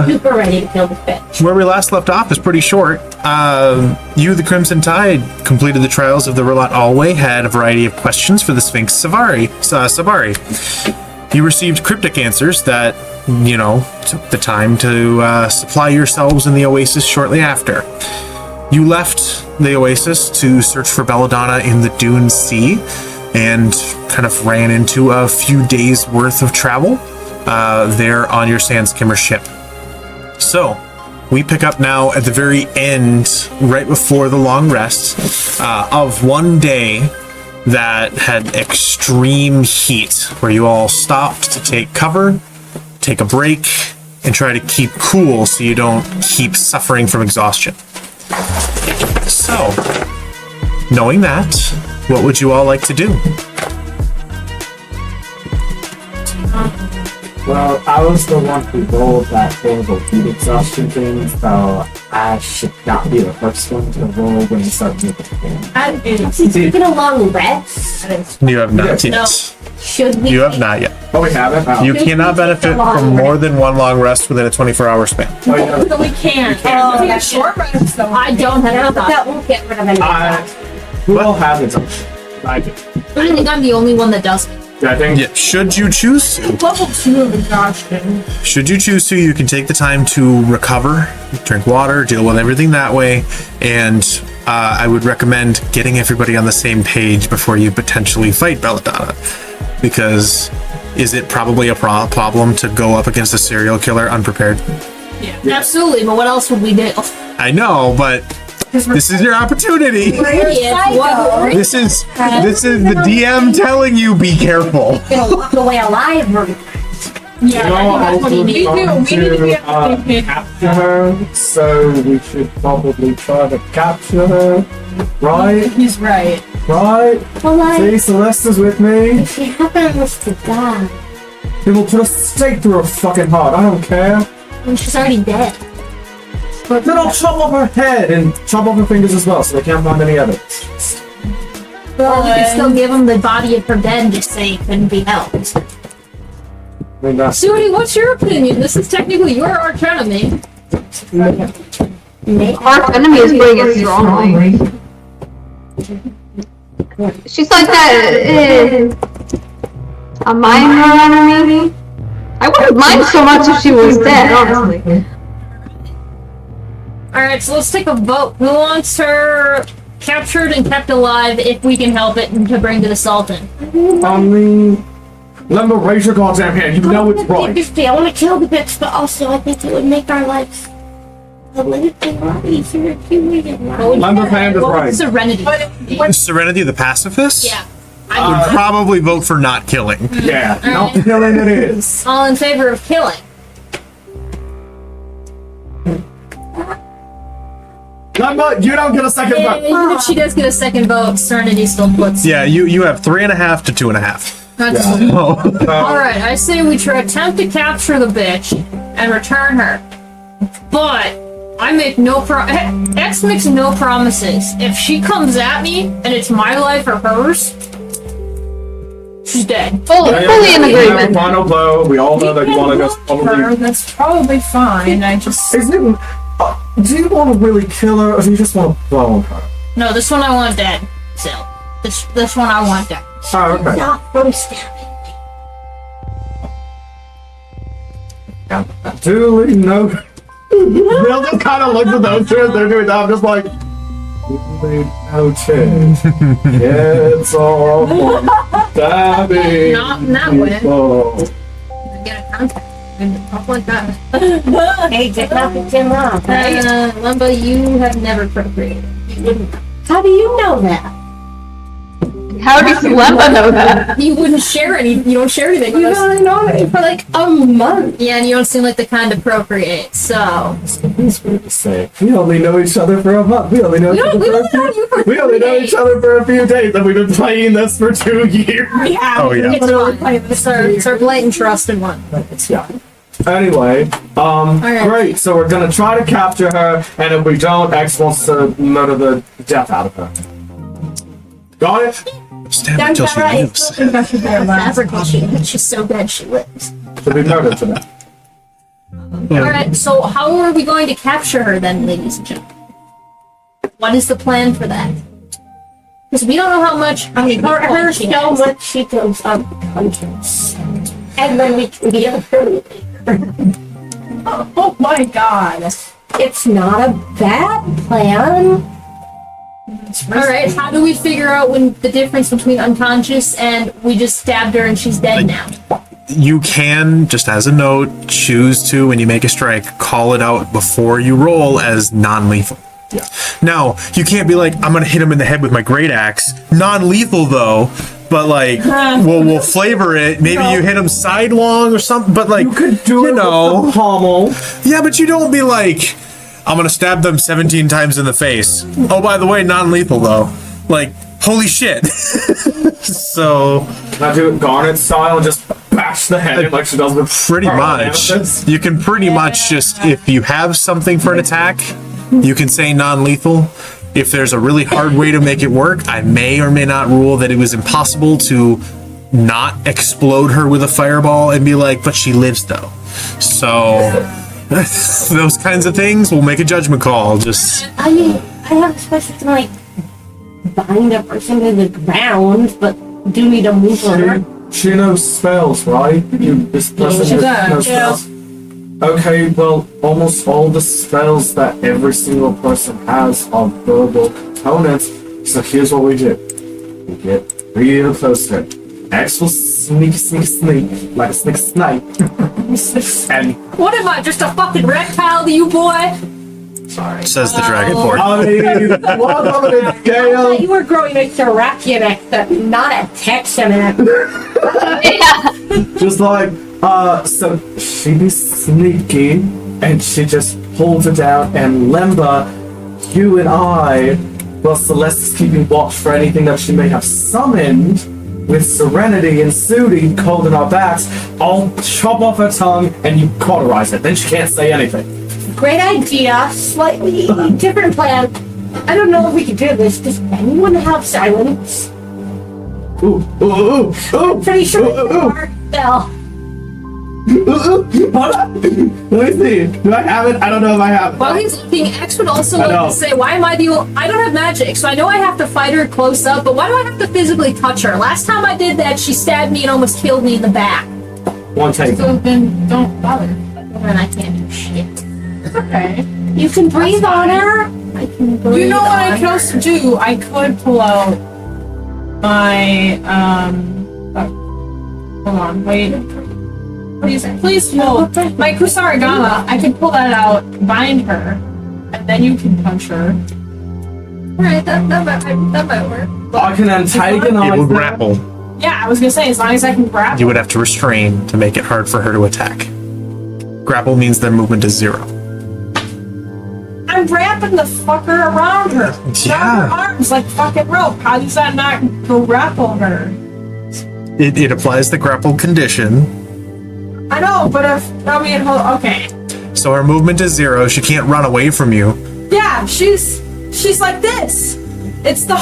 Super ready to kill the fish. Where we last left off is pretty short. You, the Crimson Tide, completed the trials of the Relat Alway, had a variety of questions for the Sphinx Sabari. You received cryptic answers that, took the time to supply yourselves in the Oasis shortly after. You left the Oasis to search for Belladonna in the Dune Sea, and kind of ran into a few days worth of travel there on your Sandskimmer ship. So, we pick up now at the very end, right before the long rest, of one day that had extreme heat, where you all stopped to take cover, take a break, and try to keep cool so you don't keep suffering from exhaustion. So, knowing that, what would you all like to do? Well, I was the one who rolled that horrible heat exhaustion thing, so I should not be the first one to roll when you start moving again. Taking a long rest. You have not yet. No. Should we? You have not yet. Oh, we haven't? Oh. You cannot benefit from more than one long rest within a 24-hour span. Oh, yeah. No, we can't. Take a short rest, though. I don't have but that won't get rid of any. Who all have exhaustion? I do. I think I'm the only one that doesn't. Yeah, I think. Yeah, should you choose to? Level 2 of exhaustion. Should you choose to, you can take the time to recover, drink water, deal with everything that way, and I would recommend getting everybody on the same page before you potentially fight Belladonna. Because is it probably a problem to go up against a serial killer unprepared? Yeah. Absolutely, but what else would we do? I know, but this is your opportunity. This is the DM telling you be careful. Gonna walk away alive or... Yeah, that's what we need. We need to be able to capture her, so we should probably try to capture her. Right? He's right. Right? Well, See, Celeste's with me. if she happens to die, He will put a stake through her fucking heart. I don't care. then she's already dead. Then I'll chop off her head and chop off her fingers as well, so they can't find any evidence. Well, we can still give him the body of her dead and just say it couldn't be helped. I mean, that's Sudi, what's your opinion? This is technically your arch enemy. Our enemy is putting it strongly. She's like that. A minor enemy. I wouldn't mind so much if she was dead, honestly. Alright, so let's take a vote. Who wants her captured and kept alive if we can help it and to bring to the Sultan? Lembo, raise your goddamn hand. You know it's right. I want to kill the bitch, but also I think it would make our lives a little bit easier if you waited. Lembo's hand is right. Serenity. Serenity the pacifist? Yeah. I would probably vote for not killing. Yeah, not killing it is. All in favor of killing. Lembo, you don't get a second vote. Even if she does get a second vote, Serenity still puts. Yeah, you have 3.5 to 2.5. That's Alright, I say we attempt to capture the bitch and return her. But I make no X makes no promises. If she comes at me and it's my life or hers, she's dead. Fully in agreement. Final blow. We all know that you want to go. Probably. That's probably fine. I just... Is it? Do you want to really kill her, or do you just want to bone her? No, this one I want dead. Still, this one I want dead. Oh, okay. Not from stabbing me. Duly noted. They'll just kind of look at those two as they're doing that. I'm just like, duly noted. It's all for stabbing. Not in that way. people. Get a contact and talk like that. Hey, just nothing Tim wrong, right? Lumba, you have never procreated. You wouldn't. How do you know that? How does Lemba know that? You wouldn't share any. You don't share anything with You us. only know it for like a month. Yeah, and you don't seem like the kind to procreate. So He's weird to say. We only know each other for a month. We only know each other We only know each other for a few days, and we've been playing this for 2 years. Oh, yeah. It's our blatant trusted one. Yeah. Anyway, great. So we're gonna try to capture her, and if we don't, X wants to murder the death out of her. Got it? Stab her till she lives. She's so dead she lives. Should be murdered today. Alright, so how are we going to capture her then, ladies and gentlemen? What is the plan for that? Because we don't know how much. Her so much she goes unconscious. And then we can get her. Oh my god. It's not a bad plan. Alright, how do we figure out when the difference between unconscious and we just stabbed her and she's dead now? You can, just as a note, choose to, when you make a strike, call it out before you roll as non-lethal. Yeah. Now, you can't be like, I'm gonna hit him in the head with my great axe. Non-lethal though, but like, we'll flavor it. Maybe you hit him sidelong or something, but like, You could do it with the pommel. yeah, but you don't be like, I'm gonna stab them 17 times in the face. Oh, by the way, non-lethal though. Like, holy shit. So, Can I do it Garnet style and just bash the head in like she does with pretty her much, amethyst? you can pretty much just, if you have something for an attack, you can say non-lethal. If there's a really hard way to make it work, I may or may not rule that it was impossible to not explode her with a fireball and be like, but she lives though. So, those kinds of things, we'll make a judgment call. Just, I mean, I have a special to like bind a person to the ground, but do need to move her. She knows spells, right? This person she does, knows yeah. spells. Okay, well, almost all the spells that every single person has are verbal components. So here's what we do. We get real close to it. X will sneak, like a snipe. And What am I, just a fucking reptile to you, boy? sorry. says the dragonborn. I mean, welcome to Gale. You were growing a Carac Wastes, not a Texan. Just like, so she be sneaky, and she just pulls it down, and Lemba, you and I, while Celeste is keeping watch for anything that she may have summoned, with Serenity and Sudi cold in our backs, I'll chop off her tongue and you cauterize it. Then she can't say anything. Great idea, slightly different plan. I don't know if we can do this. Does anyone have silence? Ooh, ooh, ooh, ooh. Pretty sure Ooh, ooh, ooh. it's Bell. Hold on. Let me see. Do I have it? I don't know if I have it. While he's looking, X would also I like know. to say, why am I the only... I don't have magic, so I know I have to fight her close up, but why do I have to physically touch her? Last time I did that, she stabbed me and almost killed me in the back. One take. So then don't bother. And I can't do shit. It's okay. You can breathe on her. I can breathe You know what I on could her. also do? I could pull out my hold on, wait. Please hold. My Kusarigama, I could pull that out, bind her, and then you can punch her. Alright, that might work. I can antagonize It will them. grapple. Yeah, I was gonna say, as long as I can grab You would have to restrain to make it hard for her to attack. Grapple means their movement is 0. I'm wrapping the fucker around her. Yeah. Around her arms like fucking rope. How does that not grapple her? It applies the grapple condition. I know, but if okay. So her movement is 0. She can't run away from you. Yeah, she's like this. It's the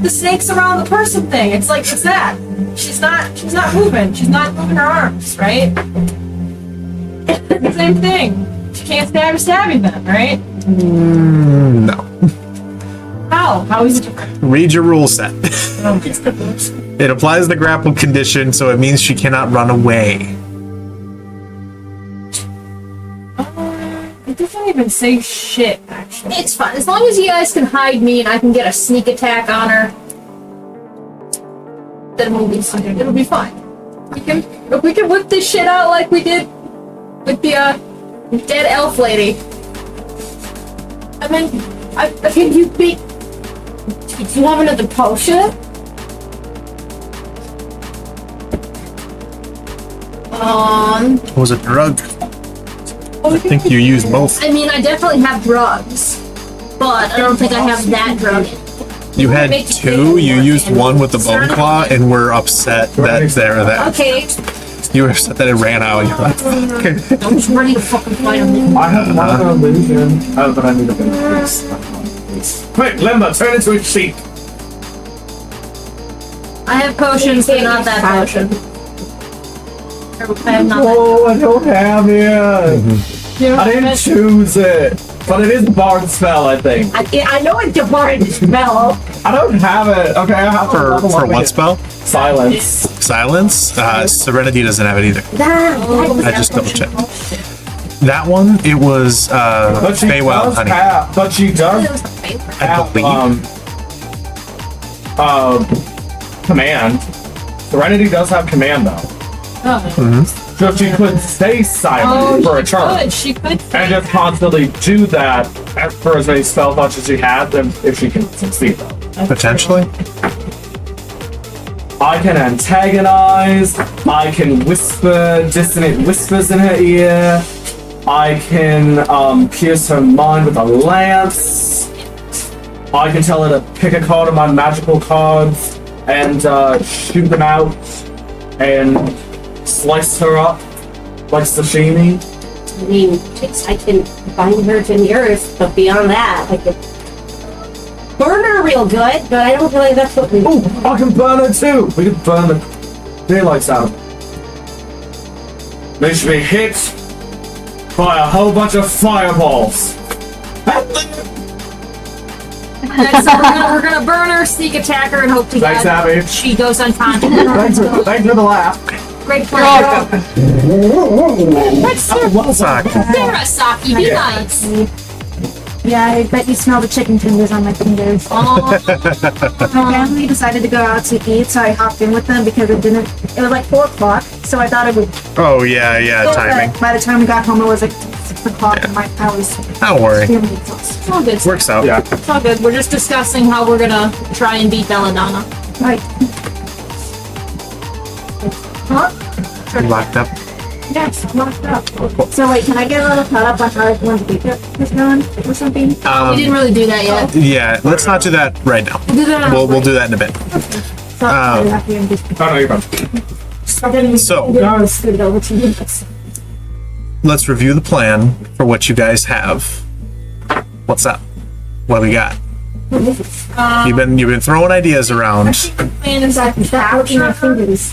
snakes around the person thing. It's that. She's not moving. She's not moving her arms, right? Same thing. She can't stab you then, right? No. How is it different? Read your rule set. It applies the grapple condition, so it means she cannot run away. It doesn't even say shit, actually. It's fine. As long as you guys can hide me and I can get a sneak attack on her, then we'll be fine. It'll be fine. If we can whip this shit out like we did with the dead elf lady. I mean, can you be... Do you have another potion? What was it, drug? I think you used both. I mean, I definitely have drugs, but I don't think I have that drug. You had 2, you used one with the bone claw, and we're upset that they're that. Okay, You were upset that it ran out. You're like, okay. I'm just ready to fucking fight him. I have one illusion. Oh, but I need a big piece. Quick, Limbo, turn into a sheep. I have potions, but not that potion. I have nothing. Oh, I don't have it. You don't I have didn't it? choose it. But it is a bard spell, I think. I know it's a bard spell. I don't have it. Okay, I have to level For up what again. spell? Silence. Silence? Serenity doesn't have it either. That I just double checked. That one, it was But she Feywild does Honey. have. But she does I have believe. command. Serenity does have command though. Oh. So she could stay silent for a turn. She could. And just constantly do that for as many spell punches as she had, then if she can succeed though. Potentially. I can antagonize, I can whisper dissonant whispers in her ear, I can pierce her mind with a lance, I can tell her to pick a card of my magical cards and shoot them out and slice her up like sashimi. I mean, I can bind her to the earth, but beyond that, I could burn her real good, but I don't feel like that's what we do. Ooh, I can burn her too! We can burn the daylights out. They should be hit by a whole bunch of fireballs. Okay, so we're gonna burn her, sneak attack her, and hope to Thanks, God Abby. she goes unconscious. Thanks for the laugh. Great plan. That's Fuck. Saki, be nice. Yeah, I bet you smell the chicken fingers on my fingers. Oh, My family decided to go out to eat, so I hopped in with them because it was like 4 o'clock, so I thought it would. Oh, yeah, timing. By the time we got home, it was like 6 o'clock, and I was Don't worry. extremely exhausted. it's all good. Works out. Yeah. It's all good. We're just discussing how we're gonna try and beat Belladonna. Right. Huh? You locked up. Yes, locked up. So wait, can I get a little caught up on how everyone's week is going or something? We didn't really do that yet. Yeah, let's not do that right now. We'll do that. We'll do that in a bit. So I have to just Oh, no, you're fine. So, scoot it over to you. let's review the plan for what you guys have. What's up? What do we got? You've been throwing ideas around. Plan is to Stop looking at capture her, fingers.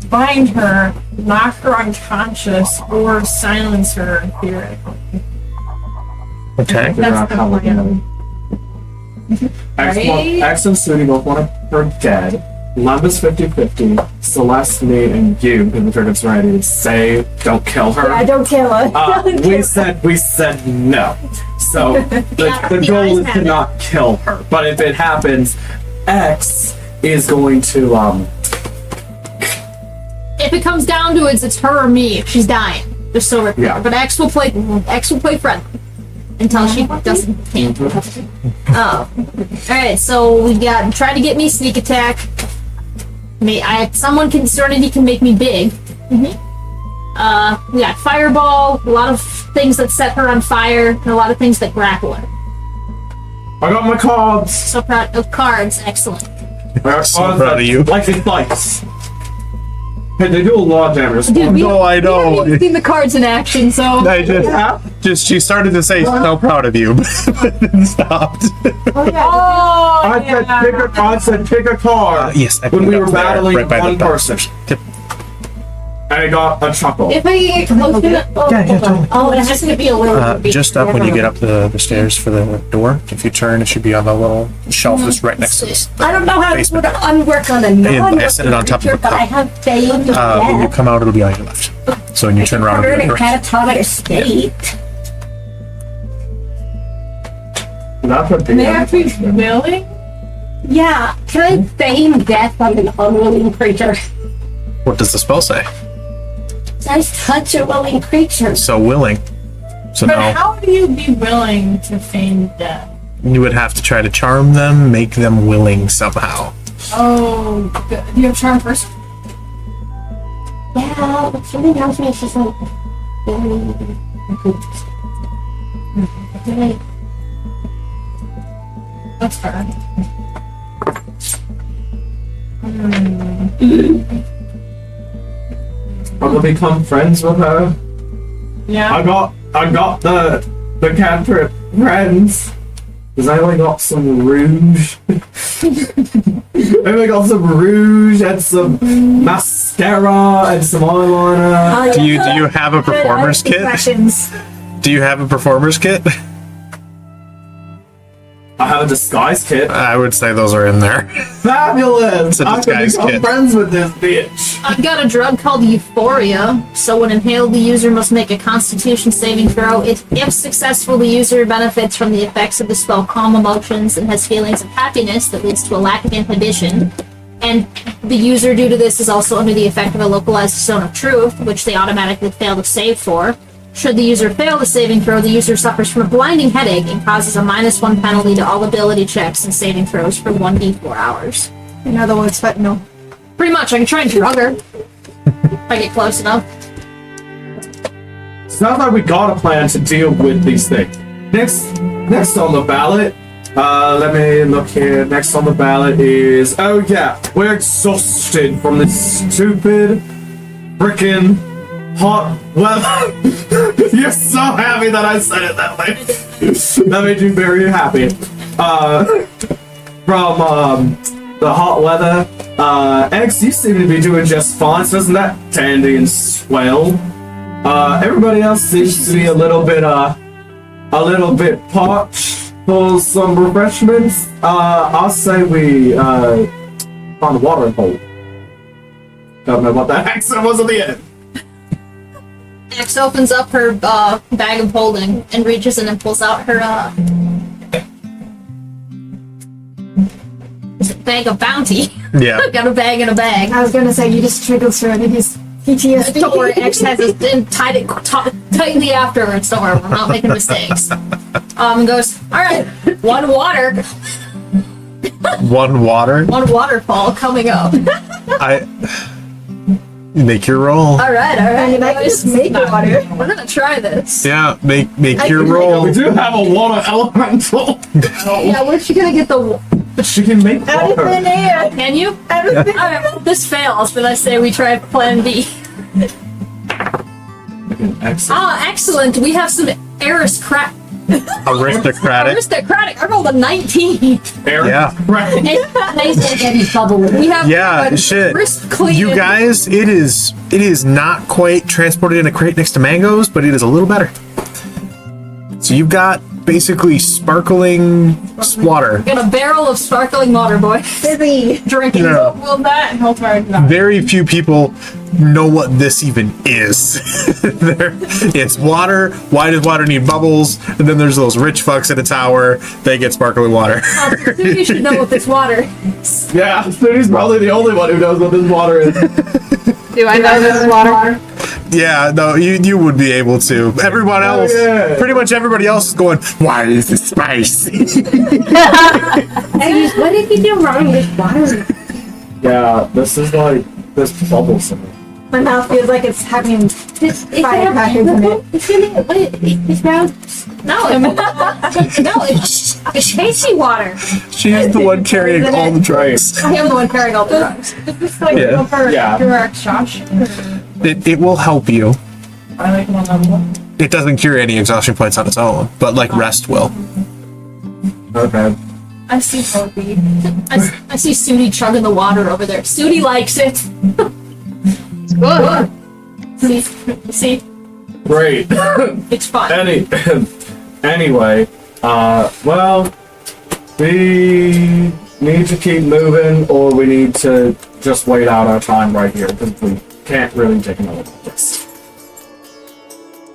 bind her, knock her unconscious, or silence her theoretically. Okay. That's the plan. X and Sudi both want her dead. Lembas 50-50, Celeste, me, and you, in the Dragon's Serenity, say don't kill her. I don't kill her. We said no. So the goal is to not kill her. But if it happens, X is going to If it comes down to it, it's her or me. If she's dying, just so we're clear. Yeah. But X will play friendly until she doesn't. Can't. Oh, all right. So we got try to get me sneak attack. Someone can Serenity can make me big. We got fireball, a lot of things that set her on fire, and a lot of things that grapple her. I got my cards. So proud of cards, excellent. I got So cards proud that- of you. Like they dice. Hey, they do a lot of damage. No, I know. We've seen the cards in action, so I just she started to say so proud of you, but then stopped. I said pick a card. Yes, I when put we it were up there, battling right by one the person. Yep. And I got a chuckle. If I get close to it, oh, it has to be a little bit. Just up when you get up the stairs for the door. If you turn, it should be on the little shelf that's right next to this. I don't know how to Basement. put unwork on a I set it on top of a but I cup. have faith in When you that. come out, it'll be on your left. So when you turn around, We're it'll be in on a your right. catatonic state. That's a big they have to be willing. Yeah, can I feign death on an unwilling creature? What does the spell say? Nice touch a willing creature. So willing. So But now how do you be willing to feign death? you would have to try to charm them, make them willing somehow. Oh, good. Do you have charm first? Yeah, but something tells me it's just like. That's fair. I'm gonna become friends with her. Yeah. I got the cantrip friends. Because I only got some rouge. I only got some rouge and some mascara and some eyeliner. Do you have a performer's kit? Impressions. Do you have a performer's kit? I have a disguise kit. I would say those are in there. Fabulous! It's a I can disguise become kit. friends with this bitch. I've got a drug called Euphoria, so when inhaled, the user must make a Constitution saving throw. If successful, the user benefits from the effects of the spell Calm Emotions and has feelings of happiness that leads to a lack of inhibition. And the user, due to this, is also under the effect of a localized Stone of Truth, which they automatically fail to save for. Should the user fail the saving throw, the user suffers from a blinding headache and causes a -1 penalty to all ability checks and saving throws for 1d4 hours. In other words, fentanyl. Pretty much, I can try and drug her. If I get close enough. Sounds like we got a plan to deal with these things. Next on the ballot, let me look here. Next on the ballot is, oh yeah, we're exhausted from this stupid, frickin' hot weather. You're so happy that I said it that way. That made you very happy. From the hot weather, X, you seem to be doing just fine. So isn't that dandy and swell? Everybody else seems to be a little bit parched for some refreshments. I'll say we find a watering hole. Don't know what that accent was at the end. X opens up her bag of holding and reaches in and pulls out her bag of bounty. Yeah. Got a bag in a bag. I was gonna say, you just triggered through it in his PTSD. Don't worry, X has it and tied it tightly afterwards. Don't worry, we're not making mistakes. Goes, alright, one water. One water. One waterfall coming up. Make your roll. Alright. And I can just make water. We're gonna try this. Yeah, make your roll. We do have a water elemental. Yeah, where's she gonna get the... She can make Out of water. thin air. Can you? Out of thin Alright, well, this fails, but I say we try plan B. Excellent. Excellent. We have some aristocratic. Aristocratic. I rolled a 19. Yeah. Right. We have Yeah, shit. crisp, clean. You guys, it is not quite transported in a crate next to mangoes, but it is a little better. So you've got basically sparkling water. Got a barrel of sparkling water, boy. Busy. Drinking. Yeah. Will that and he'll try to Very few people know what this even is. It's water. Why does water need bubbles? And then there's those rich fucks in a tower. They get sparkling water. You should know what this water is. Yeah, Snooty's probably the only one who knows what this water is. Do I know this is water? Yeah, no, you would be able to. Everyone else, yeah. pretty much everybody else is going, why is this spicy? What did you do wrong with water? Yeah, this is like this bubbles in it. My mouth feels like it's having firecrackers in it. It's round. No, it's tasty water. She is the one carrying all the drugs. I am the one carrying all the drugs. Is this like Yeah. for Yeah. Carac Wastes? It will help you. I like one level. It doesn't cure any exhaustion points on its own, but like rest will. Okay. I see Sophie. I see Sudi chugging the water over there. Sudi likes it. It's good. See, Great. it's fun. Anyway, well, we need to keep moving, or we need to just wait out our time right here, because we can't really take another rest.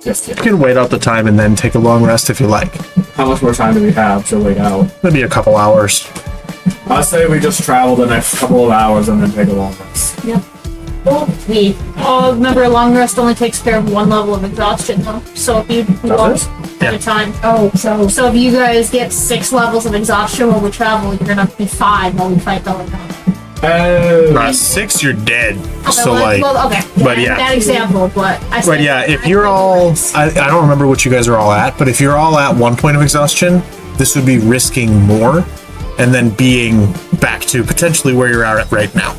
Just You yet. can wait out the time and then take a long rest if you like. How much more time do we have to wait out? Maybe a couple hours. I say we just travel the next couple of hours and then take a long rest. Remember, a long rest only takes care of one level of exhaustion, though. So if you want at a time. Oh, so So if you guys get 6 levels of exhaustion while we travel, you're gonna be 5 while we fight Belladonna. 6, you're dead. Okay, So like, okay. but yeah. That example, but I but said yeah, if you're all, I don't remember what you guys are all at, but if you're all at 1 point of exhaustion, this would be risking more, and then being back to potentially where you're at right now.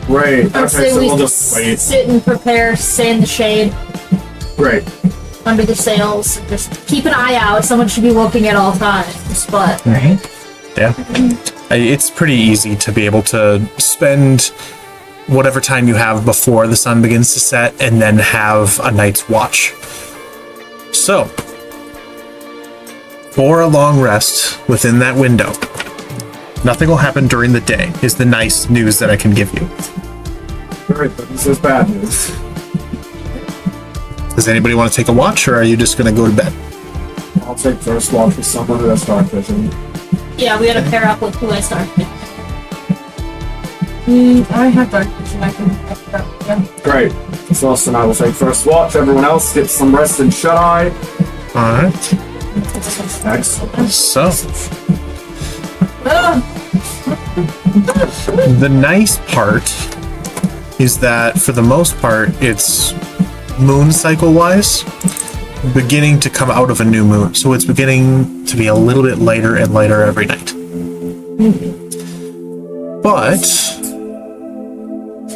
Great. I'd Okay, say so we we'll just wait. sit and prepare, stay in the shade. Great. under the sails. Just keep an eye out. Someone should be looking at all times. But Yeah. It's pretty easy to be able to spend whatever time you have before the sun begins to set and then have a night's watch. So, for a long rest within that window, nothing will happen during the day, is the nice news that I can give you. Great, but this is bad news. Does anybody want to take a watch, or are you just going to go to bed? I'll take first watch with someone who has dark vision. yeah, we gotta pair up with who has dark vision. I have dark vision. I can. Yeah. Great. So Austin and I will take first watch. Everyone else gets some rest and shut eye. Alright. Excellent. So, the nice part is that for the most part, it's moon cycle wise beginning to come out of a new moon. So it's beginning to be a little bit lighter and lighter every night. But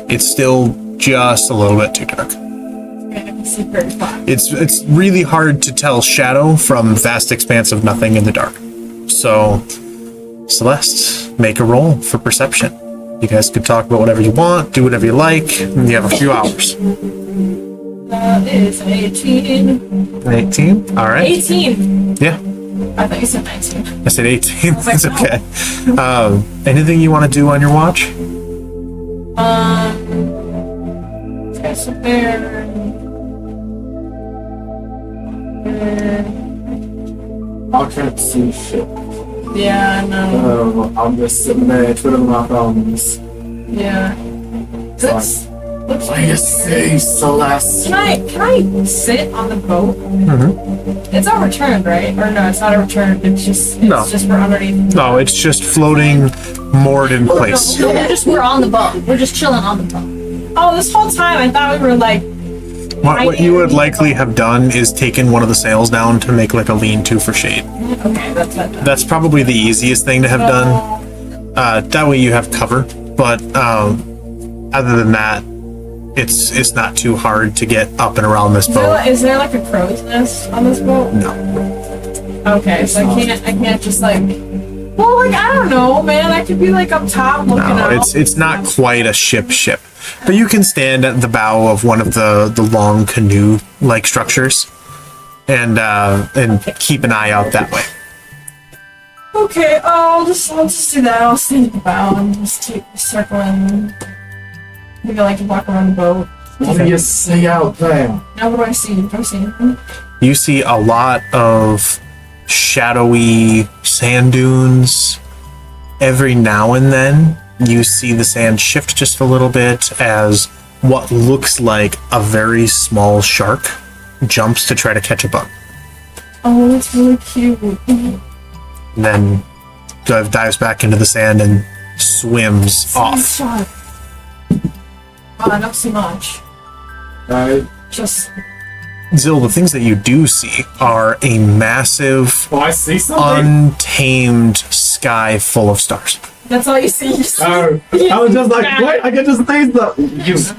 it's still just a little bit too dark. It's really hard to tell shadow from vast expanse of nothing in the dark. So, Celeste, make a roll for perception. You guys could talk about whatever you want, do whatever you like, and you have a few hours. That is an 18. 18? All right. 18. Yeah, I thought you said 19. I said 18. That's okay. Anything you want to do on your watch? Okay, so there. I can't see shit. Yeah, I know. I'm just sitting there twiddling my thumbs. Yeah. That's. I just see Celeste. Can I sit on the boat? It's overturned, right? Or no, it's not overturned. It's just we're underneath. No, it's just floating, moored in place. No, we're on the boat. We're just chilling on the boat. Oh, this whole time I thought we were like. What you would likely have done is taken one of the sails down to make like a lean-to for shade. Okay, That's probably the easiest thing to have done. That way you have cover. But other than that, it's not too hard to get up and around this boat. Is there like a crow's nest on this boat? No. Okay, so I can't just like. Well, like I don't know, man. I could be like up top looking No, out. it's not quite a ship, but you can stand at the bow of one of the long canoe-like structures, and keep an eye out that way. Okay, I'll just do that. I'll stand at the bow and just keep circling. Maybe I like to walk around the boat. What do you see out there? Now what do I see? Do I see anything? You see a lot of shadowy sand dunes. Every now and then, you see the sand shift just a little bit as what looks like a very small shark jumps to try to catch a bug. Oh, that's really cute. And then dives back into the sand and swims off. Shot. Not so much. Right. Just. Zill, the things that you do see are a massive, Oh, I see something. untamed sky full of stars. That's all you see. You see. Oh, I was just like, wait, I can just see the.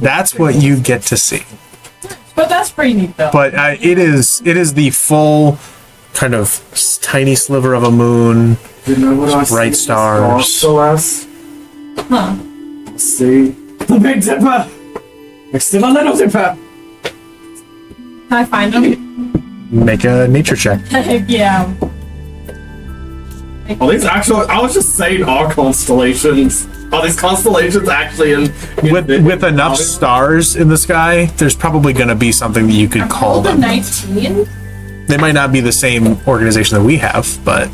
That's what you get to see. But that's pretty neat, though. But it is the full kind of tiny sliver of a moon. You know what I Bright see? stars. Celeste. Huh. See the big dipper next to the little dipper. Can I find them? Make a nature check. Yeah. Are these actual? I was just saying, are constellations? Are these constellations actually in With enough stars in the sky, there's probably going to be something that you could call Rolled a them. 19. They might not be the same organization that we have, but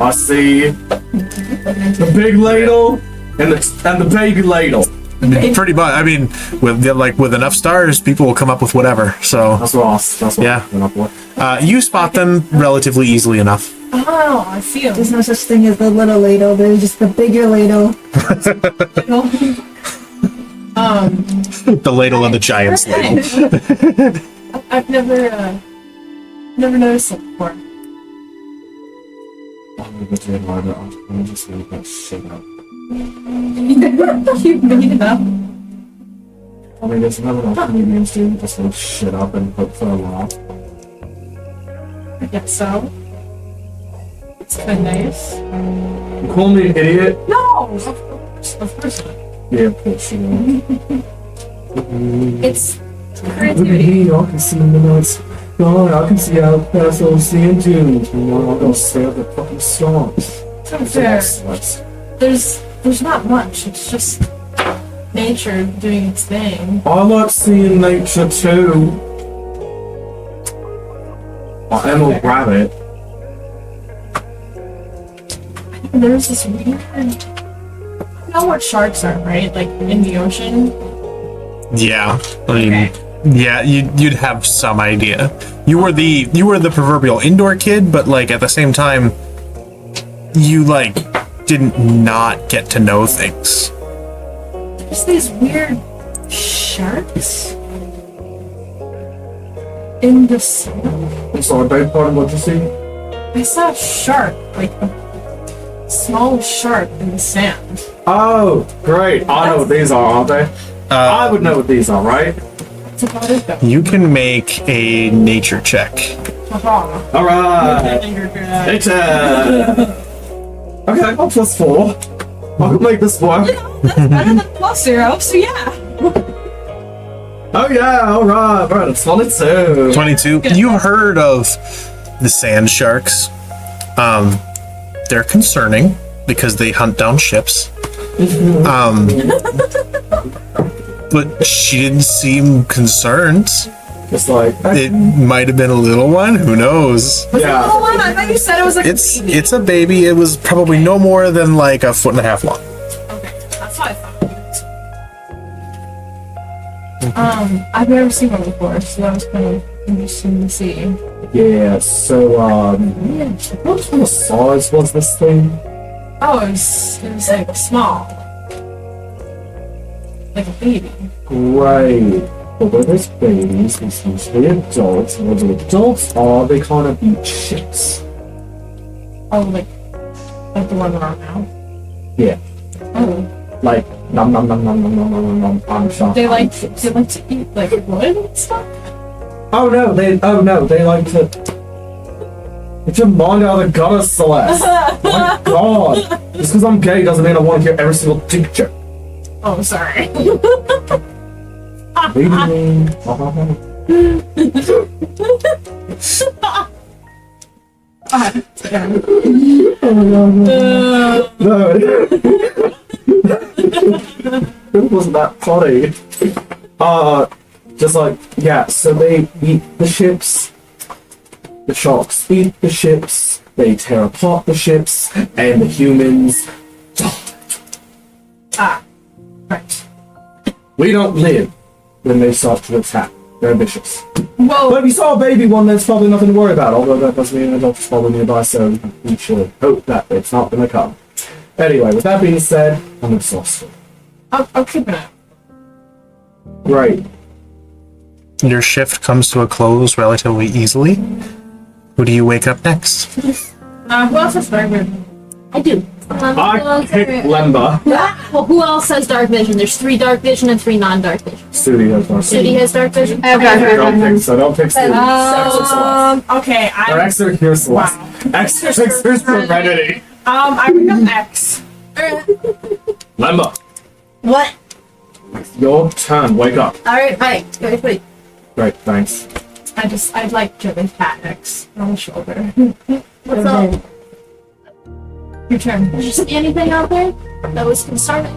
I see the big ladle and the baby ladle. pretty much. I mean, with enough stars, people will come up with whatever. So That's what Yeah. I'm up with. you spot them relatively easily enough. Oh, I see them. There's no such thing as the little ladle. There's just the bigger ladle. The ladle and the giant's ladle. I've never noticed it before. I'm just gonna put shit up. You made it up. I mean, there's another one comedians do, just look shit up and hope for a laugh. I guess so. It's been nice. You call me an idiot? No! Of course not. Yeah, of course you will. It's Look at creativity. me, I can see in the night sky, I can see how past those sand dunes. You know, I'm gonna stare at the fucking stars. To be fair, there's not much. It's just nature doing its thing. I like seeing nature too. I am a rabbit. There's this weird. You know what sharks are, right? Like in the ocean. Yeah, I mean, yeah, you'd have some idea. You were the proverbial indoor kid, but like at the same time, you like didn't not get to know things. There's these weird sharks in the sand. I'm sorry, babe, pardon, what you see? I saw a shark, like a small shark in the sand. Oh, great. I know what these are, aren't they? I would know what these are, right? That's about it though. You can make a nature check. Haha. Alright. Nature! Okay, I'm +4. I can make this work. That's better than +0, so yeah. Oh yeah, alright, right, it's 22. 22. You've heard of the sand sharks. They're concerning because they hunt down ships. But she didn't seem concerned. Just like, It might have been a little one. Who knows? yeah. Oh, I thought you said it was like a baby. It's a baby. It was probably no more than like a 1.5 feet long. Okay, that's what I thought. I've never seen one before, so that was kind of interesting to see. Yeah, so, what kind of size was this thing? Oh, it was like small. Like a baby. Great. But when there's babies, it's usually adults, and when the adults are, they kind of eat ships. Oh, like the one we're on now. Yeah. Oh, Like, nom nom nom nom nom nom nom nom, I'm shocked. they like to eat like wood and stuff. Oh no, they like to. Get your mind out of the gutter, Celeste. My god. Just because I'm gay doesn't mean I want to hear every single dick joke. Oh, sorry. No. It wasn't that funny. Just like, yeah, so they eat the ships. The sharks eat the ships. They tear apart the ships. And the humans die. Ah, right. We don't live when they start to attack. They're vicious. Whoa. But if you saw a baby one, there's probably nothing to worry about, although that doesn't mean an adult is probably nearby, so we should hope that it's not going to come. Anyway, with that being said, I'm exhausted. I'm keeping it. Right. Your shift comes to a close relatively easily. Who do you wake up next? Who else has dark vision? I do. I kicked Lemba. Well, who else has dark vision? There's 3 dark vision and 3 non-dark vision. Sudi has dark Judy vision. has dark vision. I have dark Don't vision. pick, so don't pick Sudi. Okay, Or X or here Celeste. X is Serenity. I would go X. Lemba, What? your turn. Wake up. Alright, wait. Great, thanks. I'd like Jimmy Pat X on the shoulder. What's up? Your turn. Did you see anything out there that was concerning?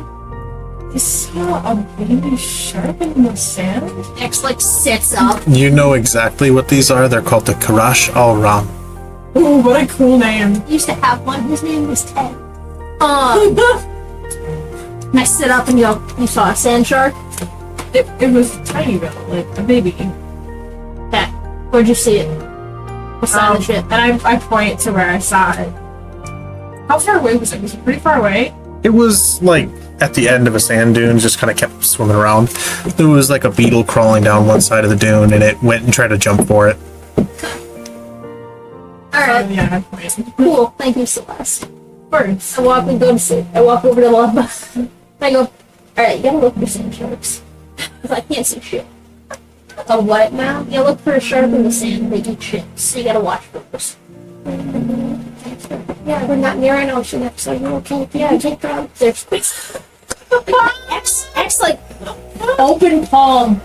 I saw a baby shark in the sand. X like sits up. You know exactly what these are. They're called the Carac Wastes. Ooh, what a cool name. Used to have one. His name was Ted. And I sit up and go, you saw a sand shark? It was tiny though, like a baby. Okay. Where'd you see it? What side of the ship? And I point to where I saw it. How far away was it? Was it pretty far away? It was like at the end of a sand dune, just kind of kept swimming around. There was like a beetle crawling down one side of the dune, and it went and tried to jump for it. Alright. Yeah, I point. Cool. Thank you, Celeste. Birds. I walk and go to sleep. I walk over to Lava. I go, alright, you gotta look for sand sharks. Because I can't see shit. A what now? You look for a shark in the sand, they eat shit. So you gotta watch for those. Yeah, we're not near an ocean, so you're okay. Yeah, take them. There's space. X like open palm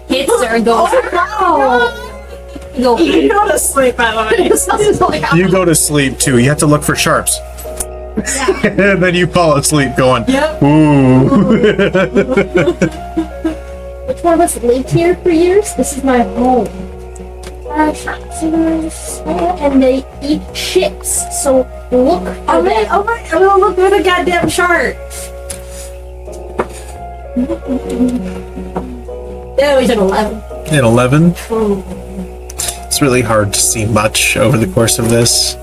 hits her and goes. You go. You go to sleep, by the way. This is like how You go to sleep too. You have to look for sharps. And then you fall asleep going, Yep. ooh. Which one of us lived here for years? This is my home. Sharks in this, and they eat ships. So look for Oh, man, them. oh my, I'm gonna look for the goddamn sharks. Oh, he's at 11. At 11, it's really hard to see much over the course of this.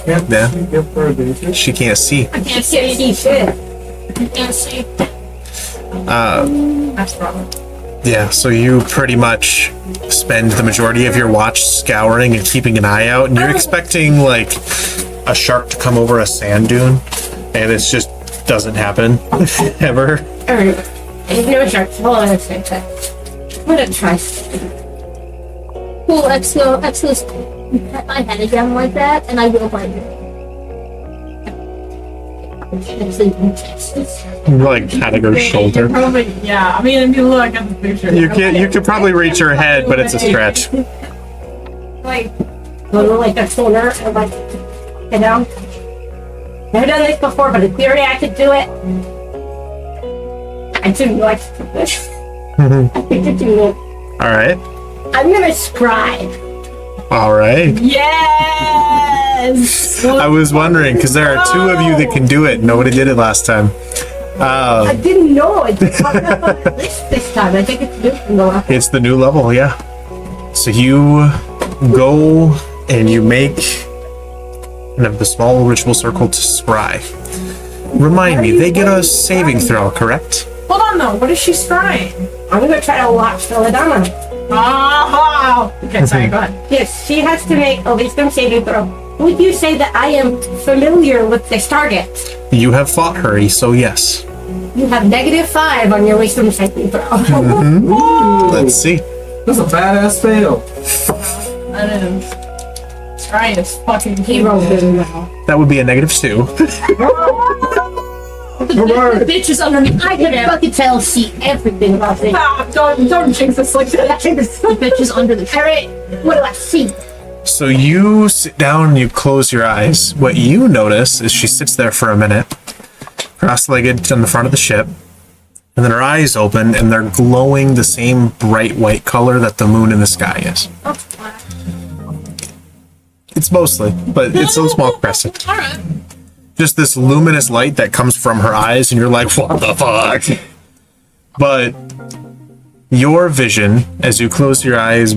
Can't Yeah. see your further. She can't see. I can't see shit. I can't see. That's wrong. Yeah, so you pretty much spend the majority of your watch scouring and keeping an eye out, and you're expecting like a shark to come over a sand dune, and it just doesn't happen ever. Alright. There's no sharks. Hold on a second. I'm gonna try. Cool, X goes pat my head again like that, and I will find it. Like patting her shoulder. Probably, yeah. I mean, if you look at the picture. You could probably reach her head, but it's a stretch. Like, go to like a corner and like get down. Never done this before, but in theory I could do it. I didn't like to do this. I think to do it. All right. I'm gonna scribe. All right. Yes! I was wondering because there are two of you that can do it. Nobody did it last time. I didn't know it. It's popped up on the list this time. I think it's new from the last. It's the new level, yeah. So you go and you make the small ritual circle to scry. Remind me, they get a saving throw, correct? Hold on though, what is she scrying? I'm gonna try to watch Belladonna. Oh! Okay, sorry, go ahead. Yes, she has to make a wisdom saving throw. Would you say that I am familiar with this target? You have fought her, so yes. You have -5 on your wisdom saving throw. Let's see. That's a badass fail. That is. Scrying is fucking Hero really well. That would be a -2. The bitch is underneath. I can fucking tell, see everything about it. Ah, don't jinx us like that. The bitch is under the Alright, what do I see? So you sit down and you close your eyes. What you notice is she sits there for a minute, cross-legged on the front of the ship, and then her eyes open and they're glowing the same bright white color that the moon in the sky is. It's mostly, but it's a small crescent. Alright. Just this luminous light that comes from her eyes, and you're like, what the fuck? But your vision, as you close your eyes,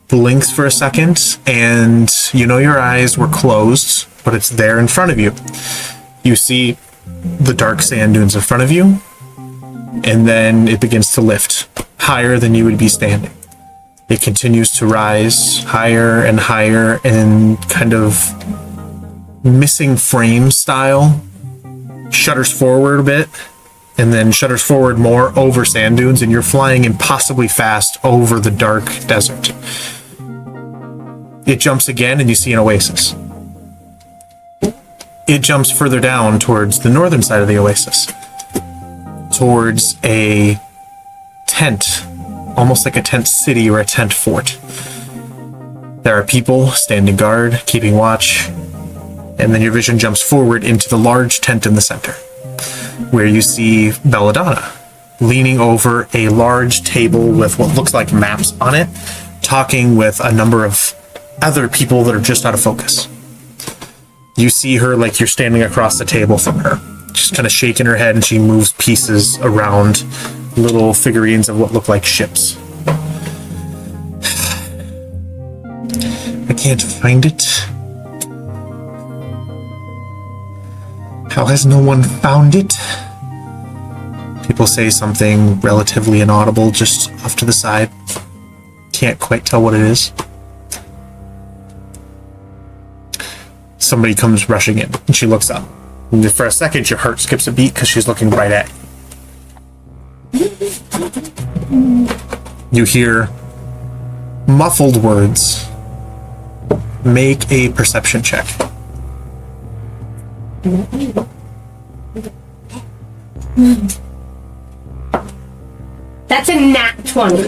blinks for a second, and you know your eyes were closed, but it's there in front of you. You see the dark sand dunes in front of you, and then it begins to lift higher than you would be standing. It continues to rise higher and higher in kind of missing frame style, shudders forward a bit, and then shudders forward more over sand dunes, and you're flying impossibly fast over the dark desert. It jumps again, and you see an oasis. It jumps further down towards the northern side of the oasis, towards a tent, almost like a tent city or a tent fort. There are people standing guard, keeping watch, and then your vision jumps forward into the large tent in the center, where you see Belladonna leaning over a large table with what looks like maps on it, talking with a number of other people that are just out of focus. You see her like you're standing across the table from her, just kind of shaking her head, and she moves pieces around, little figurines of what look like ships. I can't find it. How has no one found it? People say something relatively inaudible just off to the side. Can't quite tell what it is. Somebody comes rushing in, and she looks up. And for a second, your heart skips a beat because she's looking right at you. You hear muffled words. Make a perception check. That's a nat 20.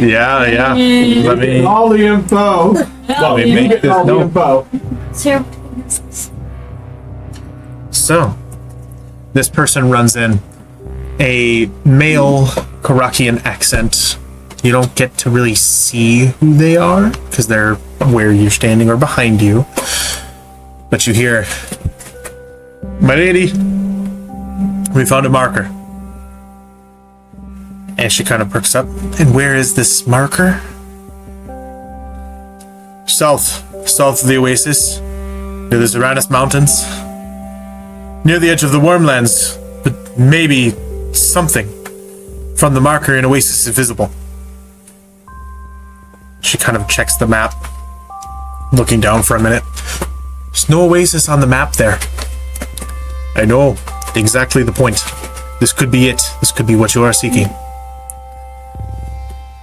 Yeah. Let me All the info. let me make this All the note. info. So, this person runs in. A male Caracian accent. You don't get to really see who they are because they're where you're standing or behind you. But you hear, "My lady, we found a marker." And she kind of perks up. "And where is this marker?" South of the oasis, near the Uranus Mountains, near the edge of the Wormlands, but maybe something from the marker in oasis is visible. She kind of checks the map, looking down for a minute. "There's no oasis on the map there." "I know, exactly the point. This could be it. This could be what you are seeking."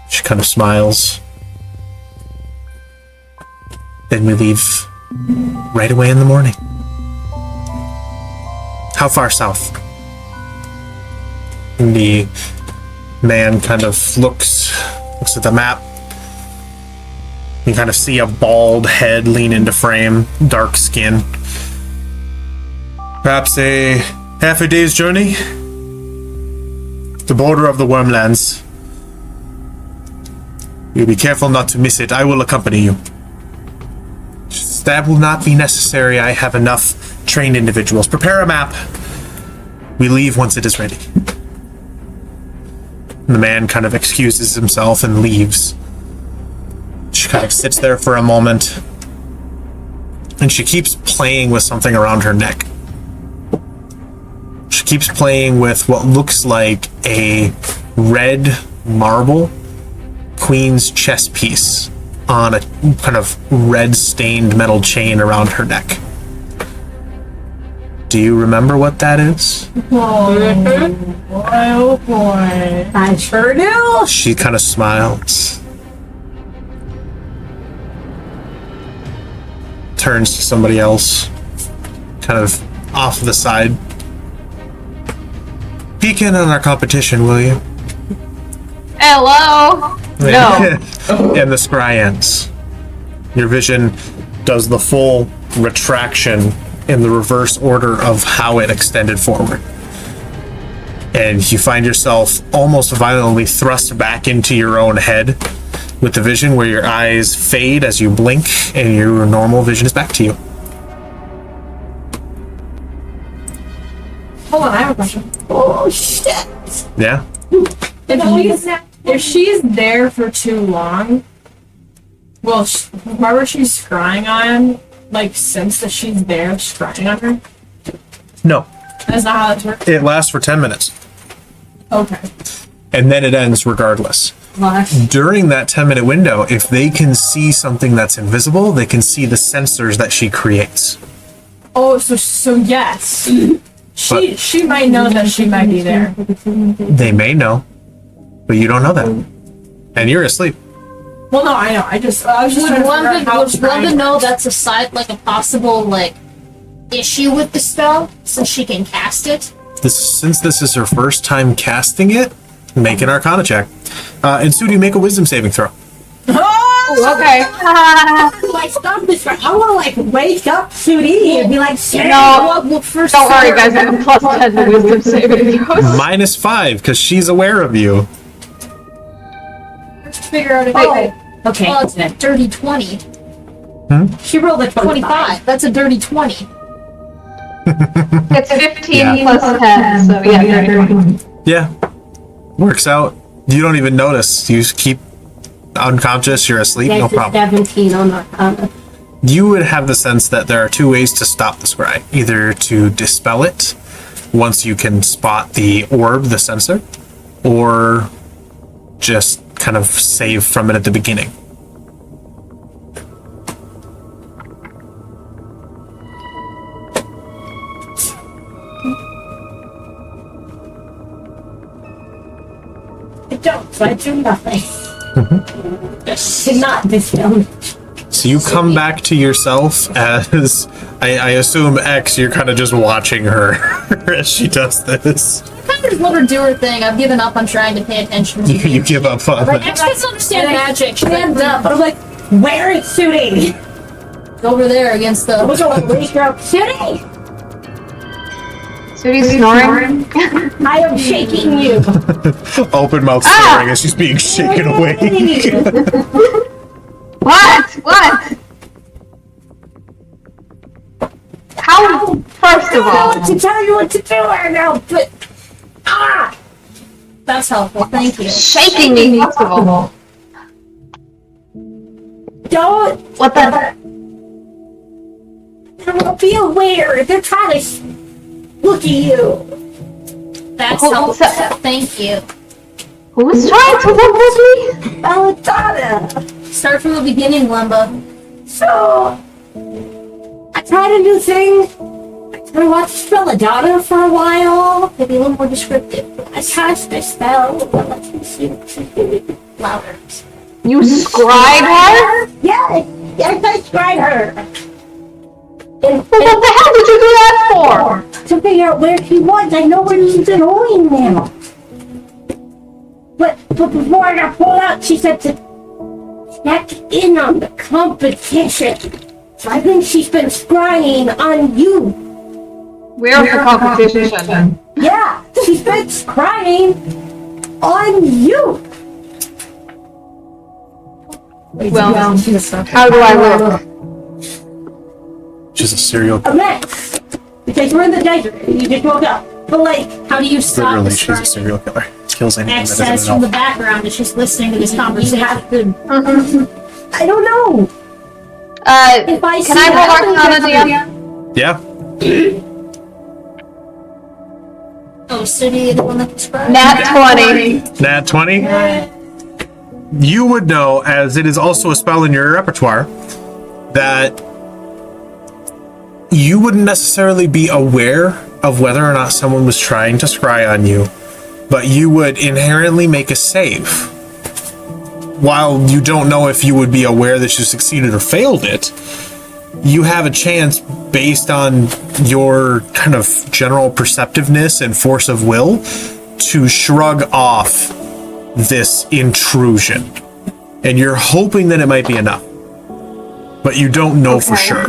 She kind of smiles. "Then we leave right away in the morning." "How far south?" The man kind of looks at the map. You kind of see a bald head lean into frame, dark skin. "Perhaps half a day's journey. The border of the Wormlands. You be careful not to miss it. I will accompany you." "That will not be necessary. I have enough trained individuals. Prepare a map. We leave once it is ready." The man kind of excuses himself and leaves. She kind of sits there for a moment, and she keeps playing with something around her neck. She keeps playing with what looks like a red marble queen's chess piece on a kind of red stained metal chain around her neck. Do you remember what that is? Oh boy. I sure do. She kind of smiles. Turns to somebody else, kind of off to the side. "Peek in on our competition, will you?" Hello? No. And the scry ends. Your vision does the full retraction in the reverse order of how it extended forward. And you find yourself almost violently thrust back into your own head with the vision where your eyes fade as you blink and your normal vision is back to you. Hold on, I have a question. Oh, shit. Yeah? If she's there for too long, well, whoever she's scrying on, like, sense that she's there scrying on her? No. That's not how this works? It lasts for 10 minutes. Okay. And then it ends regardless. During that 10-minute window, if they can see something that's invisible, they can see the sensors that she creates. Oh, so yes. She might know that she might be there. They may know, but you don't know that. And you're asleep. Well, no, I know. I was just trying to figure out how Would Wanda know that's a side, like a possible, like, issue with the spell, so she can cast it? Since this is her first time casting it, make an Arcana check. And Sudi, make a Wisdom saving throw. Okay. Like, stop this. I want to, like, wake up Sudi and be like, No. well, first Don't worry, guys. I have plus 10 to wisdom saving throws. -5, because she's aware of you. figure out a Okay. Well, it's a dirty 20. She rolled a 25. That's a dirty 20. It's 15 Yeah. plus 10, so yeah, 30. Yeah. Works out. You don't even notice. You just keep unconscious, you're asleep, no That's a problem. 17 on Arcana. You would have the sense that there are two ways to stop the scry. Either to dispel it once you can spot the orb, the sensor, or just kind of save from it at the beginning. so I do nothing. To not dispel. So you come back to yourself as I assume X. You're kind of just watching her as she does this. I kind of just let her do her thing. I've given up on trying to pay attention to You give up on Like, it. X doesn't understand magic. Stand up, but I'm like, where is shooting? Over there against the. What's going on? Shooting! So he's snoring? I am shaking you. Open mouth staring as she's being shaken awake. What? What? How? First of I all, don't know what to tell you what to do right now, but That's helpful. Thank you. shaking me. First of all, don't what the? be aware. They're trying to look at you. That's Hold- helpful. Thank you. Who's trying to look at me? Belladonna. Start from the beginning, Lumba. So, I tried a new thing. I tried to watch Belladonna for a while. Maybe a little more descriptive. I cast a spell that lets me see what she's doing louder. You scried her? Yeah, yes, I tried her. And Well, what the hell did you do that for? to figure out where she was, I know where she's going now. But before I got pulled out, she said to check in on the competition. So I think she's been scrying on you. Where's the competition? Yeah, she's been scrying on you. Well, how do I look? She's a serial. A mess. Because we're in the desert and you just woke up. But like, How do you stop Literally, the she's a scrying? serial killer. Kills anything X that says doesn't from the know. background is just listening to this you conversation. have to. I don't know. If I Can I roll Arcana, DM? Yeah. Oh, City, the one that described. Nat 20. Nat 20. You would know, as it is also a spell in your repertoire, that you wouldn't necessarily be aware of whether or not someone was trying to scry on you, but you would inherently make a save. While you don't know if you would be aware that you succeeded or failed it, you have a chance based on your kind of general perceptiveness and force of will to shrug off this intrusion. And you're hoping that it might be enough, but you don't know for sure.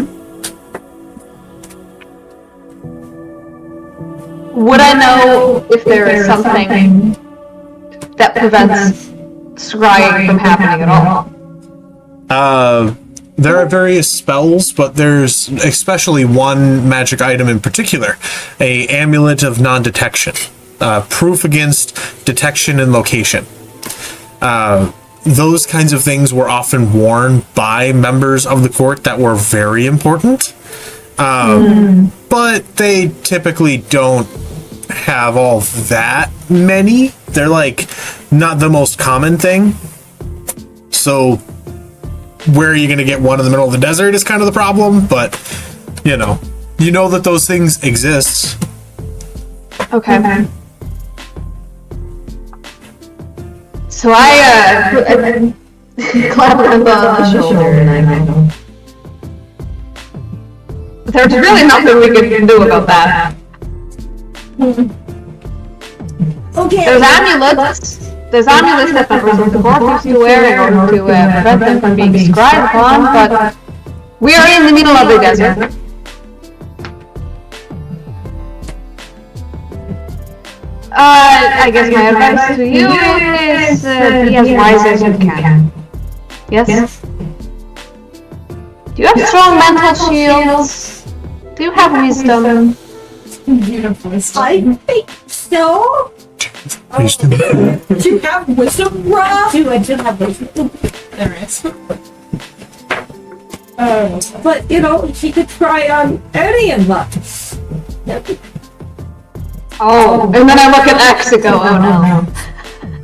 Would I know if there is something that prevents scrying from happening at all? There are various spells, but there's especially one magic item in particular, a amulet of non-detection, proof against detection and location. Those kinds of things were often worn by members of the court that were very important, but they typically don't have all that many. They're like not the most common thing. So where are you going to get one in the middle of the desert is kind of the problem, but you know that those things exist. Okay. So I clap Limba on the shoulder and I go, there's really nothing we can do about that. okay. There's amulets that members of the court used to wear in order to prevent them from being scryed upon, but we are in the middle of the desert. I guess my advice to you is be as wise as you can. Yes? Do you have strong mental shields? Do you have wisdom? I think so. Wisdom. Do you have wisdom, Rob? I do have wisdom. There is. But she could try on any of us. Oh, and then I look at X and go, oh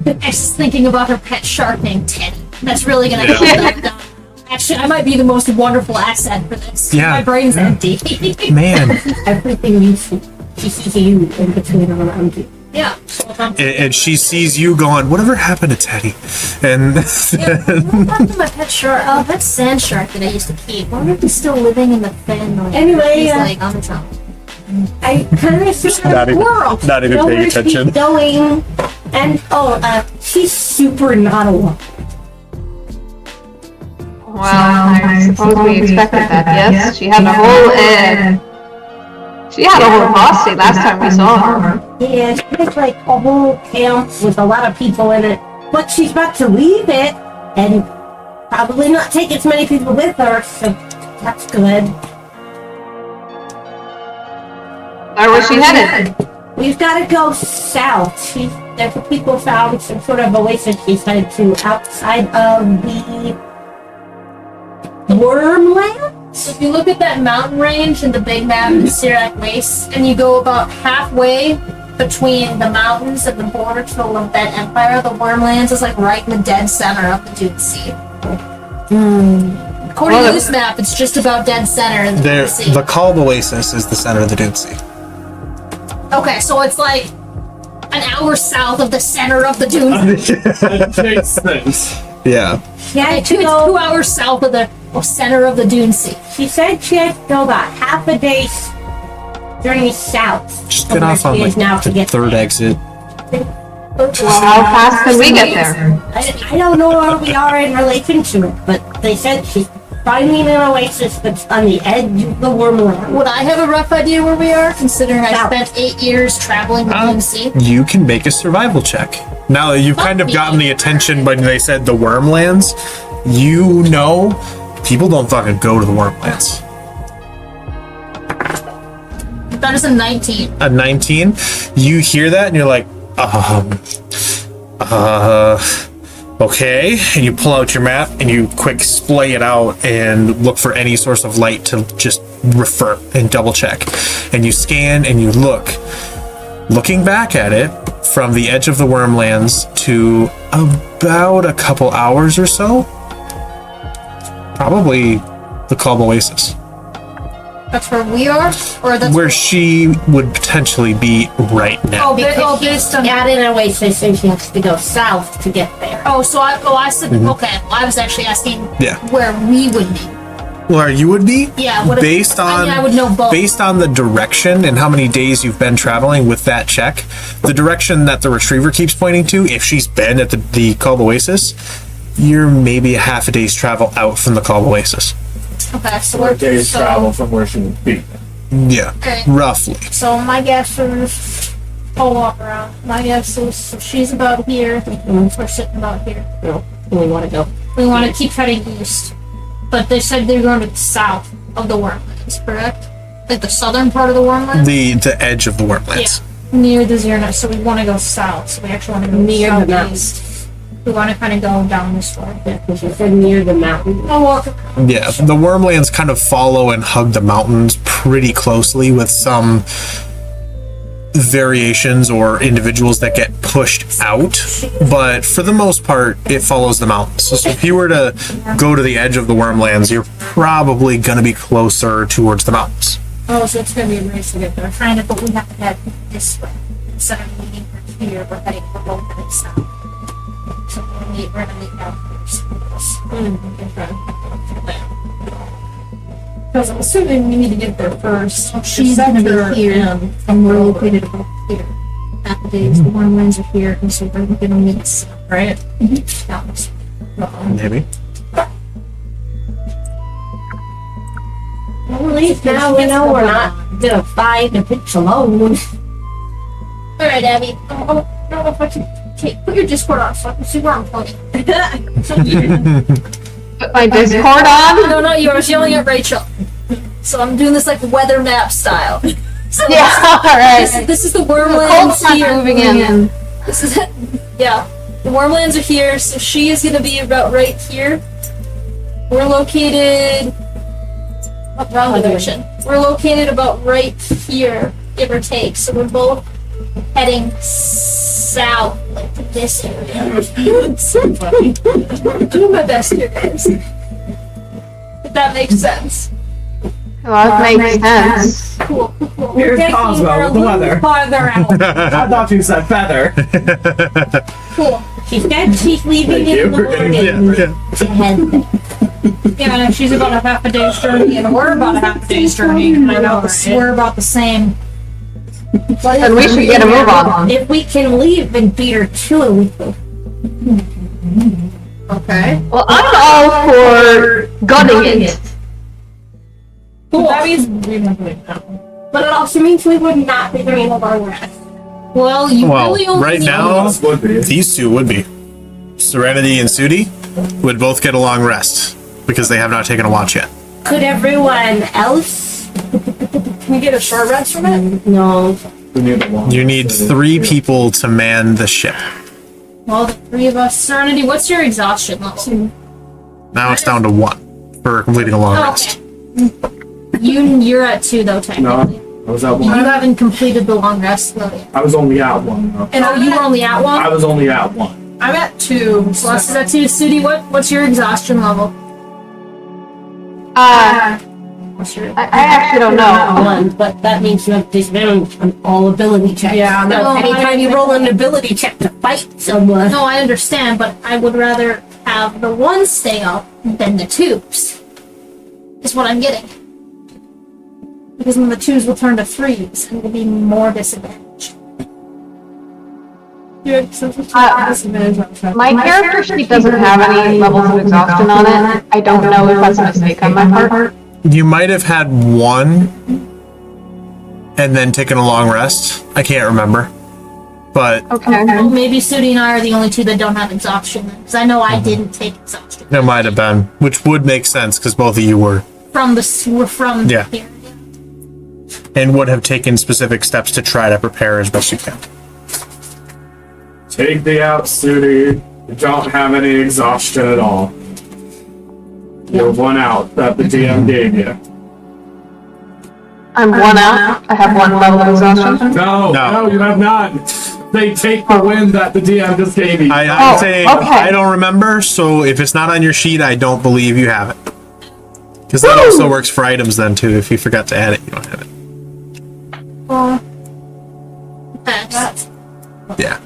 no. X is thinking about her pet shark named Teddy. That's really gonna help them down. Actually, I might be the most wonderful asset for this. Yeah. My brain's empty. Man, Everything you see, she sees you in between and around you. Yeah. So if I'm And she sees you going, whatever happened to Teddy? And what happened to my pet shark? Oh, that sand shark that I used to keep. I wonder if he's still living in the fin. Like, Anyway, he's like on his own. I kind of see not even, not even paying attention. She's going, and she's super not alone. Well, I suppose we expected that, yes? She had a whole, posse last time we saw her. Yeah, she has like a whole camp with a lot of people in it, but she's about to leave it and probably not take as many people with her, so that's good. Where was she headed? We've got to go south. There's people found some sort of oasis she's headed to outside of the Wormlands. So if you look at that mountain range in the big map of the Carac Wastes, and you go about halfway between the mountains and the border to the Levet Empire, the Wormlands is like right in the dead center of the Dune Sea. According to this map, it's just about dead center in the Dune Sea. The Calm Oasis is the center of the Dune Sea. Okay, so it's like an hour south of the center of the Dune Sea. That makes sense. Yeah. She had It's to 2 go. hours south of the center of the Dune Sea. She said she had to go about half a day's journey south. Just from get where off on she like is now to the get third there. exit. Well, how fast can we get there? I don't know where we are in relation to it, but they said she's finding an oasis that's on the edge of the Wormland. Would I have a rough idea where we are, considering I South. spent 8 years traveling the Dune Sea? You can make a survival check. Now that you've kind of gotten the attention when they said the Wormlands, you know people don't fucking go to the Wormlands. That is a 19. A 19, you hear that and you're like, okay. And you pull out your map and you quick splay it out and look for any source of light to just refer and double check. And you scan and you look. Looking back at it, from the edge of the Wormlands to about a couple hours or so, probably the Calm Oasis. That's where we are? Or that's Where she would potentially be right now. Because she's at an oasis and she has to go south to get there. so I said, okay, well, I was actually asking Yeah. where we would be. Where you would be? Yeah, what if- based on I mean, I would know both. based on the direction and how many days you've been traveling with that check, the direction that the retriever keeps pointing to, if she's been at the Calm Oasis, you're maybe a half a day's travel out from the Calm Oasis. Okay, so Or a day's so, travel from where she would be. Yeah, Okay. roughly. So my guess is, I'll walk around. My guess is, so she's about here. We're sitting about here. We want to go. We want to keep heading east. But they said they're going to the south of the Wormlands, correct? Like the southern part of the Wormlands? The edge of the Wormlands. Near the Xerna, so we want to go south. So we actually want to go Near the southeast. We want to kind of go down this way. Yeah, because you said near the mountain. I'll walk around. Yeah, the Wormlands kind of follow and hug the mountains pretty closely, with some variations or individuals that get pushed out, but for the most part it follows the mountains. So if you were to go to the edge of the Wormlands, you're probably going to be closer towards the mountains. Oh, so it's going to be a race to get there. Kind of, but we have to head this way. Instead of meeting for here, we're heading for both heading south. So we're going to meet out first. Because I'm assuming we need to get there first. She's going to be here, and we're located about here. At the days, the Wormlands are here, and so we're going to meet south, right? Down this way. Maybe. Well, at least now we know we're not gonna fight a bitch alone. Alright, Abby. I don't know if I can put your Discord on so I can see where I'm pointing. Put my Discord on? No, not yours. Yelling at Rachel. So I'm doing this like weather map style. So Yeah, alright. this is the Cold's Wormlands not here. moving in. This is it. Yeah. The Wormlands are here, so she is gonna be about right here. We're located. Wrong direction. We're located about right here, give or take. So we're both heading south, like to this area. So funny. I'm doing my best here, guys. If that makes sense. Well, that makes sense. Cool. Here's Taking Cosmo her a with the little weather. farther out. I thought you said feather. Cool. She said she's leaving Thank in the you. morning. Yeah. Yeah, she's about a half a day's journey, and we're about a half a day's journey. I know, we're about the same. Then we should get a move on. If we can leave and beat her to it, we will. Okay. Well, I'm all for gutting it. Cool. That means we won't leave now. But it also means we would not be doing a long rest. Well, you Well, really only right need- now, Would be. these two would be. Serenity and Sudi would both get a long rest because they have not taken a watch yet. Could everyone else? Can we get a short rest from it? No. We need a long You need rest. 3 people to man the ship. Well, the 3 of us. Serenity, what's your exhaustion level? Now it's down to 1 for completing a long rest. Okay. You're at 2 though, technically. No, I was at You 1. haven't completed the long rest though yet. I was only at 1. Though. And you were only at 1? I was only at 1. I'm at 2. Celeste is at 2. Sudi, what's your exhaustion level? What's your... I actually don't know. One, but that means you have disadvantage on all ability checks. Yeah, So no, anytime you roll an ability check to fight someone. No, I understand, but I would rather have the 1 stay up than the 2s. Is what I'm getting. Because then the 2s will turn to 3s and will be more disadvantaged. My character sheet doesn't have any levels of exhaustion on it. I don't know if that's a mistake on my part. You might have had 1 and then taken a long rest. I can't remember. But Okay. Well, maybe Sudi and I are the only 2 that don't have exhaustion. Because I know I didn't take exhaustion. it might have been, which would make sense because both of you were We're from Yeah. here. and would have taken specific steps to try to prepare as best you can. Take the out, Sudi. You don't have any exhaustion at all. You're 1 out that the DM gave you. I'm 1 out. I have 1 level of exhaustion. No, you have not. They take the win that the DM just gave you. I'd say okay. I don't remember, so if it's not on your sheet, I don't believe you have it. Because that also works for items then too. If you forgot to add it, you don't have it. Okay. Yeah.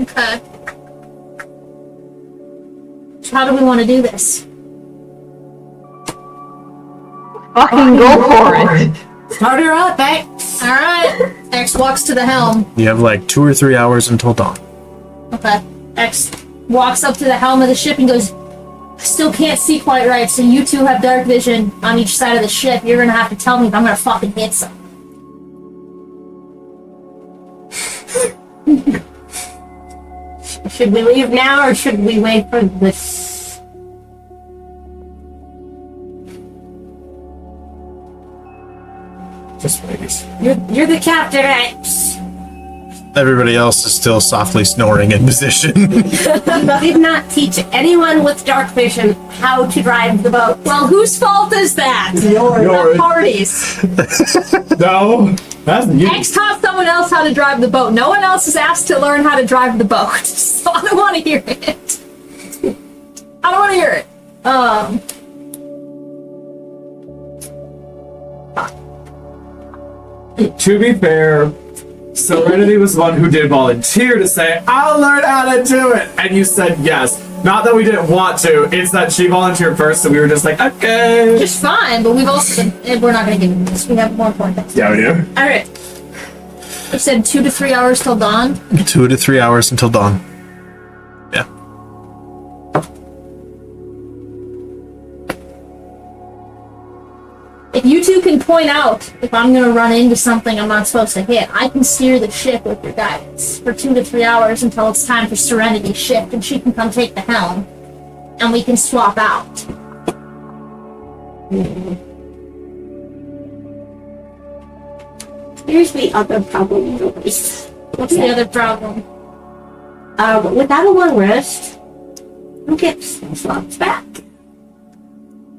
Okay. So how do we want to do this? Fucking go for it. Start her up, X. Alright. X walks to the helm. You have like 2 or 3 hours until dawn. Okay. X walks up to the helm of the ship and goes, I still can't see quite right, so you 2 have dark vision on each side of the ship. You're gonna have to tell me if I'm gonna fucking hit something. Should we leave now or should we wait for this? Just wait. You're the captain, X. Everybody else is still softly snoring in position. Did not teach anyone with dark vision how to drive the boat. Well, whose fault is that? Yours. Parties. No, that's you. X taught someone else how to drive the boat. No one else is asked to learn how to drive the boat. So I don't want to hear it. I don't want to hear it. To be fair, Serenity was the one who did volunteer to say, I'll learn how to do it. And you said yes. Not that we didn't want to, it's that she volunteered first, so we were just like, okay. Just fine, but we've also been, we're not going to get into this. We have more important things. Yeah, we do. Alright. You said 2 to 3 hours till dawn? 2 to 3 hours until dawn. Yeah. If you 2 can point out if I'm going to run into something I'm not supposed to hit, I can steer the ship with your guidance for 2 to 3 hours until it's time for Serenity's shift, and she can come take the helm, and we can swap out. Here's the other problem, Joyce. What's the other problem? Without a long rest, I'll get spell slots back.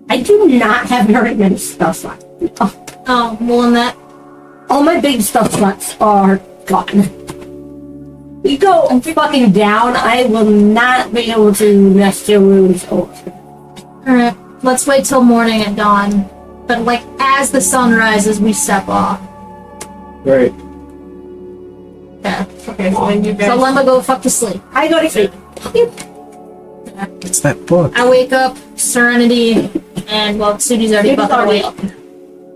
I do not have very many spell slots. Oh, well, in that... All my big spell slots are gone. We go fucking down, I will not be able to nest your wounds over. Alright, let's wait till morning at dawn. But like as the sun rises, we step off. Great. Yeah. Okay, so then you guys. So Lemma go fuck to sleep. I go to sleep. It's that book. I wake up, Serenity, and well, Sudi's already about to wake.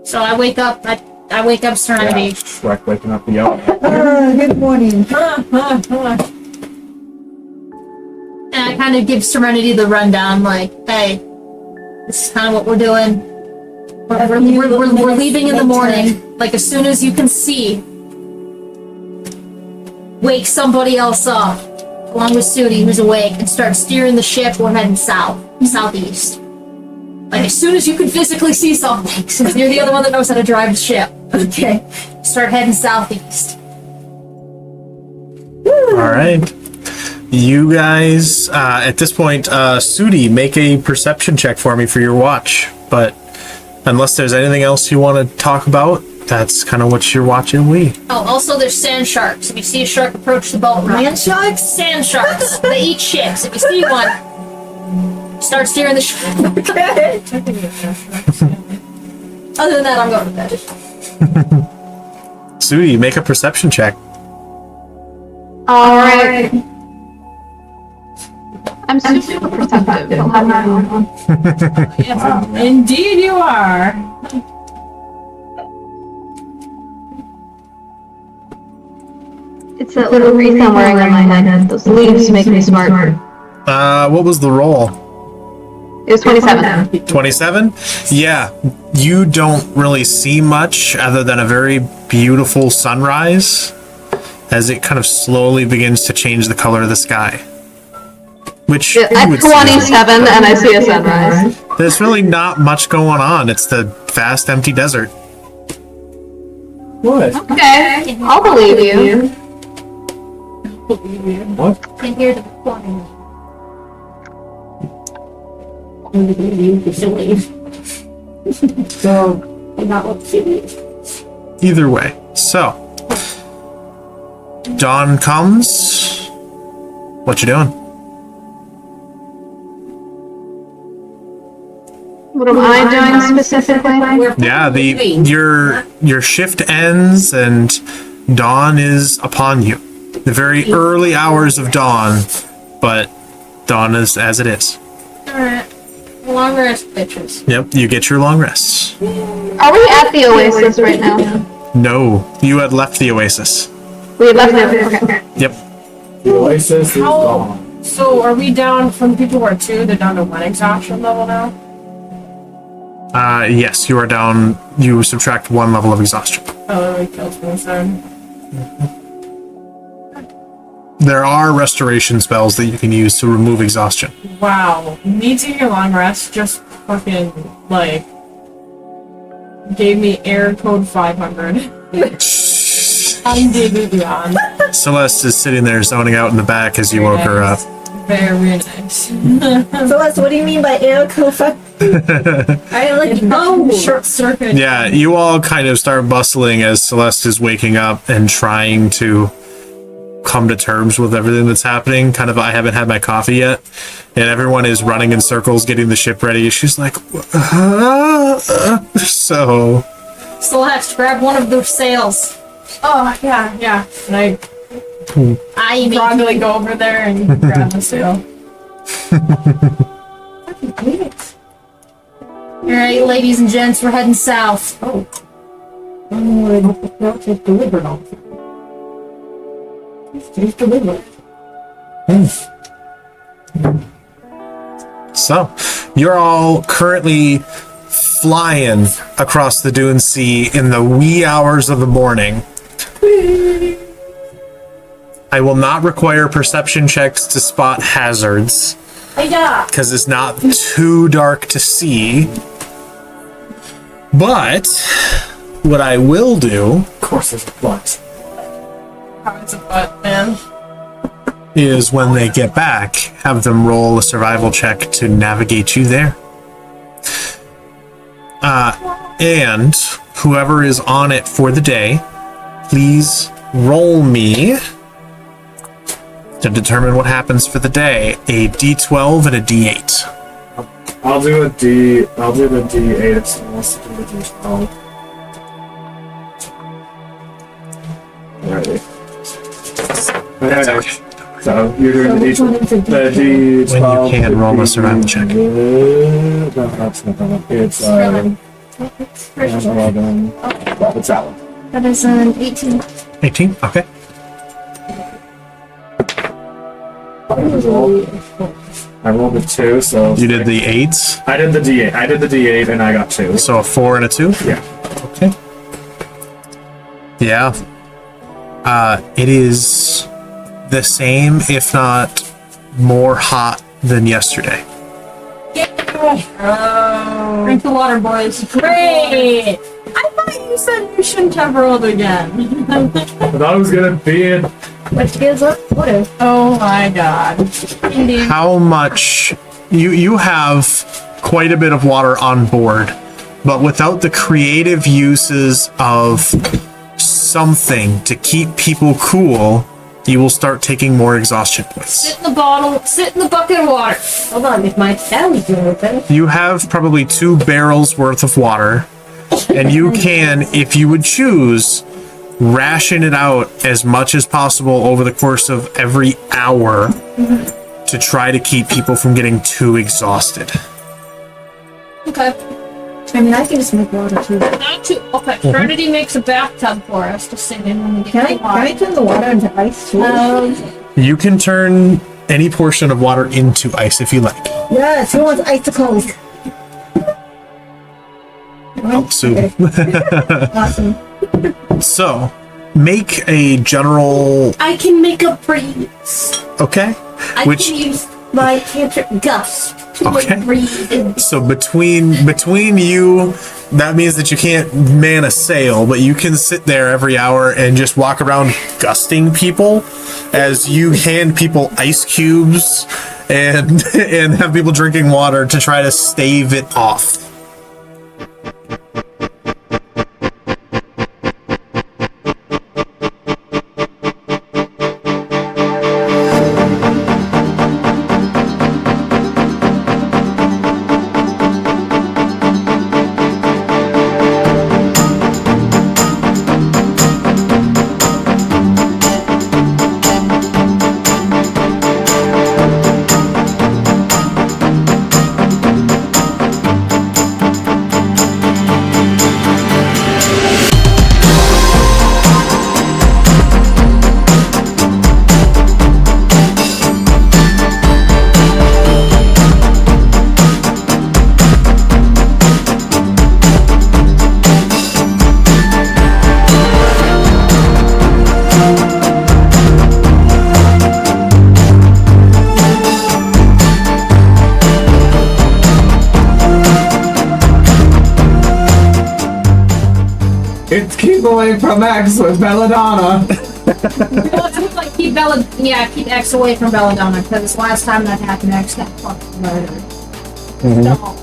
So I wake up. I wake up, Serenity. Shrek waking up the other. Good morning. And I kind of give Serenity the rundown, like, hey, this is kind of what we're doing. We're leaving in the morning. Like, as soon as you can see, wake somebody else up, along with Sudi, who's awake, and start steering the ship. We're heading southeast. Like, as soon as you can physically see something, since you're the other one that knows how to drive the ship. Okay. Start heading southeast. All right. You guys, at this point, Sudi, make a perception check for me for your watch. But unless there's anything else you want to talk about, that's kind of what you're watching. Oh, also there's sand sharks. If you see a shark approach the boat, Land sharks? sand sharks. They eat ships. If you see one, start steering the ship. Okay. Other than that, I'm going to bed. Sudi, make a perception check. Alright. I'm super perceptive. I'll have my own. Yes, indeed you are. It's that little wreath I'm wearing on my head. Those leaves make me smart. What was the roll? It was 27. 27? Yeah, you don't really see much other than a very beautiful sunrise as it kind of slowly begins to change the color of the sky. Which you At would see. 27 and I see a sunrise. There's really not much going on. It's the vast, empty desert. What? Okay, I'll believe you. What? Can hear the recording. So, Either way. So, dawn comes. What you doing? What am I doing specifically? Yeah, your shift ends and dawn is upon you. The very early hours of dawn, but dawn is as it is. Alright. Long rest, bitches. Yep, you get your long rests. Are we at the Oasis right now? No, you had left the oasis. We left it. Okay. Yep. the oasis is gone. So are we down from people who are 2? They're down to 1 exhaustion level now. Yes, you are down. You subtract 1 level of exhaustion. Oh, that kills me then. There are restoration spells that you can use to remove exhaustion. Wow, me taking a long rest just fucking like gave me error code 500. I'm digging beyond. Celeste is sitting there zoning out in the back as you woke her up. Very nice. Celeste, what do you mean by air cofa? I like short circuit. Yeah, you all kind of start bustling as Celeste is waking up and trying to come to terms with everything that's happening. Kind of, I haven't had my coffee yet, and everyone is running in circles getting the ship ready. She's like, so. Celeste, grab one of those sails. Oh yeah. And I I probably go over there and grab the sail. Alright, ladies and gents, we're heading south. So, you're all currently flying across the Dune Sea in the wee hours of the morning. I will not require perception checks to spot hazards, because it's not too dark to see. But what I will do Of course there's a butt. It's a butt, man. is when they get back, have them roll a survival check to navigate you there. And whoever is on it for the day, please roll me to determine what happens for the day, a d12 and a d8. I'll do a D. I'll do the D8 if someone wants to do the D12. Alrighty. Okay. So you're doing the D12. When you can, roll a survival check. No, that's not that one. It's 11. What's that one? That is an 18. 18? Okay. I rolled a 2, so You did the 8s, I did the D8. I did the D8 and I got 2. so a 4 and a 2? Yeah. Okay. Yeah. It is the same, if not more hot than yesterday. Drink the water, boys. Great! I thought you said you shouldn't have rolled again. I thought it was gonna be it. Which gives up water. Oh my god. How much you have quite a bit of water on board, but without the creative uses of something to keep people cool, you will start taking more exhaustion points. Sit in the bottle, sit in the bucket of water. Hold on, if my belly's doing open. You have probably 2 barrels worth of water, and you can, if you would choose, ration it out as much as possible over the course of every hour to try to keep people from getting too exhausted. Okay. I mean, I can just make water too. Not too. Okay. Trinity makes a bathtub for us to sit in when we get Can to the I water. turn the water into ice too? You can turn any portion of water into ice if you like. Yes, who wants icicles? Oh, Sue. Awesome. So, make a general. I can make a breeze. Okay. I Which can use my cantrip gust to Okay. make breeze. And so between you, that means that you can't man a sail, but you can sit there every hour and just walk around gusting people as you hand people ice cubes and and have people drinking water to try to stave it off. It's keep away from X with Belladonna. Like keep keep X away from Belladonna, because last time that happened, X got fucking murdered. So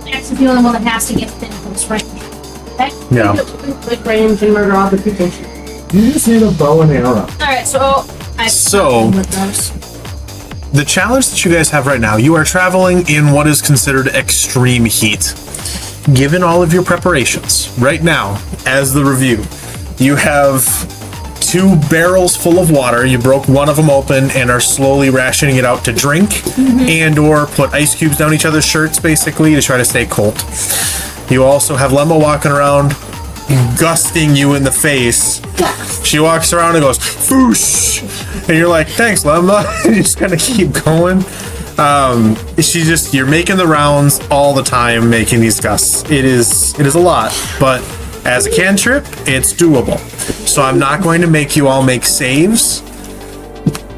X is the only one that has to get thin from this range. Okay? Yeah. Quick range and murder all the people. You just need a bow and arrow. Alright, so I So- with those. The challenge that you guys have right now, you are traveling in what is considered extreme heat. Given all of your preparations, right now, as the review, you have 2 barrels full of water. You broke one of them open and are slowly rationing it out to drink and or put ice cubes down each other's shirts, basically, to try to stay cold. You also have Lemma walking around, gusting you in the face. She walks around and goes, "Foosh!" And you're like, "Thanks, Lemma." You just kind of keep going. You're making the rounds all the time, making these gusts. It is a lot, but as a cantrip, it's doable. So I'm not going to make you all make saves,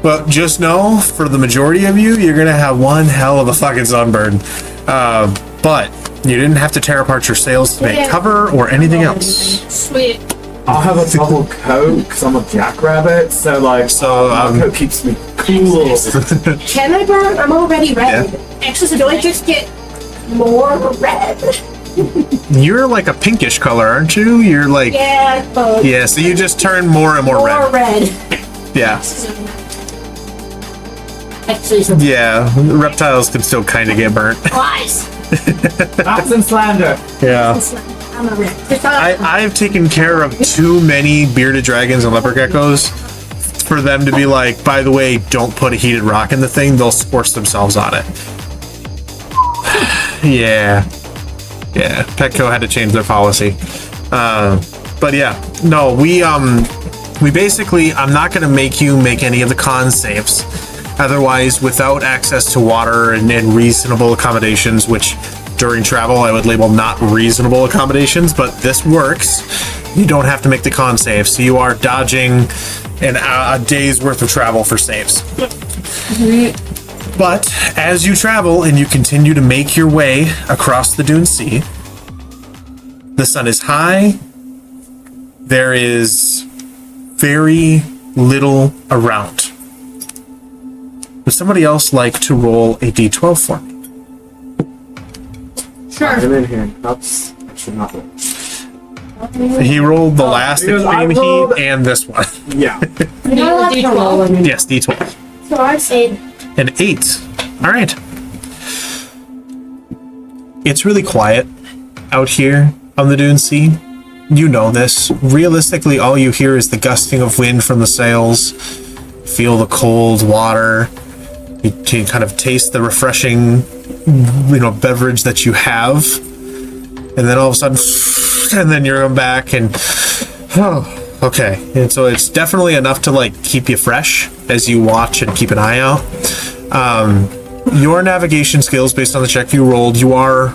but just know, for the majority of you, you're gonna have one hell of a fucking sunburn. But you didn't have to tear apart your sails to make cover or anything else. Sweet. I'll have a double coat because I'm a jackrabbit, so my coat keeps me cool. Can I burn? I'm already red. Actually, Do I just get more red? You're like a pinkish color, aren't you? You're like Yeah, both. yeah. So you just turn more and more More red. red. Yeah. Actually, some Yeah, reptiles can still kind of get burnt. flies. That's in slander. Yeah. I'm a rip. I've taken care of too many bearded dragons and leopard geckos for them to be like, by the way, don't put a heated rock in the thing. They'll scorch themselves on it. Yeah. Petco had to change their policy. But yeah, no, we basically, I'm not going to make you make any of the con saves. Otherwise, without access to water and reasonable accommodations, which during travel I would label not reasonable accommodations, but this works, you don't have to make the con save. So you are dodging a day's worth of travel for saves. But as you travel and you continue to make your way across the Dune Sea, the sun is high. There is very little around. Would somebody else like to roll a d12 for me? I'm Sure. in here. Oops. I should not roll. He rolled the last because I extreme rolled- heat and this one. Yeah. D12. Yes, d12. So I say, An 8. All right. It's really quiet out here on the Dune Sea. You know this. Realistically, all you hear is the gusting of wind from the sails. Feel the cold water. You can kind of taste the refreshing, beverage that you have. And then all of a sudden, and then you're back and, oh, okay. And so it's definitely enough to like keep you fresh as you watch and keep an eye out. Your navigation skills, based on the check you rolled, you are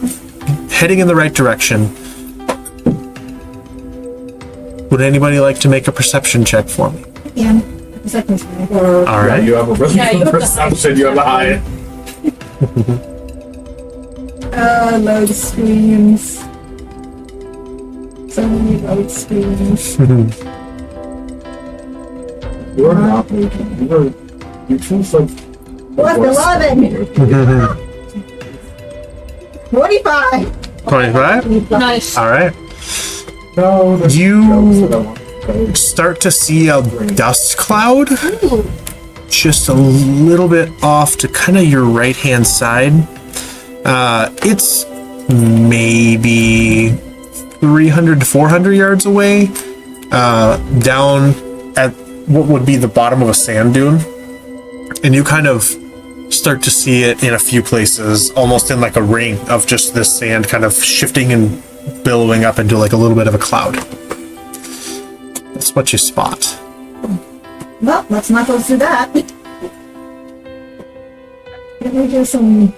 heading in the right direction. Would anybody like to make a perception check for me? Yeah. All Yeah, right. you have a really Yeah, you good have the perception. You have the high. Load screens. So many load screens. You are not making. You choose like. What's 11? 25. 25? Nice. All right. No, there's You- jokes that I want to say. Start to see a dust cloud just a little bit off to kind of your right hand side. It's maybe 300 to 400 yards away, down at what would be the bottom of a sand dune. And you kind of start to see it in a few places, almost in like a ring of just this sand kind of shifting and billowing up into like a little bit of a cloud. That's what you spot. Well, let's not go through that. Can we do some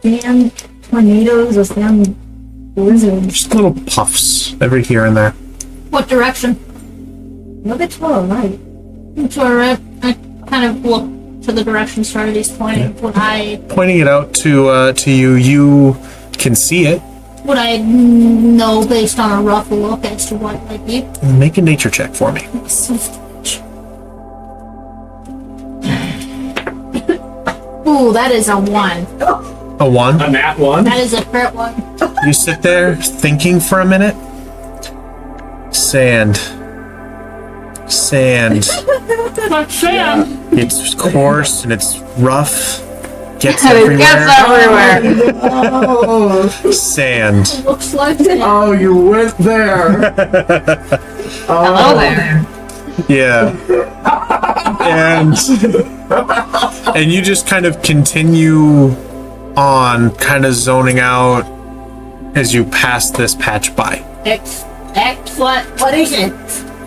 sand tornadoes or sand blizzards? Just little puffs every here and there. What direction? Look at 12, right? So I kind of look to the direction Strategy's pointing. Pointing it out to you, you can see it. Would I know based on a rough look as to what it might be? Make a nature check for me. Ooh, that is a 1. A 1. A nat one. That is a crit 1. You sit there thinking for a minute. Sand. But Sam, It's coarse and it's rough. Gets It everywhere. gets everywhere. Oh, Sand. looks like it. oh, you went there. Hello there. Yeah. And you just kind of continue on, kind of zoning out as you pass this patch by. what is it?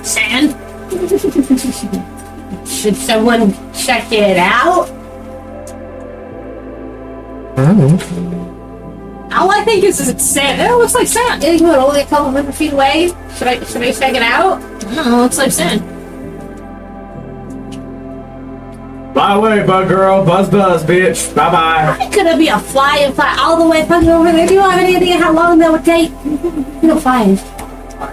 Sand? Should someone check it out? All I think is it's sand. It looks like sand. Is it only a couple hundred feet away? Should I check it out? No, it looks like sand. By the way, bug girl, buzz, bitch. Bye bye. It's gonna be a fly all the way fucking over there. Do you have any idea how long that would take? Flying.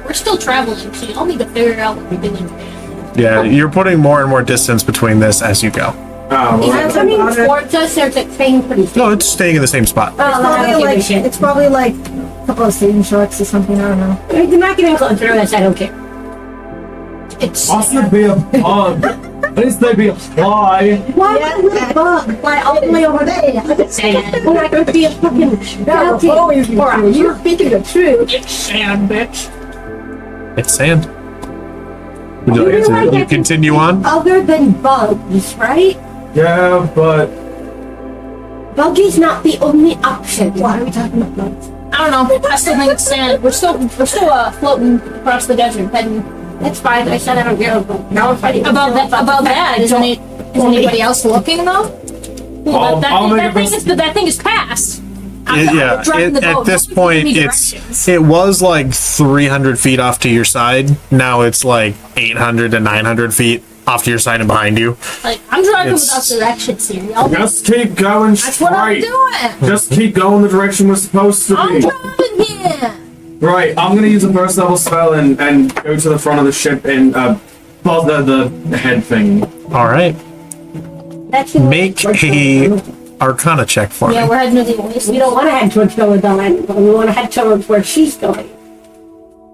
We're still traveling, so y'all need to figure out what we're doing. Yeah, you're putting more and more distance between this as you go. Oh, well, I mean, towards us, or is it staying pretty still? No, it's staying in the same spot. It's probably like a couple of sailing sharks or something, I don't know. You're not gonna go through this, I don't care. It's possibly be a bug. At least maybe apply. Why would the bug fly all the way over there? When I could be a fucking skeleton. Alright, you're speaking the truth. It's sand, bitch. It's sand. Would you like to continue on? Other than bugs, right? Yeah, but Buggy's not the only option. Why are we talking about bugs? I don't know. I still think it's sand. We're still floating across the desert, heading. That's fine. I said I don't care about. Now I'm fighting About that, is anybody else looking though? Well, that thing is past. Yeah, at this point, it was like 300 feet off to your side. Now it's like 800 to 900 feet off to your side and behind you. Like, I'm driving without directions here, y'all. just keep going That's what I'm straight. doing. Just keep going the direction we're supposed to I'm be. driving here. Right, I'm gonna use a first level spell and go to the front of the ship and bother the head thing. All right, make a Arcana check for Yeah, me. we're heading to the wasteland. We don't want to head towards Belladonna. We want to head towards where she's going.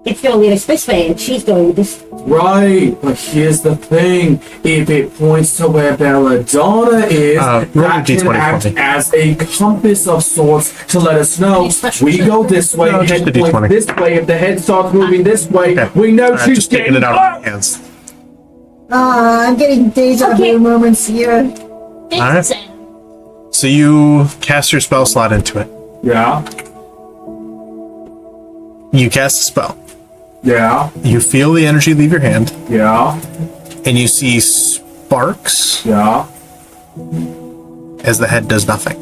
It's going to lead us this way, and she's going this. Right, but here's the thing. If it points to where Belladonna is, roll a that can D20 act for me. as a compass of sorts to let us know we go this way, No, just head a D20. points this way. If the head starts moving this way, Okay. we know she's Just taking getting it out of my hands. I'm getting deja vu moments here. It's Alright. sand. So you cast your spell slot into it. Yeah, You cast a spell. yeah, You feel the energy leave your hand, yeah, and you see sparks yeah. as the head does nothing.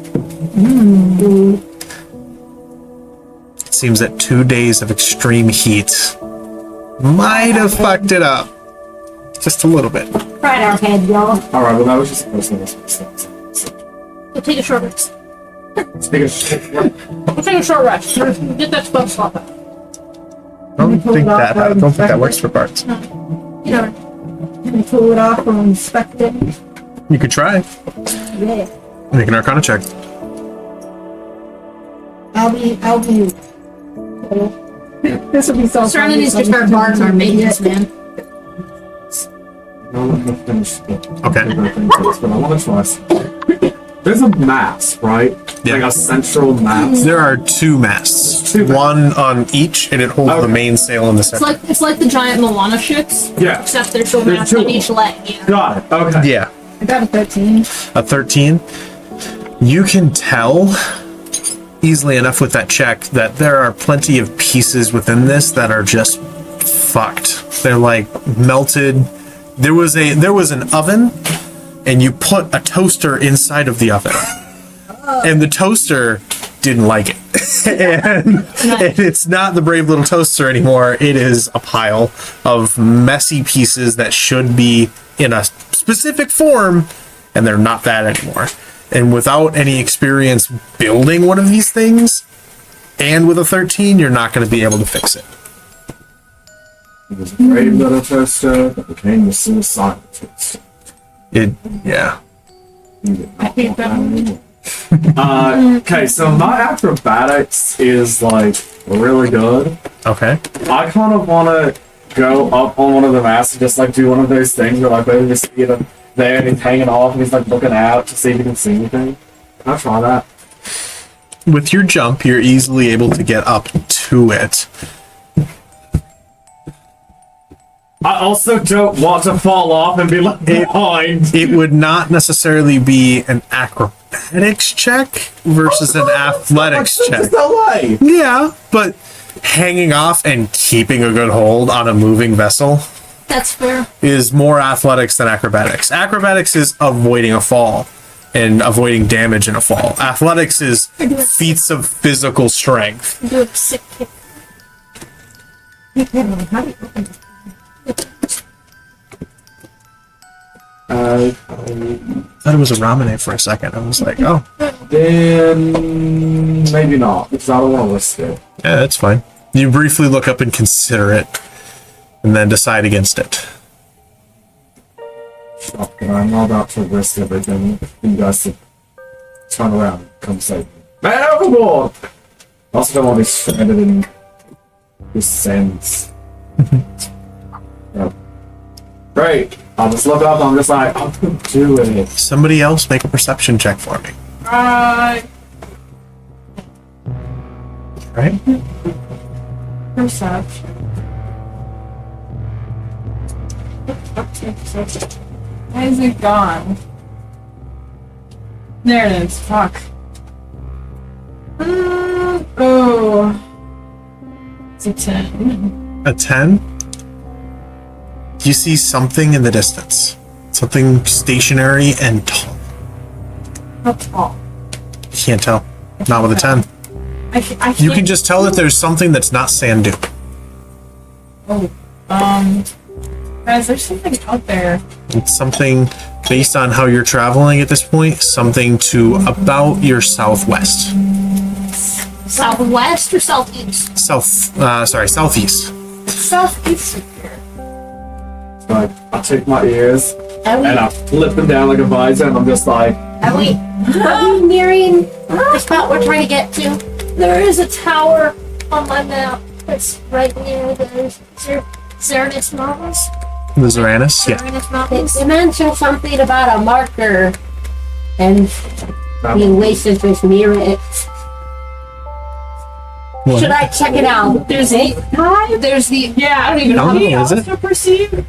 It seems that 2 days of extreme heat might have fucked it up. Just a little bit. Right our head, y'all. Alright, well that was just a first level spell. We'll take a short rest. Take a shit. We'll take a short rest. Get that spell slot back. I don't think that works for parts. You know, Can I pull it off and inspect it? You could try. Yeah. Make an Arcana check. I'll be. This will be so starting these just our bars, our maintenance, man. No, I'm gonna finish the Okay. but I want to try something. There's a mast, right? Yeah. Like a central mast. There are 2 masts. Two masts. One on each, and it holds the Okay. mainsail in the center. It's like the giant Moana ships, Yeah. except there's two There's masts two on of each them. leg. Yeah. Got it. Okay. Yeah. I got a 13. A 13. You can tell easily enough with that check that there are plenty of pieces within this that are just fucked. They're like melted. There was an oven, and you put a toaster inside of the oven, and the toaster didn't like it. and it's not the brave little toaster anymore. It is a pile of messy pieces that should be in a specific form, and they're not that anymore. And without any experience building one of these things, and with a 13, you're not going to be able to fix it. It was a brave little toaster that became the suicidal toaster. Yeah. Okay, so my acrobatics is like really good. Okay. I kind of want to go up on one of the masts and just like do one of those things where like maybe just see him there and he's hanging off and he's like looking out to see if he can see anything. Can I try that? With your jump, you're easily able to get up to it. I also don't want to fall off and be left behind. It would not necessarily be an acrobatics check versus an athletics check. There's no way. Yeah, but hanging off and keeping a good hold on a moving vessel That's fair. is more athletics than acrobatics. Acrobatics is avoiding a fall and avoiding damage in a fall. Athletics is feats of physical strength. Do a sick kick. Thought it was a Ramune for a second. I was like, oh, Then maybe not, because I don't want to risk it. yeah, that's fine. You briefly look up and consider it, and then decide against it. Stop, and I'm not about to risk everything for you guys to turn around and come save me. Man overboard! I also don't want to be stranded in this sands. Yep. Great. I'll just look up. I'm just like, I'm gonna do it. Somebody else make a perception check for me. Right? Perception. Why is it gone? There it is. Fuck. Oh. It's a 10. A 10? You see something in the distance. Something stationary and tall. How tall? You can't tell. Not with a 10. I can't. You can just tell that there's something that's not sand dune. Oh. Guys, there's something out there. It's something based on how you're traveling at this point, something to about your southwest. Southwest or southeast? Southeast. Southeast of here. So I take my ears and I flip them down like a visor, and I'm just like, Are we nearing the spot we're trying to get to? There is a tower on my map that's right near the Zernus Mountains. The Zernus? Yeah. Zernus Mountains. They mentioned something about a marker and the oasis was near it. What? Should I check it out? There's the Yeah, I don't even know. Oh, Can you is it? also perceive?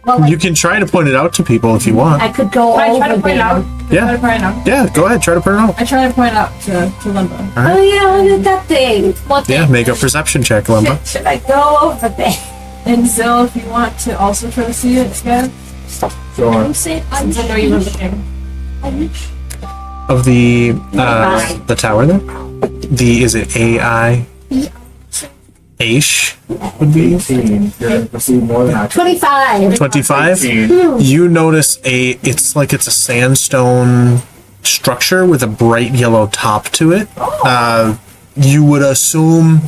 Well, You can try to point it out to people if you want. I could go I try to over point it there. out. Yeah. Try to point it out. Yeah, go ahead, try to point it out. I try to point it out to Limbo. Oh yeah, look at that thing. what Yeah, make a perception check, Limba. Should I go over there? And Zill, if you want to also try to see it again, sure. since I know you were looking. Of the tower there? Is it AI? Aish would be 18. You're gonna perceive more than I can. 25. 25. 18. You notice it's like it's a sandstone structure with a bright yellow top to it. You would assume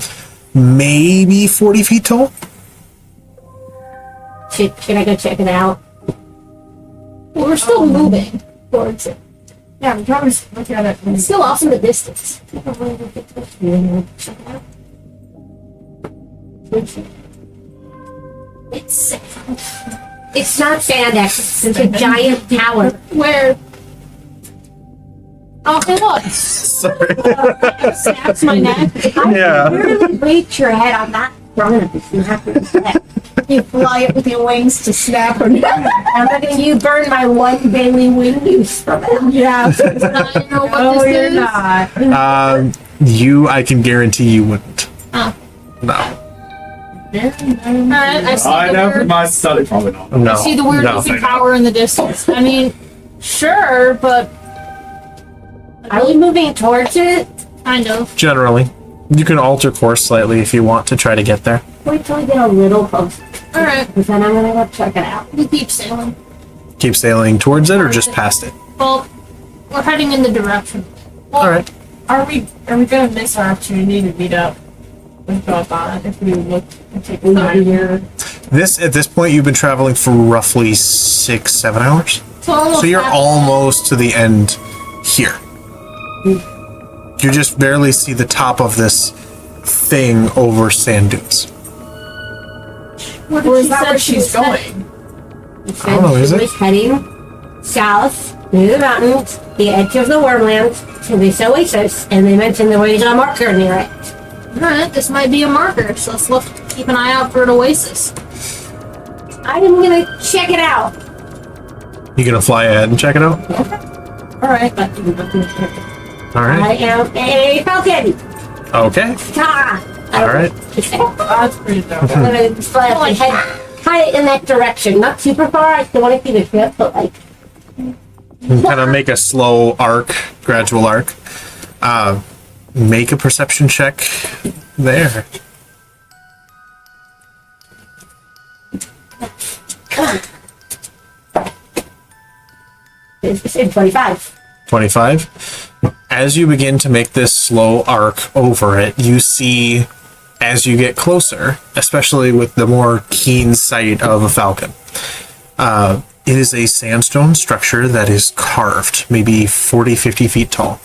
maybe 40 feet tall. Should I go check it out? Well, we're still moving towards it. Yeah, I'm trying to look at it. It's still off in the distance. It's not Sandex. It's a giant tower. Where? Oh, it was. Sorry. Snaps my neck. Yeah. Really reach your head on that front. You have to You fly it with your wings to snap her neck. I'm letting you burn my one daily wing use from it. Yeah. I know what Oh, this you're is. not. I can guarantee you wouldn't. Oh. No. Alright, I see I the know weird, from my study, probably not. No. I see the weird No. looking tower in the distance. I mean, sure, but Are we moving towards it? kind of. Generally. You can alter course slightly if you want to try to get there. Wait till we get a little closer. Alright, Because then I'm gonna go check it out. we keep sailing. Keep sailing towards it or just past it? Well, we're heading in the direction. Well, Alright. Are we gonna miss our opportunity to meet up with Belladonna if we look and take a look here? At this point, you've been traveling for roughly 6-7 hours. So So you're half- almost to the end here. You just barely see the top of this thing over sand dunes. What Or did is she that say where she she's was heading? going? It I don't know, said is she it? was heading south through the mountains, the edge of the Wormlands, to this oasis, and they mentioned there was a marker near it. Alright, this might be a marker, so let's keep an eye out for an oasis. I'm gonna check it out. You gonna fly ahead and check it out? Alright. All I right. am a falcon. Okay. Ta! All right. That's pretty dope. I'm gonna fly up and head kind of in that direction. Not super far. I still want to see the ship, but like Kind of make a slow arc, gradual arc. Make a perception check there. it's 25. 25. As you begin to make this slow arc over it, you see, as you get closer, especially with the more keen sight of a falcon, it is a sandstone structure that is carved, maybe 40-50 feet tall.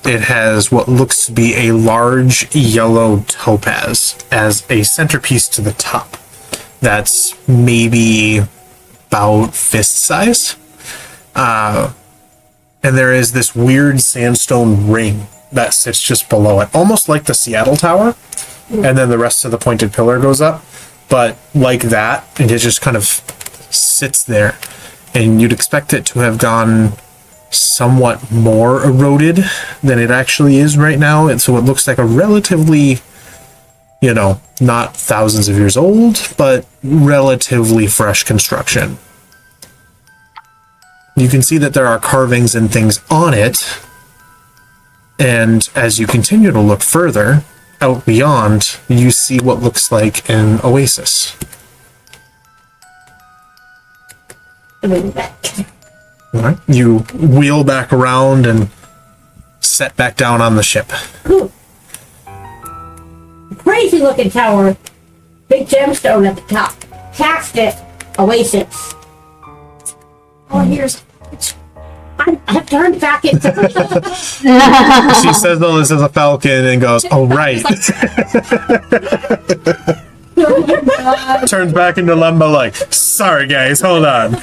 It has what looks to be a large yellow topaz as a centerpiece to the top. that's maybe about fist size. And there is this weird sandstone ring that sits just below it, almost like the Seattle Tower. And then the rest of the pointed pillar goes up. But like that, and it just kind of sits there. And you'd expect it to have gone somewhat more eroded than it actually is right now. And so it looks like a relatively, you know, not thousands of years old, but relatively fresh construction. You can see that there are carvings and things on it. And as you continue to look further out beyond, you see what looks like an oasis. All right. You wheel back around and set back down on the ship. Cool. Crazy looking tower. Big gemstone at the top. Cast it. Oasis. Oh, here's. I've turned back into. She says all this as a falcon and goes, "Oh right." Turns back into Lemba like, "Sorry guys, hold on."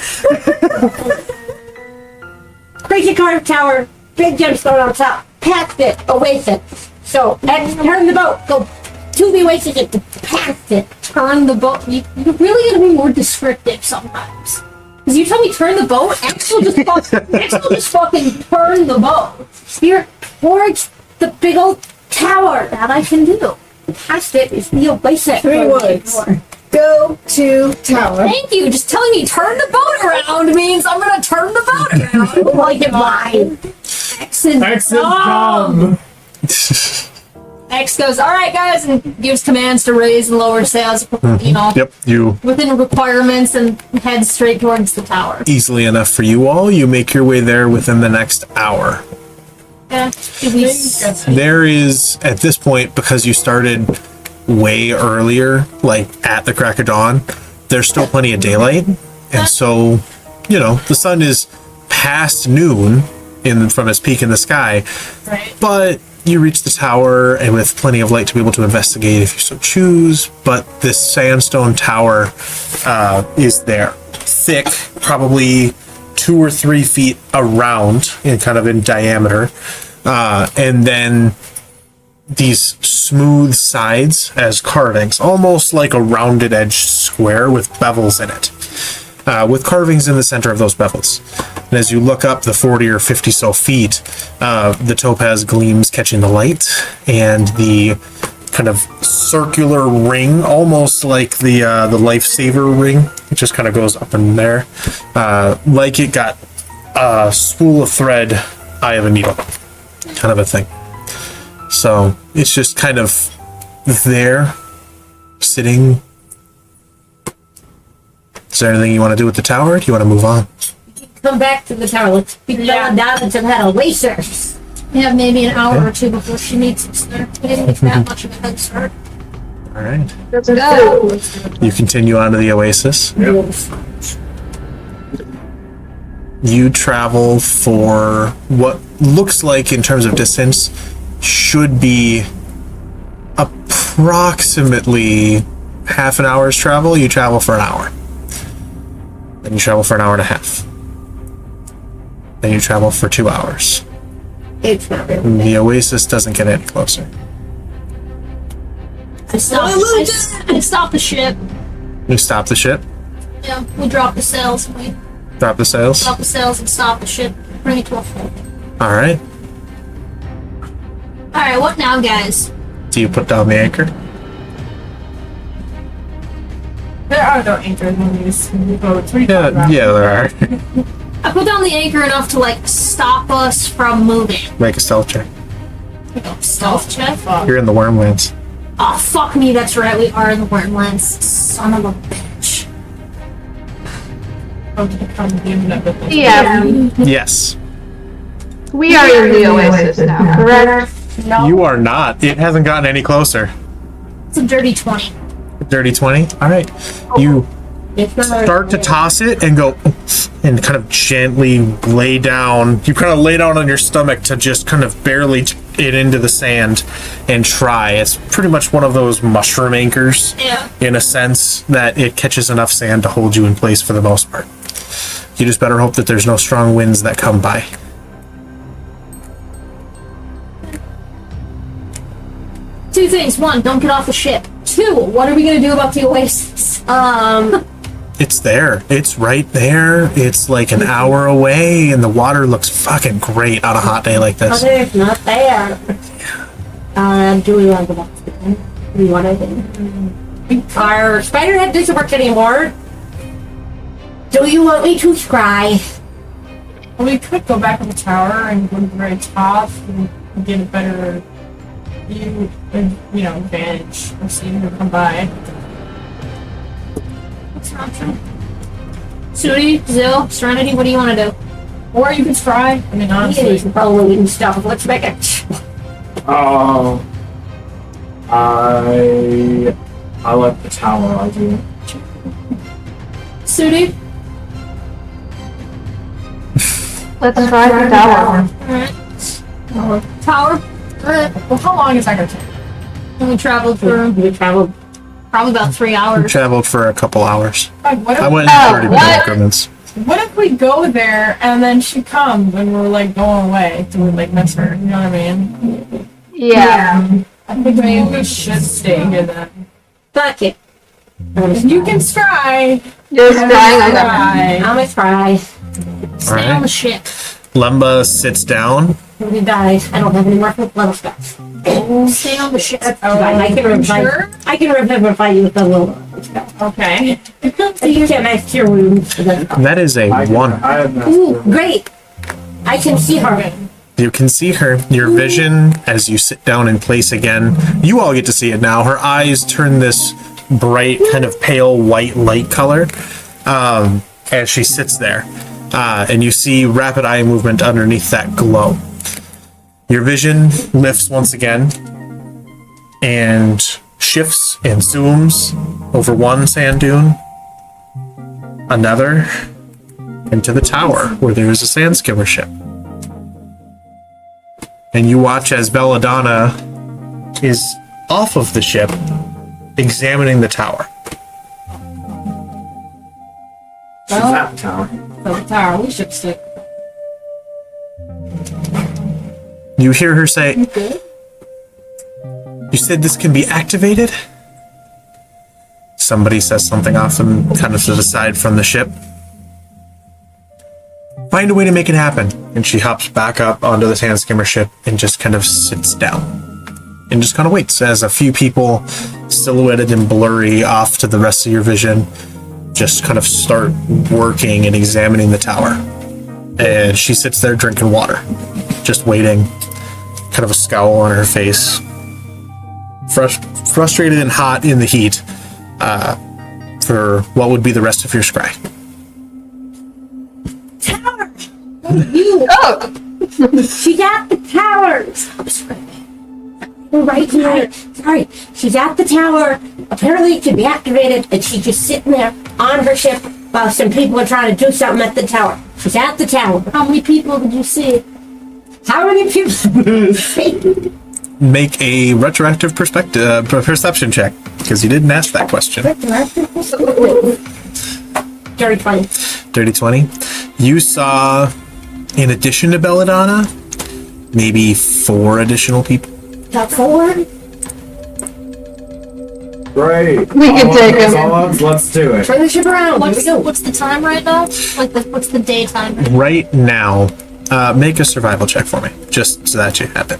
Crazy carved tower. Big gemstone on top. Cast it. Oasis. So, and turn the boat. Go to the oasis and past it. Turn the boat. You're really gonna be more descriptive sometimes. Because you tell me turn the boat, X will just fucking turn the boat. Steer towards the big old tower. That I can do. Past it is the oasis. 3 words. Go to tower. Thank you. Just telling me turn the boat around means I'm gonna turn the boat around. Like it mine. Exit come. X goes, all right, guys, and gives commands to raise and lower sails, you know, Yep, you within requirements, and head straight towards the tower. easily enough for you all. You make your way there within the next hour. Yeah. There is, at this point, because you started way earlier, like at the crack of dawn, there's still plenty of daylight. And so, you know, the sun is past noon from its peak in the sky. Right. But you reach the tower and with plenty of light to be able to investigate if you so choose. But this sandstone tower is there. Thick, probably 2 or 3 feet around and kind of in diameter. And then these smooth sides as carvings, almost like a rounded edge square with bevels in it. With carvings in the center of those bevels. And as you look up the 40 or 50 so feet, the topaz gleams catching the light, and the kind of circular ring, almost like the lifesaver ring, it just kind of goes up in there, like it got a spool of thread, eye of a needle, kind of a thing. So it's just kind of there, sitting. Is there anything you want to do with the tower? Do you want to move on? Come back to the tower. Let's be going down into that oasis. We have maybe an hour or two before she meets us there. We didn't make that much of a head start. All right. Let's go. You continue on to the oasis. You travel for what looks like, in terms of distance, should be approximately half an hour's travel. You travel for an hour. Then you travel for an hour and a half. Then you travel for 2 hours. It's not really. The oasis doesn't get any closer. I stopped the ship. You stop the ship, Yeah, we dropped the sails. We drop the sails. dropped the sails and stopped the ship. Bring it to a full. All right. All right, what now, guys? Do you put down the anchor? There are no anchors in these boats. Yeah, there are. I put down the anchor enough to like stop us from moving. Make a stealth check. Stealth check. You're in the Wormlands. Oh fuck me, that's right. We are in the Wormlands. Son of a bitch. Yeah, Yes. we are in the oasis now, correct? You are not. It hasn't gotten any closer. It's a dirty 20. Dirty 20. All right. You start to toss it and go and kind of gently lay down. You kind of lay down on your stomach to just kind of barely it into the sand and try. It's pretty much one of those mushroom anchors in a sense that it catches enough sand to hold you in place for the most part. You just better hope that there's no strong winds that come by. Two things. One, don't get off the ship. Two, what are we gonna do about the oasis? It's there. It's right there. It's like an hour away, and the water looks fucking great on a hot day like this. But it's not there. Do we want to go back to the tent? Do we want to? Our spiderhead doesn't work anymore. Do you want me to try? Well, we could go back to the tower and go to the very top and get a better view and, advantage of seeing her come by. What's an option? Sudi, Zill, Serenity, what do you want to do? Or you could try. I mean, honestly. He's following stuff. Let's make it. I like the tower idea. Sudi? Let's try the tower. Alright. Tower? Alright. Well, how long is that going to take? We traveled probably about 3 We hours. traveled for a couple hours. Like, what if, I went in 30-minute increments. what if we go there and then she comes and we're like going away? Do we like miss her? You know what I mean? Yeah. I think maybe we should stay here then. Fuck it. You can try. Just trying on Try. I'm gonna try. Stay Alright. on the ship. Lemba sits down. He dies. I don't have any more level stuff. Stay on the ship. I can revive. Sure? I can revivify you with the little stuff. Okay. You can't ask your wounds. That is a I 1. have Ooh, great! I can see her. You can see her. Your vision, as you sit down in place again, you all get to see it now. Her eyes turn this bright, kind of pale white light color as she sits there. And you see rapid eye movement underneath that glow. Your vision lifts once again and shifts and zooms over one sand dune, another, into the tower where there is a sand skimmer ship. And you watch as Belladonna is off of the ship, examining the tower. She's at the tower. The tower. We should stick. You hear her say, "You said this can be activated?" Somebody says something off and kind of to the side from the ship. "Find a way to make it happen." And she hops back up onto the sand skimmer ship and just kind of sits down. And just kind of waits as a few people, silhouetted and blurry off to the rest of your vision, just kind of start working and examining the tower. And she sits there drinking water, just waiting, kind of a scowl on her face. Frustrated and hot in the heat for what would be the rest of your scry. Tower! You! Oh! She's at the towers! We're right here. Sorry. She's at the tower. Apparently it can be activated, and she's just sitting there on her ship while some people are trying to do something at the tower. She's at the tower. How many people did you see? How many people? Make a retroactive perception check, because you didn't ask that question. Dirty 20. Dirty 20. You saw, in addition to Belladonna, maybe 4 additional people. Got 4? Great. We can take him. Let's do it. Turn the ship around. Here we go. What's the time right now? Like, what's the daytime? Right now, make a survival check for me, just so that you have it.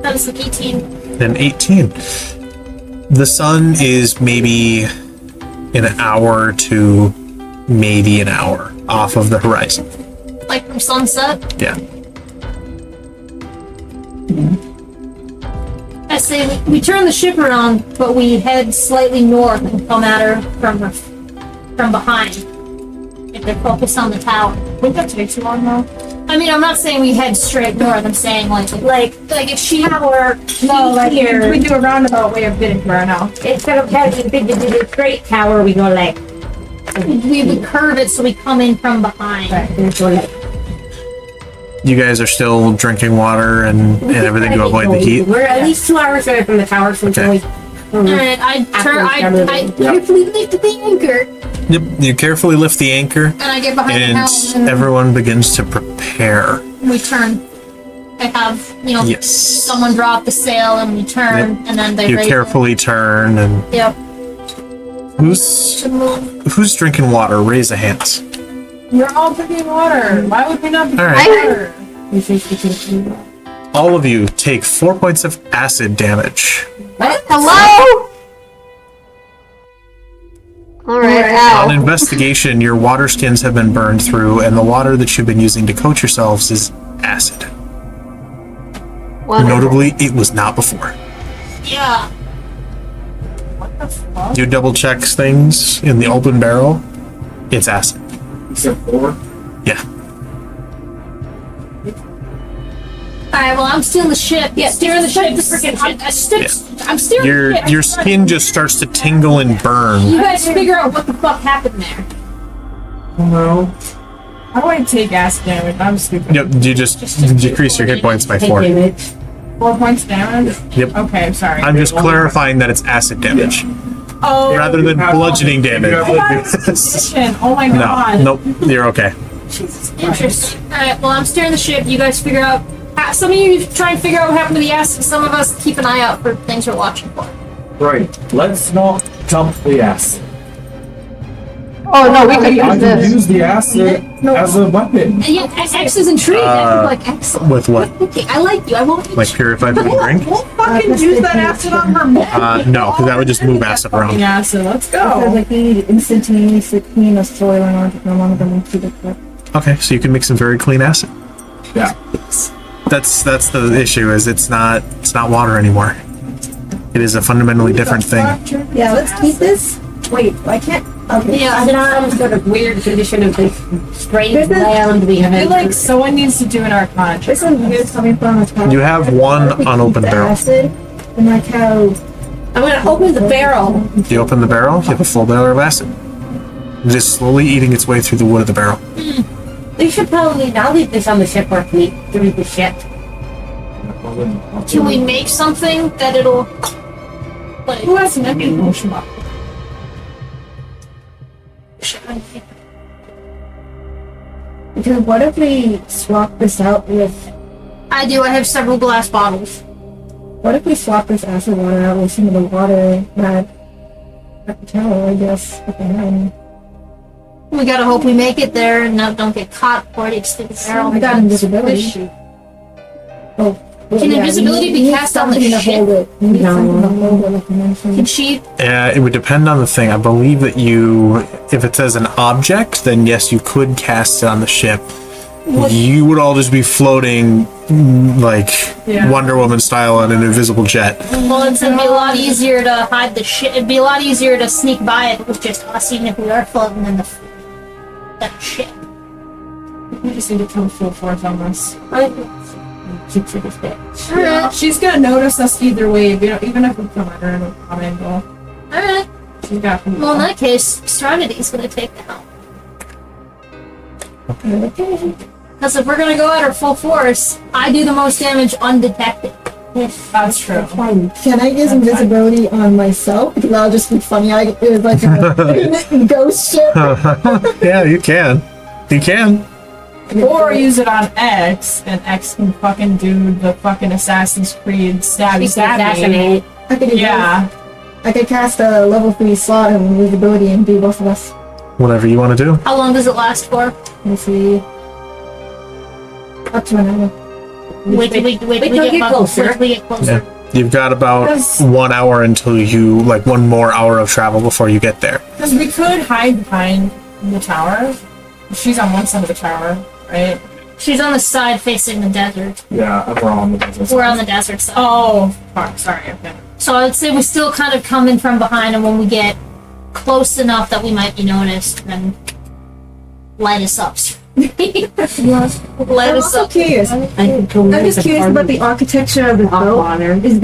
That was like 18. Then 18. The sun is maybe an hour to maybe an hour off of the horizon. Like from sunset? Yeah. I say we turn the ship around, but we head slightly north and come at her from behind. If they're focused on the tower. Wouldn't that take too long though? I mean, I'm not saying we head straight north. I'm saying like if she Tower. No, like here. We do a roundabout way of getting to her now. Instead of having the big, the great tower, we go like. we would curve it so we come in from behind. We go like. You guys are still drinking water and everything to avoid the heat. We're at least 2 hours away from the tower, so we can always. And I carefully lift the anchor, Yep, you carefully lift the anchor, and I get behind the and helm, everyone begins to prepare. and we turn. I have, Yes. someone drop the sail, and we turn, Yep. and then they You raise carefully turn, and it. Yep. who's drinking water? Raise a hand. We're all drinking water. Why would we not be All drinking right. water? We think we can. All of you take 4 points of acid damage. Hello? Alright, On ow. investigation, your water skins have been burned through, and the water that you've been using to coat yourselves is acid. Wonderful. Notably, it was not before. Yeah. What the fuck? You double check things in the open barrel. It's acid. Except for Yeah. Alright, well, I'm steering the ship. Yeah, steering the ship. I'm steering Your the ship. your skin just starts to tingle and You burn. guys figure out what the fuck happened there. no. How do I take acid damage? I'm stupid. Yep, you just decrease your hit points by 4. 4 points damage? Yep. Okay, sorry. I'm just clarifying that it's acid damage Oh, rather than bludgeoning damage. oh my No, god. nope, you're okay. Interesting. Alright, well, I'm steering the ship. You guys figure out. Some of you try and figure out what happened to the acid. Some of us keep an eye out for things we're watching for. Right. Let's not dump the acid. Oh no, we could I use can this. use the acid as a weapon. And yet, X is intrigued. X is like, excellent. With what? Okay, I like you. I won't hit Like you. purified food drink? We'll fucking use that acid on her mouth. No, because that would just move acid around. Acid, let's Because go. like we need instantaneously clean a swirling onto from one of them into the clip. Okay, so you can make some very clean acid. Yeah. That's the issue. Is it's not water anymore. It is a fundamentally different thing. Yeah, let's keep this. Wait, I can't. Okay. Yeah. Is it on some sort of weird condition of this strange This is- land we I feel have? like someone needs to do an arcana check. This one here is coming from a top. You have one Keep unopened the barrel. acid, and like how. I'm gonna open the barrel. You open the barrel, you have a full barrel of acid. It is slowly eating its way through the wood of the barrel. We should probably not leave this on the ship or fleet through the ship. Can we make something that it'll. Like, Who has an empty potion box? Because what if we swap this out with? I do. I have several glass bottles. What if we swap this acid water out with some of the water that at the tower? I guess at the end. We gotta hope we make it there and don't get caught before it extends the barrel. I got invisibility. Shoot. Oh. well, Can yeah, invisibility we be need cast on the something to ship? hold it. We need something to hold it, like you mentioned. Can she? It would depend on the thing. I believe that if it says an object, then yes, you could cast it on the ship. You would all just be floating like Wonder Woman style on an invisible jet. Well, it'd be a lot easier to hide the ship. It'd be a lot easier to sneak by if it was just us, even if we are floating in the that ship. We just need to come full force on this. Keep to this bit. Yeah, she's gonna notice us either way, even if we come at her in a odd angle. Alright. She's got to Well, in that case, Serenity's gonna take the helm. Because if we're gonna go at her full force, I do the most damage undetected. Yes. That's true. Fine. Can I use invisibility on myself? Because that'll just be funny. It was like a ghost ship. Yeah, you can. You can. Or use it on X, and X can fucking do the fucking Assassin's Creed stabby We can stabby. assassinate. I could do Yeah. both. I could cast a level 3 slot of invisibility and do both of us. Whatever you want to do. How long does it last for? Let me see. Up to an hour. Wait till we get closer. Wait till we get closer. Yeah. You've got about Yes. 1 hour until you, like 1 more hour of travel before you get there. Because we could hide behind the tower. She's on one side of the tower, right? She's on the side facing the desert. Yeah, we're on the desert. We're on the desert side. Oh, fuck, sorry, okay. So I would say we still kind of come in from behind, and when we get close enough that we might be noticed, then light us up. Let I'm us also up. curious. I'm just curious about the architecture of the boat. Is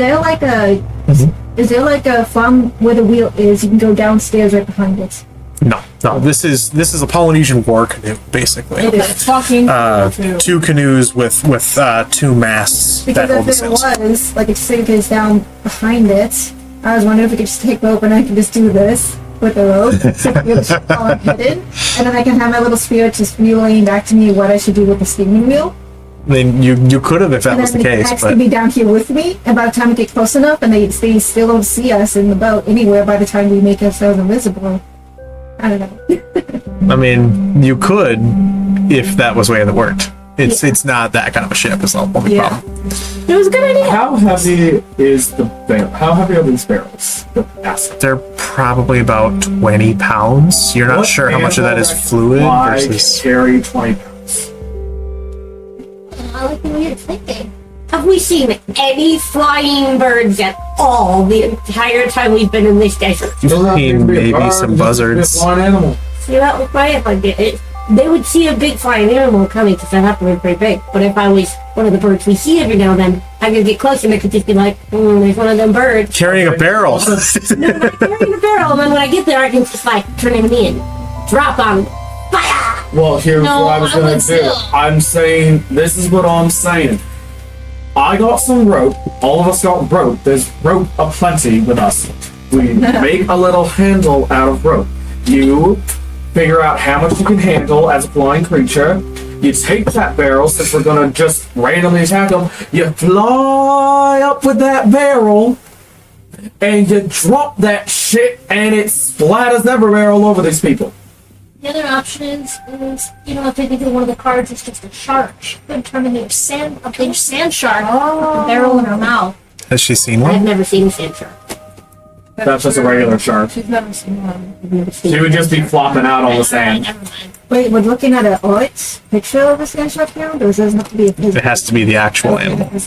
there like a from where the wheel is? You can go downstairs right behind it. No. This is a Polynesian war canoe, basically. Okay, fucking too. 2 canoes with 2 masts Because that hold the if there sails. was like a sink is down behind it, I was wondering if we could just take rope and I could just do this with the rope, so the ship while I'm hidden, and then I can have my little spirit just relaying back to me what I should do with the steering wheel. I mean, you could have if that And was then the the case, cats but can be down here with me, and by the time we get close enough, and they still don't see us in the boat anywhere by the time we make ourselves invisible. I don't know. I mean, you could if that was the way that worked. It's not that kind of a ship. Is the only problem. It was a good idea. How heavy is the barrel? How heavy are these barrels? The acid. They're probably about 20 pounds. You're not What sure how much of that is animal fluid can versus. carry 20 pounds. I like the way you're thinking. Have we seen any flying birds at all the entire time we've been in this desert? You've Doesn't have to seen be a maybe bird, some just a buzzards. flying animal. See, that was my idea. They would see a big flying animal coming because that have to be pretty big. But if I was one of the birds we see every now and then, I could get close and I could just be like, there's one of them birds. Carrying a barrel. Carrying the barrel, and then when I get there, I can just like turn him in, drop on fire. Well, here's No, what I was I gonna would do. still. I'm saying, this is what I'm saying. I got some rope. All of us got rope. There's rope aplenty with us. We make a little handle out of rope. You figure out how much you can handle as a flying creature. You take that barrel, since we're gonna just randomly attack them. You fly up with that barrel, and you drop that shit, and it splatters everywhere all over these people. The other option is if they think one of the cards is just a shark, she could turn into a big sand shark with a barrel in her mouth. Has she seen I've one? never seen a sand shark. That's just a regular shark. She's never seen one. I've never seen She would just be flopping out on the Alright, sand. never mind. Wait, we're looking at a picture of a sand shark now? Or does it have to be a physical? It has to be the actual animal. I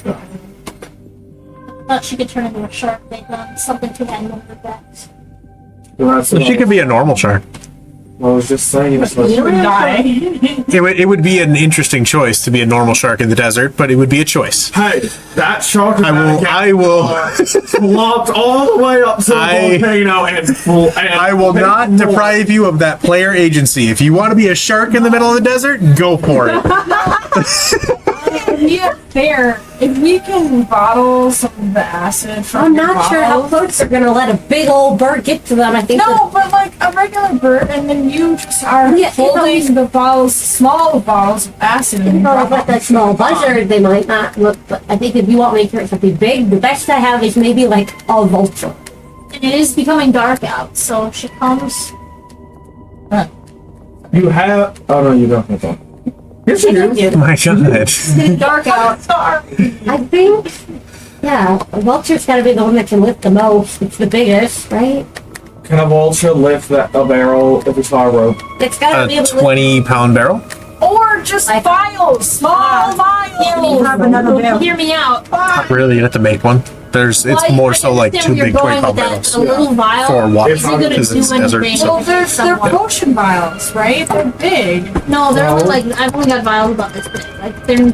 thought she could turn into a shark based on something to that number backs. So she could be a normal shark. I was just saying. It's She would die. It would be an interesting choice to be a normal shark in the desert, but it would be a choice. Hey, that shark is I will flopped all the way up to the volcano and full. And I will not deprive you of that player agency. If you want to be a shark in the middle of the desert, go for it. Yeah, fair. If we can bottle some of the acid from I'm your not sure how bottles- close they're gonna let a big old bird get to them. I think No, but like a regular bird, and then you just are Yeah, holding the bottles, small bottles of acid, and you drop like that small buzzard, they might not look. But I think if you want me to carry something big, the best I have is maybe like a vulture. And it is becoming dark out, so if she comes. you have. Oh no, you don't have that. Yes, you do. Oh my god. It's getting dark out. I think, yeah, a vulture's gotta be the one that can lift the most. It's the biggest, right? Can a vulture lift a barrel if it's on a rope? It's gotta be A able to lift 20-pound barrel? or just vials, small vials. have another barrel. Hear me out. Not really. You have to make one. It's Well, more I so like understand 2 where big you're going 20-pound with that. barrels. A little vial. For what? Is it gonna Because do it's desert, anything? so- Well, they're Somewhat. potion vials, right? They're big. No, they're only No. like I've only got vials about this big. Like they're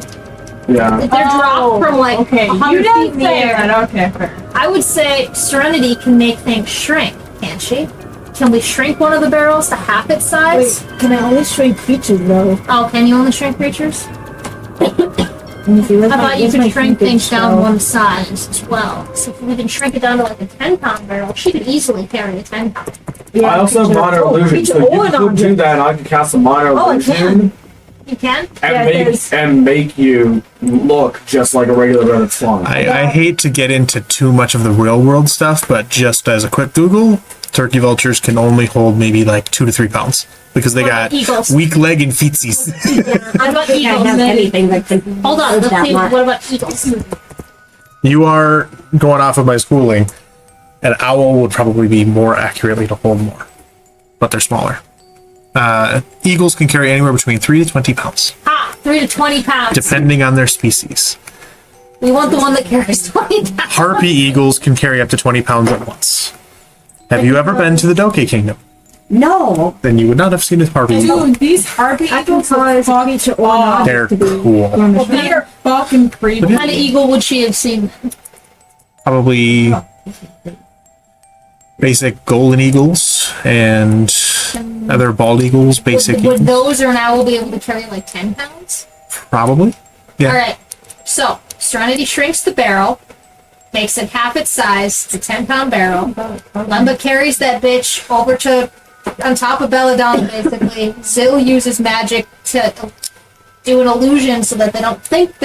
Yeah. dropped from like Okay, 100 you feet didn't in the say air. that. Okay, fair. I would say Serenity can make things shrink, can't she? Can we shrink one of the barrels to half its size? Wait, can I only shrink creatures though? Oh, can you only shrink creatures? Let me see, where's I my- thought you where's could my shrink shrinkage things down spell? one size as well. So if we can shrink it down to like a 10-pound barrel, she could easily carry a 10-pound. Yeah, I also have creature- minor illusion, creature so you or could non- do that. And I could cast a minor Oh, I illusion You can? and Yeah, make there's- you look just like a regular bird that's flying. I hate to get into too much of the real world stuff, but just as a quick Google, turkey vultures can only hold maybe like 2 to 3 pounds because they What got about eagles? weak leg and feetsies. What about I have eagles? anything that can Hold on, hold let's that see. much. What about eagles? You are going off of my schooling. An owl would probably be more accurately to hold more, but they're smaller. Eagles can carry anywhere between 3 to 20 pounds, 3 to 20 pounds. depending on their species. We want the one that carries 20 pounds. Harpy eagles can carry up to 20 pounds at once. Have you ever been to the Doke Kingdom? No. then you would not have seen a harpy eagle. Dude, these harpy I can eagles call are it a creature or fucking not. They're to be cool. Well, they are fucking creepy. What kind of eagle would she have seen? Probably basic golden eagles and other bald eagles, basic Would eagles. those or an owl be able to carry like 10 pounds? Probably. Yeah. Alright, so Serenity shrinks the barrel, makes it half its size, it's a 10-pound barrel. Lemba carries that bitch over to on top of Belladonna, basically. Zill uses magic to do an illusion so that they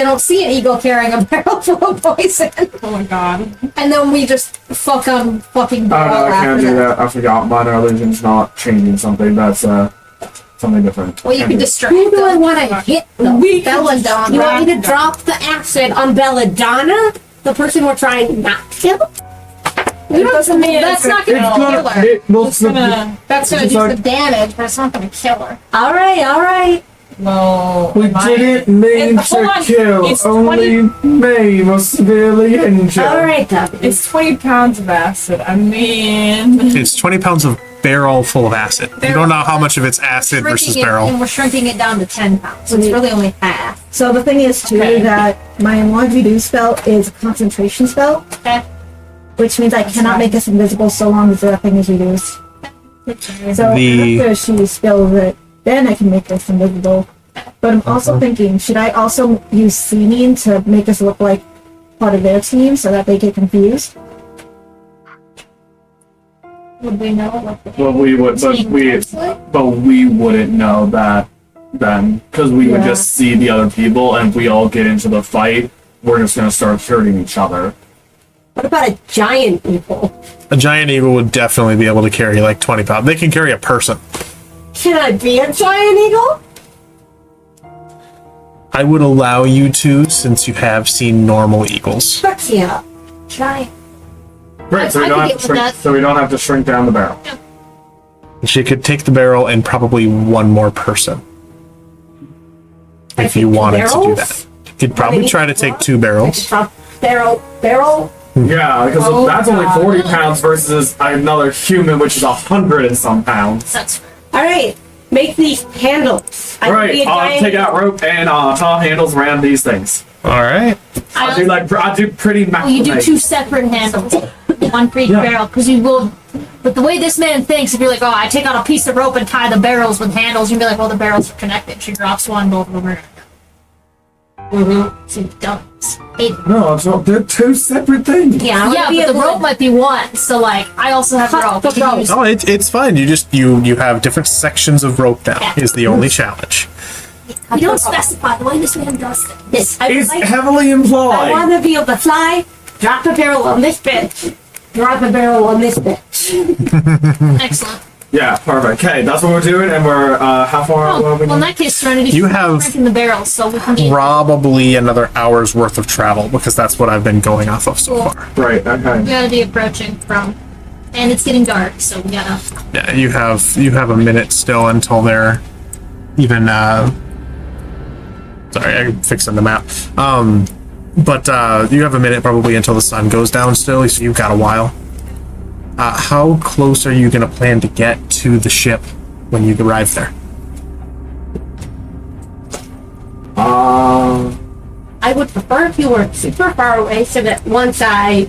don't see an eagle carrying a barrel full of poison. Oh my god. And then we just fucking Oh no, I can't do that. I forgot. Minor illusion's not changing something. That's something different. Well, you Can't can do it. distract Who do I them. want to hit though? Belladonna. You want me to drop the acid on Belladonna? The person we're trying not to kill? Doesn't mean That's it's not gonna gonna kill kill her. her. It will It's gonna. That's gonna It's do like- some damage, but it's not gonna kill her. Alright. Well, We am I- didn't mean Hold to on, kill, it's only maim or severely injure. Alright, Duffy. It's 20 pounds of acid. I mean, It's 20 pounds of barrel full of acid. You don't know how much of it's acid versus Shrinking it- barrel. And we're shrinking it down to 10 pounds. So it's really only half. So the thing is too Okay. that my enlarge reduce spell is a concentration spell, Okay. which means I cannot make us invisible so long as the thing is reduced. So The- after she spills it, then I can make us invisible. But I'm also thinking, should I also use seeming to make us look like part of their team so that they get confused? Would we know what the But we would, team looks like? but we wouldn't know that then, because we would Yeah. just see the other people, and if we all get into the fight, we're just gonna start hurting each other. What about a giant eagle? A giant eagle would definitely be able to carry like 20 pounds. They can carry a person. Can I be a giant eagle? I would allow you to, since you have seen normal eagles. Fuck yeah. Giant. Great, so I we don't could have get to shrink. with that. So we don't have to shrink down the barrel. She could take the barrel and probably one more person. If you take two wanted to do barrels? that. You could probably try to take 2 barrels. Drop barrel. Yeah, because Oh, that's only God. 40 pounds versus another human, which is 100 and some pounds. That's Alright, make these handles. I can be Right, a giant take out rope and top handles around these things. Alright. I do pretty Well, you do macrame. 2 separate handles, one for each Yeah. barrel, because you will. But the way this man thinks, if you're like, oh, I take out a piece of rope and tie the barrels with handles, you'd be like, well, the barrels are connected. She drops one, both of them are. So dumps. No, it's not, they're two separate things. Yeah, I Yeah, wanna be but the able to rope might be one. So like, I also have Cut rope. the You can rope. use- Oh, it's fine. You just you have different sections of rope now. Is the only challenge. You don't specify the way this man does this. I would It's like- heavily I implied. want to be able to fly, drop a barrel on this bitch, drop a barrel on this bitch. Excellent. Yeah, perfect. Okay, that's what we're doing, and we're how far? Oh, what are we well, in doing? that case, Serenity You should have crank in the barrels, so we can get. Probably another hour's worth of travel because that's what I've been going off of so far. Right. We Okay. gotta be approaching from, and it's getting dark, so we gotta. Yeah, you have a minute still until they're even sorry, I'm fixing the map. But you have a minute probably until the sun goes down still, so you've got a while. How close are you gonna plan to get to the ship when you arrive there? I would prefer if you were super far away so that once I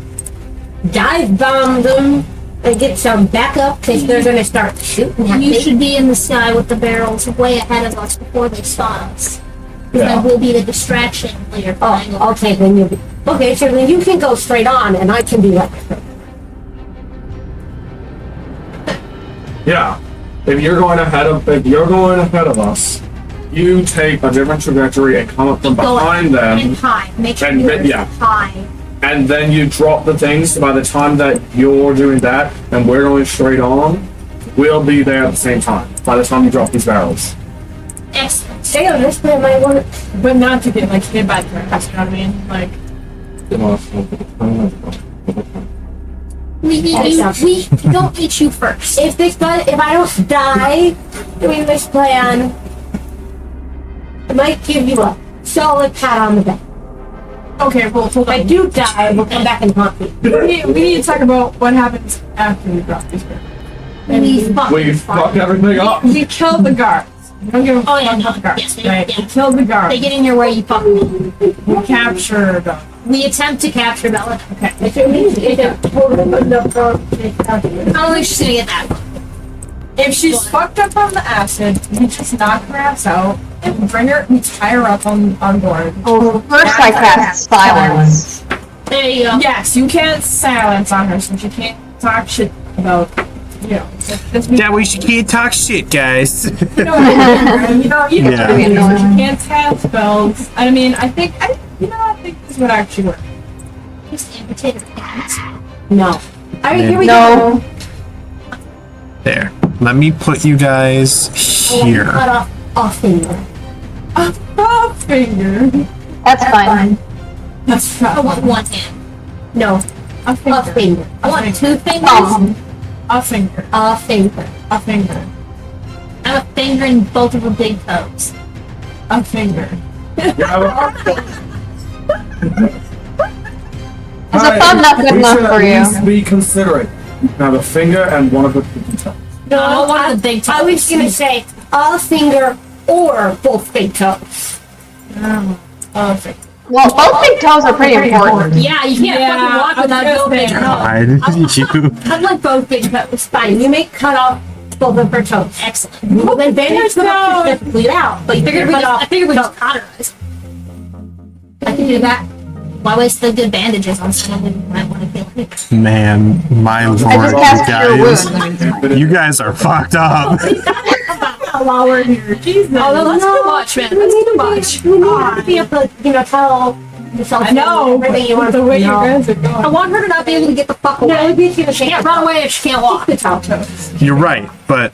dive bomb them and get some backup, because they're going to start shooting at You me. should be in the sky with the barrels way ahead of us before they spot us. Yeah. That will be the distraction later. Oh, okay, then you. Okay, so then you can go straight on, and I can be like. Yeah. If you're going ahead of us, you take a different trajectory and come up from Go behind and them, high. Make sure and you're yeah. high. and then you drop the things. So by the time that you're doing that and we're going straight on, we'll be there at the same time. By the time you drop these barrels. Excellent. Stay on this plan, might want to. but not to get like hit by turtles. You know what I mean? Like, We don't eat you first. If I don't die doing this plan, I might give you a solid pat on the back. okay, well, hold If I on. do die, we'll come back and haunt you. We need to talk about what happens after we drop these barrels. We fuck. We fuck everything up. We killed the guards. We don't give a fuck about the guards, Yes, right? yeah. We killed the guards. They get in your way, you fuck them. We captured them. We attempt to capture Bella. Okay. I don't think she's gonna get that far. If she's fucked up on the acid, we just knock her ass out and bring her, we tie her up on board. Oh, first I cast silence. There you go. Yes, you can't silence on her, so she can't talk shit about, you know. That way she can't talk shit, guys. You know what I mean? You know Yeah. what I mean? So she can't cast spells. I mean, I think this would actually work. Just amputate her hands. No. Here we No. There. Let me put you guys go. here. Cut off a finger. A finger. That's fine. That's I right. want one hand. No, A finger. a finger. I want two fingers. A finger. A finger. A finger. I'm a finger in both of her big toes. A finger. Is a thumb not good enough for you? Be considerate. Now the finger and one of the pinky toes. No, I want one of the big toes. I was gonna say a finger or both big toes. A finger. Well, both big toes are pretty important. Yeah, you can't Yeah, fucking walk I without was both big gonna toes. God, you. I'd like both big toes. Fine, you may cut off both of her toes. Excellent. Well, then fingers No. not specifically out, but you I figured figured we just cauterize. I can do that. Why waste the good bandages on someone who might want to kill me? Man, my lord, I just cast Cure guys. Wounds. You guys are fucked up. While we're here. Jesus. Oh, that's too much, man. That's too much. We need to be able to, tell yourself I know, everything you want the to way you know. guys are going. I want her to not be able to get the fuck away. No, she's gonna She can't run away if she can't walk. the top toes. You're right, but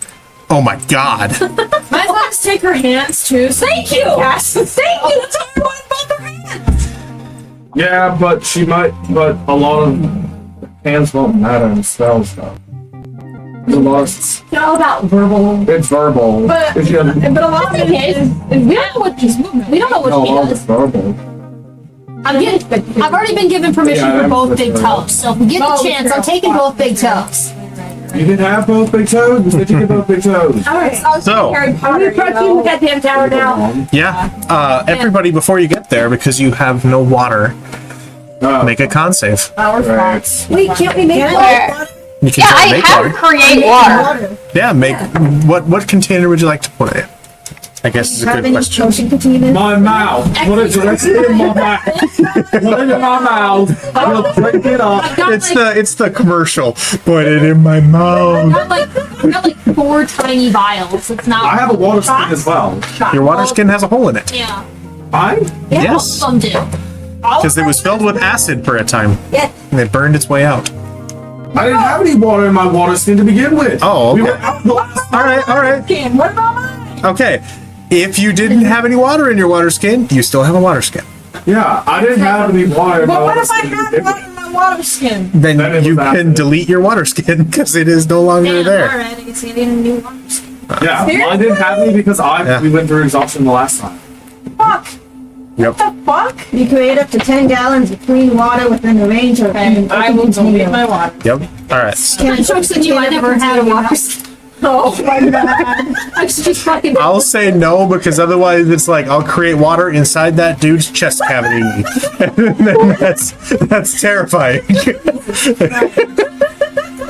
oh my god. Might let us take her hands too. So thank you. Yes. Thank you. That's all I wanted, both her hands. Yeah, but but a lot of hands won't matter in spells though. There's a lot of, It's all about verbal. it's verbal. But If you have, but a lot of it is we don't know what she's moving. We don't know no, what a she lot of it's does. verbal. I've already been given permission Yeah, for I'm both big prepared. toes, so if we get Oh, the chance, I'm taking both big toes. You didn't have both big toes? You said you get both big toes. Alright, So, Harry I'm Potter, approaching the goddamn tower now. yeah, everybody before you get there, because you have no water, make a con save. Right. Wait, can't we make Where? You can Yeah, try I to make have water. create water. Yeah, make what container would you like to put it in? I guess is a Have good any question. potion containers? My mouth. Put it directly in my mouth. Put it in my mouth. I'll drink it up. It's the commercial. Put it in my mouth. I've got like 4 tiny vials. It's not. I have a water skin as well. Your water skin has a hole in it. Yeah. I? Yes, Some do. because it was filled with acid for a time. Yeah. And it burned its way out. I didn't have any water in my water skin to begin with. Oh, We okay. were out the last All right. What about mine? Okay. If you didn't have any water in your water skin, you still have a water skin. Yeah, I didn't have any water in my But what water if I skin. to had begin one with. in my water skin? Then Then it you was can acid. delete your water skin because it is no longer Damn, there. alright, I guess I need a new one. Yeah, mine didn't have any because Yeah. we went through exhaustion the last time. Fuck. Yep. The fuck? You create up to 10 gallons of clean water within the range of And I will delete my water. Yep. All right. I'm jokes on you, I never had a water skin. Oh my god. I was just fucking. I'll say no because otherwise it's like I'll create water inside that dude's chest cavity. And then that's terrifying.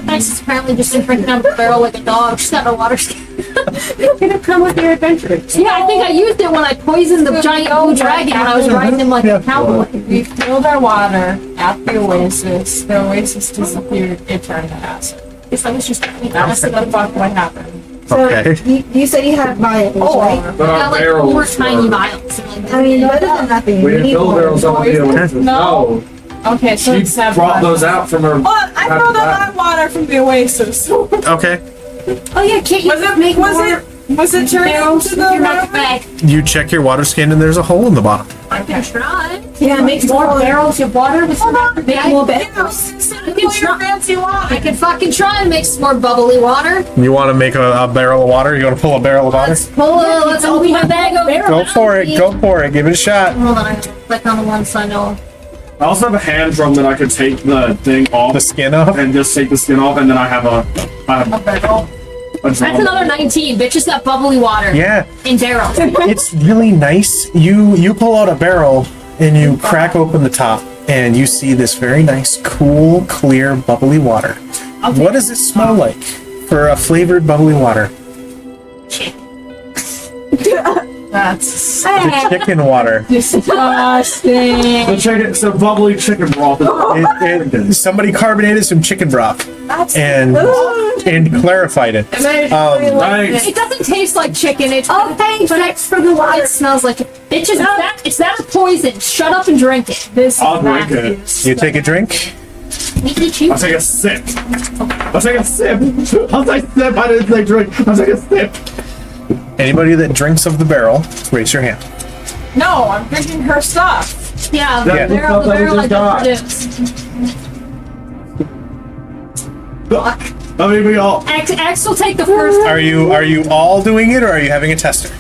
Nice is apparently just been drinking out of a barrel like a dog. She's got no water skin. It's gonna come with your adventures. Yeah, I think I used it when I poisoned the giant blue dragon when I was riding him like a cowboy. We filled our water at the oasis. The oasis disappeared. It turned to acid. Guess I was just. That's the fuck what happened. So Okay. you said you had vials, right? But I our got like 4 barrels tiny were- vials. I mean, better than nothing. We We didn't need fill more. barrels up with the oasis. No. Okay, so She it's 7. brought those out from her. Oh, I filled up my water from the oasis. Okay. Oh yeah, can't you make more? Was it turned barrels into with the your mouth bag? You check your water skin and there's a hole in the bottom. I can try. Yeah, make More barrels of water with some Make more I barrels. can try. I can fucking try and make some more bubbly water. You want to make a barrel of water? You want to pull a barrel of water? Let's open my bag over. Go for it. Go for it. Give it a shot. Hold on, I have to click on the one so I know. I also have a hand drum that I could take the thing off The skin off. and just take the skin off, and then I have a barrel. That's another 19. Bitch has got bubbly water. Yeah, In barrel. it's really nice. You pull out a barrel and you crack open the top, and you see this very nice, cool, clear, bubbly water. What does it smell like for a flavored bubbly water? That's The chicken water. disgusting. The chicken, it's a bubbly chicken broth. Somebody carbonated some chicken broth and clarified it. Nice. It doesn't taste like chicken. It's Thanks for the water. It smells like it. Bitches, it's that a poison? Shut up and drink it. This I'll drink nasty it. as You take a drink. I'll take a sip. I'll take a sip. I'll take a sip. I didn't say drink. I'll take a sip. Anybody that drinks of the barrel, raise your hand. No, I'm drinking her stuff. Yeah, Yeah. the barrel I Got. just produced. I mean, we all. X will take the first. Are you all doing it, or are you having a tester?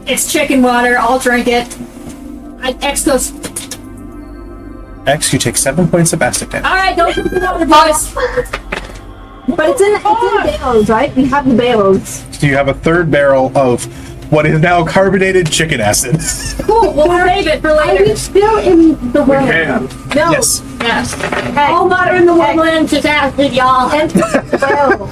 It's chicken water. I'll drink it. X goes. X, you take 7 points of acid damage. All right, don't drink the water, boys. But it's in barrels, right? We have the barrels. So you have a third barrel of what is now carbonated chicken acid. Cool. We'll save it for Are later. we still in the We world? can. No. Yes. Yes. All water in the Wormlands is acid, y'all. Empty the barrel.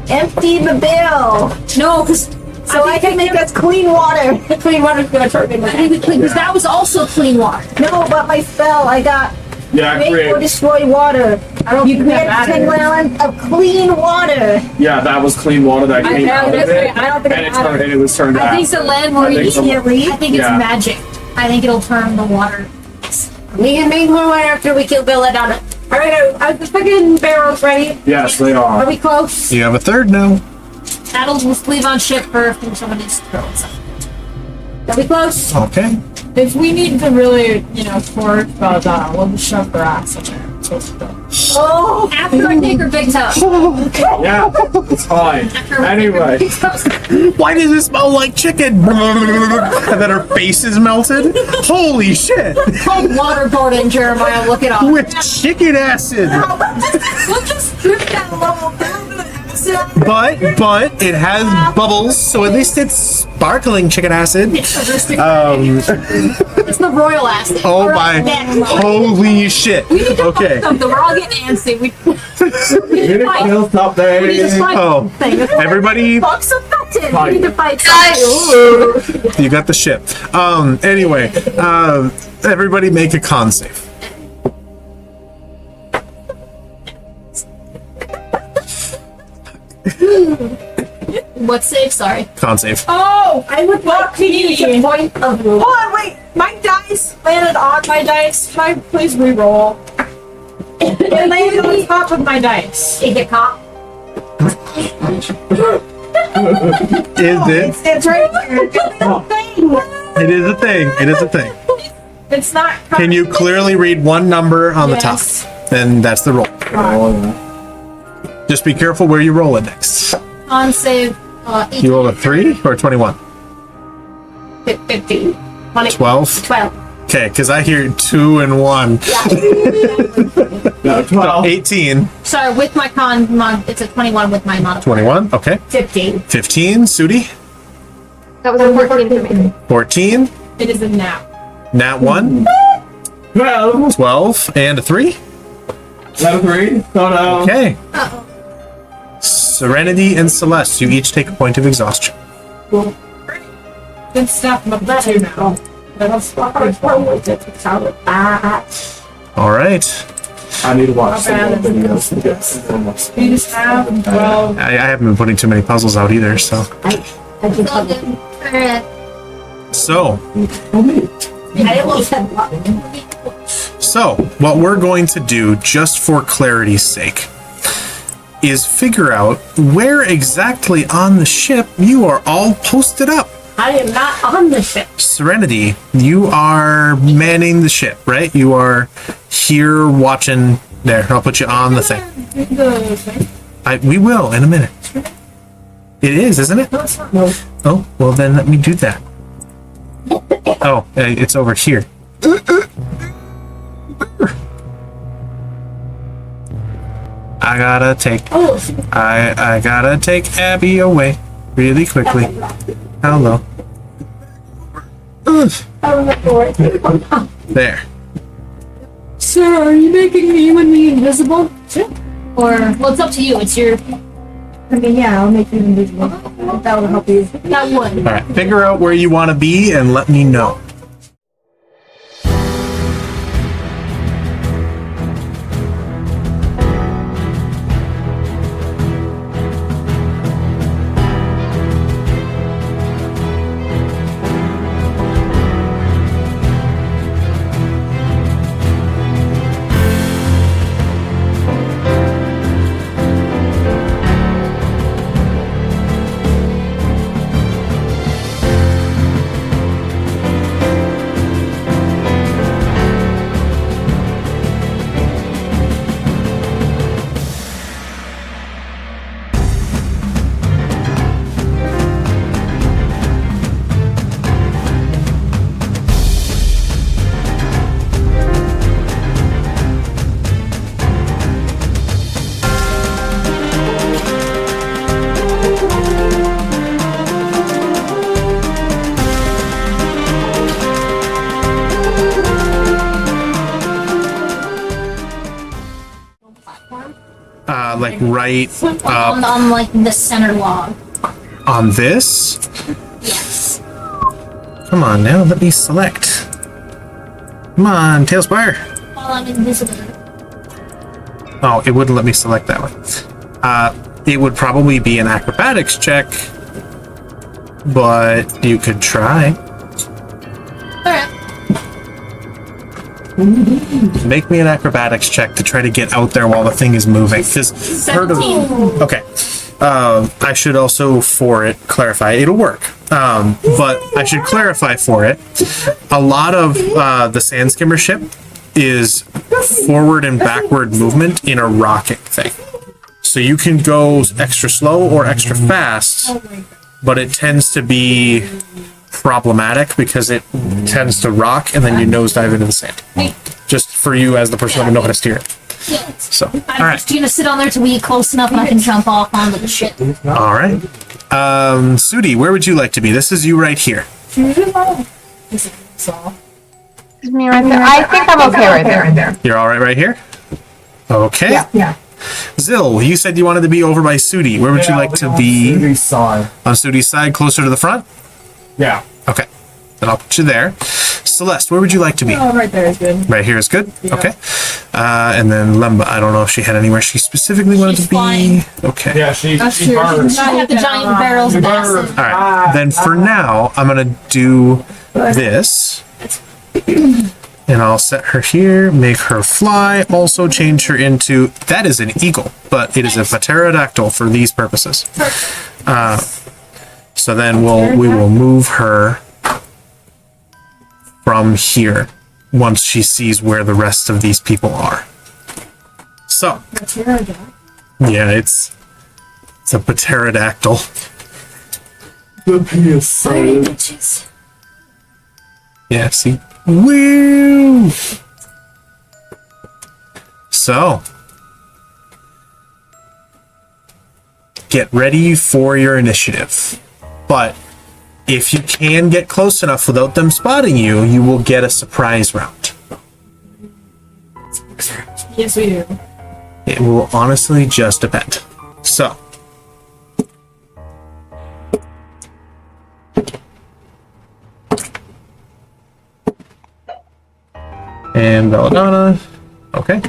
Empty the barrel. No, because So I can make us clean water. clean water's gonna turn into clean. Because that was also clean water. No, but my spell, I got Yeah, make or great. destroy water. I don't You think that create 10 matters. gallons of clean water. Yeah, that was clean water that came out of it. I don't think And it it was turned I think acid. the land I will think so. immediately. I think it's Yeah. magic. I think it'll turn the water. We can make more water after we kill Belladonna. Alright, are the fucking barrels ready? Yes, they Are are. we close? You have a third now. That'll just leave on ship for if someone needs to throw it. Are we close? Okay. If we need to really, forge Belladonna, we'll just shove their ass in there. Oh, After I take her big toe. Yeah, it's fine. Anyway, Why does it smell like chicken? And then her face is melted. Holy shit! Called waterboarding, Jeremiah. Look it up. With chicken acid. we'll just drip that level down to the acid. But it has bubbles, so at least it's sparkling chicken acid. It's the royal acid. Oh my! Holy shit! Okay. Something. We're all getting antsy. We we need to kill something. just fight Oh, thing. everybody, Fuck's affected. Fight. We need to fight you got the ship. Anyway, everybody make a con save. What save? Sorry. Con save. Oh! I would like to use a point of Hold on, wait! My dice landed on my dice. Can I please re-roll? It landed on top of my dice. Is it cop? Is it? It's right here. It is a thing. It is a thing. It's not. Can you clearly read one number on the Yes. top? Then that's the roll. Just be careful where you roll it next. On save. 18. You roll a 3 or 21? 15. 12? 12. Okay, because I hear 2 and 1. No, 12. 18. Sorry, with my it's a 21 with my modifier. 21. Okay. 15. 15. Sudi. That was a 14 for me. 14. It is a nap. Nat 1. 12. 12. And a 3. Is that a 3? Oh no. Okay. Serenity and Celeste, you each take a point of exhaustion. Good stuff. I'm up to 2 now. All right. I need to watch some How more bad is videos. We just have 12. I haven't been putting too many puzzles out either, so. I just It's all love good. it. Alright. So, I almost had what we're going to do, just for clarity's sake, is figure out where exactly on the ship you are all posted up. I am not on the ship. Serenity, you are manning the ship, right? You are here watching. There, I'll put you on the thing. We will in a minute. It is, isn't it? No. Oh, well then let me do that. Oh, it's over here. I gotta take. Oh, I gotta take Abby away really quickly. Hello. Ugh. There. Sir, are you making you and me invisible? Or, well, it's up to you. It's your... I mean, yeah, I'll make you invisible. That will help you. That would. All right. Figure out where you want to be and let me know. Like right on like the center log. on this. Yes. Come on now, let me select. Come on, Tailspire. While I'm invisible. Oh, it wouldn't let me select that one. It would probably be an acrobatics check, but you could try. Alright. Make me an acrobatics check to try to get out there while the thing is moving. 'Cause 17. okay. I should also clarify. It'll work. But I should clarify for it. A lot of the sand skimmer ship is forward and backward movement in a rocket thing. So you can go extra slow or extra fast, but it tends to be problematic because it tends to rock and then you nosedive into the sand. Just for you as the person that would know how to steer it. So, I'm all right. just gonna sit on there till we get close enough and I can jump off onto the ship. All right. Sudi, where would you like to be? This is you right here. It's me right there. I think I'm okay right there. You're all right here? Okay. Yeah. Zill, you said you wanted to be over by Sudi. Where would you like to be? Sudi's side. On Sudi's side, closer to the front? Yeah. Okay. Then I'll put you there. Celeste, where would you like to be? Oh, right there is good. Right here is good? Yeah. Okay. And then Lemba, I don't know if she had anywhere she specifically wanted She's to be. flying. Okay. Yeah, she That's she true. burns. I have the giant barrels of acid. All right. Then for now, I'm going to do this. And I'll set her here, make her fly, also change her into... That is an eagle, but it is a pterodactyl for these purposes. So then we will move her from here once she sees where the rest of these people are. So, yeah, it's a pterodactyl. The PSA. Bitches. Yeah, see? Woo! So, get ready for your initiative. But if you can get close enough without them spotting you, you will get a surprise round. Yes, we do. It will honestly just depend. So, and Belladonna. Okay.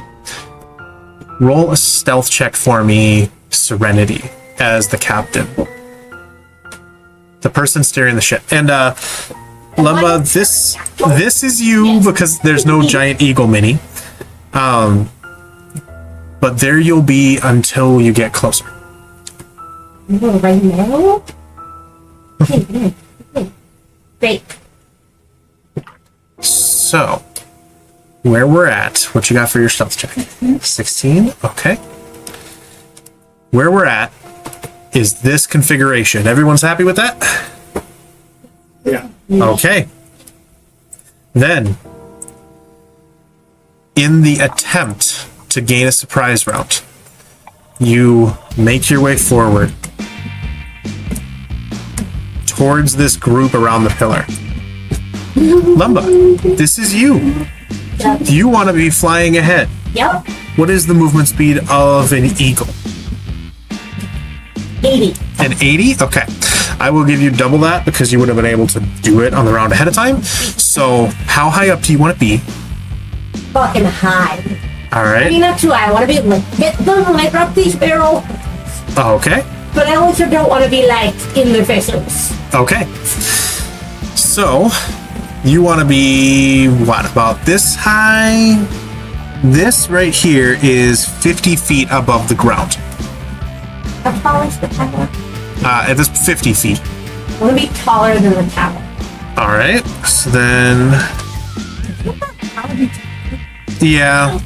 Roll a stealth check for me, Serenity, as the captain. The person steering the ship. And Lemba, this is you because there's no giant eagle mini. But there you'll be until you get closer. Right now? Hey. Great. So, where we're at, what you got for your stealth check? 16? Okay. Where we're at is this configuration. Everyone's happy with that? Yeah. Okay. Then, in the attempt to gain a surprise round, you make your way forward towards this group around the pillar. Lumba, this is you. Yep. You want to be flying ahead. Yep. What is the movement speed of an eagle? 80. An 80? Okay. I will give you double that because you would have been able to do it on the round ahead of time. So, how high up do you want to be? Fucking high. All I right. mean, not too high. I want to be like, hit them when I drop these barrel. Okay. But I also don't want to be like in their faces. Okay. So, you want to be, what, about this high? This right here is 50 feet above the ground. How tall is the tower? It is 50 feet. I want to be taller than the tower. All right. So then, yeah.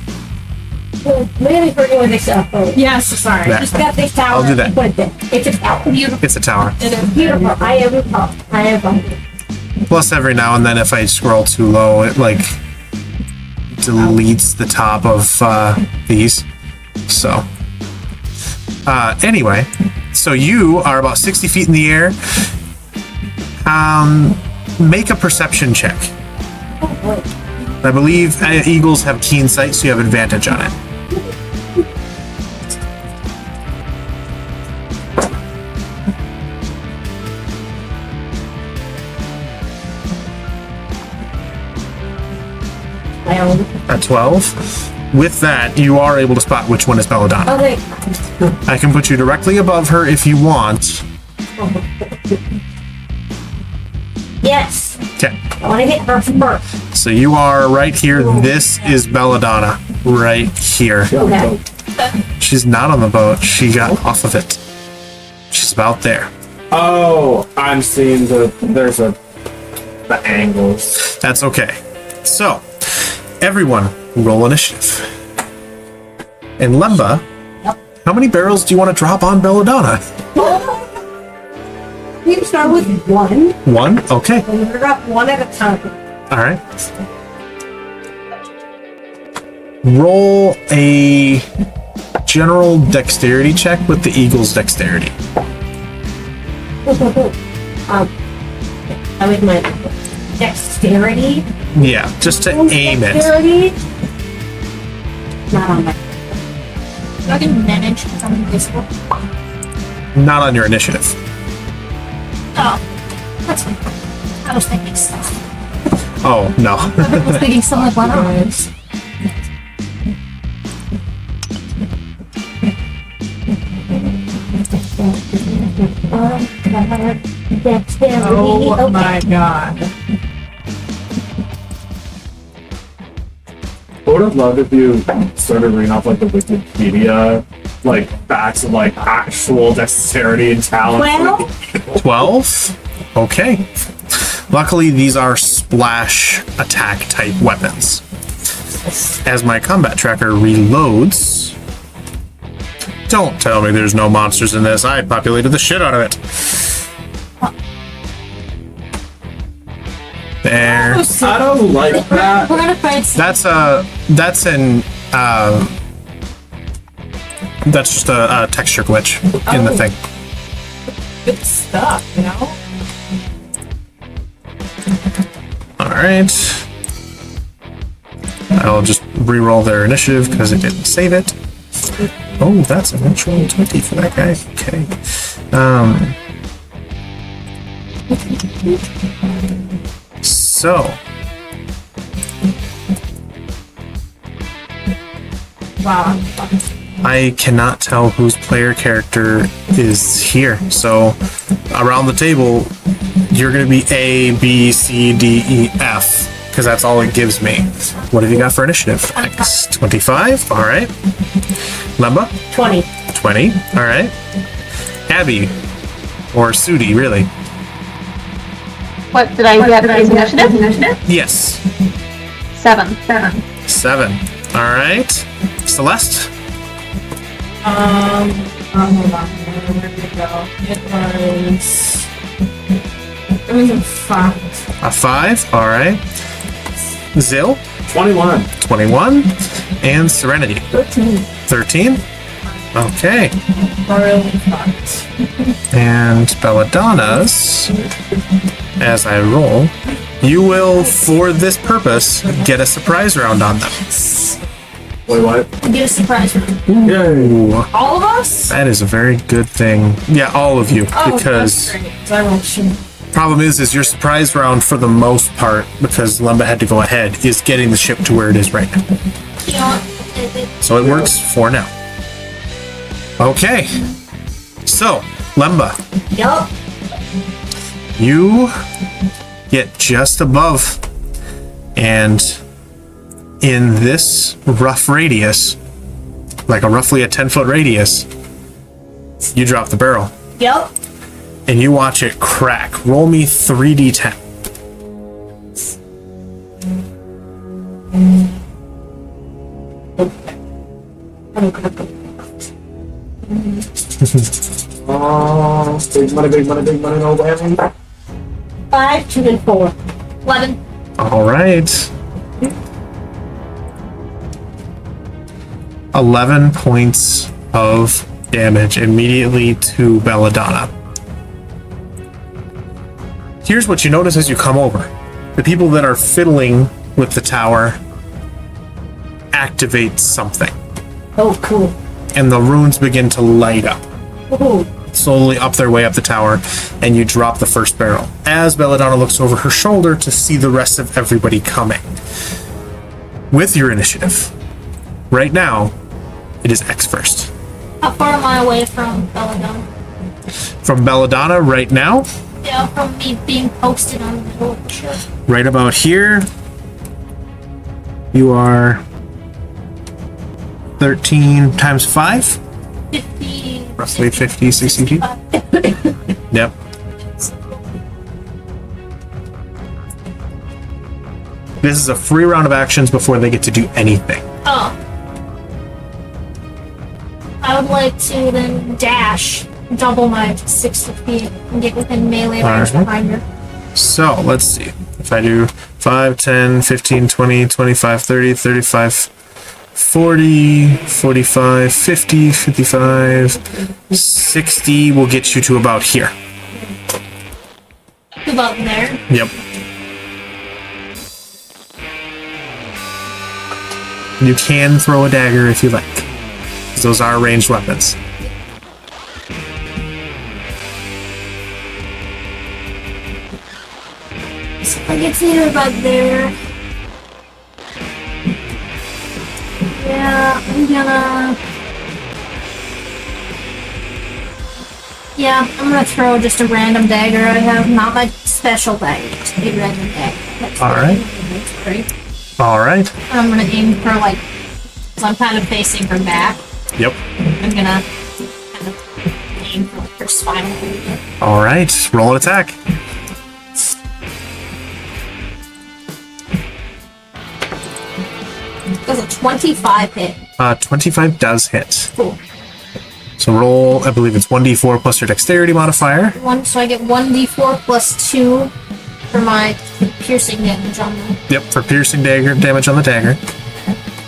Well, maybe we're doing this up. Yes, sorry. Yeah. Just got this tower. I'll do that. Put it there. It's a tower. Beautiful. It's a tower. It is Beautiful. I am tall. I am Plus, every now and then, if I scroll too low, it like deletes the top of these. So, anyway, so you are about 60 feet in the air. Make a perception check. I believe eagles have keen sight, so you have advantage on it. A 12. With that, you are able to spot which one is Belladonna. Okay. I can put you directly above her if you want. Yes. Okay. I want to hit her first. So you are right here. This is Belladonna. Right here. Okay. She's not on the boat. She got off of it. She's about there. Oh, I'm seeing the angles. That's okay. So, everyone, roll initiative. And Lemba, how many barrels do you want to drop on Belladonna? You can start with one. One? Okay. And we're up one at a time. All right. Roll a general dexterity check with the eagle's dexterity. I with my dexterity. Yeah, just to aim it. Dexterity. Not on my. I can manage something visible. Not on your initiative. Oh, that's fine. I was thinking stuff. Oh, no. I was thinking something like one. Dexterity. Oh Okay. my god. I would have loved if you started reading off like the Wikipedia like facts of like actual dexterity and talent. Well, 12? Okay. Luckily, these are splash attack type weapons. As my combat tracker reloads. Don't tell me there's no monsters in this. I populated the shit out of it. There. I don't like that. We're gonna fight some. That's just a texture glitch in the thing. Good stuff, you know? Alright. I'll just re-roll their initiative because it didn't save it. Oh, that's a natural 20 for that guy. Okay. So. Wow. I cannot tell whose player character is here. So, around the table, you're going to be A, B, C, D, E, F, because that's all it gives me. What have you got for initiative? X, 25. All right. Lemba? 20. 20. All right. Abby. Or Sudi, really. What did I get as initiative? Yes. 7. 7. All right. Celeste? Hold on. Where did it go? It was a 5. A 5. All right. Zill? 21. 21. And Serenity? 13. 13. Okay. Really fucked. And Belladonna's, as I roll, you will, for this purpose, get a surprise round on them. Wait, what? Get a surprise round. Ooh, All of us? that is a very good thing. Yeah, all of you, Oh, because that's great. 'Cause I rolled shit. problem is your surprise round for the most part, because Lemba had to go ahead, is getting the ship to where it is right now. You know what? So it works for now. Okay. So, Lemba, Yup. you get just above, and in this rough radius, like roughly a 10-foot radius, you drop the barrel, Yup. and you watch it crack. Roll me 3d10. Big money, no whammy. 5, 2, and 4. 11. All right. 11 points of damage immediately to Belladonna. Here's what you notice as you come over. The people that are fiddling with the tower activate something, Oh, cool. and the runes begin to light up, Ooh. slowly up their way up the tower, and you drop the first barrel. As Belladonna looks over her shoulder to see the rest of everybody coming. With your initiative, right now, it is X first. How far am I away from Belladonna? From Belladonna, right now, Yeah, from me being posted on the middle of the ship. right about here, you are 13 times 5, 50. roughly 50, 60 feet. Yep. This is a free round of actions before they get to do anything. Oh. I would like to then dash double my 60 feet and get within melee range Alright. behind her. So, let's see. If I do 5, 10, 15, 20, 25, 30, 35, 40, 45, 50, 55, 60 will get you to about here. About there. Yep. You can throw a dagger if you like. 'Cause those are ranged weapons. So if I get to her about there. Yeah, I'm gonna throw just a random dagger I have, not my special dagger, just a random dagger. That's Alright. Great. Alright. I'm gonna aim for like, cause I'm kind of facing her back. Yep. I'm gonna kind of aim for like her spinal cord. Alright. Roll an attack. Does a 25 hit? 25 does hit. Cool. So roll, I believe it's 1d4 plus your dexterity modifier. So I get 1d4 plus 2 for my piercing damage on them. Yep, for piercing dagger damage on the dagger.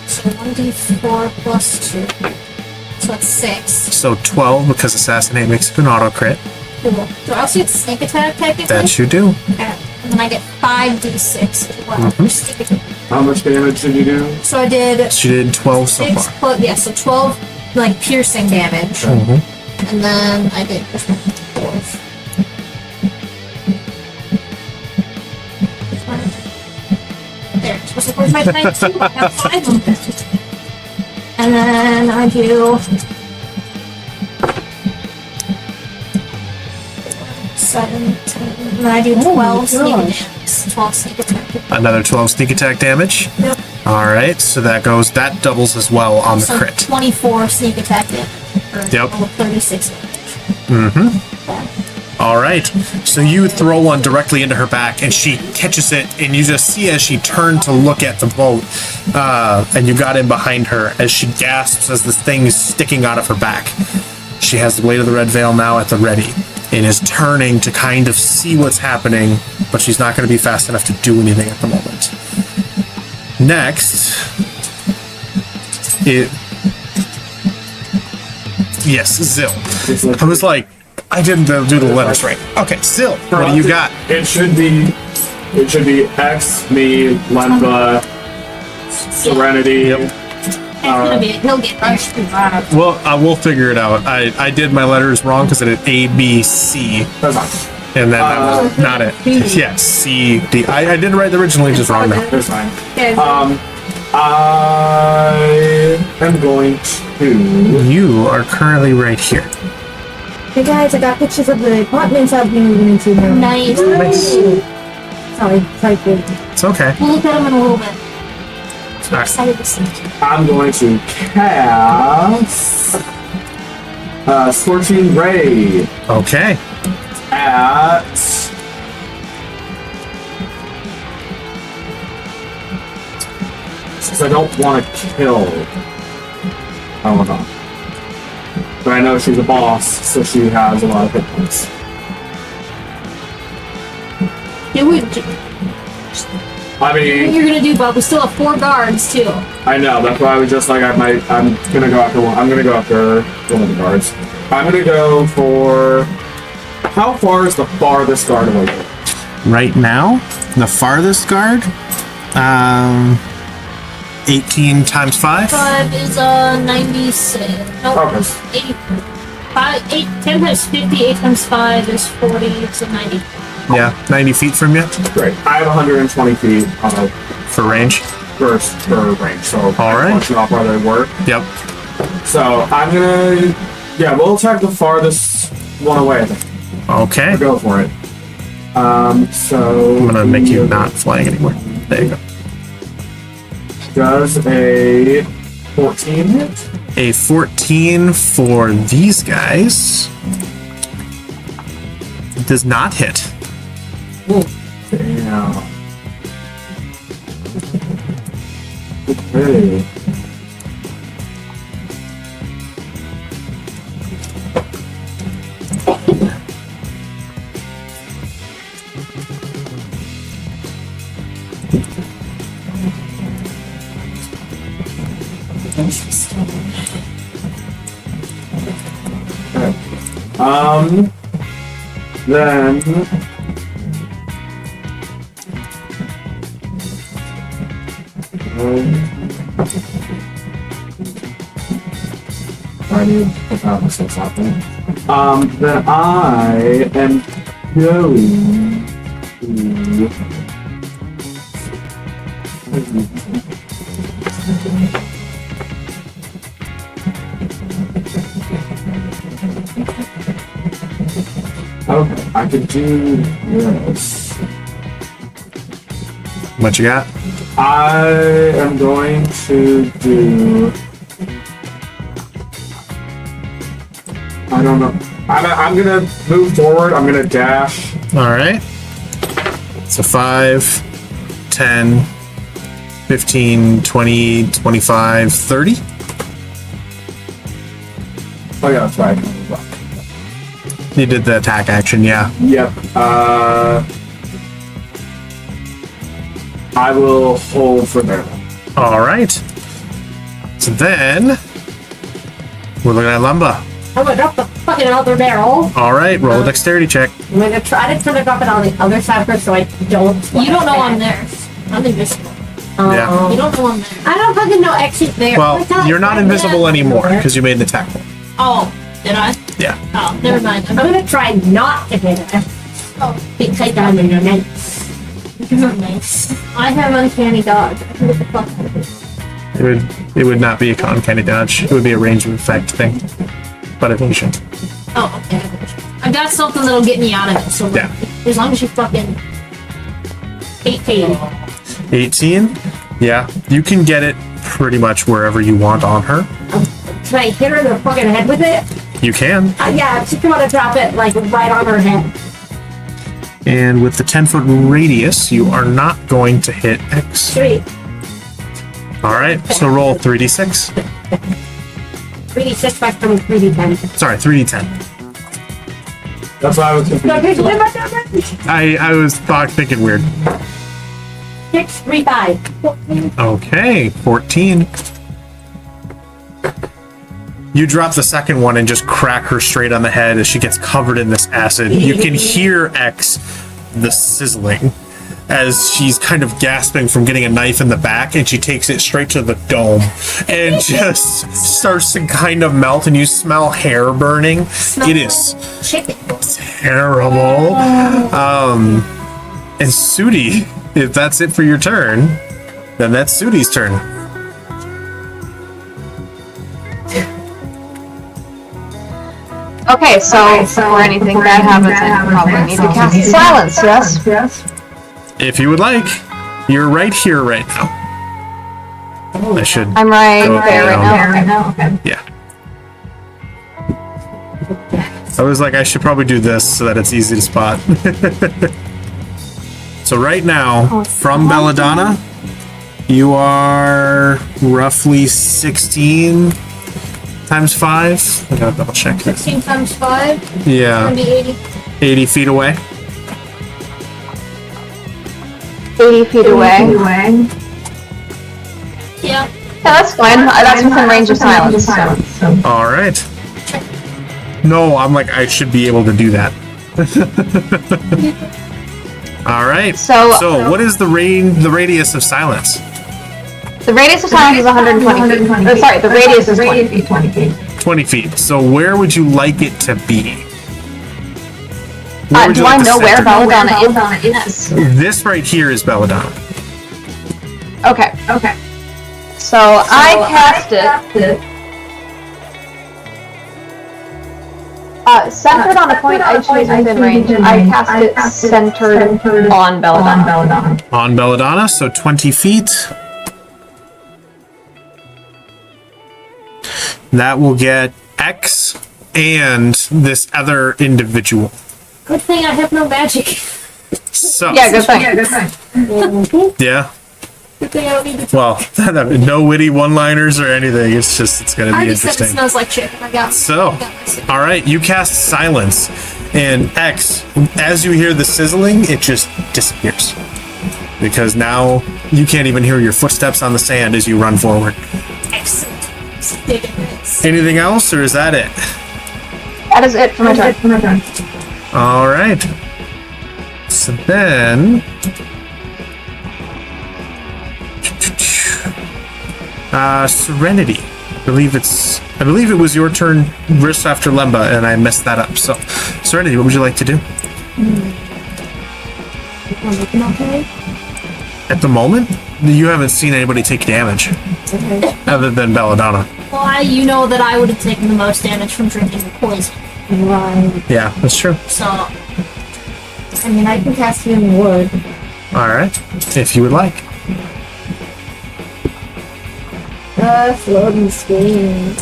So 1d4 plus 2. So that's 6. So 12 because assassinate makes it an auto crit. Cool. Do I also get sneak attack technically? That you do. Okay. And then I get 5d6 as well for sneak attack. How much damage did you do? So I did She did 12 so 6 far. plus, yeah, so 12 like piercing damage. And then I did 4. There. So where's my time too? I have 5 of them. And then I do 7, 10, and then I do 12 sneak attacks. 12 sneak attacks. Another 12 sneak attack damage. Yep. Alright, so that doubles as well on the So crit. 24 sneak attack damage. For a Yep. total of 36 damage. Alright, so you throw one directly into her back and she catches it, and you just see as she turned to look at the boat, and you got in behind her as she gasps as this thing is sticking out of her back. She has the Blade of the Red Veil now at the ready and is turning to kind of see what's happening, but she's not going to be fast enough to do anything at the moment. Next, Yes, Zill. Desolate. I was like, I didn't do the letters right. Okay, Zill, what do you got? It should be X, me, Lemba, Serenity. It's gonna be. He'll get there. Well, we'll figure it out. I did my letters wrong because I did A, B, C, That's fine. and then that was not it. Yeah, C, D. I did it right originally, just wrong now. That's fine. Okay. I am going to. You are currently right here. Hey guys, I got pictures of the apartments I'll be moving into now. Nice. Sorry, kid. It's okay. We'll look at him in a little bit. I'm Alright. excited to see. I'm going to cast Scorching Ray Okay. at because I don't want to kill. Oh, hold on. But I know she's a boss, so she has a lot of hit points. It would. I What mean, you're gonna do, Bob? We still have 4 guards too. I know. That's why I was just like, I'm gonna go after one. I'm gonna go after one of the guards. I'm gonna go for. How far is the farthest guard away? Right now, the farthest guard, 18 times 5. 5 is 96. No, Okay. 10 times 50. 8 times 5 is 40. So 90. Yeah, 90 feet from you Great. I have 120 feet on a for range. burst per range, so All right. watching off where they were. Yep. So I'm gonna, we'll attack the farthest one away. I think. Okay. I'll go for it. So I'm gonna make you not flying anymore. There you go. Does a 14 hit? A 14 for these guys does not hit. Damn. Okay. Then I need to have this happen. Then I am going Okay, I could do this. What you got? I am going to do. I don't know. I'm gonna move forward. I'm gonna dash. All right. So 5, 10, 15, 20, 25, 30. Oh yeah, that's right. You did the attack action, yeah. Yep. I will hold for there. All right. So then we're looking at Lumba. I'm gonna drop the fucking other barrel. All right, roll a dexterity check. I'm gonna try to drop it on the other side first so I don't. You don't know I'm there. I'm invisible. Yeah. You don't know I'm there. I don't fucking know exit there. Well, you're not invisible anymore because you made an attack roll. Oh, did I? Yeah. Oh, never mind. I'm gonna try not to hit her. Oh, Because I'm in your nice. you're nice. I have uncanny dodge. What the fuck? It would not be a uncanny dodge. It would be a range of effect thing. But evasion. Oh, okay. I got something that'll get me out of it. So Yeah. as long as you fucking 18. 18? Yeah. You can get it pretty much wherever you want on her. Should I hit her in the fucking head with it? You can. Yeah, I'm just gonna drop it like right on her head. And with the 10-foot radius, you are not going to hit X. Sweet. All right. So roll 3d6. 3d6 back from 3d10. Sorry, 3d10. That's why I was confused. I was thinking weird. 6, 3, 5. Okay, 14. You drop the second one and just crack her straight on the head as she gets covered in this acid. You can hear X, the sizzling, as she's kind of gasping from getting a knife in the back, and she takes it straight to the dome and just starts to kind of melt, and you smell hair burning. It is Chicken. terrible. And Sudi, if that's it for your turn, then that's Sudi's turn. Okay, so before anything bad happens, I probably need to cast silence, yes? If you would like, you're right here right now. I should. I'm right go up there and right down. now. Okay. Yeah. I was like, I should probably do this so that it's easy to spot. So right now, from Belladonna, you are roughly 16 times 5. I gotta double check. 16 times 5. Yeah. Gonna be 80. 80 feet away. 80 feet away. Yeah. Yeah, that's fine. That's within range of silence. So. All right. No, I'm like, I should be able to do that. All right. So what is the radius of silence? The radius of silence is 120 feet. Sorry, the radius is 20 feet. 20 feet. So where would you like it to be? Where would you Do like I the know where center? Belladonna is? This right here is Belladonna. Okay. So I cast it. Centered on a point I choose within range. I cast it centered on Belladonna. On Belladonna, so 20 feet. That will get X and this other individual. Good thing I have no magic. So Yeah, good thing. yeah. Good thing I don't need to. Well, no witty one-liners or anything. It's gonna I be just said it interesting. smells like chicken. I got So, all right, you cast silence, and X, as you hear the sizzling, it just disappears because now you can't even hear your footsteps on the sand as you run forward. excellent. Stick in this. Anything else, or is that it? That is it for my turn. All right. So then, Serenity. I believe it was your turn just after Lemba, and I messed that up. So, Serenity, what would you like to do? Okay. At the moment, you haven't seen anybody take damage other than Belladonna. Well, you know that I would have taken the most damage from drinking the poison. Right. Yeah, that's true. So, I mean, I can cast healing word. All right, if you would like. Floating screen.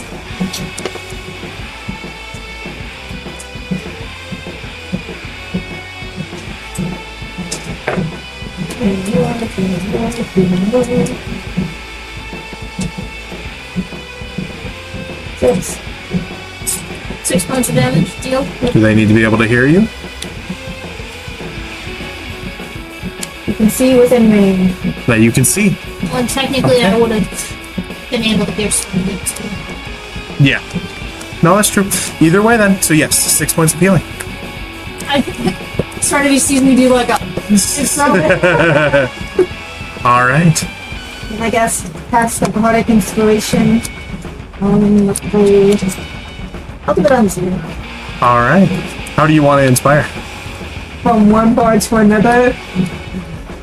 Six points of damage. Deal. Do they need to be able to hear you? You can see within range. That you can see. Well, technically, I would have been able to hear some things too. Yeah. No, that's true. Either way, then. So yes, 6 points of healing. Serenity sees me do like a. All right. And I guess cast the Bardic Inspiration on the... I'll do it on 0. All right. How do you want to inspire? From one bard to another.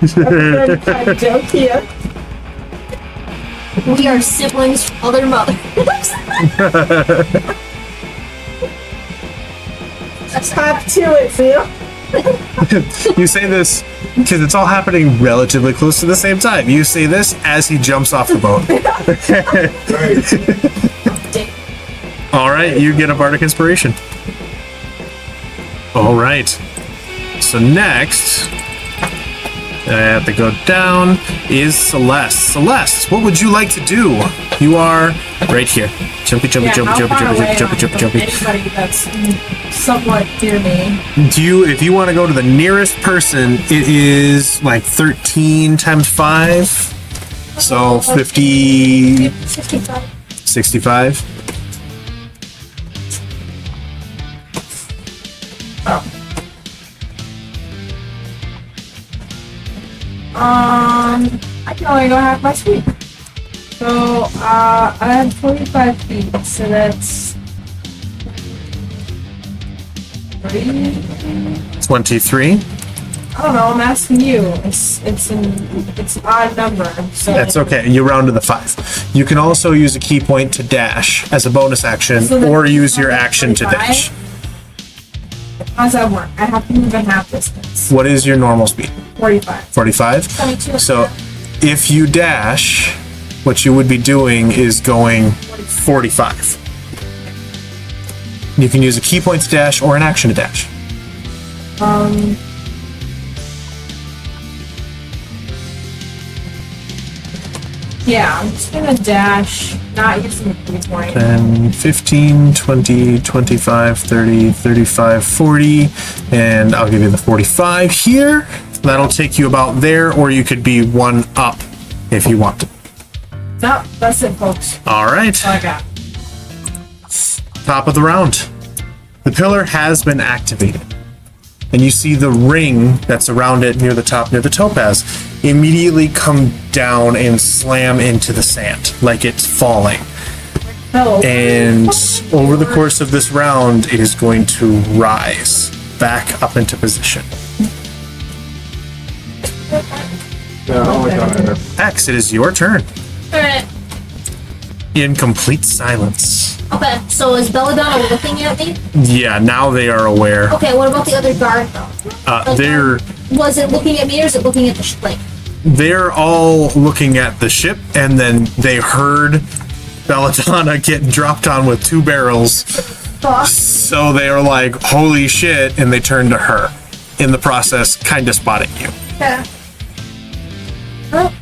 That's a good kind of joke here. We are siblings from other mothers. Top to it, Phil. You say this because it's all happening relatively close to the same time. You say this as he jumps off the boat. All right, you get a bardic inspiration. All right. So next, I have to go down, is Celeste. Celeste, what would you like to do? You are right here. Jumpy, jumpy, jumpy, jumpy, jumpy, jumpy, jumpy, jumpy. Anybody that's somewhat near me. If you want to go to the nearest person, it is like 13 times 5. So 50, 65. I can only go half my speed. So, I have 45 feet, so that's 23. I don't know, I'm asking you. It's an odd number. So That's okay. You round to the 5. You can also use a key point to dash as a bonus action, So then or it's use your only action to 45? dash. How does that work? I have to move in half distance. What is your normal speed? 45. 45? 22. So if you dash, what you would be doing is going 45. You can use a key point to dash or an action to dash. Yeah, I'm just gonna dash, not using the key point. 10, 15, 20, 25, 30, 35, 40, and I'll give you the 45 here. That'll take you about there, or you could be one up if you want to. No, that's it, folks. All right, That's all I got. top of the round. The pillar has been activated, and you see the ring that's around it near the top, near the topaz, immediately come down and slam into the sand like it's falling. No. And over the course of this round, it is going to rise back up into position. Oh my god. X, it is your turn. Alright. In complete silence. Okay, so is Belladonna looking at me? Yeah, now they are aware. Okay, what about the other guard though? They're Was it looking at me or is it looking at the like? they're all looking at the ship, and then they heard Belladonna get dropped on with 2 barrels. Fuck. So they are like, holy shit, and they turn to her. In the process, kind of spotting you. Okay. Oh.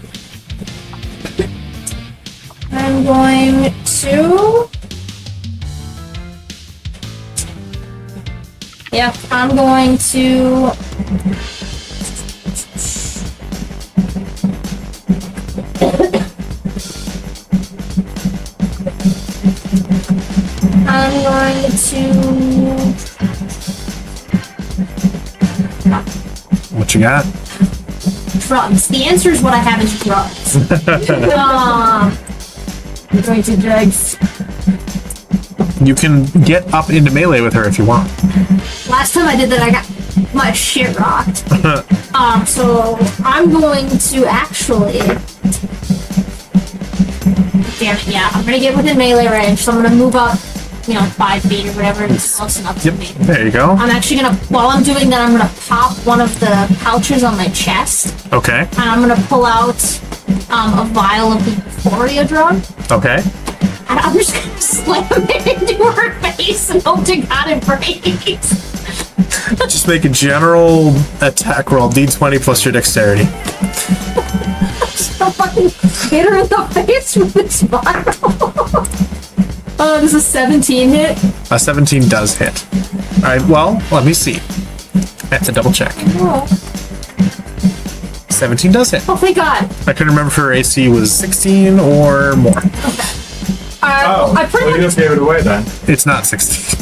I'm going to. Yeah, I'm going to. I'm going to. What you got? Drugs. The answer is what I have is drugs. I'm going to drugs. You can get up into melee with her if you want. Last time I did that, I got my shit rocked. So I'm going to actually. Damn it, yeah. I'm gonna get within melee range, so I'm gonna move up, 5 feet or whatever. It's close enough to Yep, me. there you go. I'm actually gonna, while I'm doing that, I'm gonna pop one of the pouches on my chest, Okay, and I'm gonna pull out a vial of the euphoria drug, okay. and I'm just gonna slam it into her face and hope to God it breaks. Just make a general attack roll, D20 plus your dexterity. So fucking hit her in the face with this vial. Oh, this is 17 hit. A 17 does hit. Alright, well, let me see. I have to double check. Oh, 17 does hit. oh thank God. I couldn't remember if her AC was 16 or more. I pretty well, you much. just gave it away then. It's not 16.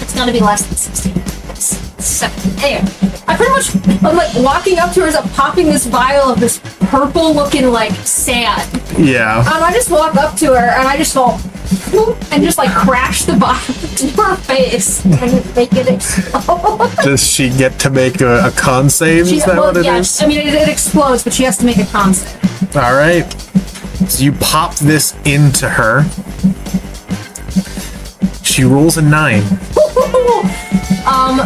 It's gonna be less than 16. It's 17. Anyway, I pretty much. I'm like walking up to her as I'm popping this vial of this purple looking like sand. Yeah. And I just walk up to her and I just go. And just like crash the vial into her face and make it explode. Does she get to make a con save? Is that what it is? I mean, it explodes, but she has to make a con save. Alright. So you pop this into her. She rolls a 9.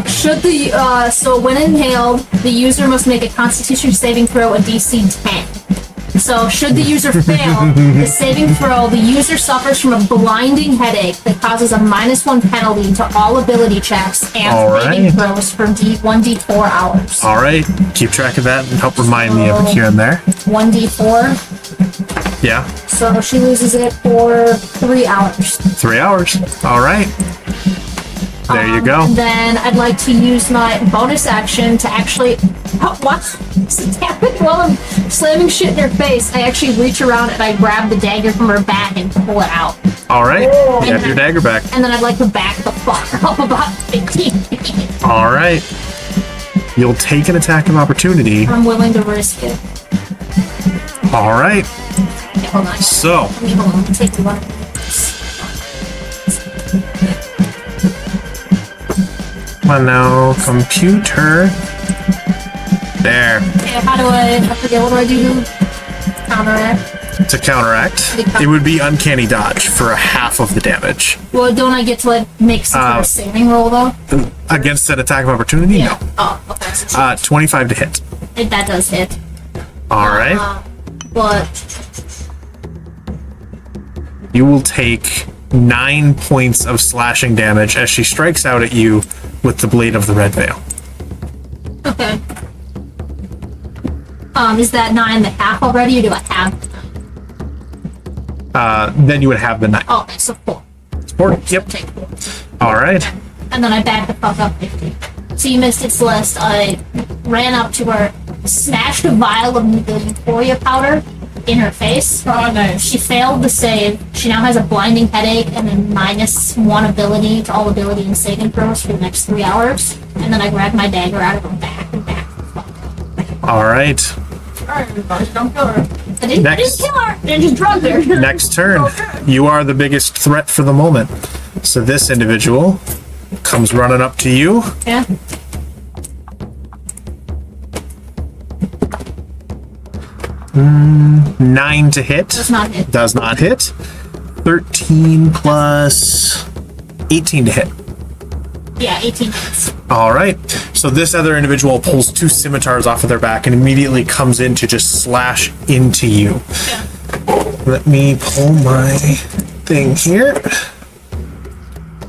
Should the so when inhaled, the user must make a Constitution saving throw, a DC 10. So should the user fail the saving throw, the user suffers from a blinding headache that causes a -1 penalty to all ability checks and saving Alright. throws for 1d4 hours. Alright. Keep track of that and help remind me of it here and there. 1d4. Yeah. So she loses it for 3 hours. 3 hours. Alright. There you go. And then I'd like to use my bonus action to actually watch this happen while I'm slamming shit in her face. I actually reach around and I grab the dagger from her back and pull it out. Alright. You have your dagger back. And then I'd like to back the fuck up about 15 feet. Alright. You'll take an attack of opportunity. I'm willing to risk it. All right. Okay, hold on. So, Let me hold on. Take the one. come on now, computer. There. Okay, I forget, what do I do to counteract? To counteract, it would be uncanny dodge for a half of the damage. Well, don't I get to like make some sort of saving roll though? Against an attack of opportunity? No. Oh, okay. 25 to hit. That does hit. All right. But You will take 9 points of slashing damage as she strikes out at you with the blade of the red veil. okay. Is that 9 the half already, or do I have? Then you would have the 9. Oh, okay, so 4. 4. Yep. Take 4. All right. And then I backed the fuck up 50. So you missed its list. I ran up to her, smashed a vial of the euphoria powder in her face. Oh, nice. She failed the save. She now has a blinding headache and then -1 ability to all ability and saving throws for the next 3 hours. And then I grabbed my dagger out of her back and backed the fuck up. All right. Alright, everybody, don't kill her. I didn't Next. kill her. I just drugged her. Next turn. You are the biggest threat for the moment. So this individual comes running up to you. Yeah. Nine to hit. Does not hit. Does not hit. 13 plus 18 to hit. Yeah, 18 hits. All right. So this other individual pulls 2 scimitars off of their back and immediately comes in to just slash into you. Yeah. Let me pull my thing here.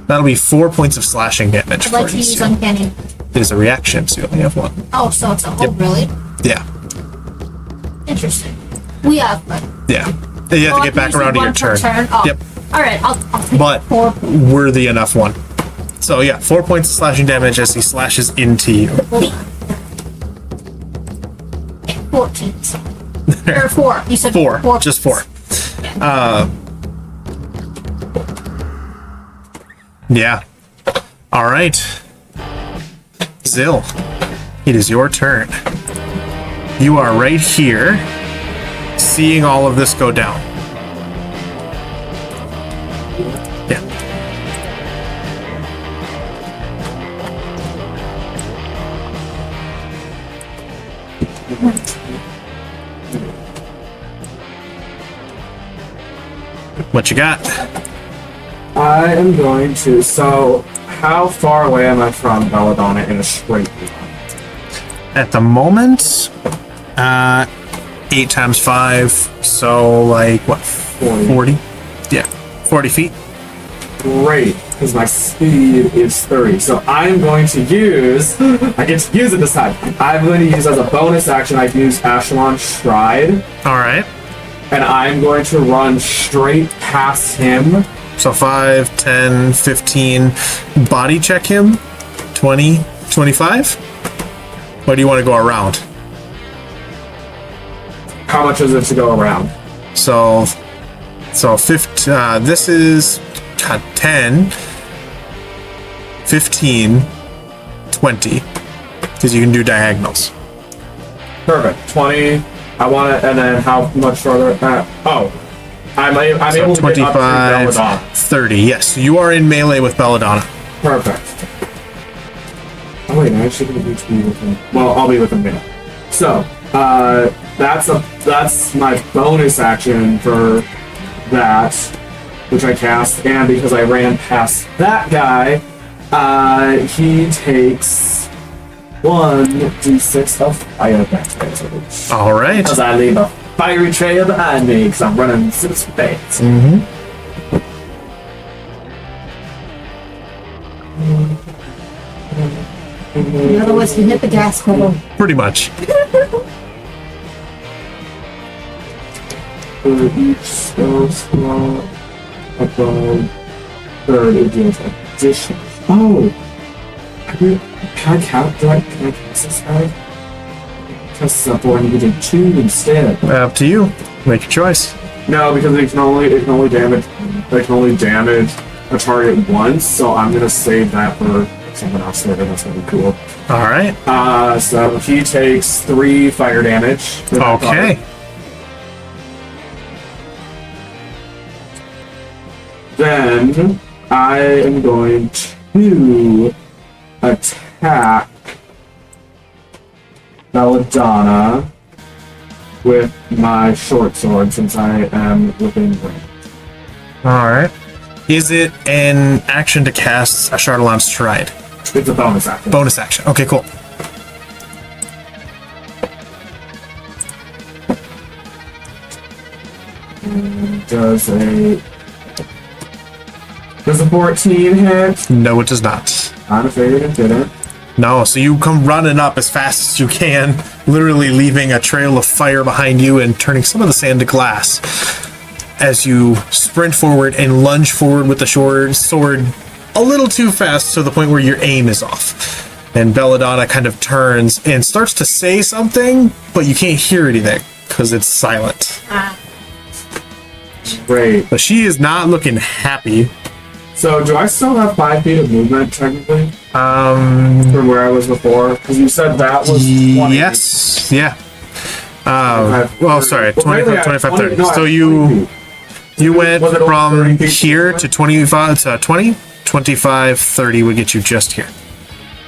That'll be 4 points of slashing damage I'd like for to you. use uncanny. It is a reaction, so you only have 1. Oh, so it's a whole, really? Yeah. Interesting. We have. Yeah. You have to get back around to your turn. Oh. Yep. Alright, I'll take But 4. worthy enough one. So yeah, 4 points of slashing damage as he slashes into you. 14. Or 4. You said 4. 4. Just 4. Yeah. All right. Zill, it is your turn. You are right here, seeing all of this go down. Yeah. What you got? I am going to. So, how far away am I from Belladonna in a straight line? At the moment, 8 times 5, so like what? 40? Yeah, 40 feet. Great, because my speed is 30. So I am going to use. I get to use it this time. I'm going to use as a bonus action. I can use Ashelon Stride, All right. and I'm going to run straight past him. So 5, 10, 15. Body check him. 20, 25. Or do you want to go around? How much is it to go around? So 15. This is 10, 15, 20. Because you can do diagonals. Perfect. 20. I want it, and then how much further? I'm So able to get up to 25, Belladonna. 30. Yes, you are in melee with Belladonna. Perfect. Oh wait, I actually need to be with him. Well, I'll be with him now. So, that's my bonus action for that, which I cast, and because I ran past that guy, he takes 1d6 of fire damage. All right. Because I leave a fiery trail behind me, because I'm running 6 fast. In other words, you hit the gas pedal. Pretty much. For each spell slot above 30 deals addition. Oh! Can I cast this guy? Cast simple and we did 2 instead. Up to you. Make your choice. No, because it can only damage a target once, so I'm gonna save that for someone else there. That's gonna be cool. All right. So he takes 3 fire damage. with that Okay. card. Then I am going to attack Belladonna with my short sword since I am within range. All right. Is it an action to cast a Shrouded Stride? It's a bonus action. Bonus action. Okay, cool. Does a 14 hit? No, it does not. I'm afraid it didn't. No, so you come running up as fast as you can, literally leaving a trail of fire behind you and turning some of the sand to glass. As you sprint forward and lunge forward with the sword a little too fast to the point where your aim is off. And Belladonna kind of turns and starts to say something, but you can't hear anything because it's silent. Great. But she is not looking happy. So do I still have 5 feet of movement technically From where I was before? Because you said that was 20. yes, yeah. 25, Well, sorry, 25, 25, 30. no, I So have you 20 feet. you went Was it over from 30 feet? here to 25 to 20, 25, 30 would get you just here.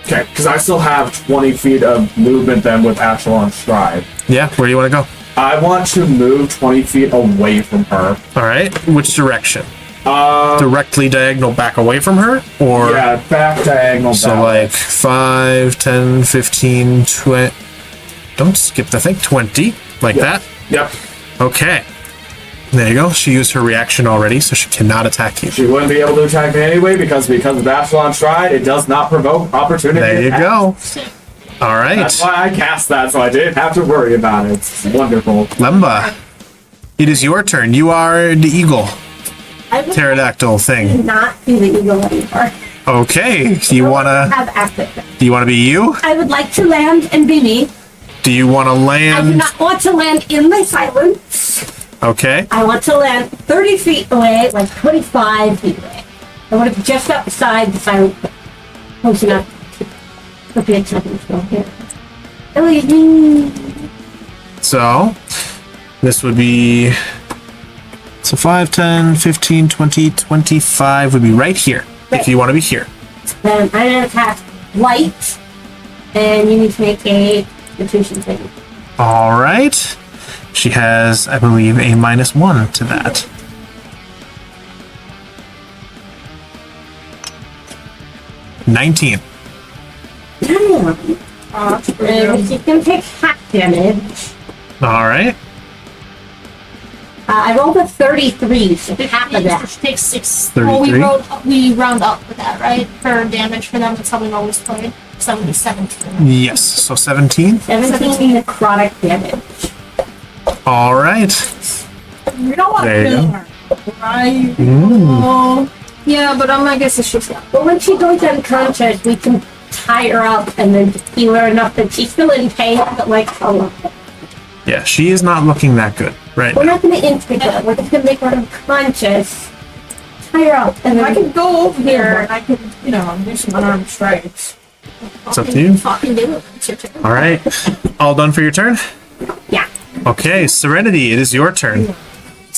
Okay, because I still have 20 feet of movement then with actual on stride. Yeah, where do you want to go? I want to move 20 feet away from her. All right, which direction? Directly diagonal back away from her? Or Yeah, back diagonal so down. like 5, 10, 15, 20. Don't skip the thing. 20, like that. Yep. Okay. There you go. She used her reaction already, so she cannot attack you. She wouldn't be able to attack me anyway because of Epsilon Stride, it does not provoke opportunity. There you attack. go. All right. That's why I cast that, so I didn't have to worry about it. It's wonderful. Lemba, it is your turn. You are the eagle, I would pterodactyl thing. not be the eagle anymore. Okay. Do you wanna? Have active. Do you wanna be you? I would like to land and be me. Do you wanna I do land? not want to land in my silence. Okay. I want to land 30 feet away, like 25 feet away. I want to be just outside the silent, close enough to be something still here. So this would be. So 5, 10, 15, 20, 25 would be right here. If you want to be here. Then I'm gonna cast light, and you need to make a Constitution thing. All right. She has, I believe, a -1 to that. $19. And she can take half damage. All right. I rolled a 33, so half of that. Which takes 6. 33? Well, we round up with that, right? For damage for them, that's how we've always played. So that would be 17. Yes. So 17. 17 necrotic damage. All right. You know what? There you go. Right. Mm. Yeah, but I guess it's just But when she goes unconscious, we can tie her up and then just heal her enough that she's still in pain, but like a lot. Yeah, she is not looking that good right We're now. not going to instigate her. We're just going to make her unconscious, tie her up, and I then can go over here and I can, do some unarmed strikes. It's up to you. Fucking do it. It's your turn. All right. All done for your turn? yeah. Okay, Serenity, it is your turn.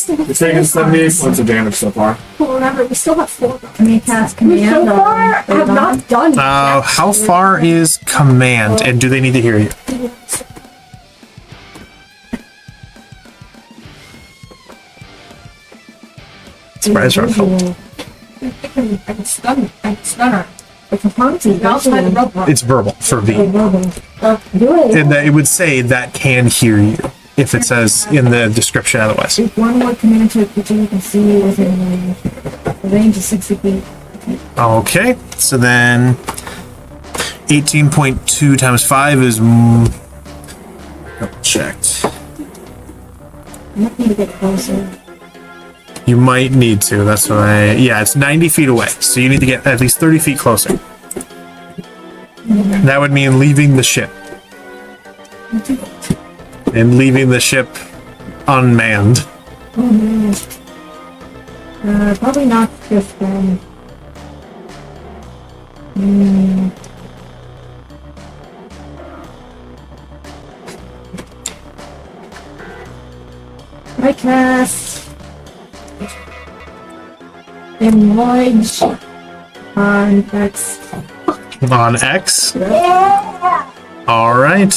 You're taking 78 points of damage so far. Well, remember, we still have 4. Can you cast We command? so far have not done How far is command, and do they need to hear you? Surprise round. I can stun her. It's a party. Outside the rope. It's verbal for V. doing And that it would say that can hear you if it says in the description otherwise. If one word command to a creature you can see within range. The range is 60 feet. Okay, so then 18.2 times 5 is. Double checked. You might need to get closer. You might need to. That's what I. Yeah, it's 90 feet away, so you need to get at least 30 feet closer. That would mean leaving the ship. And leaving the ship unmanned. Probably not just I cast enlarge on X. On X. Yeah! All right.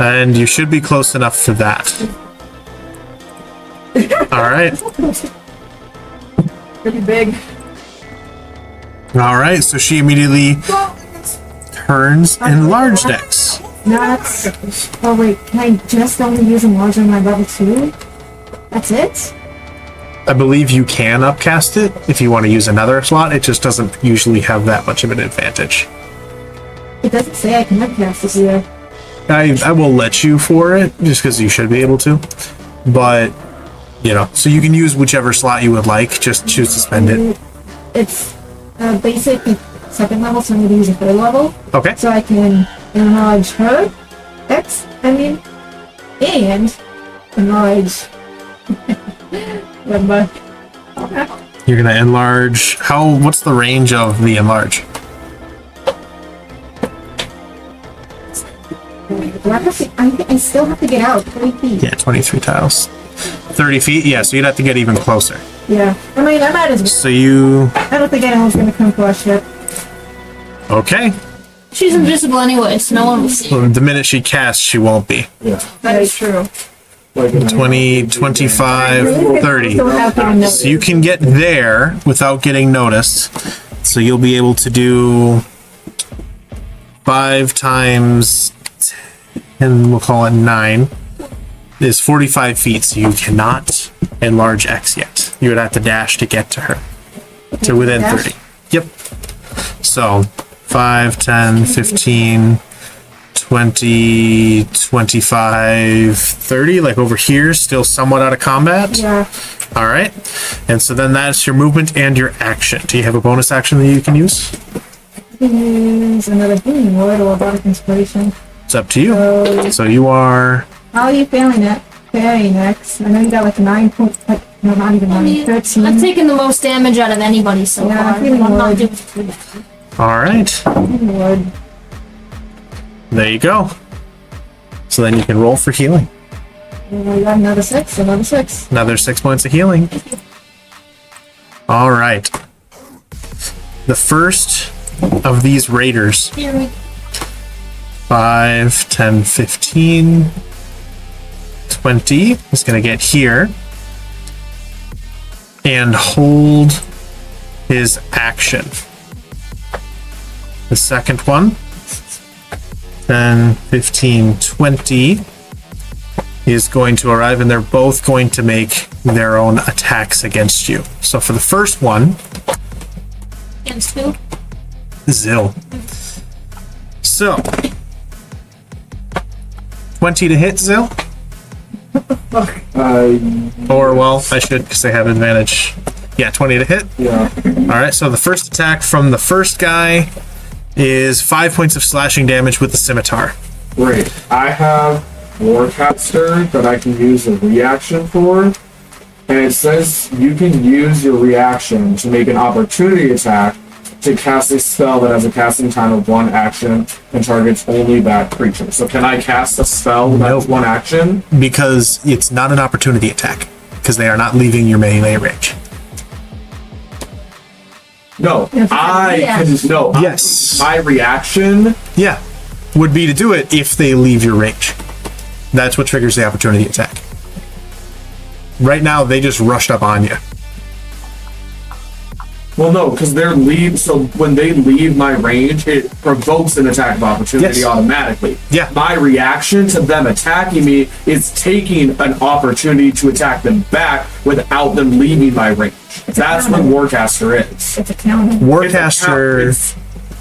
And you should be close enough for that. All right. Pretty big. All right. So she immediately turns enlarged X. That's. Oh wait, can I just only use enlarge on my level 2? That's it? I believe you can upcast it if you want to use another slot. It just doesn't usually have that much of an advantage. It doesn't say I can upcast it either. I will let you for it just because you should be able to, but you know, so you can use whichever slot you would like. Just choose to spend it. It's basic second level, so I'm going to use a third level. Okay. So I can enlarge her, and enlarge Lemba. You're gonna enlarge. What's the range of the enlarge? Do I have to, I still have to get out 3 feet. Yeah, 23 tiles. 30 feet? Yeah, so you'd have to get even closer. Yeah. I mean, I might as well. So you... I don't think anyone's going to come to our ship. Okay. She's invisible anyway, so no one will see her. Well, the minute she casts, she won't be. Yeah. That is true. 20, 25, 30. So how can I know? So you can get there without getting noticed. So you'll be able to do 5 times 10, we'll call it 9, is 45 feet. So you cannot enlarge X yet. You would have to dash to get to her. To within 30. Yep. So 5, 10, 15, 20, 25, 30, like over here, still somewhat out of combat. Yeah. All right. And so then that's your movement and your action. Do you have a bonus action that you can use? I can use another healing word or bardic inspiration. It's up to you. So you are... How are you feeling it? Very next. I know you got like 9 points, like, no, not even 9, 13. I've taken the most damage out of anybody so Yeah, far. feeling I'm not good. doing all right. Healing word. There you go. So then you can roll for healing. We got another 6, another 6. Another 6 points of healing. All right. The first of these raiders, Here we go. 5, 10, 15, 20, is going to get here and hold his action. The second one, 10, 15, 20, is going to arrive, and they're both going to make their own attacks against you. So for the first one, Against who? Zill. So, 20 to hit, Zill? Or, well, I should, because they have advantage. Yeah, 20 to hit. Yeah. Alright, so the first attack from the first guy is 5 points of slashing damage with the scimitar. Great. I have Warcaster that I can use a reaction for. And it says you can use your reaction to make an opportunity attack to cast a spell that has a casting time of 1 action and targets only that creature. So can I cast a spell that has 1 action? Because it's not an opportunity attack, because they are not leaving your melee range. No, I can. No, Yes. My reaction. Yeah, would be to do it if they leave your range. That's what triggers the opportunity attack. Right now, they just rushed up on you. Well, no, because they're leave. So when they leave my range, it provokes an attack of opportunity Yes. automatically. Yeah. My reaction to them attacking me is taking an opportunity to attack them back without them leaving my range. That's what Warcaster is. It's a counter. Warcaster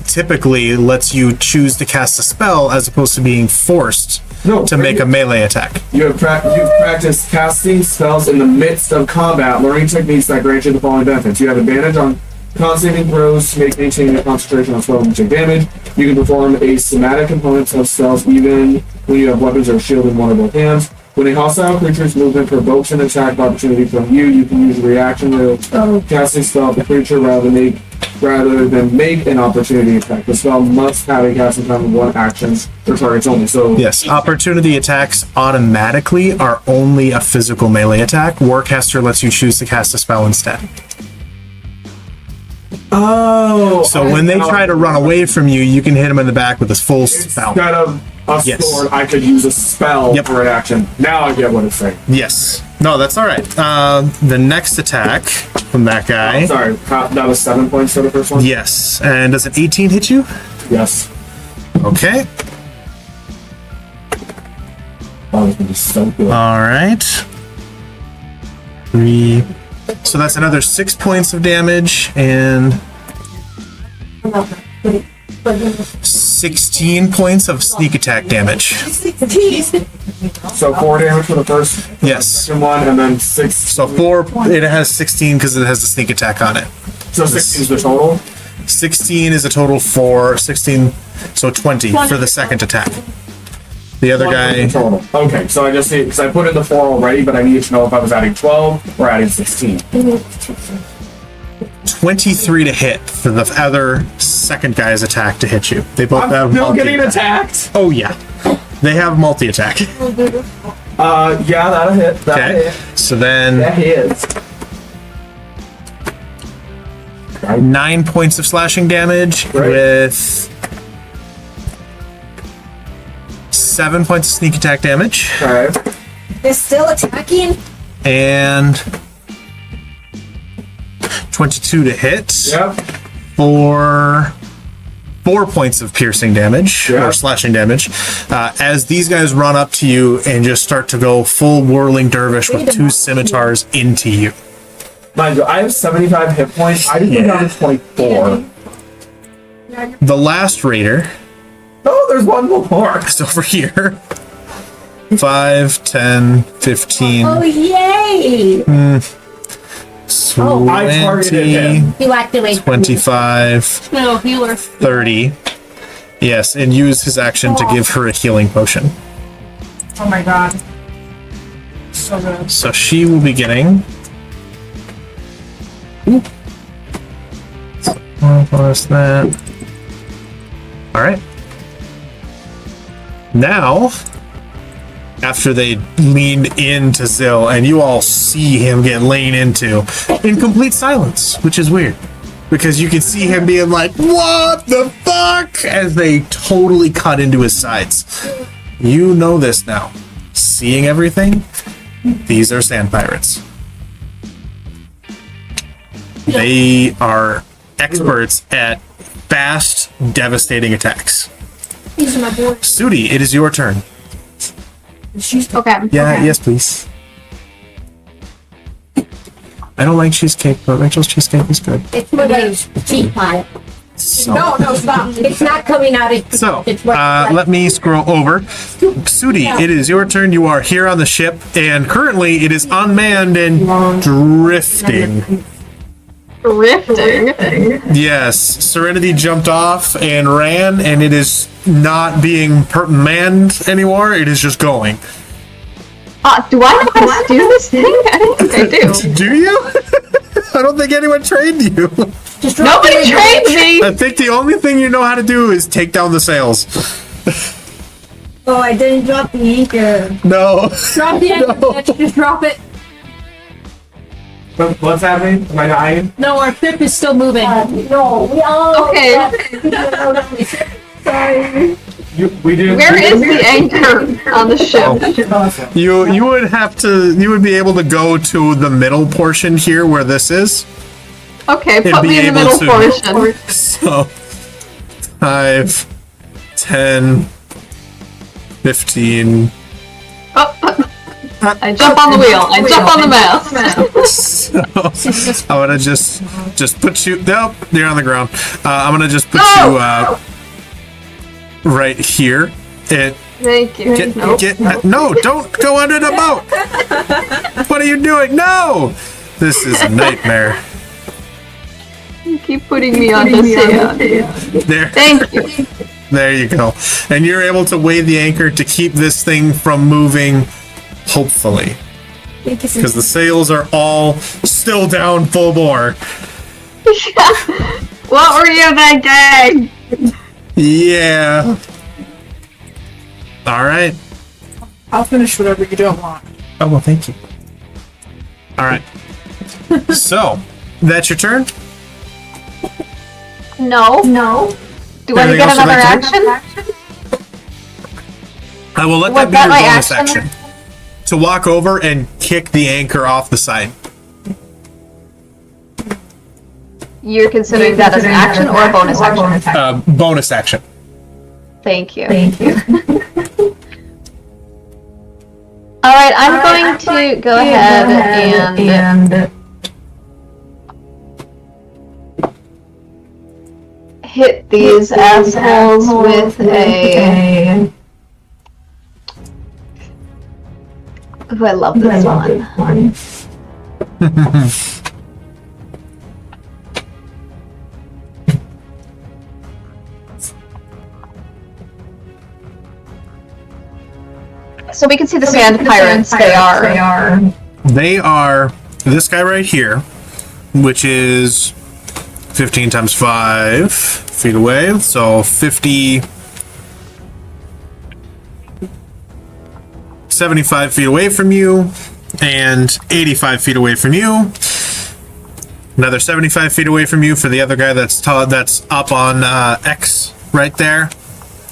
typically lets you choose to cast a spell as opposed to being forced to make a melee attack. You've practiced casting spells in the midst of combat, learning techniques that grant you the following benefits. You have advantage on con saving throws to maintain your concentration on spells and take damage. You can perform a somatic component of spells even when you have weapons or shield in one or both hands. When a hostile creature's movement provokes an attack opportunity from you, you can use a reaction to cast a spell of the creature rather than make rather than make an opportunity attack. The spell must have a casting time of 1 action for targets only. So Yes, opportunity attacks automatically are only a physical melee attack. Warcaster lets you choose to cast a spell instead. Oh. So when they try to run away from you, you can hit them in the back with a full spell. Instead of a Yes. sword, I could use a spell Yep. for an action. Now I get what it's saying. Yes. No, that's all right. The next attack from that guy. Sorry, that was 7 points for the first one? Yes. And does an 18 hit you? Yes. Okay. That was gonna be so good. All right. 3. So that's another 6 points of damage and 16 points of sneak attack damage. So 4 damage for the first Yes. one, and then 6. So 4, it has 16 because it has a sneak attack on it. So 16 is the total? 16 is a total for 16, so 20 for the second attack. The other guy, Total. Okay, so I just see, because I put in the 4 already, but I needed to know if I was adding 12 or adding 16. 23 to hit for the other second guy's attack to hit you. They both I'm have still multi getting attack. attacked! Oh yeah, they have multi attack. Yeah, that'll hit. That'll Okay, hit. so then That hits. 9 points of slashing damage Right. with 7 points of sneak attack damage Okay. They're still attacking? and 22 to hit. Yep. For 4 points of piercing damage Yeah. or slashing damage as these guys run up to you and just start to go full whirling dervish with 2 scimitars into you. Mind you, I have 75 hit points. I just went down to 24. The last raider Oh, there's one more. is over here. 5, 10, 15, Oh, yay! 20, I targeted him. You activate. 25, No, healer. 30. Yes, and use his action to give her a healing potion. Oh my god. So good. So she will be getting. Plus that. Alright. Now, after they leaned into Zill, and you all see him get lain into in complete silence, which is weird. Because you can see him being like, what the fuck? As they totally cut into his sides. You know this now. Seeing everything, these are sand pirates. They are experts at fast, devastating attacks. These are my boys. Sudi, it is your turn. Okay. Yeah, okay. yes, please. I don't like cheesecake, but Rachel's cheesecake is good. It's more like cheap pie. So, No, stop. It's not coming out. It's let me scroll over. Sudi, it is your turn. You are here on the ship, and currently it is unmanned and drifting. Drifting. Yes, Serenity jumped off and ran, and it is not being manned anymore. It is just going. Do I know how to do this thing? I don't think I do. Do you? I don't think anyone trained you. Nobody trained me! I think the only thing you know how to do is take down the sails. Oh, I didn't drop the anchor. No. Drop the anchor, bitch. Just drop it. What's happening? Am I dying? No, our ship is still moving. No, we all. Okay. Sorry. We did. Where is the anchor on the ship? You would be able to go to the middle portion here where this is. Okay, It'd put be me in the able middle to. portion. So 5, 10, 15. I jump on the wheel. I jump on the mast. So I'm gonna just put you. Nope, you're on the ground. I'm gonna just put No! you right here. And Thank you. Nope. no, don't go under the boat. What are you doing? No, this is a nightmare. You keep putting me on the sand. There, Thank you. there you go. And you're able to weigh the anchor to keep this thing from moving. Hopefully, because the sails are all still down full bore. What were you thinking? Yeah. All right. I'll finish whatever you don't want. Oh, well, thank you. All right. So, that's your turn? No. Do I Anything get else you'd another like to do? action? I will let Was that be that your my bonus action? action. To walk over and kick the anchor off the side. You're considering that as an action or a bonus action? Bonus action. Thank you. Alright, I'm going to go ahead and hit these assholes with a... Ooh, I love this one. So we can see the sand pirates. They are this guy right here, which is 15 times 5 feet away, so 50, 75 feet away from you, and 85 feet away from you. Another 75 feet away from you for the other guy that's that's up on X right there,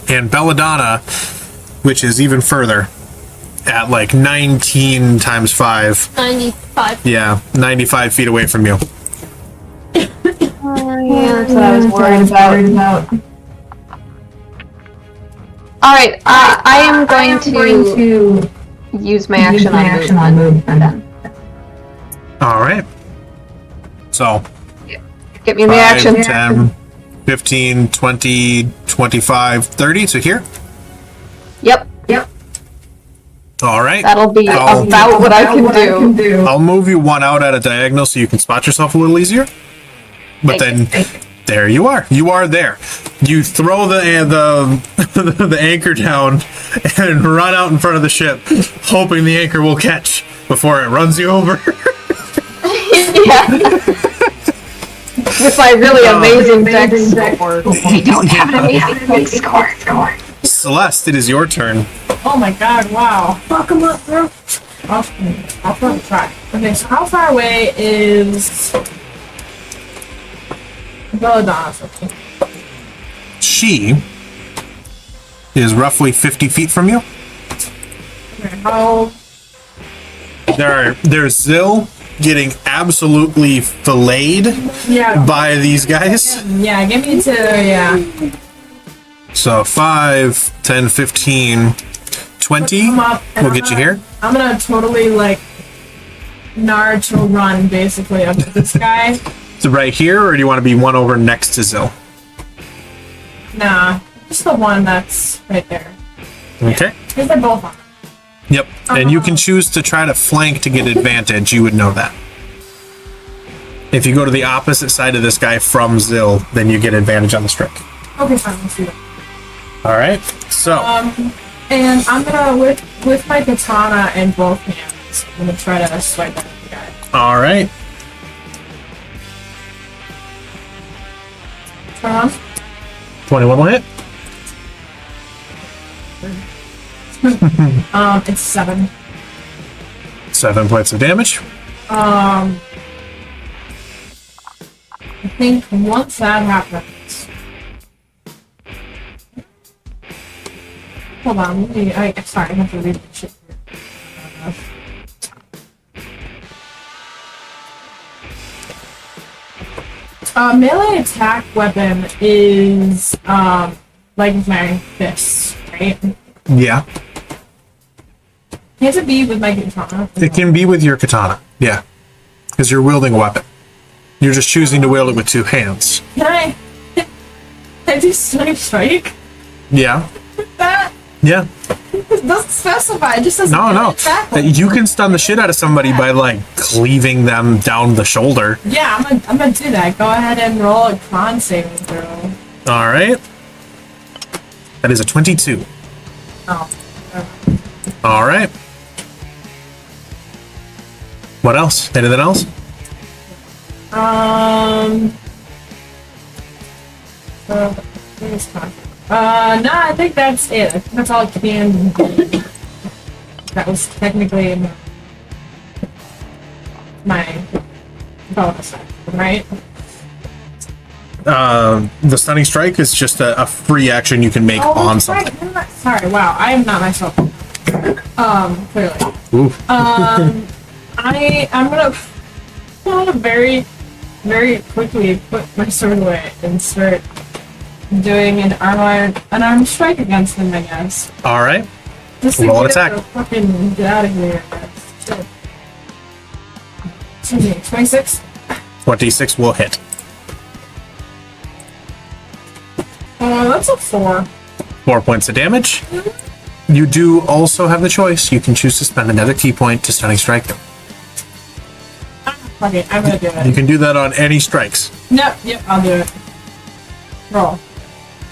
and Belladonna, which is even further, at like 19 times 5. 95. Yeah, 95 feet away from you. Yeah, that's what I was worried about. Alright, I am going to use my action on movement. Alright. So, Get me in the 5, action. 10, 15, 20, 25, 30. So here. Yep, Alright. that'll be about what I can do. I'll move you one out at a diagonal so you can spot yourself a little easier. But then, there you are. You are there. You throw the anchor down and run out in front of the ship, hoping the anchor will catch before it runs you over. Yeah. With my really amazing deck score. We don't have an amazing deck score. Celeste, it is your turn. Oh my god, wow. Fuck him up, bro. I'll try. Okay, so how far away is Belladonna? Okay. She is roughly 50 feet from you. Okay, how... There's Zill getting absolutely filleted Yeah. by these guys. Yeah, give me to... Yeah. So 5, 10, 15, 20 Come up, and will get you here. I'm gonna totally, like, Naruto run, basically, up to this guy. So right here, or do you want to be one over next to Zill? Nah, just the one that's right there. Okay. Because they're both on. Yep. And you can choose to try to flank to get advantage. You would know that. If you go to the opposite side of this guy from Zill, then you get advantage on the strike. Okay, fine, let's do that. All right. So And I'm gonna, with my katana in both hands, I'm gonna try to swipe at the guy. all right. Turn on. 21 will hit. It's 7. 7 points of damage. I think once that happens... Hold on, let me... sorry, I have to read the shit here. Melee attack weapon is, like my fists, right? Yeah. Can't it be with my katana? It can be with your katana. Yeah. Because you're wielding a weapon. You're just choosing to wield it with 2 hands. Can I do snipe strike? Yeah. That Yeah. doesn't specify. It just says No. attack weapon. You can stun the shit out of somebody by like cleaving them down the shoulder. Yeah, I'm gonna do that. Go ahead and roll a con saving throw. All right. That is a 22. Oh. All right. What else? Anything else? Where's no, I think that's it. I think that's all I can do. That was technically my bonus action, right? The stunning strike is just a free action you can make on that's something. right. Sorry, wow, I am not myself. Clearly. Ooh. I'm gonna very, very quickly put my sword away and start doing an unarmed strike against him, I guess. All right. Just to Roll an get attack. him to fucking get out of here. So, excuse me, 26? 26 will hit. That's a 4. 4 points of damage. You do also have the choice. You can choose to spend another key point to stunning strike him. Okay, I'm gonna do You it. can do that on any strikes. No, yep, I'll do it. Roll.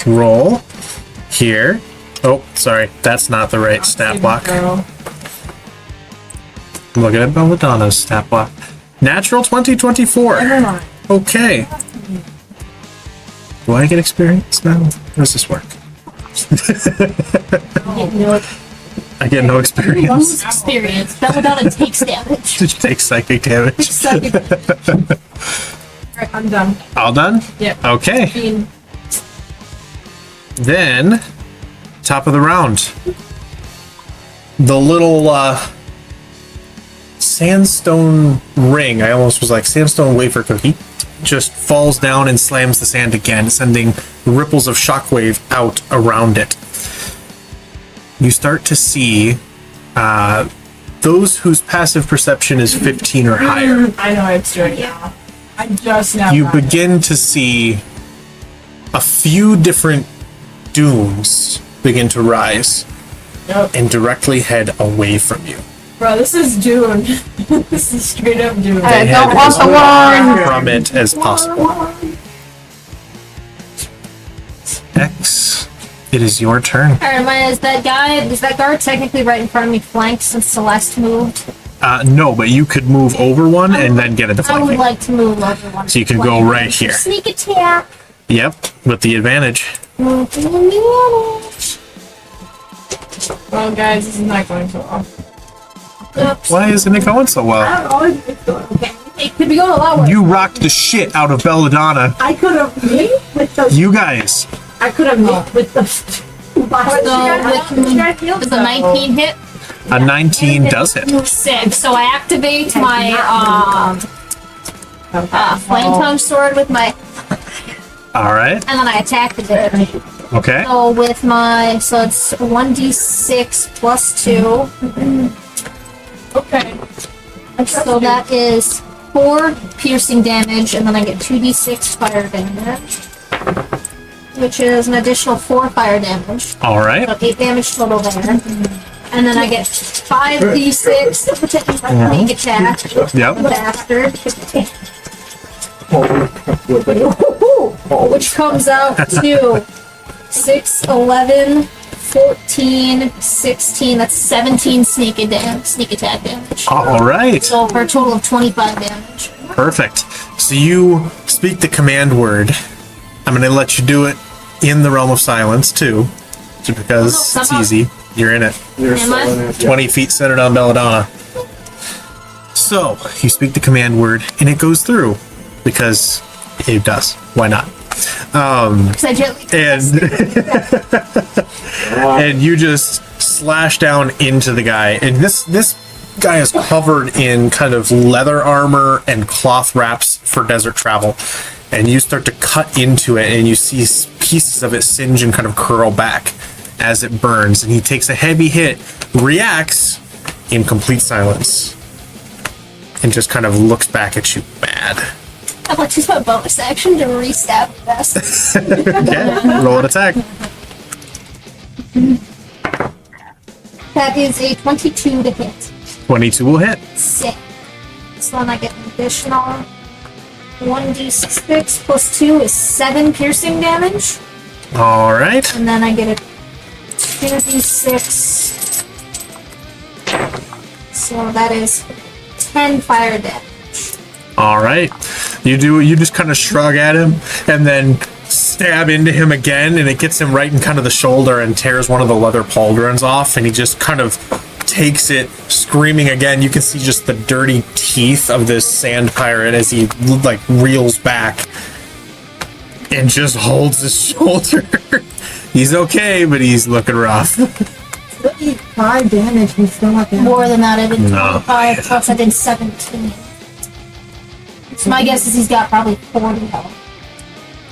Roll here. Oh, sorry, that's not the right stat block. Roll. Look at Belladonna's stat block. Natural 2024. Never mind. Okay. Do I get experience now? How does this work? I get no experience. Experience. Belladonna takes damage. Did you take psychic damage? Alright, I'm done. All done? Yep. Okay. Bean. Then, top of the round. The little sandstone ring, I almost was like sandstone wafer cookie, just falls down and slams the sand again, sending ripples of shockwave out around it. You start to see those whose passive perception is 15 or higher. I know it's doing now. I just now. You got it. begin to see a few different dooms begin to rise Yep. and directly head away from you. Bro, this is Dune. This is straight up Dune. I Head don't want as the far one. from it as possible. X, it is your turn. Alright, is that guard technically right in front of me flanked since Celeste moved? No, but you could move over one and then get into I would flanking. like to move over one. So you can go right here. Sneak attack. Yep, with the advantage. Well, guys, this is not going so well. Oops. Why isn't it going so well? It could be going a lot worse. You rocked the shit out of Belladonna. I could have made with those. You guys. I could have made with the. So with the 19 hit, A 19 does hit. 6. So I activate my flame tongue sword with my, All right. and then I attack the bitch. Okay. So with my, so it's 1d6 plus 2. Okay. So that is 4 piercing damage, and then I get 2d6 fire damage, which is an additional 4 fire damage. All right. So 8 damage total there. And then I get 5d6 to protect my sneak attack. Yep. Bastard. Which comes out to 6, 11, 14, 16. That's 17 sneak attack damage. All right. So for a total of 25 damage. Perfect. So you speak the command word. I'm going to let you do it in the realm of silence, too. Just because Oh, no, it's I'm easy. You're in it. You're Am I? still in it. 20 feet centered on Belladonna. So, you speak the command word, and it goes through. Because it does. Why not? Because I gently And you just slash down into the guy. And this guy is covered in kind of leather armor and cloth wraps for desert travel. And you start to cut into it, and you see pieces of it singe and kind of curl back as it burns. And he takes a heavy hit, reacts in complete silence, and just kind of looks back at you mad. I'd like to use my bonus action to re-stab the best. Okay, roll an attack. That is a 22 to hit. 22 will hit. Sick. So then I get an additional 1d6 plus 2 is 7 piercing damage. All right. And then I get a 2d6. So that is 10 fire damage. All right. You just kind of shrug at him and then stab into him again, and it gets him right in kind of the shoulder and tears one of the leather pauldrons off, and he just kind of takes it, screaming again. You can see just the dirty teeth of this sand pirate as he like reels back and just holds his shoulder. He's okay, but he's looking rough. 5 damage, we still have that. More than that, I did No. 25 plus I did 17. So my guess is he's got probably 40 health.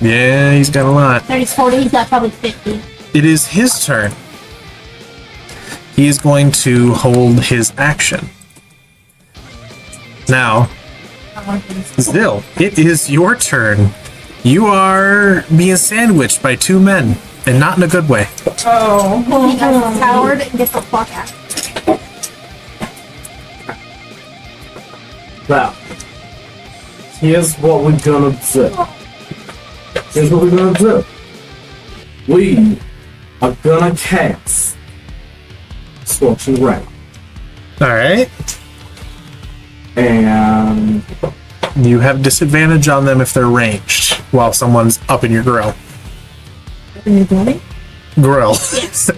Yeah, he's got a lot. 30, 40, he's got probably 50. It is his turn. He is going to hold his action. Now, Zill, it is your turn. You are being sandwiched by 2 men, and not in a good way. Oh. You guys are coward and get the fuck out. Now, here's what we're gonna do. Here's what we're gonna do. We are gonna cast Scorching Ray. Alright. And You have disadvantage on them if they're ranged, while someone's up in your grill. In your belly? Grill. Yes.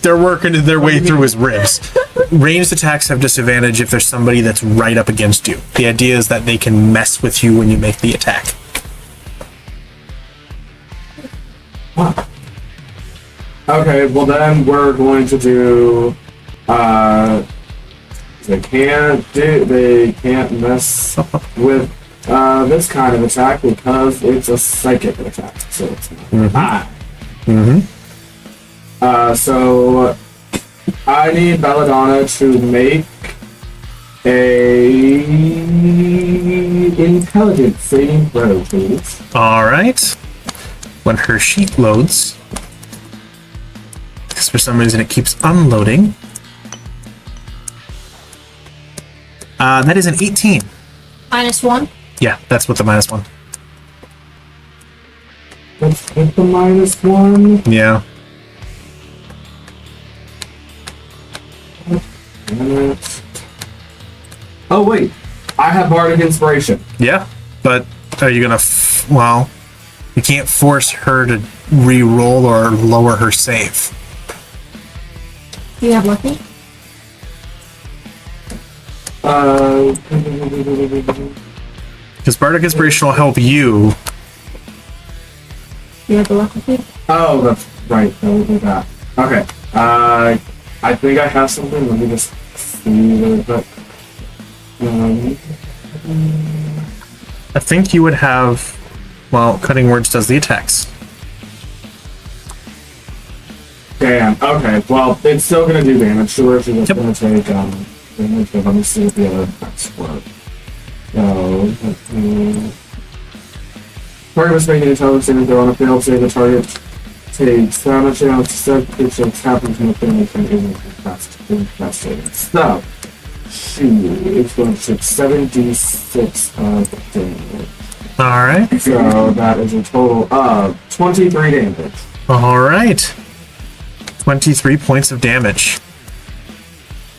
They're working their way through his ribs. Ranged attacks have disadvantage if there's somebody that's right up against you. The idea is that they can mess with you when you make the attack. okay, well then we're going to do they can't mess with this kind of attack because it's a psychic attack, so it's not so I need Belladonna to make a intelligence saving throw, please. Alright. When her sheet loads, because for some reason it keeps unloading. That is an 18. -1. Yeah, that's with the -1. Let's hit the -1. Yeah. Oh wait, I have Bardic Inspiration. Yeah, but are you gonna? Well, you can't force her to re-roll or lower her save. Do you have lucky? Because Bardic Inspiration will help you. Do you have the lucky? Oh, that's right. That would be that. Okay. I think I have something. Let me just see really quick. I think you would have. Well, Cutting Words does the attacks. Damn. Okay. Well, it's still gonna do damage. Sure, if it's gonna take damage. But let me see what the other effects work. So, target must make an intelligence saving throw on a failed save. The target takes damage down to set creature tapping from the thing and isn't incapacitated. So, she is going to take 7d6 of damage. Alright. So, that is a total of 23 damage. Alright. 23 points of damage.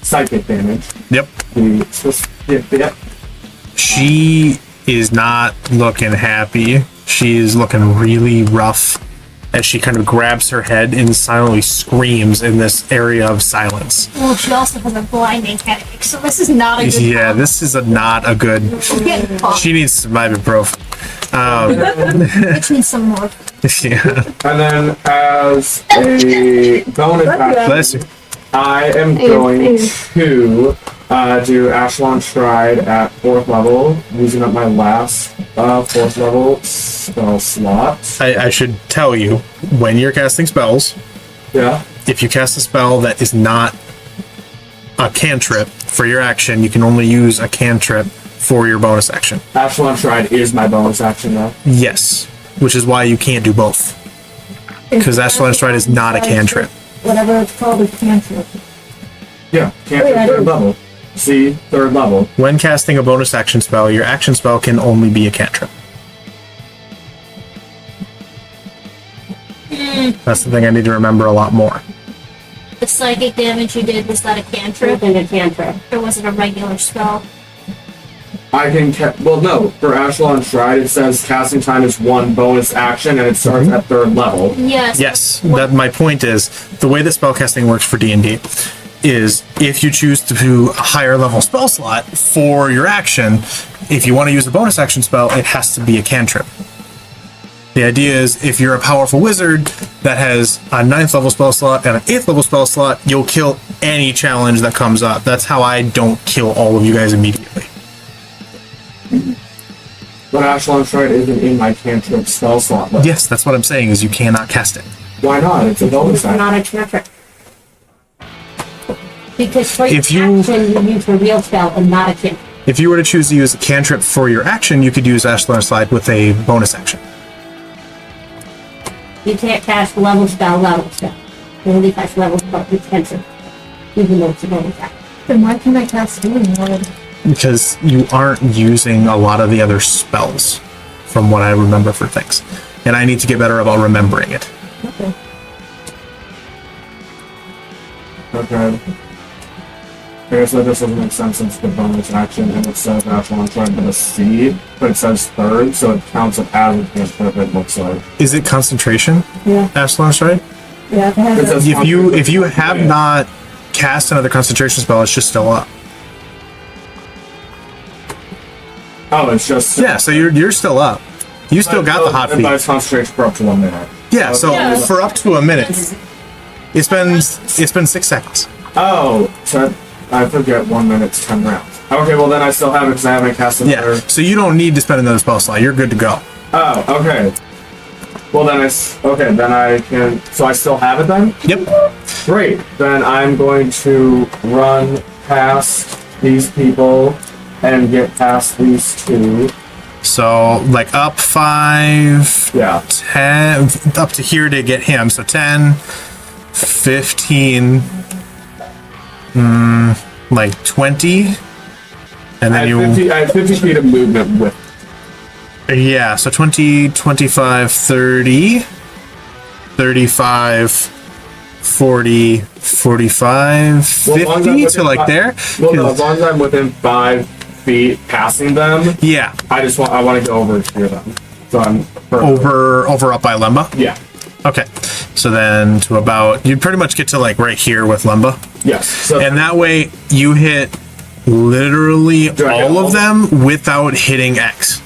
Psychic damage. Yep. Yep. She is not looking happy. She is looking really rough as she kind of grabs her head and silently screams in this area of silence. Well, she also has a blinding headache, so this is not a good Yeah, one. this is not a good. She's getting fucked. She needs some ibuprofen. Which needs some more. Yeah. And then, as a bonus action, Bless you. I am going to do Ashlon Stride at 4th level, using up my last 4th level spell slot. I should tell you, when you're casting spells, Yeah. if you cast a spell that is not a cantrip for your action, you can only use a cantrip for your bonus action. Ashlon Stride is my bonus action, though. Yes, which is why you can't do both. Because Ashlon Stride is not a cantrip. Whatever it's called is cantrip. Yeah, cantrip Wait, 3rd level. See, 3rd level. When casting a bonus action spell, your action spell can only be a cantrip. That's the thing I need to remember a lot more. The psychic damage you did, was that a cantrip? And a cantrip. Or was it a regular spell? I can well, no. For Echelon Stride, it says casting time is 1 bonus action, and it starts at 3rd level. Yes. Yes, that my point is the way that spellcasting works for D&D is if you choose to do a higher level spell slot for your action, if you want to use a bonus action spell, it has to be a cantrip. The idea is if you're a powerful wizard that has a 9th level spell slot and an 8th level spell slot, you'll kill any challenge that comes up. That's how I don't kill all of you guys immediately. But Echelon Stride isn't in my cantrip spell slot list. Yes, that's what I'm saying is you cannot cast it. Why not? It's a bonus It's action. not a cantrip. Because for If your you- action, you use a real spell and not a cantrip. If you were to choose to use a cantrip for your action, you could use Echelon Slide with a bonus action. You can't cast level spell. You only cast level spell with cantrip. Even though it's a bonus action. Then why can't I cast healing word? Because you aren't using a lot of the other spells, from what I remember for things. And I need to get better about remembering it. Okay. I guess that just doesn't make sense since the bonus action and it says Echelon Stride with a C, but it says 3rd, so it counts it as a cantrip, it looks like. Is it concentration? Yeah. Echelon Stride? Yeah, if it has It says If you have not cast another concentration spell, it's just still up. Oh, it's just... Yeah, so you're still up. You still got the hot It buys feet. concentration for up to 1 minute. Yeah, so Yeah. for up to a minute, it's been 6 seconds. Oh, so I forget 1 minute's 10 rounds. Okay, well then I still have it because I haven't cast Yeah, another... so you don't need to spend another spell slot. You're good to go. Oh, okay. Well then then I can... So I still have it then? Yep. Great. Then I'm going to run past these people and get past these 2. So like up 5, Yeah. 10, up to here to get him. So 10, 15, like 20, and then I have 50 feet of movement with... yeah, so 20, 25, 30, 35, 40, 45, Well, as long as I'm 50 to within like fi- there. Well, no, as long as I'm within 5 feet passing them, Yeah, I want to go over to hear them. So I'm... over up by Lemba. Yeah. Okay, so then to about, you pretty much get to like right here with Lemba. Yes. So And that way you hit literally Do I hit all all? of them without hitting X.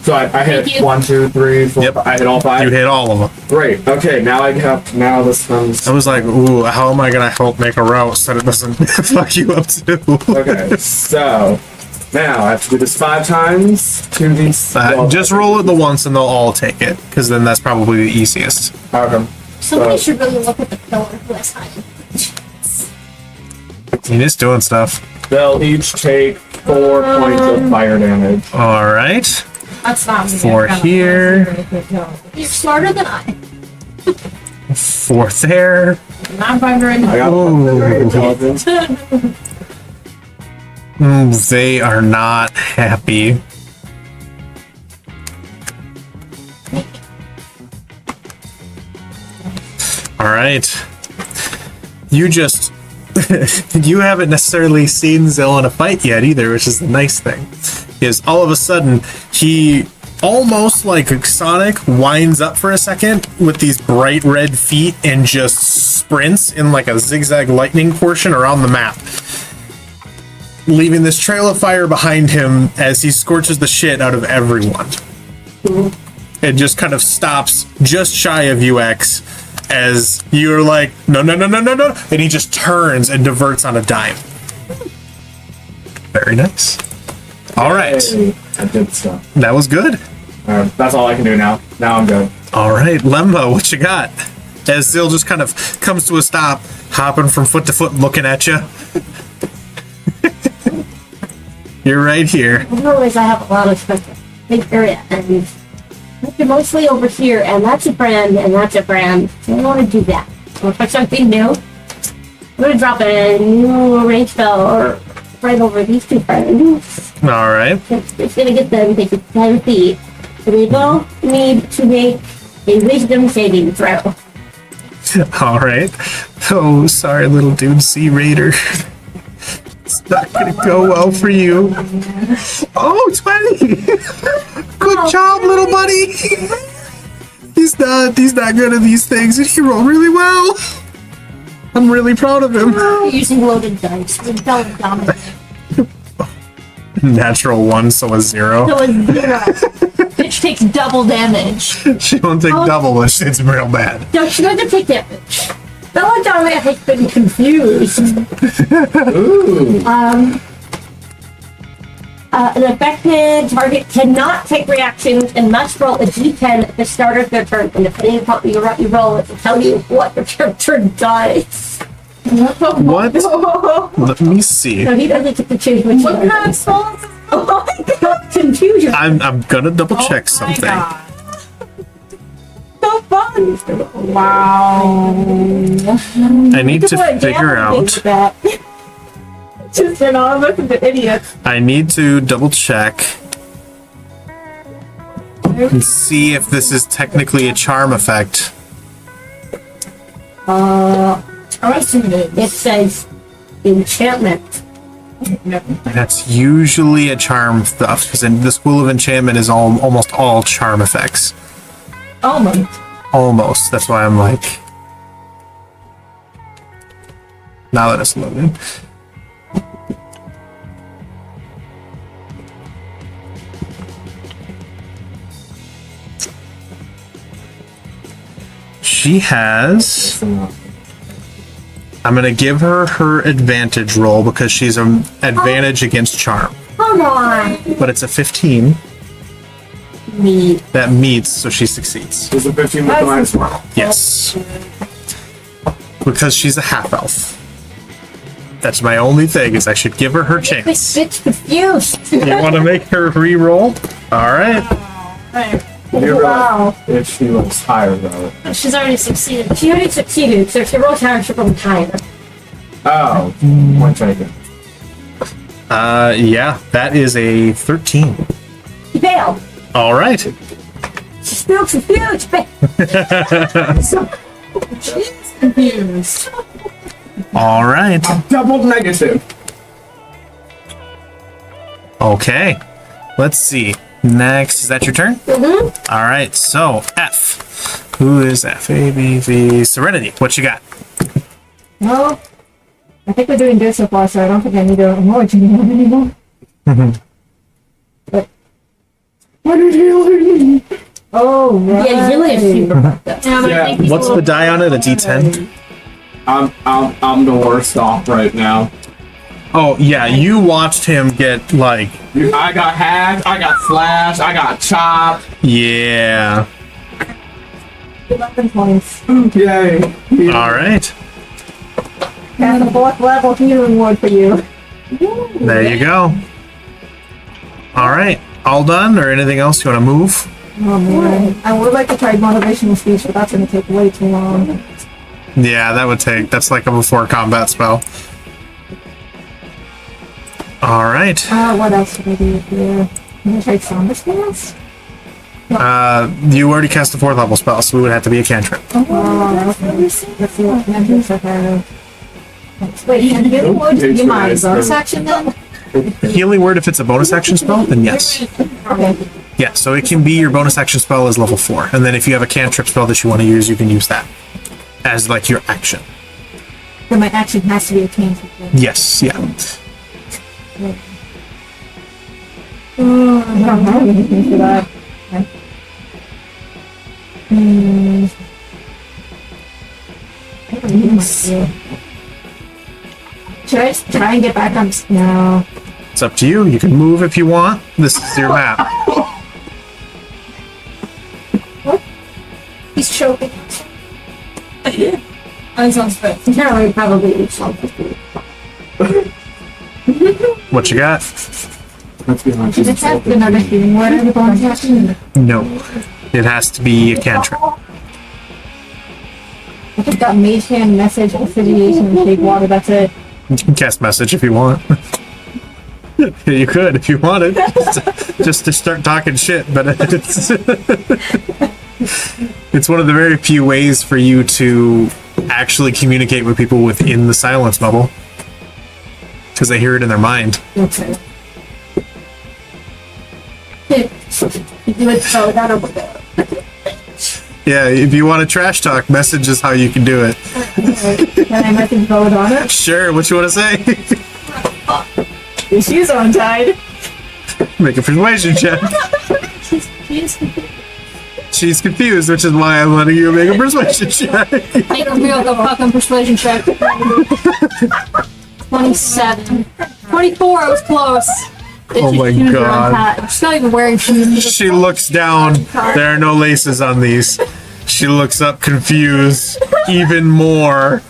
So I hit Thank you. 1, 2, 3, 4. Yep. I hit all 5. You hit all of them. Great. Okay. Now now this comes. I was like, ooh, how am I gonna help make a route so that it doesn't fuck you up too? Okay. So now I have to do this 5 times to these. Just roll it the once and they'll all take it, because then that's probably the easiest. Okay. Somebody should really look at the pillar who has hiding. He is doing stuff. They'll each take 4 points of fire damage. All right. That's not me. 4 here, You're smarter than I. 4 there. Not 500. I got Ooh. intelligence. They are not happy. All right. You just you haven't necessarily seen Zill in a fight yet either, which is the nice thing. Is all of a sudden he almost like Sonic winds up for a second with these bright red feet and just sprints in like a zigzag lightning portion around the map, leaving this trail of fire behind him as he scorches the shit out of everyone. It just kind of stops just shy of UX as you're like, no, and he just turns and diverts on a dime. Very nice. All right, Hey, I did stuff. that was good. That's all I can do now. Now I'm good. All right, Lembo, what you got? As Zill just kind of comes to a stop, hopping from foot to foot, looking at you. You're right here. I realize I have a lot of stuff to big area, and you're mostly over here, and that's a brand, and that's a brand. I don't want to do that. I want to pick something new. I'm going to drop a new range spell or right over these 2 friends. All right. It's going to get them to 10 feet. So we both need to make a wisdom saving throw. All right. Oh, sorry, little dude, Sea Raider. It's not gonna go well for you. Oh, 20! Good job, little buddy. He's not good at these things, and he rolled really well. I'm really proud of him. Using loaded dice. We're telling dominant. Natural 1, so a 0. So a 0. Bitch takes double damage. She won't take double, but it's real bad. No, she doesn't take damage. Belladonna has been confused. Ooh. An affected target cannot take reactions and must roll a d10 at the start of their turn. And depending upon you roll, it will tell you what your turn does. What? Let me see. So he doesn't get to choose which What one. kind of spell is this? Oh my god, confusion. I'm gonna double check Oh my something. God. So fun. Wow. I need to figure out. Just turn all of us into idiots. I need to double check and see if this is technically a charm effect. I assume it is. It says enchantment. That's usually a charm stuff, because in the School of Enchantment is almost all charm effects. Almost. Almost. That's why I'm like. Now that it's loaded. She has. I'm gonna give her advantage roll because she's an advantage against charm, Come on. but it's a 15 Me. that meets, so she succeeds. There's a 15 with the minus 1. Yes, because she's a half elf. That's my only thing, is I should give her This chance. bitch confused. You want to make her re-roll? All right. Right. Wow. If she looks higher, though. She's already succeeded. She already succeeded, so if she rolls higher, she'll roll higher. Oh, one second. Yeah, that is a 13. She failed. All right. She's still confused. She's confused. All right. Double negative. Okay. Let's see. Next, is that your turn? Mm-hmm. All right, so F. Who is F? A, B, V. Serenity, what you got? Well, I think we're doing good so far, so I don't think I need to acknowledge you anymore. But what are you? Oh, right. Yeah, Zilly is super fucked up. Yeah, but I Yeah, think he's What's a the little- die on it? A D10? I'm the worst off right now. Oh, yeah, you watched him get, like, I got hacked, I got slashed, I got chopped. yeah. 11 points. Yay. All right. And the 4th level healing ward for you. There you go. All right. All done, or anything else you want to move? Oh man. I would like to try motivational speech, but that's going to take way too long. Yeah, that would take. That's like a before combat spell. All right. What else should I do here? Can I try Somber Spells? You already cast a 4th level spell, so it would have to be a cantrip. Oh, okay. Let's see what cantrips I have. Wait, can healing ward be my bonus action then? Healing word, if it's a bonus action spell, then yes. Okay. Yeah, so it can be your bonus action spell is level 4, and then if you have a cantrip spell that you want to use, you can use that as like your action. So my action has to be a cantrip. then. Yes, yeah. I don't have anything for that. Okay. I don't need my skill. Should I just try and get back on? No. It's up to you. You can move if you want. This is your map. He's choking. I sounds good. Generally, probably something. What you got? Let's be honest. Does it have another healing word in the bonus action? No. It has to be a cantrip. I just got Mage Hand, Message, Affiliation, and Shade Water, that's it. You can cast message if you want. You could if you wanted. Just to start talking shit, but it's one of the very few ways for you to actually communicate with people within the silence bubble. because they hear it in their mind. Okay. You would throw that over there. Yeah, if you want to trash talk, message is how you can do it. Can I message Belladonna? Sure, what you want to say? She's untied. Make a persuasion check. She's confused, which is why I'm letting you make a persuasion check. Make a real fucking persuasion check. 27. 24, I was close. Oh my god. She's not even wearing shoes. She looks down. There are no laces on these. She looks up confused even more.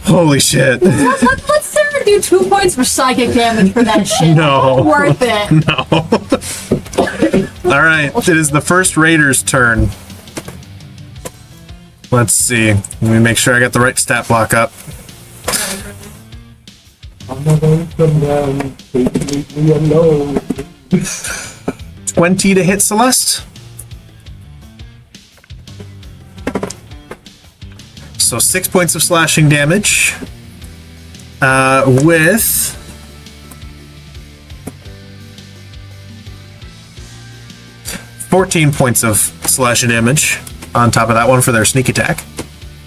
Holy shit. Let's Sarah do 2 points for psychic damage for that shit. No. Worth it. No. Alright, it is the first raider's turn. Let's see. Let me make sure I got the right stat block up. I'm not going to come down. Please leave me alone. 20 to hit Celeste. So 6 points of slashing damage. With 14 points of slashing damage on top of that one for their sneak attack.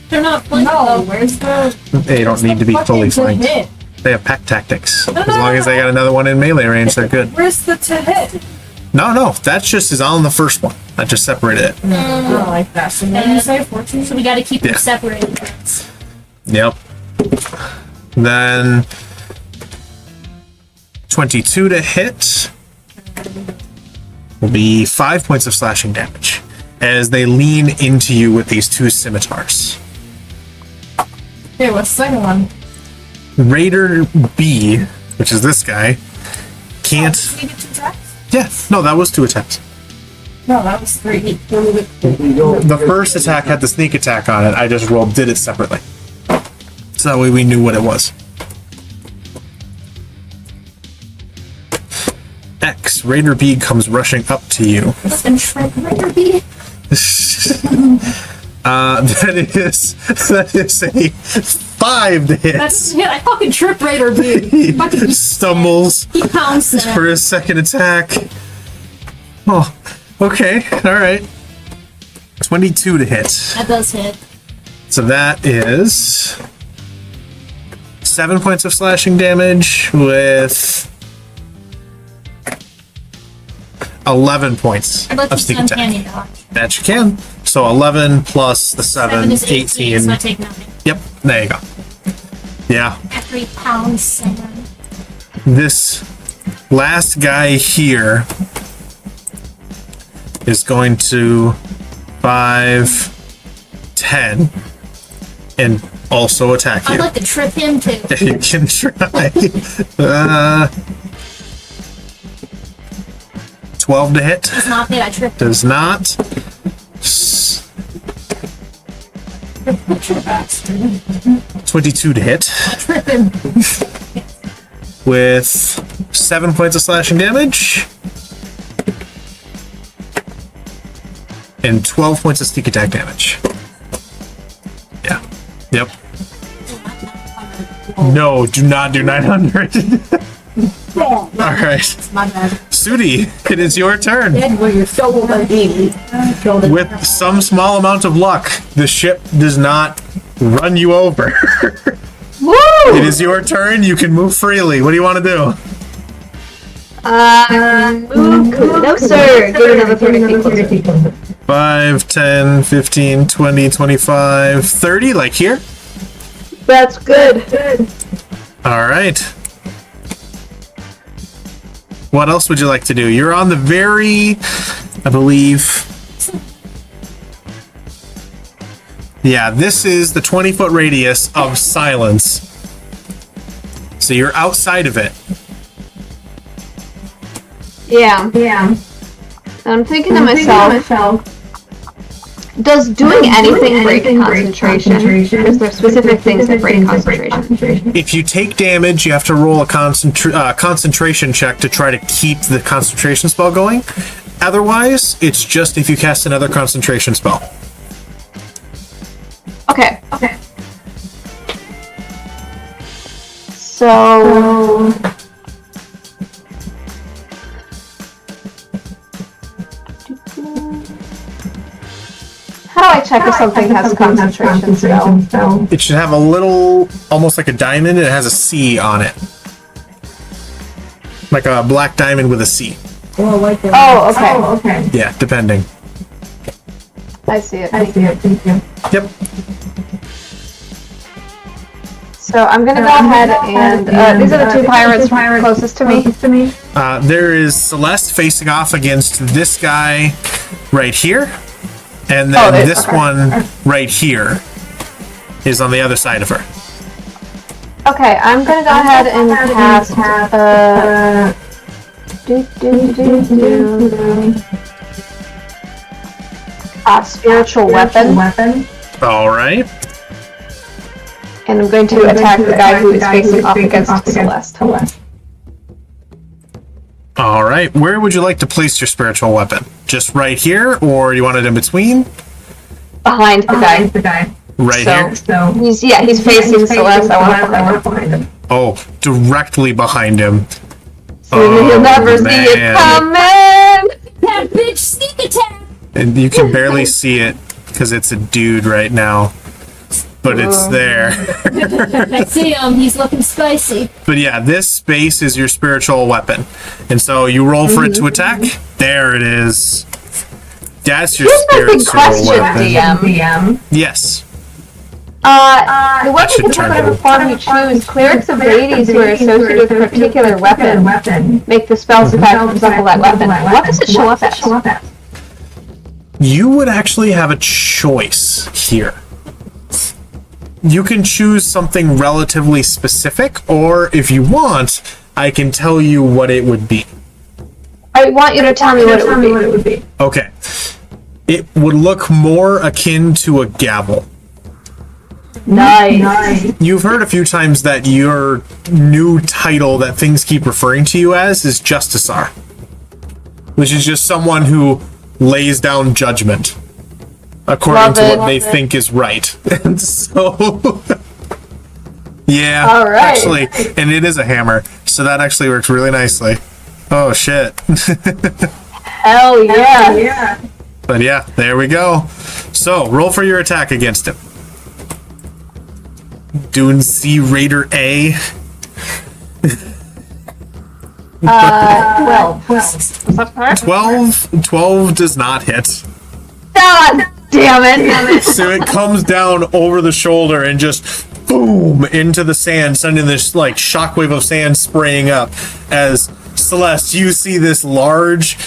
They're not flanked though. Where's the They don't need to be fully flanked. hit? They have pack tactics. As long as they got another one in melee range, they're good. Where's the to hit? No, that just is on the first one. I just separated it. I like that. So then you say 14? So we gotta keep them Yeah. separated. Yep. Then 22 to hit will be 5 points of slashing damage as they lean into you with these two scimitars. Okay, what's the second one? Raider B, which is this guy, can't. Did we get 2 attacks? Yeah, no, that was 2 attacks. No, that was 3. The first attack had the sneak attack on it. I just did it separately. So that way we knew what it was. X, Raider B comes rushing up to you. Listen, Shrimp Raider B. That is a 5 to hit. That's yeah, I fucking trip Raider B. He Fucking stumbles he pounds it. for his second attack. Oh, okay, alright. 22 to hit. That does hit. So that is 7 points of slashing damage with 11 points I'd like of to sneak send attack. Candy dodge. That you can. So 11 plus the 7, is 18. so I take 9. Yep, there you go. Yeah, After he pounds 7. this last guy here is going to 5, 10, and also attack you. I'd like to trip him too. You can try. 12 to hit. Does not hit, I tripped him. Does not. 22 to hit. Trip him. With 7 points of slashing damage. And 12 points of sneak attack damage. Yeah. Yep. No, do not do 900. Alright. My bad. Sudi, it is your turn. Well, you're so overbeaten. With some small amount of luck, the ship does not run you over. Woo! It is your turn. You can move freely. What do you want to do? Move. No, sir. Give another 30 feet closer. 5, 10, 15, 20, 25, 30, like here? That's good. All right. What else would you like to do? You're on the very, I believe. Yeah, this is the 20-foot radius of silence. So you're outside of it. Yeah. I'm thinking to myself, does doing anything break concentration? Is there specific things that break concentration? If you take damage, you have to roll a concentration check to try to keep the concentration spell going. Otherwise, it's just if you cast another concentration spell. Okay. So... How do I check if something has concentration spell? It should have a little, almost like a diamond, and it has a C on it. Like a black diamond with a C. Oh, okay. Yeah, depending. I see it. Thank you. Yep. So I'm gonna go ahead and these are the two pirates closest to me. There is Celeste facing off against this guy right here, and then this one right here is on the other side of her. Okay, I'm gonna go ahead and cast spiritual weapon. All right. And I'm going to attack the guy who is facing off against Celeste. All right. Where would you like to place your spiritual weapon? Just right here, or you want it in between? Behind the guy. Right here? So he's facing Celeste. I want to behind him. Oh, directly behind him. So you'll never see it coming! That bitch sneak attack! And you can barely see it because it's a dude right now. But it's there. I see him, he's looking spicy. But yeah, this space is your spiritual weapon. And so you roll for it to attack. There it is. That's your spiritual weapon. DM. Yes. The weapon can take whatever form you choose. Clerics of deities who are associated with a particular weapon make the spell's effect resemble that weapon. What does it show up as? You would actually have a choice here. You can choose something relatively specific, or if you want, I can tell you what it would be. I want you to tell me what it would be. Okay. It would look more akin to a gavel. Nice. You've heard a few times that your new title that things keep referring to you as is Justicar, which is just someone who lays down judgment according to what they think is right. And so, yeah, all right. Actually, and it is a hammer, so that actually works really nicely. Oh shit. Hell yeah. But yeah, there we go. So, roll for your attack against him. Doing C Raider A. 12. Was that correct? 12 does not hit. God damn it. So it comes down over the shoulder and just boom into the sand, sending this like shockwave of sand spraying up. As Celeste, you see this large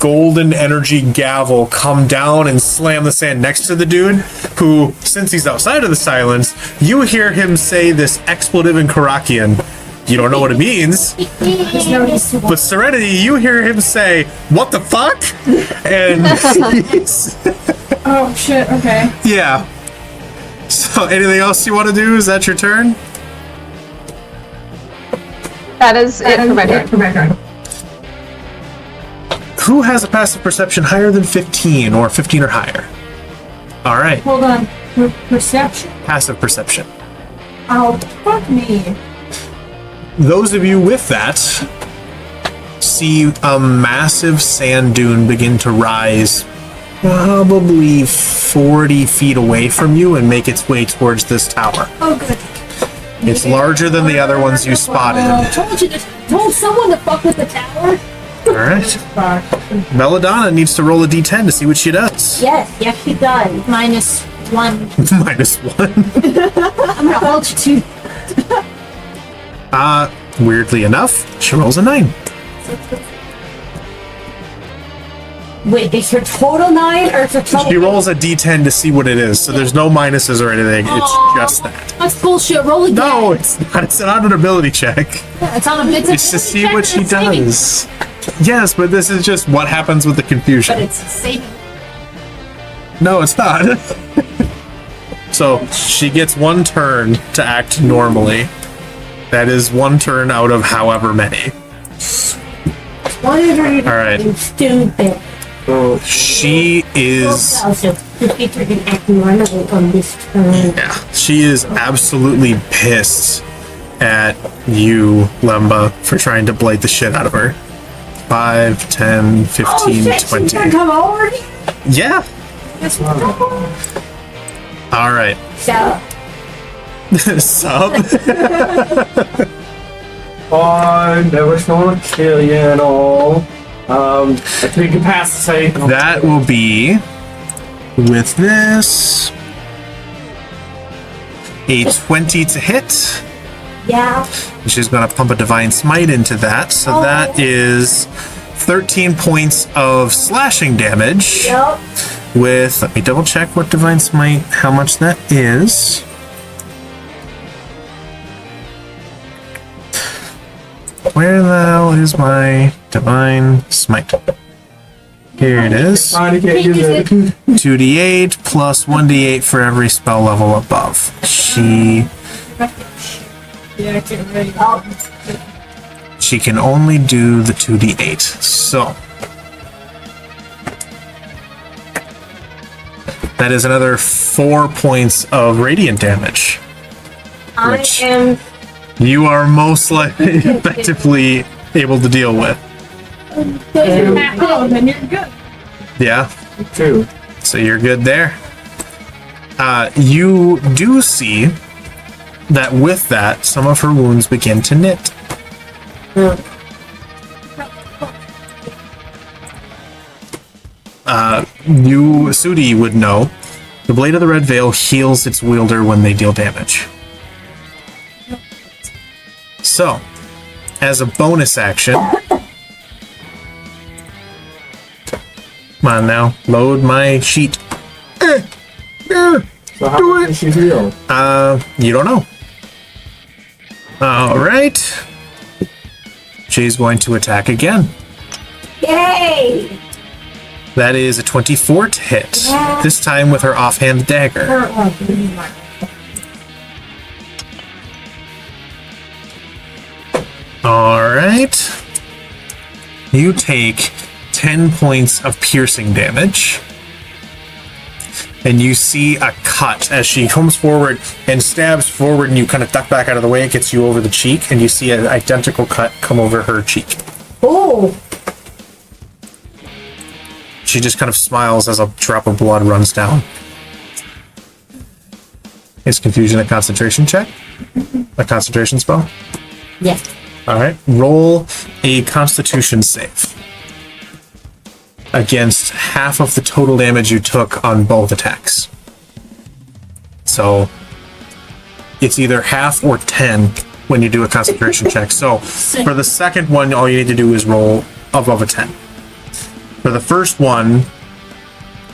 golden energy gavel come down and slam the sand next to the dude, who, since he's outside of the silence, you hear him say this expletive in Caracian. You don't know what it means, but Serenity, you hear him say, "What the fuck?" And oh shit, okay. yeah. So anything else you want to do? Is that your turn? That is it for my turn. Who has a passive perception higher than 15 or 15 or higher? All right. Hold on. Perception? Passive perception. Oh, fuck me. Those of you with that see a massive sand dune begin to rise probably 40 feet away from you and make its way towards this tower. Oh, good. It's larger than the other ones you spotted. Told someone to fuck with the tower. All right. Belladonna needs to roll a d10 to see what she does. Yes, she does. -1. -1. I'm gonna hold you to. Weirdly enough, she rolls a 9. Wait, is her total 9 or is her total? She rolls a d10 to see what it is, so there's no minuses or anything. It's just that. That's bullshit. Roll again. No, it's not. It's not an ability check. Yeah, it's on a bit. It's to see what she does. Yes, but this is just what happens with the confusion. But it's saving. No, it's not. So she gets one turn to act normally. That is one turn out of however many. What is her? All right. Stupid. She is. Also, act normal on this turn. Yeah, she is absolutely pissed at you, Lemba, for trying to blade the shit out of her. 5, 10, 15, Oh, shit, 20. she's gonna come over here. Yeah. All right. So, Sub. I never gonna kill you at all. I can incapacitate. That will be with this a 20 to hit. yeah. She's going to pump a divine smite into that. So that is 13 points of slashing damage. Yep. With, let me double check what divine smite, how much that is. Where the hell is my divine smite? Here it is. I can't use it. 2d8 plus 1d8 for every spell level above. Yeah, I can't really. She can only do the 2d8. So that is another 4 points of radiant damage. Which I am. you are most likely effectively able to deal with. Oh, then you're good. Yeah. Two. So you're good there. You do see that with that, some of her wounds begin to knit. You, Sudi, would know. The Blade of the Red Veil heals its wielder when they deal damage. So, as a bonus action... Come on now, load my sheet. So how much does she heal? You don't know. Alright. She's going to attack again. Yay! That is a 24 to hit. Yeah. This time with her offhand dagger. Alright. You take 10 points of piercing damage. And you see a cut as she comes forward and stabs forward, and you kind of duck back out of the way. It gets you over the cheek, and you see an identical cut come over her cheek. Oh, She just kind of smiles as a drop of blood runs down. Is confusion a concentration check? A concentration spell? yes. Alright. Roll a constitution save against half of the total damage you took on both attacks. So it's either half or 10 when you do a concentration check. So for the second one, all you need to do is roll above a 10. For the first one,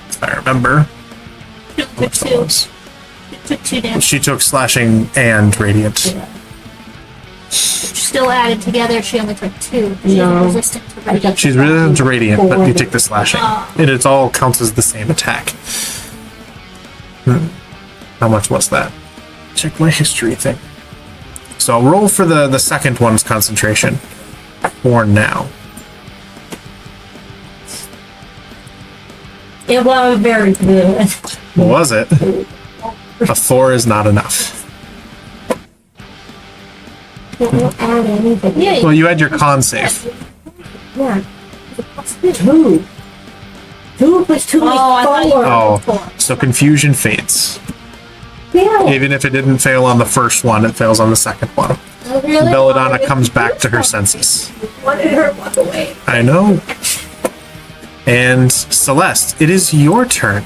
if I remember, Took two. Took 2 damage. she took slashing and radiant. Still added together, she only took 2. She's resistant to radiant. She's resistant to radiant, but you take the slashing. And it all counts as the same attack. How much was that? Check my history thing. So I'll roll for the second one's concentration for now. It was very good. What was it? A 4 is not enough. Don't add anything. Yeah, Well, you had your con save. Yeah. 2. 2 plus 2 I thought is you 4. Oh, so confusion fades. Yeah. Even if it didn't fail on the first one, it fails on the second one. really? Belladonna comes back to her senses. Wanted her walk away. I know. And Celeste, it is your turn.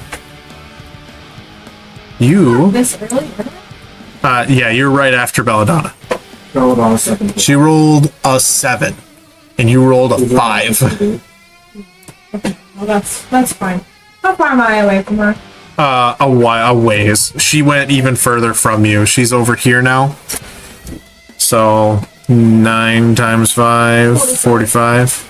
You, This early? yeah, you're right after Belladonna. Hold on a second. She rolled a 7, and you rolled a 5. Well, that's fine. How far am I away from her? A ways. She went even further from you. She's over here now. So 9 times 5, 45.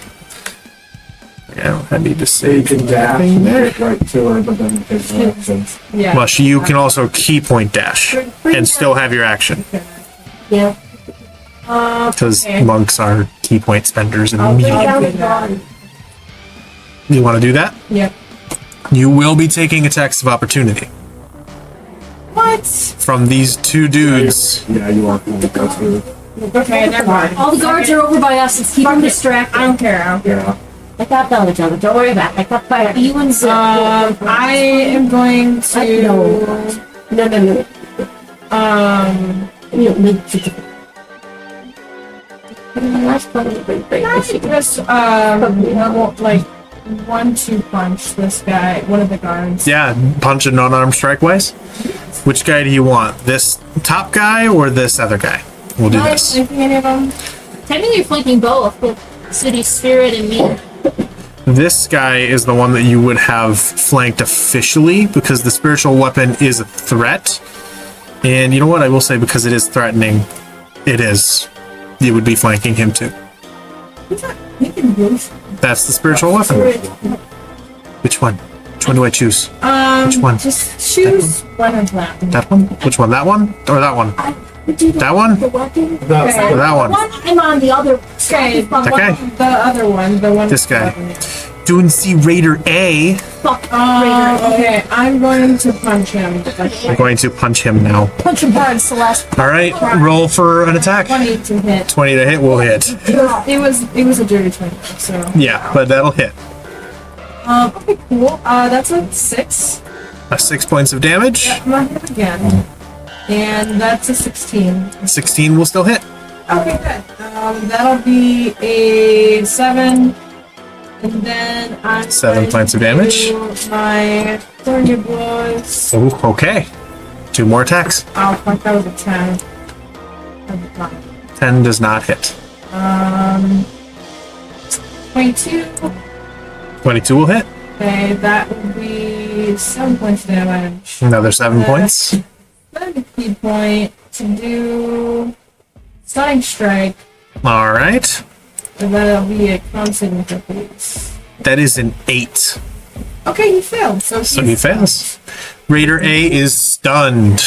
Yeah, I need to So you save can dash thing and there. get right to her, but then you take no actions. Yeah. Well, you can also key point dash and still have your action, Yeah. because Okay. monks are key point spenders and I'll immediate. do that. You want to do that? Yep. You will be taking attacks of opportunity What? from these two dudes. Yeah, you are. That's good. Okay, never mind. All the guards are over by us. Let's keep them distracted. I don't care. I don't care. I got Belladonna. Don't worry about it. I got fire. You and Zip. I am going to. No. Just like 1-2 punch this guy, one of the guards. Yeah, punch an unarmed strike wise. Which guy do you want? This top guy or this other guy? We'll do this. Flanking any of them? Technically, you're flanking both with City Spirit and me. This guy is the one that you would have flanked officially because the spiritual weapon is a threat. And you know what? I will say because it is threatening, it is. You would be flanking him too. That's the spiritual weapon. Which one? Which one do I choose? Which one? Just choose one of them. That one? Which one? That one? Or that one? That one? The weapon? Or that one? I'm on the other Okay, That guy? the other one, the one. This guy. Duncy Raider A. Okay, I'm going to punch him. I'm going to punch him now. Punch him hard, Celeste. All right, roll for an attack. 20 to hit. 20 to hit will hit. It was a dirty 20, so. Yeah, but that'll hit. Okay, cool. That's a 6. 6 points of damage. I'm gonna hit again. And that's a 16. 16 will still hit. Okay, good. That'll be a 7. And then I'm 7 going points of to damage. do my Thorny Blows. Ooh, okay. 2 more attacks. Oh, fuck, that was a 10. 10 does not hit. 22. 22 will hit. Okay, that would be 7 points of damage. Another 7 points. Then a key point to do Stunning Strike. All right. And that'll be a con signature, please. That is an 8. Okay, he failed. So He fails. Raider A is stunned.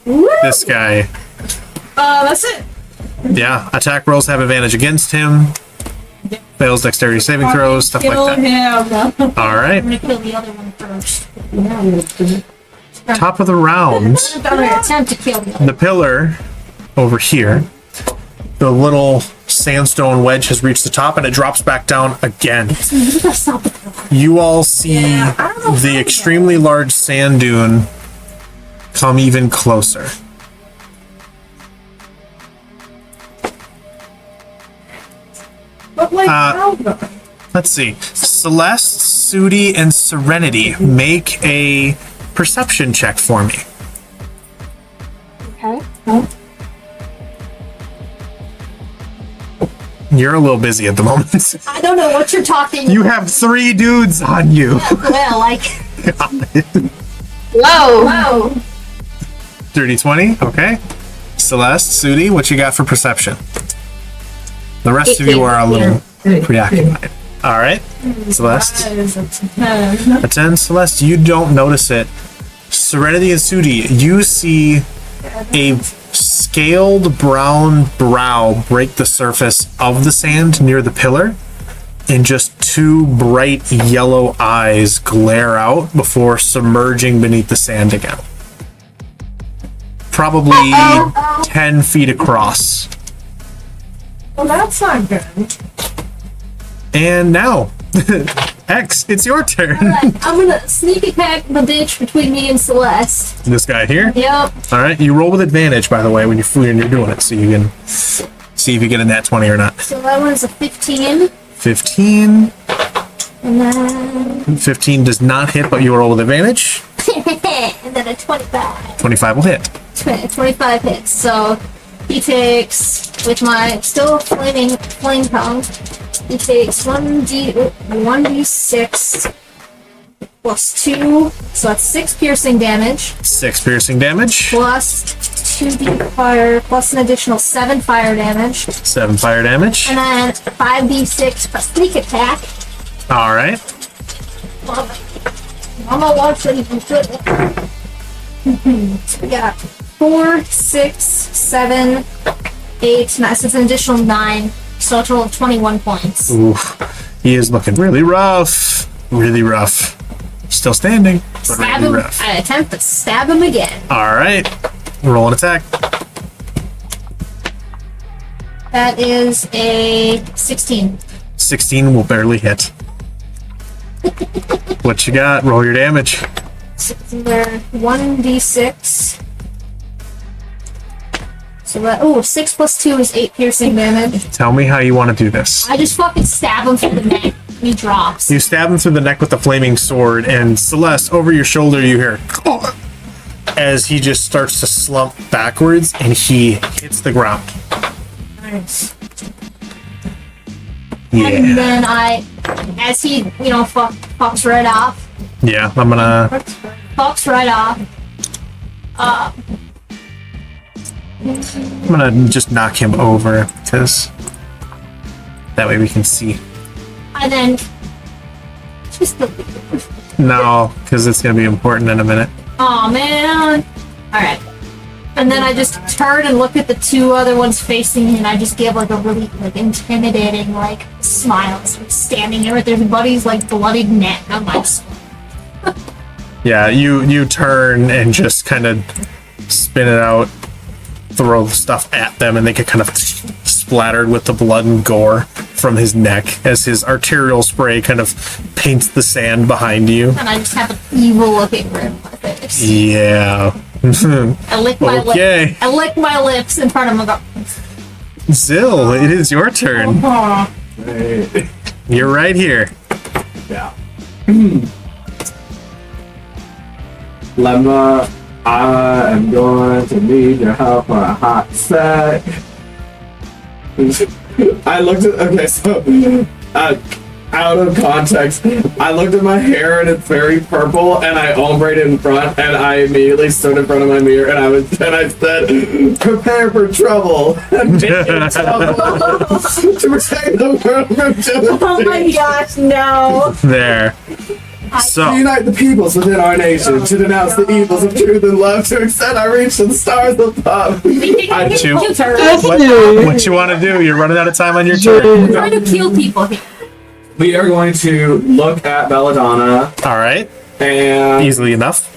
This guy. That's it. Yeah, attack rolls have advantage against him. Fails dexterity saving throws, stuff like that. Kill him. All right. I'm gonna kill the other one first. Top of the round. I'm gonna attempt to kill the other The pillar over here. The little sandstone wedge has reached the top and it drops back down again. You all see the extremely large sand dune come even closer. But like, how though? Let's see. Celeste, Sudi, and Serenity, make a perception check for me. Okay. You're a little busy at the moment. I don't know what you're talking You have 3 dudes on you. Well, like, Whoa! whoa. Dirty 20, okay. Celeste, Sudi, what you got for perception? The rest of you are a little preoccupied. All right, Celeste. That is a 10. A 10, Celeste, you don't notice it. Serenity and Sudi, you see a scaled brown brow break the surface of the sand near the pillar, and just 2 bright yellow eyes glare out before submerging beneath the sand again. Probably 10 feet across. Well, that's not good. And now, X, it's your turn. Alright, I'm gonna sneak attack the bitch between me and Celeste. This guy here. Yep. All right, you roll with advantage, by the way, when you're doing it, so you can see if you get a nat 20 or not. So that one's a 15. 15. And then 15 does not hit, but you roll with advantage. and then a 25. 25 will hit. 25 hits. So he takes, with my still flame tongue, he takes 1d6 plus 2, so that's 6 piercing damage, 6 piercing damage. plus 2d fire, plus an additional 7 fire damage, 7 fire damage. and then 5d6 plus sneak attack. All right. Mama wants it, you can put it. We got 4, 6, 7, 8, 9, so it's an additional 9, so a total of 21 points. Oof. He is looking really rough. Really rough. Still standing, but Stab really him. rough. I attempt to stab him again. All right. Roll an attack. That is a 16. 16 will barely hit. What you got? Roll your damage. 1d6. So that, 6 plus 2 is 8 piercing damage. Tell me how you want to do this. I just fucking stab him through the neck. And he drops. You stab him through the neck with the flaming sword, and Celeste, over your shoulder, you hear as he just starts to slump backwards, and he hits the ground. Nice. Yeah. And then as he, fucks right off. Yeah, I'm gonna. Fucks right off. I'm gonna just knock him over, because that way we can see. And then just No, because it's gonna be important in a minute. oh man. Alright. And then I just turn and look at the two other ones facing me, and I just give like a really intimidating smile. So I'm standing there with their buddy's bloodied neck on my Yeah, you turn and just kind of spin it out, throw stuff at them, and they get kind of splattered with the blood and gore from his neck as his arterial spray kind of paints the sand behind you. And I just have an evil looking grin on my face. Yeah. I lick my Okay. lips. I lick my lips in front of him and go, Zill, it is your turn. Hey. You're right here. Yeah. Lemma, I am going to need your help for a hot sec. I looked at, okay, so, out of context, I looked at my hair and it's very purple, and I ombre it in front, and I immediately stood in front of my mirror, and I said, prepare for trouble. And be in trouble to protect the world from devastation. Oh my gosh, no. There. To So, unite the peoples within our nation, to denounce the evils of truth and love, to extend our reach to the stars above. I too. Kill her. What you want to do? You're running out of time on your turn. I'm trying to kill people here. We are going to look at Belladonna All right. and Easily enough.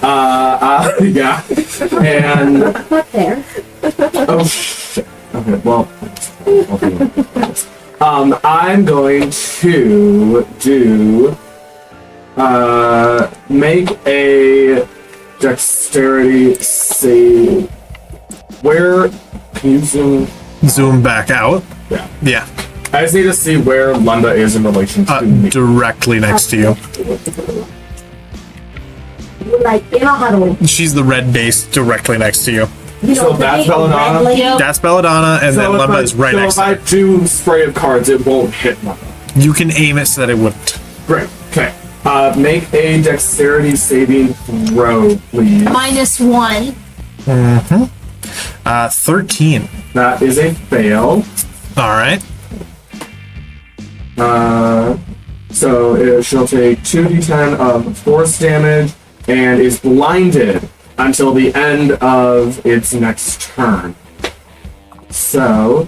yeah, and What there? oh shit. Okay, well, I'm going to do make a dexterity save. Where can you Zoom back out. Yeah. Yeah. I just need to see where Lunda is in relation to me. Directly next to you. She's the red base directly next to you. So that's Belladonna? That's Belladonna, and then Lemma is right next So to if her. I do spray of cards, it won't hit Lunda. You can aim it so that it wouldn't. Great. Okay. Make a dexterity saving throw, please. -1. 13. That is a fail. All right. So she'll take 2d10 of force damage and is blinded until the end of its next turn. So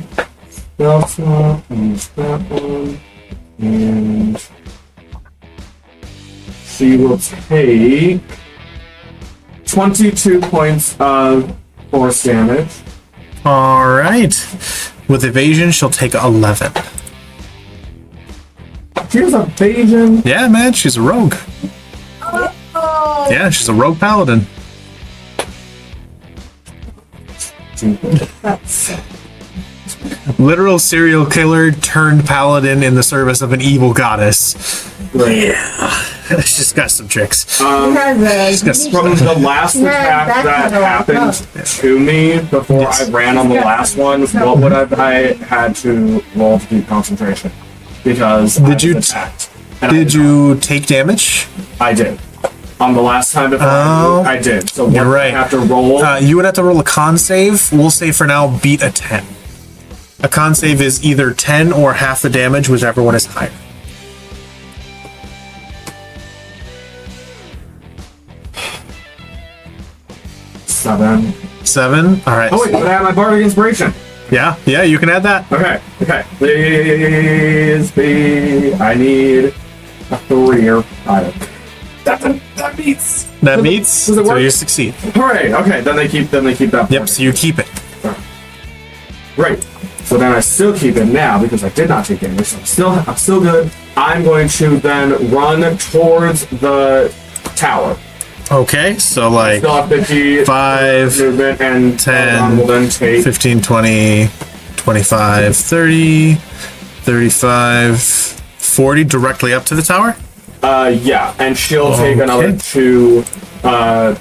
that's not use that one, and she will take 22 points of force damage. All right. With evasion, she'll take 11. Here's evasion. Yeah, man, she's a rogue. Yeah, she's a rogue paladin. Literal serial killer turned paladin in the service of an evil goddess. Yeah. She's got some tricks. She's got From the last attack that happened to me before I ran on the last one, what would I had to roll to do concentration? Because Did I you was attacked. Did you take damage? I did. On the last time before I did. So what You're do right. I have to roll? You would have to roll a con save. We'll say for now, beat a 10. A con save is either 10 or half the damage, whichever one is higher. Seven. 7? All right. Oh wait, but I have my bardic inspiration. Yeah, you can add that. Okay. Please be. I need a 3 or 5. That beats. That meets, Does it so work? you succeed. Hooray! Okay, then they keep that. Yep, so you keep it. Right. So then I still keep it now because I did not take damage. So I'm still good. I'm going to then run towards the tower. Okay, so like Still have 50 5, movement, and 10, will then take 15, 20, 25, 30, 35, 40 directly up to the tower? yeah, and she'll take Okay. another 2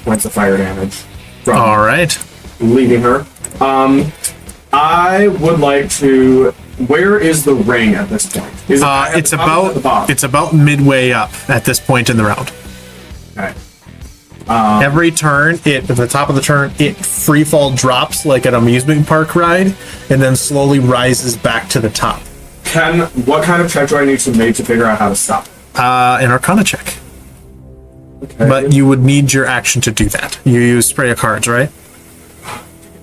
points of fire damage from All right. leaving her. I would like to. Where is the ring at this point? Is it at It's the top or at the bottom? about midway up at this point in the round. Okay. Every turn, at the top of the turn, it free fall drops like an amusement park ride, and then slowly rises back to the top. What kind of check do I need to make to figure out how to stop? An Arcana check. Okay. But you would need your action to do that. You use spray of cards, right?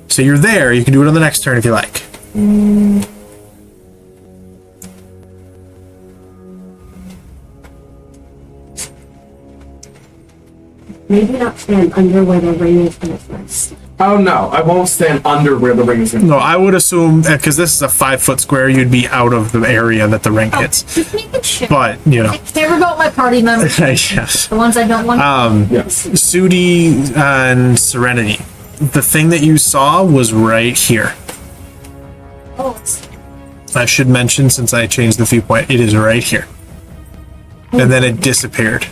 So you're there. You can do it on the next turn if you like. Maybe not stand under where the ring is gonna first. Oh no, I won't stand under where the ring is going to No, I would assume, because this is a 5-foot square, you'd be out of the area that the ring hits. Just making sure. But, you know. Care about my party members, Yes. the ones I don't want. Yes. Sudi and Serenity. The thing that you saw was right here. Oh, it's I should mention, since I changed the viewpoint, it is right here. And then it disappeared.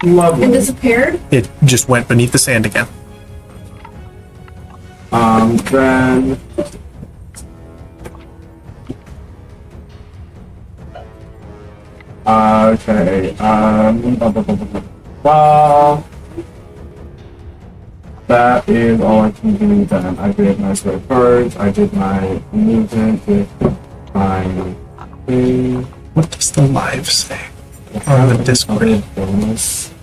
Lovely. And disappeared? It just went beneath the sand again. Then. Okay. That is all I can do then. I did my spray cards. I did my movement with my thing. What does the live say on the Discord? Bonus.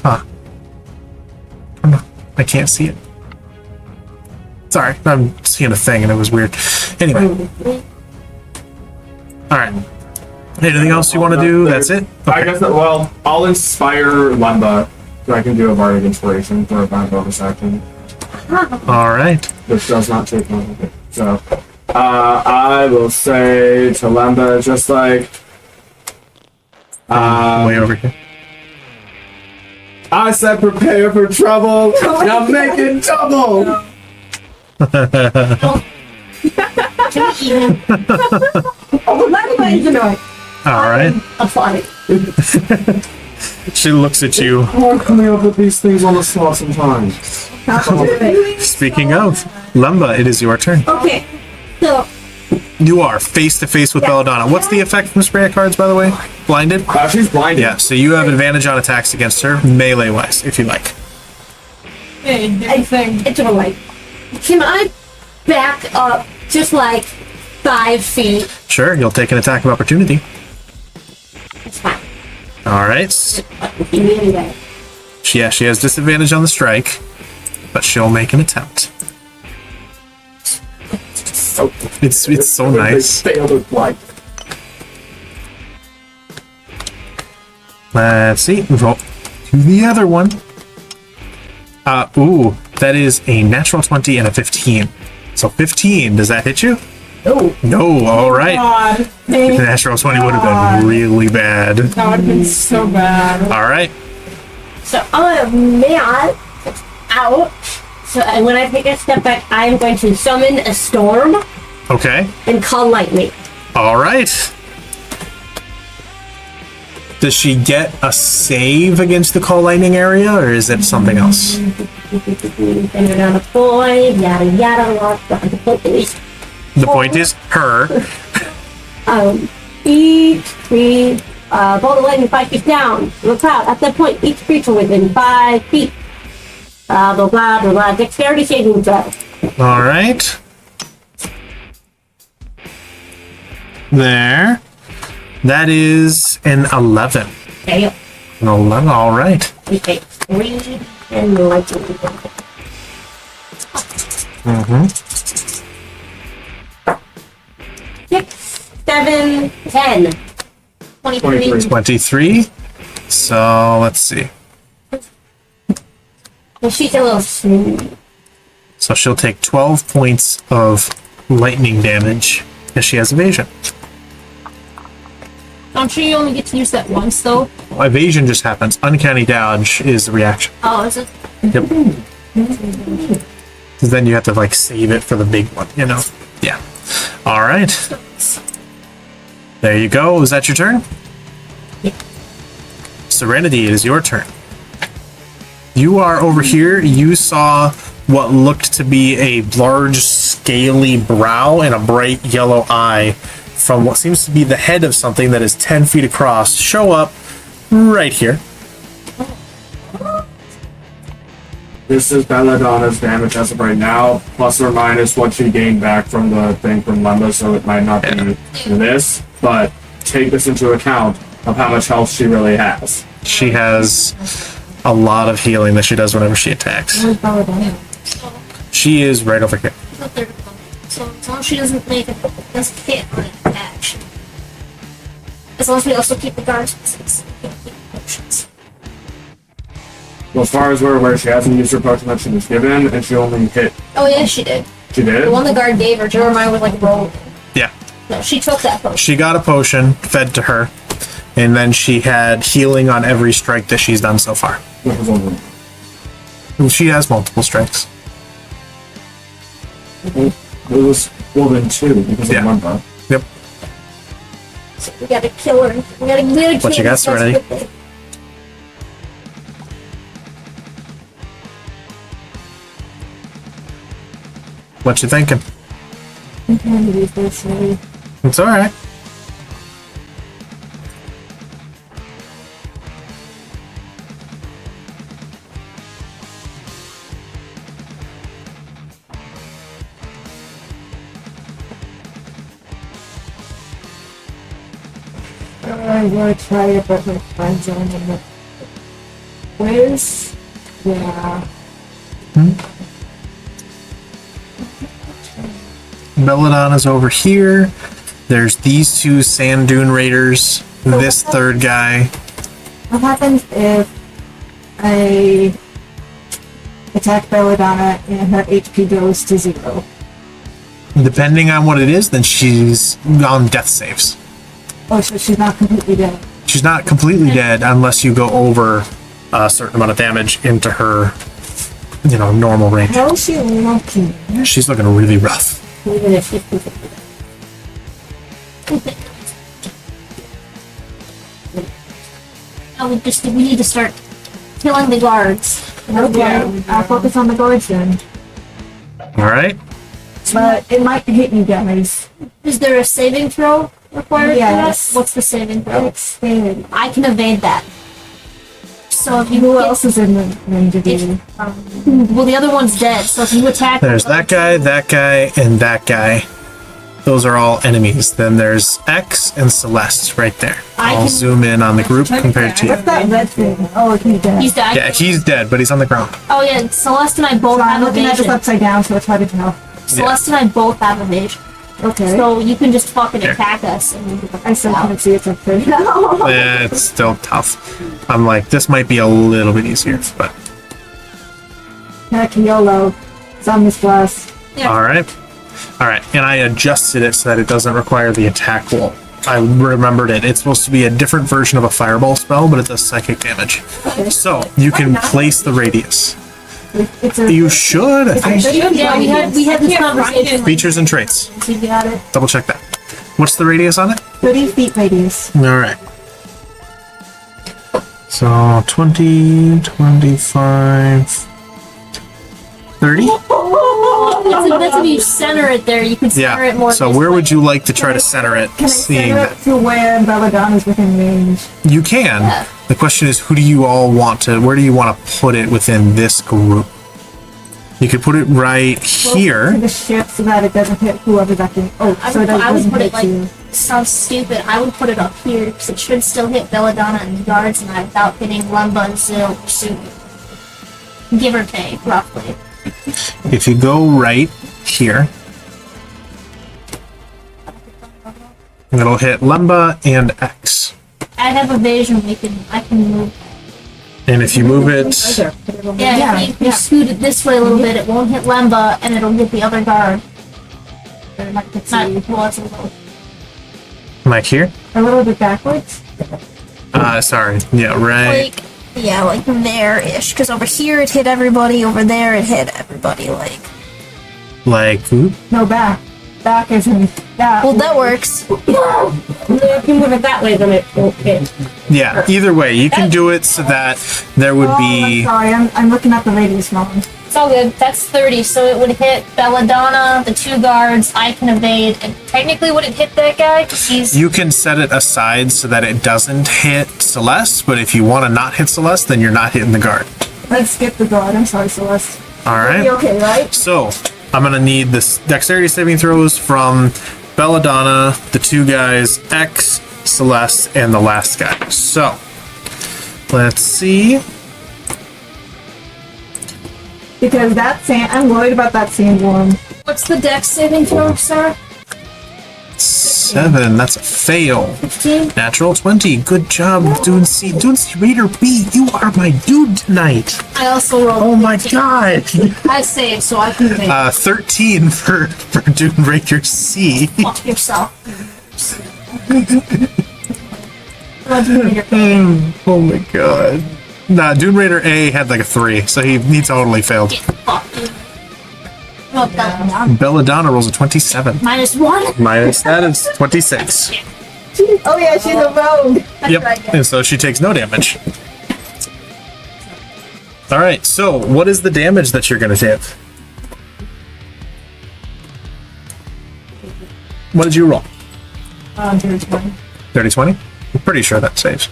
Huh. Oh, no, I can't see it. Sorry, I'm seeing a thing and it was weird. Anyway. Alright. Anything else you want to do? That's it? I guess that, well, I'll inspire Lemba so I can do a bardic inspiration for a bonus action, Alright. which does not take long of it. So, I will say to Lemba just like, Way over here. I said prepare for trouble, now make it double! Oh, everybody's annoyed. Alright. Applauding. She looks at you. I'm coming up with these things on the spot sometimes. Speaking of, Lemba, it is your turn. Okay, so You are face to face with Belladonna. What's the effect from spray of cards, by the way? Blinded? She's blinded. Yeah, so you have advantage on attacks against her, melee wise, if you like. Hey, do the thing. it's all right. Can I back up just like 5 feet? Sure, you'll take an attack of opportunity. It's fine. Alright. Anyway. Yeah, she has disadvantage on the strike, but she'll make an attempt. So, It's so nice. They failed with blind. Let's see. Roll to the other one. Ooh, that is a natural 20 and a 15. So 15, does that hit you? Oh, No, alright. God, The thank natural 20 would have been really bad. that would have been so bad. Alright. so I'm mad. Out. So and when I take a step back, I'm going to summon a storm Okay. and call lightning. Alright. Does she get a save against the call lightning area, or is it something else? And around a point, yada yada. The point is, The point is her. each tree, bolt of lightning 5 feet down to a cloud. At that point, each creature within 5 feet. Blah blah blah blah blah. Dexterity saving throw. Alright. There. That is an 11. Okay, An 11, alright. we take 3 and lightning. Mm-hmm. 6, 7, 10. 23. 23. So, let's see. And she's a little smooth. So she'll take 12 points of lightning damage because she has evasion. Don't you only get to use that once, though? Evasion just happens. Uncanny dodge is the reaction. Oh, is it? Yep. Then you have to like save it for the big one, you know? Yeah. All right. There you go. Is that your turn? Yeah. Serenity, it is your turn. You are over here. You saw what looked to be a large, scaly brow and a bright yellow eye from what seems to be the head of something that is 10 feet across show up right here. This is Belladonna's damage as of right now, plus or minus what she gained back from the thing from Lemba, so it might not be this, but take this into account of how much health she really has. She has a lot of healing that she does whenever she attacks. Where's Belladonna? She is right over here. So as long as she doesn't make it, doesn't hit on an action. As long as we also keep the guards potions. Well, as far as we're aware, she hasn't used her potion that she was given, and she only hit. Oh yeah, she did. She did? The one the guard gave her, Jeremiah was like rolled. Yeah. No, she took that potion. She got a potion fed to her, and then she had healing on every strike that she's done so far. That was only. She has multiple strikes. It was well then two because Yeah. of Lemba. Yep. So we gotta kill her. We gotta kill What you got, her. Serenity? What you thinking? It's all right. I want to try it, but my friends are in the quiz. Yeah. Belladonna's over here. There's these two sand dune raiders. This third guy. What happens if I attack Belladonna and her HP goes to 0? Depending on what it is, then she's on death saves. Oh, so she's not completely dead. She's not completely dead unless you go over a certain amount of damage into her, normal range. How is she looking? She's looking really rough. Even if she We need to start killing the guards. Okay, I'll focus on the guards then. All right. But it might hit me, guys. Is there a saving throw required Yes. for that? What's the saving throw? It's big. I can evade that. So if you Who else is in the range of you? well, the other one's dead. So if you attack, There's that guy, and that guy. Those are all enemies. Then there's X and Celeste right there. I'll can- zoom in on the group compared to you. What's that red thing? Oh, he's dead. he's dead. Yeah, he's dead, but he's on the ground. Oh yeah, Celeste and I both So I'm have looking at this evasion. upside down, so it's hard to tell. Celeste and I both have evasion. Okay. So you can just fucking Here. attack us and we can I still out. can't see it's up there now. It's still tough. I'm like, this might be a little bit easier, but Heck, YOLO. It's on this glass. Yeah. all right. All right, and I adjusted it so that it doesn't require the attack roll. I remembered it. It's supposed to be a different version of a fireball spell, but it does psychic damage. So you can place the radius. It's a You should, I think. Yeah, we had this conversation. Features and traits. You got it. Double check that. What's the radius on it? 30 feet radius. All right. So 20, 25, 30? That's if you center it there. You can center it Yeah. more. So this where way. would you like to try to center it? Can I Seeing center that it to where Belladonna's within range? you can. Yeah. The question is, where do you want to put it within this group? You could put it right To here. the ship so that it doesn't hit whoever's acting. Oh, I so would, that I would doesn't put hit it like you. sounds stupid. I would put it up here because it should still hit Belladonna and the guards and I without hitting Lemba and Zil or Sue. Give or take, roughly. If you go right here, it'll hit Lemba and X. I have evasion. I can move. And if you move it, Yeah, if you scoot it this way a little bit, it won't hit Lemba, and it'll hit the other guard. Not, well, it's a little. like here. A little bit backwards. Sorry. Yeah, right. Like, yeah, like there-ish. Because over here it hit everybody, over there it hit everybody, like. Like, oop. No, back. Back is in that. Well, that works. If you move it that way, then it won't hit. Yeah, either way, you can do it so that there would I'm be. sorry, I'm looking at the radius wrong. It's all good. That's 30, so it would hit Belladonna, the 2 guards, I can evade, and technically would it hit that guy? Because he's... You can set it aside so that it doesn't hit Celeste, but if you want to not hit Celeste, then you're not hitting the guard. Let's skip the guard. I'm sorry, Celeste. All right. You okay, right? So, I'm going to need this dexterity saving throws from Belladonna, the 2 guys, X, Celeste, and the last guy. So, let's see. Because that sand, I'm worried about that sandworm. What's the dex saving throw, sir? 7, that's a fail. 15? Natural 20, good job, Dune C. Raider B, you are my dude tonight. I also rolled. Oh my 15. god. I saved, so I can evade. 13 for Dune Raider C. Fuck yourself. Oh my god. Nah, Dune Raider A had like a 3, so he totally failed. Get fucked, dude. Well, Belladonna. Belladonna rolls a 27. -1? Minus that is 26. Oh yeah, she's a rogue. Yep, and so she takes no damage. Alright, so what is the damage that you're gonna take? What did you roll? 120. 30-20? I'm pretty sure that saves.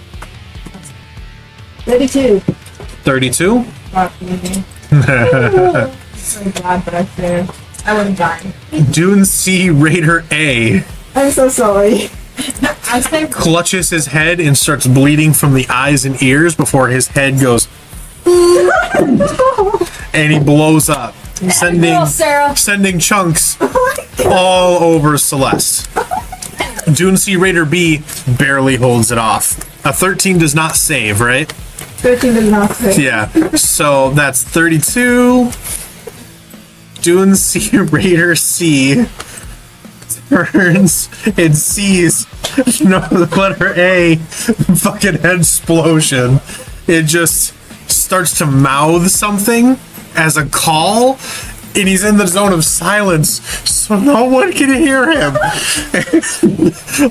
32. 32? Fuck me. So glad, but I failed. I wouldn't die. Dune C Raider A I'm so sorry. I say clutches his head and starts bleeding from the eyes and ears before his head goes and he blows up, sending chunks all over Celeste. Dune C Raider B barely holds it off. A 13 does not save, right? 13 does not save. Yeah. So that's 32. Dune C Raider C turns and sees the letter A, fucking head explosion. It just starts to mouth something as a call, and he's in the zone of silence, so no one can hear him.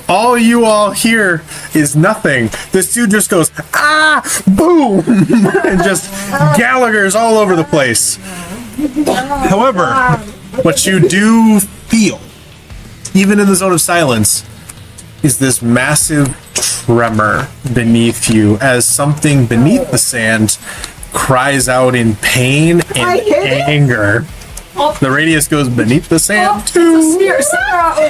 All you all hear is nothing. This dude just goes, ah, boom, and just Gallagher's all over the place. However, what you do feel, even in the zone of silence, is this massive tremor beneath you as something beneath the sand cries out in pain and anger. The radius goes beneath the sand too.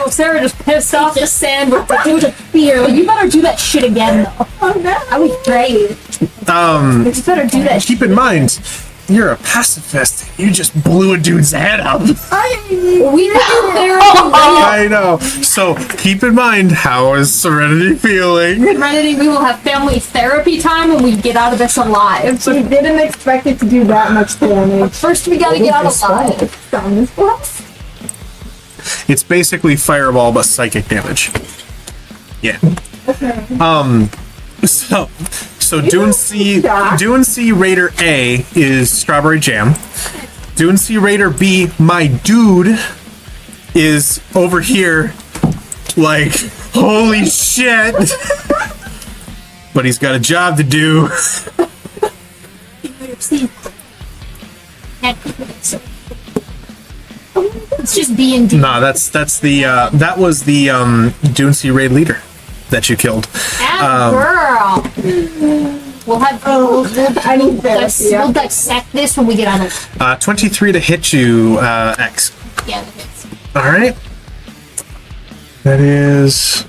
Sarah just pissed off the sand with the fear. You better do that shit again, though. Oh no. I was great. You just better do that shit. Keep in mind, you're a pacifist. You just blew a dude's head up. We did there. I know. So keep in mind, how is Serenity feeling? Serenity, we will have family therapy time when we get out of this alive. She didn't expect it to do that much damage. First, we gotta get out alive. It's basically fireball but psychic damage. Yeah. So Dune C Raider A is Strawberry Jam. Dune C Raider B, my dude, is over here like, holy shit. But he's got a job to do. It's just being deep. Nah, that was the Dune C Raid leader that you killed. Girl. We'll have. I need therapy. We'll dissect this when we get out of. 23 to hit you, X. Yeah, that hits. All right. That is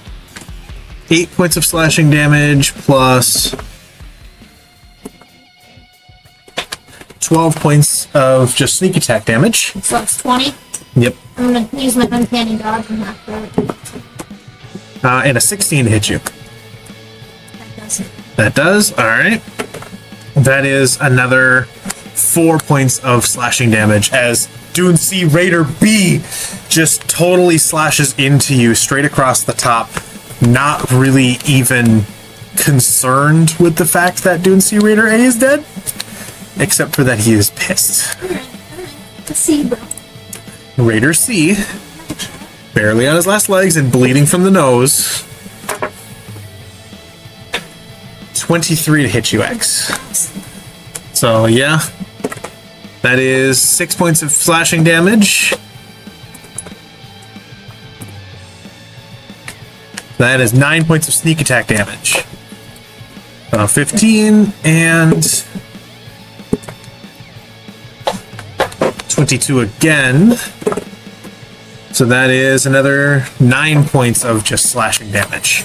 8 points of slashing damage plus 12 points of just sneak attack damage. So it's 20. Yep. I'm gonna use my uncanny dodge and knock that. And a 16 to hit you. That does it. That does. All right. That is another 4 points of slashing damage as Dune Sea Raider B just totally slashes into you straight across the top, not really even concerned with the fact that Dune Sea Raider A is dead, except for that he is pissed. Let's see, bro. Raider C, barely on his last legs and bleeding from the nose. 23 to hit you, X. So, yeah. That is 6 points of slashing damage. That is 9 points of sneak attack damage. 15 and 22 again. So that is another 9 points of just slashing damage.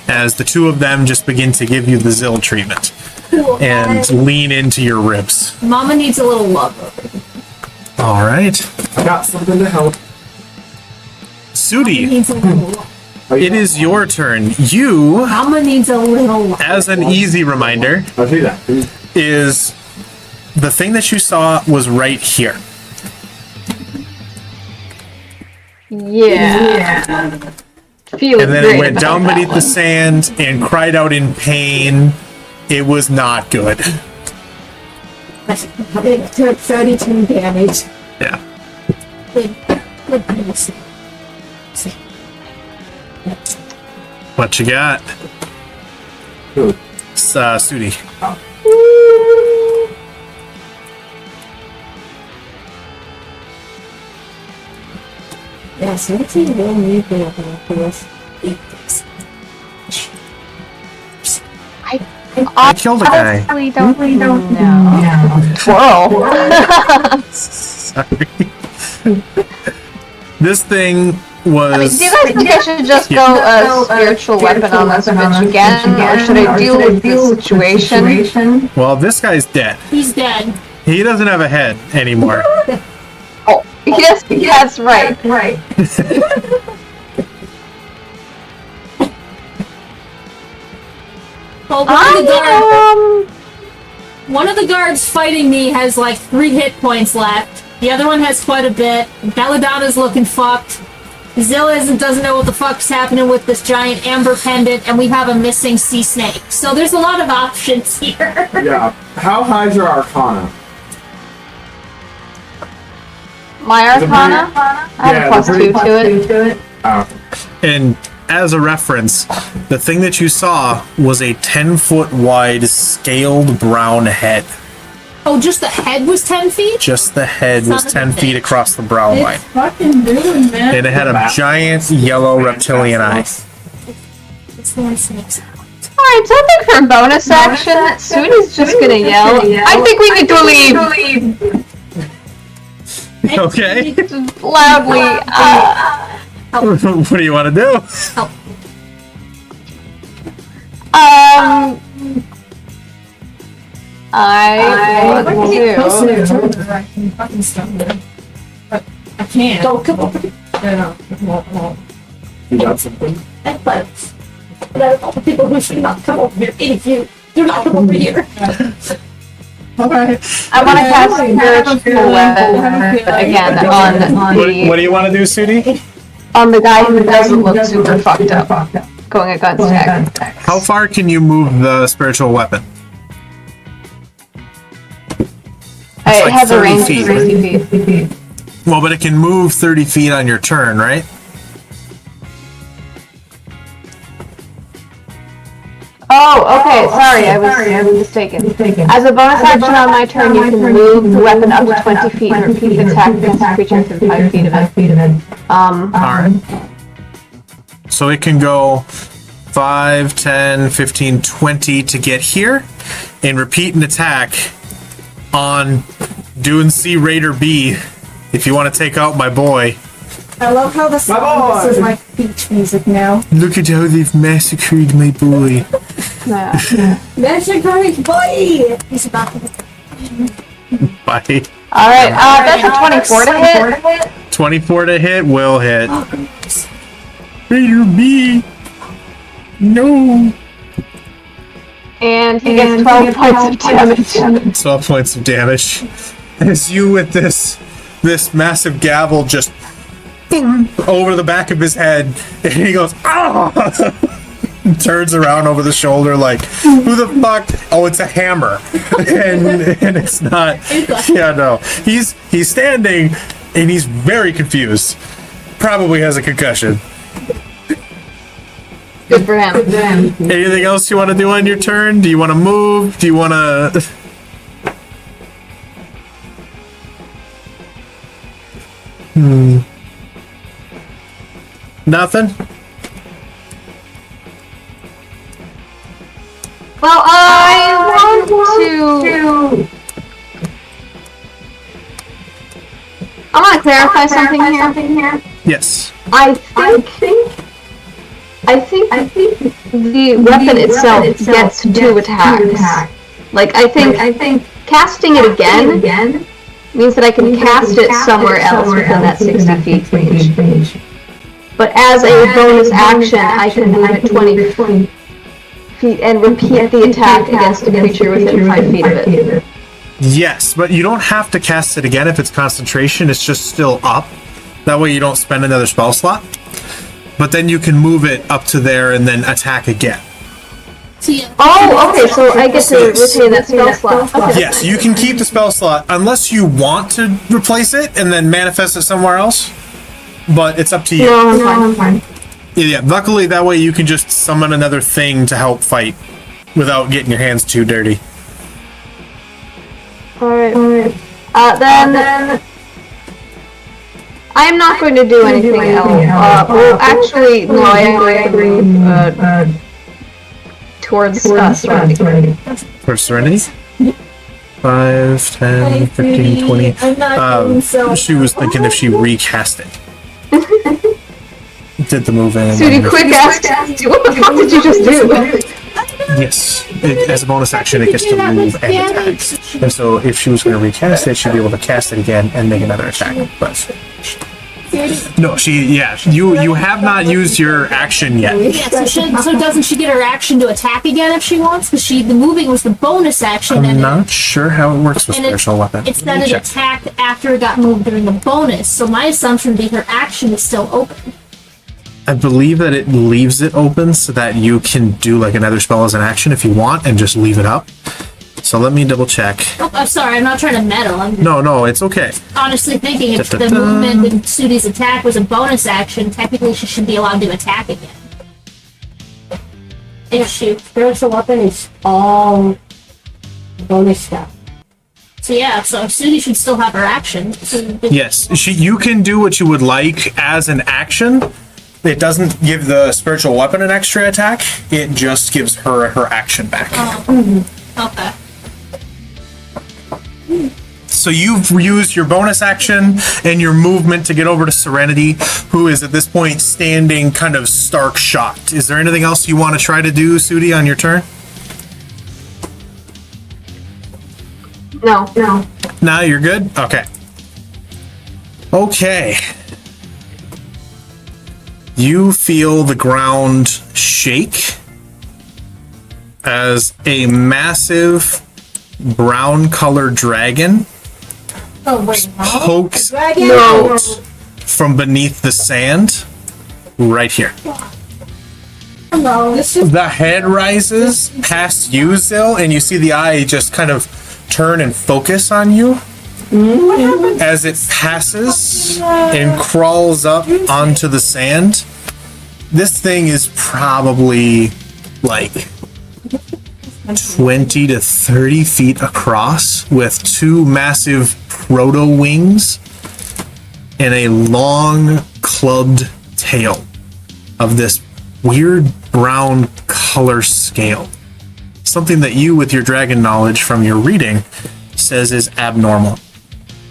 As the two of them just begin to give you the Zill treatment and lean into your ribs. Mama needs a little love. All right. I got something to help. Sudi, Needs a little love. it is your turn. You, Mama needs a little love. as an easy reminder, I'll do that. is the thing that you saw was right here. Yeah. Feels And then great it went about down that beneath the one. sand and cried out in pain. It was not good. It took 32 damage. Yeah. Good goodness. What you got? Who? Sudi. Yeah, so what's he will need for this? I killed a guy. Honestly, don't know. Squirrel. Sorry. This thing was. I mean, do you guys think I should just go a spiritual weapon on this bitch again, or should I deal with this situation? Well, this guy's dead. He's dead. He doesn't have a head anymore. Oh, yes, that's right. Right. Well, one of the guards fighting me has like 3 hit points left. The other one has quite a bit. Belladonna's looking fucked. Zilla doesn't know what the fuck's happening with this giant amber pendant, and we have a missing sea snake. So there's a lot of options here. Yeah. How high's your Arcana? My Arcana? I have a +2 to it. Oh. And as a reference, the thing that you saw was a 10-foot wide scaled brown head. Oh, just the head was 10 feet? Just the head It's was not 10 the feet thing. across the brown line. Fucking doing, man. And it had a giant yellow reptilian eye. It's the one snakes. Alright, so I think for a bonus action, Sudi's just gonna yell, I think we need to leave! Okay. Just loudly, What do you want to do? I want want to get closer to... to the right fucking stuff, man. But I can't. Don't come over here. No, won't. You got something? And let's let all the people who should not come over here. If you do not come over here. Okay. I want to cast spiritual weapon again on What do you want to do, Sudi? on the guy who doesn't look super fucked up. Going a gun stack. How far can you move the spiritual weapon? It like has a 30 range of feet, 60 feet. Well, but it can move 30 feet on your turn, right? Oh, okay, sorry, I was mistaken. As a bonus action on my turn, you can move the weapon up to 20 feet and repeat the attack against a creature within 5 feet of it. Alright. So it can go 5, 10, 15, 20 to get here and repeat an attack on Dune Sea Raider B if you want to take out my boy. I love how this is like beach music now. Look at how they've massacred my boy. Yeah. Massacre boy! He's about to. Bye. Alright, that's a 24 to hit. 24 to hit, will hit. Raider B. No. And And he gets 12 points of damage. 12 points of damage. As you with this massive gavel just boom, over the back of his head, and he goes, ah! Turns around over the shoulder like, who the fuck? Oh, it's a hammer. and it's not. Yeah, no. He's standing and he's very confused. Probably has a concussion. Good for him. Anything else you want to do on your turn? Do you want to move? Do you want to... Nothing? Well, I want to... I want to clarify something here. Yes. I think the weapon itself gets 2 attacks. Like, I think casting it again means that I can cast it somewhere else within that 60 feet range. But as a bonus action, I can move it 20 feet and repeat the attack against a creature within 5 feet of it. Yes, but you don't have to cast it again if it's concentration. It's just still up. That way you don't spend another spell slot. But then you can move it up to there and then attack again. Oh, okay, so I get to retain that spell slot. Okay. Yes, you can keep the spell slot unless you want to replace it and then manifest it somewhere else. But it's up to you. No, I'm fine. Yeah, luckily that way you can just summon another thing to help fight without getting your hands too dirty. Alright. Then... I'm not going to do anything else. Well, actually, no, I am going to move towards Serenity. For Serenity? 5, 10, 15, 20. She was thinking if she recast it. Did the move in. Sudi, quick ask, what the fuck did you just do? Yes, as a bonus action, it gets to move and attack. And so, if she was going to recast it, she'd be able to cast it again and make another attack. But no, you have not used your action yet. Yeah, so doesn't she get her action to attack again if she wants? Because the moving was the bonus action. I'm not sure how it works with spiritual weapon. It's then an attack after it got moved during the bonus. So my assumption would be her action is still open. I believe that it leaves it open so that you can do like another spell as an action if you want and just leave it up. So let me double check. Oh, I'm sorry, I'm not trying to meddle. I'm No, it's okay. honestly thinking if the movement and Sudi's attack was a bonus action, technically she should be allowed to attack again. If she... Spiritual weapon is all bonus stuff. So yeah, so Sudi should still have her action. Yes, you can do what you would like as an action. It doesn't give the spiritual weapon an extra attack. It just gives her action back. Okay. So you've used your bonus action and your movement to get over to Serenity, who is at this point standing kind of stark shocked. Is there anything else you want to try to do, Sudi, on your turn? No. Nah, you're good? Okay. You feel the ground shake as a massive brown-colored dragon pokes out from beneath the sand right here. Hello. The head rises past you, Zil, and you see the eye just kind of turn and focus on you as it passes and crawls up onto the sand. This thing is probably like 20 to 30 feet across with 2 massive proto wings and a long clubbed tail of this weird brown color scale. Something that you, with your dragon knowledge from your reading, says is abnormal.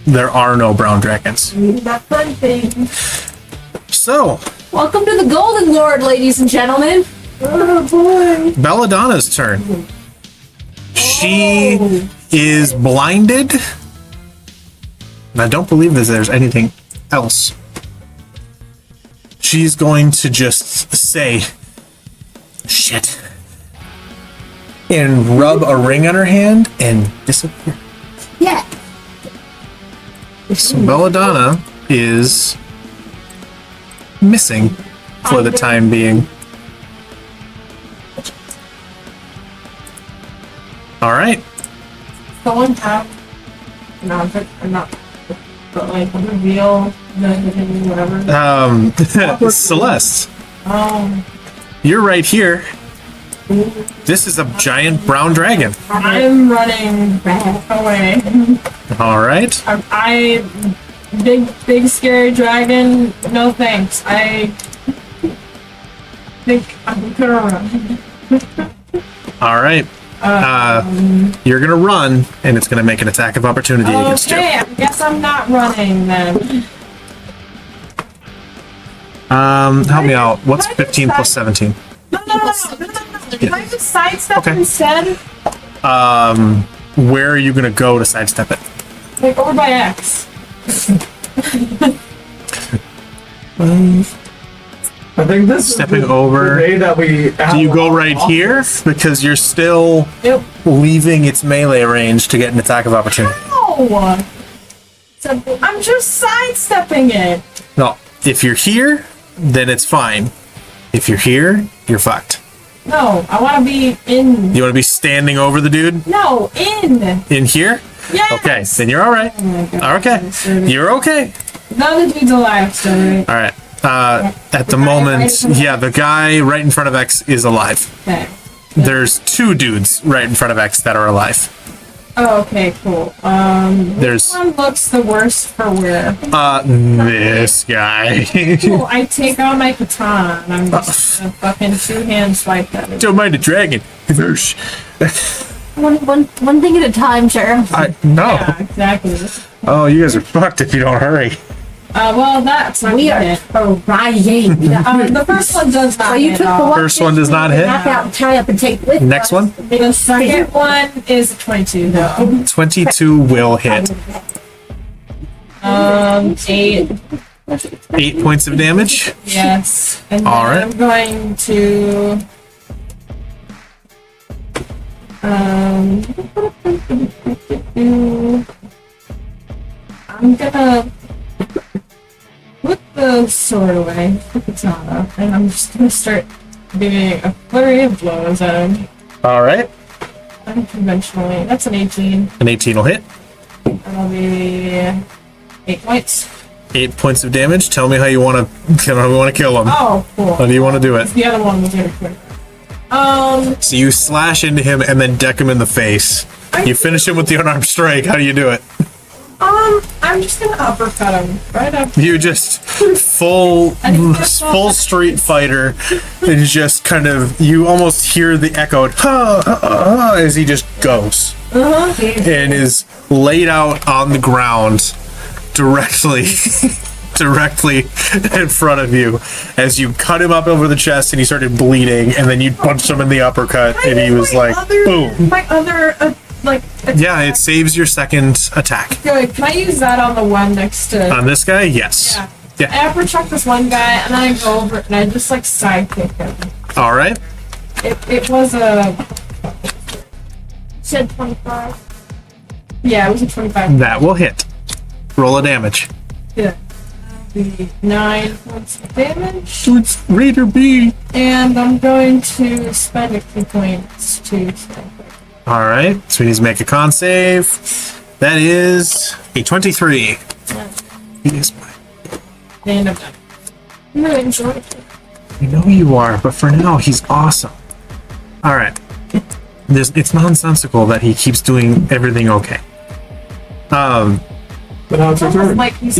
There are no brown dragons. That fun thing. So, Welcome to the Golden Lord, ladies and gentlemen. Oh boy. Belladonna's turn. She is blinded. And I don't believe that there's anything else. She's going to just say, shit. and rub a ring on her hand and disappear. Yeah. So Belladonna is missing for the time being. All right. Someone have not, but like reveal whatever. Celeste, Um, you're right here. This is a giant brown dragon. I'm running away. All right. I big scary dragon. No thanks. I think I'm gonna run. All right. You're gonna run, and it's gonna make an attack of opportunity against you. Okay, I guess I'm not running then. Help me out. What's 15 plus 17? No. Can I just sidestep Okay. instead? Where are you gonna go to sidestep it? Like over by X. I think this Stepping is the over. way that we. Do you go right here? Because you're still Yep. leaving its melee range to get an attack of opportunity. No. I'm just sidestepping it. No, if you're here, then it's fine. If you're here, you're fucked. No, I want to be in. You want to be standing over the dude No, in. in here? Yes. Okay, then you're all right. Oh my God. Okay, you're okay. None of the dudes alive still, right? All right. At the moment, yeah, the guy right in front of X is alive. Okay. There's two dudes right in front of X that are alive. Oh, okay, cool. There's Which one looks the worst for wear? this guy. Cool, I take out my katana and I'm just gonna fucking two-hand swipe at it. Don't mind the dragon. One thing at a time, Sheriff. No. Yeah, exactly. Oh, you guys are fucked if you don't hurry. Well, that's not We are it. trying. The first one does not So you hit took the off. one First one does not hit. knock out and tie up and take with Next us. one, The second one is a 22, though. 22 will hit. 8. 8 points of damage. Yes. And then All right. I'm going to... I'm gonna put the sword away, put the katana, and I'm just gonna start doing a flurry of blows at him. All right. Unconventionally. That's an 18. An 18 will hit. That'll be 8 points. 8 points of damage. Tell me how you want to kill him. Oh, cool. How do you want to do it? The other one was really quick. So you slash into him and then deck him in the face. You finish him with the unarmed strike. How do you do it? I'm just gonna uppercut him right up. You just full Street Fighter, and just kind of you almost hear the echoed ha, ha, ha, as he just goes and is laid out on the ground directly in front of you as you cut him up over the chest and he started bleeding, and then you punched him in the uppercut and he was like boom. My other attack. Yeah, it saves your second attack. Good. Can I use that on the one next to? On this guy, yes. Yeah. I uppercut this one guy, and then I go over and I just like sidekick him. All right. It was a. Said 25. Yeah, it was a 25. That will hit. Roll a damage. Yeah. The 9 points of damage, It's Raider B. and I'm going to spend a few points to spend. All right. So he needs to make a con save. That is a 23. He is mine. And I'm done. I'm really enjoying it. I know you are, but for now, he's awesome. All right. It's nonsensical that he keeps doing everything okay. But now it's your turn. Like he's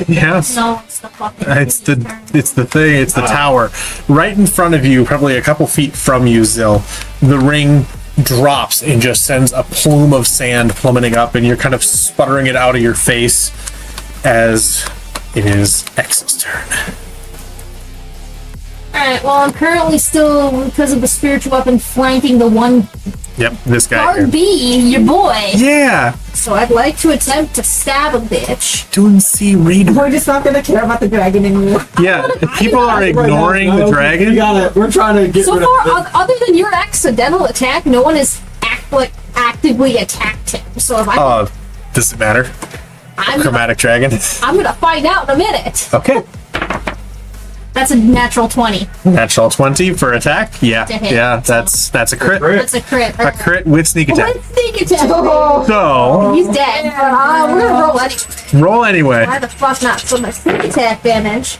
Yes. No, it's the fucking. It's the tower. Right in front of you, probably a couple feet from you, Zill. The ring drops and just sends a plume of sand plummeting up, and you're kind of sputtering it out of your face as it is X's turn. Alright, well, I'm currently still, because of the spiritual weapon, flanking the one Yep, this guy here. guard B, your boy. Yeah. So I'd like to attempt to stab a bitch. Doing C reader. We're just not gonna care about the dragon anymore. Yeah, if people are ignoring Right now, the we dragon. got it. We're trying to get So rid far, of it. other than your accidental attack, no one has actively attacked him. So if I, Does it matter? I'm Chromatic dragon. gonna find out in a minute. Okay. That's a natural 20. Natural 20 for attack. Yeah, To hit, yeah. so- That's a crit. That's a crit. A crit with sneak attack. With sneak attack. So He's dead. But we're gonna roll anyway. roll anyway. Why the fuck not? So my sneak attack damage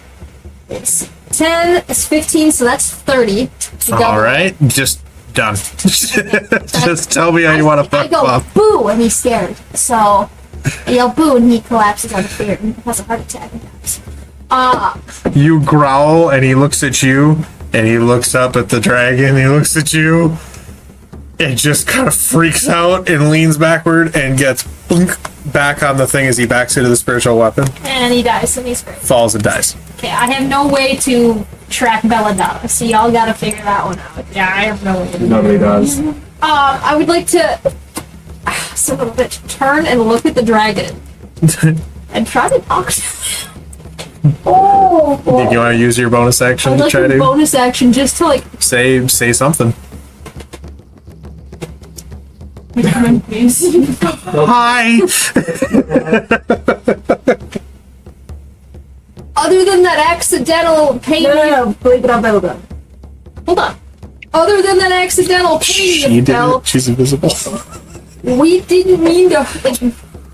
is 10, it's 15, so that's 30. All right, just done. Just tell me how you want to I fuck go up. boo, and he's scared. So I yell boo, and he collapses out of fear and has a heart attack and dies. You growl, and he looks at you, and he looks up at the dragon. He looks at you, and just kind of freaks out and leans backward and gets blink back on the thing as he backs into the spiritual weapon, And he dies, and he's great. falls and dies. Okay, I have no way to track Belladonna, so y'all gotta figure that one out. Yeah, I have no way to do Nobody does. I would like to, son of a bitch, turn and look at the dragon and try to talk to him. Oh, boy. You want to use your bonus action I'd to like try a to bonus action just to like say something? Hi. other than that accidental pain. No, believe it on Belladonna. Hold on. Other than that accidental pain She you did felt, it. She's invisible. we didn't mean to.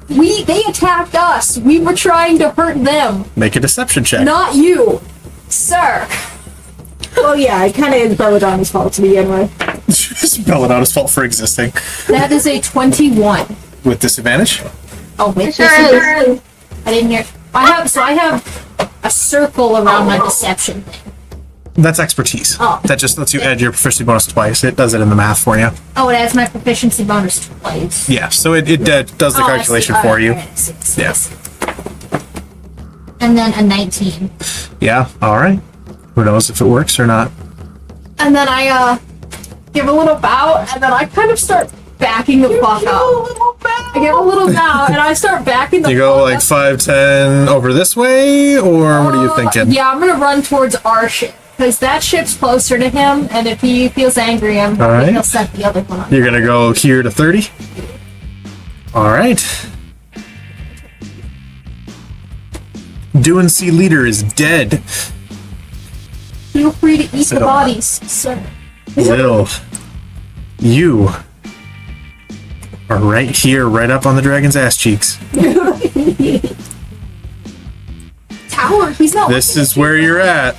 They attacked us. We were trying to hurt them, Make a deception check. not you, sir. Well, yeah, it kind of is Belladonna's fault to begin with. It's Belladonna's fault for existing. That is a 21. With disadvantage? Oh wait, Sure this is. I didn't hear. I have a circle around my deception thing. That's expertise. Oh. That just lets you add your proficiency bonus twice. It does it in the math for you. Oh, it adds my proficiency bonus twice. Yeah, so it does the Oh, I calculation see. for Alright, you. alright, I see, I see, I Yeah. see. And then a 19. Yeah, alright. Who knows if it works or not. And then I give a little bow, and then I kind of start backing the fuck up. I give a little bow, and I start backing the You fuck go like up. 5, 10 over this way, or what are you thinking? Yeah, I'm gonna run towards our ship. Because that ship's closer to him, and if he feels angry, Alright. he'll set the other one on. You're gonna go here to 30? Alright. Doing C leader is dead. Feel free to eat Sit the on. bodies, sir. Will, you are right here, right up on the dragon's ass cheeks. Tower, he's not. This is where you're at.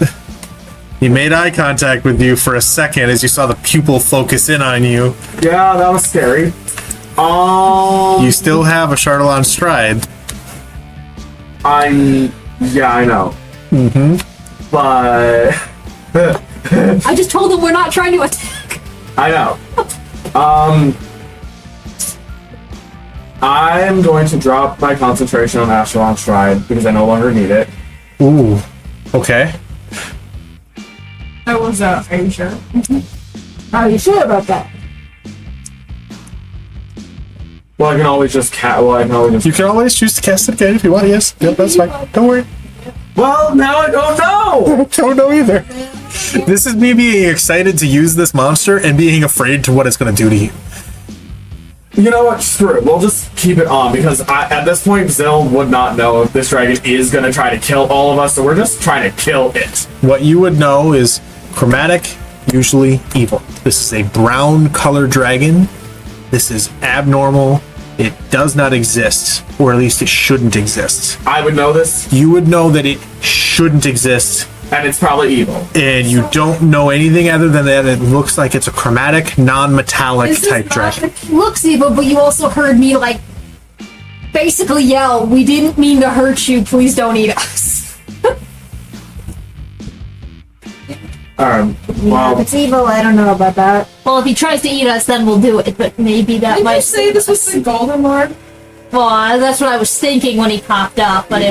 He made eye contact with you for a second as you saw the pupil focus in on you. Yeah, that was scary. You still have a Chardelon stride. Yeah, I know. But I just told him we're not trying to attack. I know. I'm going to drop my concentration on Ashelon Stride because I no longer need it. Ooh. Okay. That was, are you sure? Are you sure about that? Well, I can always just You can always choose to cast it again if you want, yes. Yep, that's fine. Don't worry. Well, now I don't know! Don't know either. This is me being excited to use this monster and being afraid to what it's going to do to you. You know what? Screw it. We'll just keep it on because at this point, Zill would not know if this dragon is going to try to kill all of us, so we're just trying to kill it. What you would know is chromatic, usually evil. This is a brown colored dragon. This is abnormal. It does not exist, or at least it shouldn't exist. I would know this, You would know that it shouldn't exist, and it's probably evil. and you don't know anything other than that it looks like it's a chromatic, non-metallic This is type not- dragon. It looks evil, but you also heard me like basically yell, "We didn't mean to hurt you. Please don't eat us." If Well, it's evil, I don't know about that. Well, if he tries to eat us, then we'll do it. But maybe that Did might you say this was the Golden Lord? Well, that's what I was thinking when he popped up. But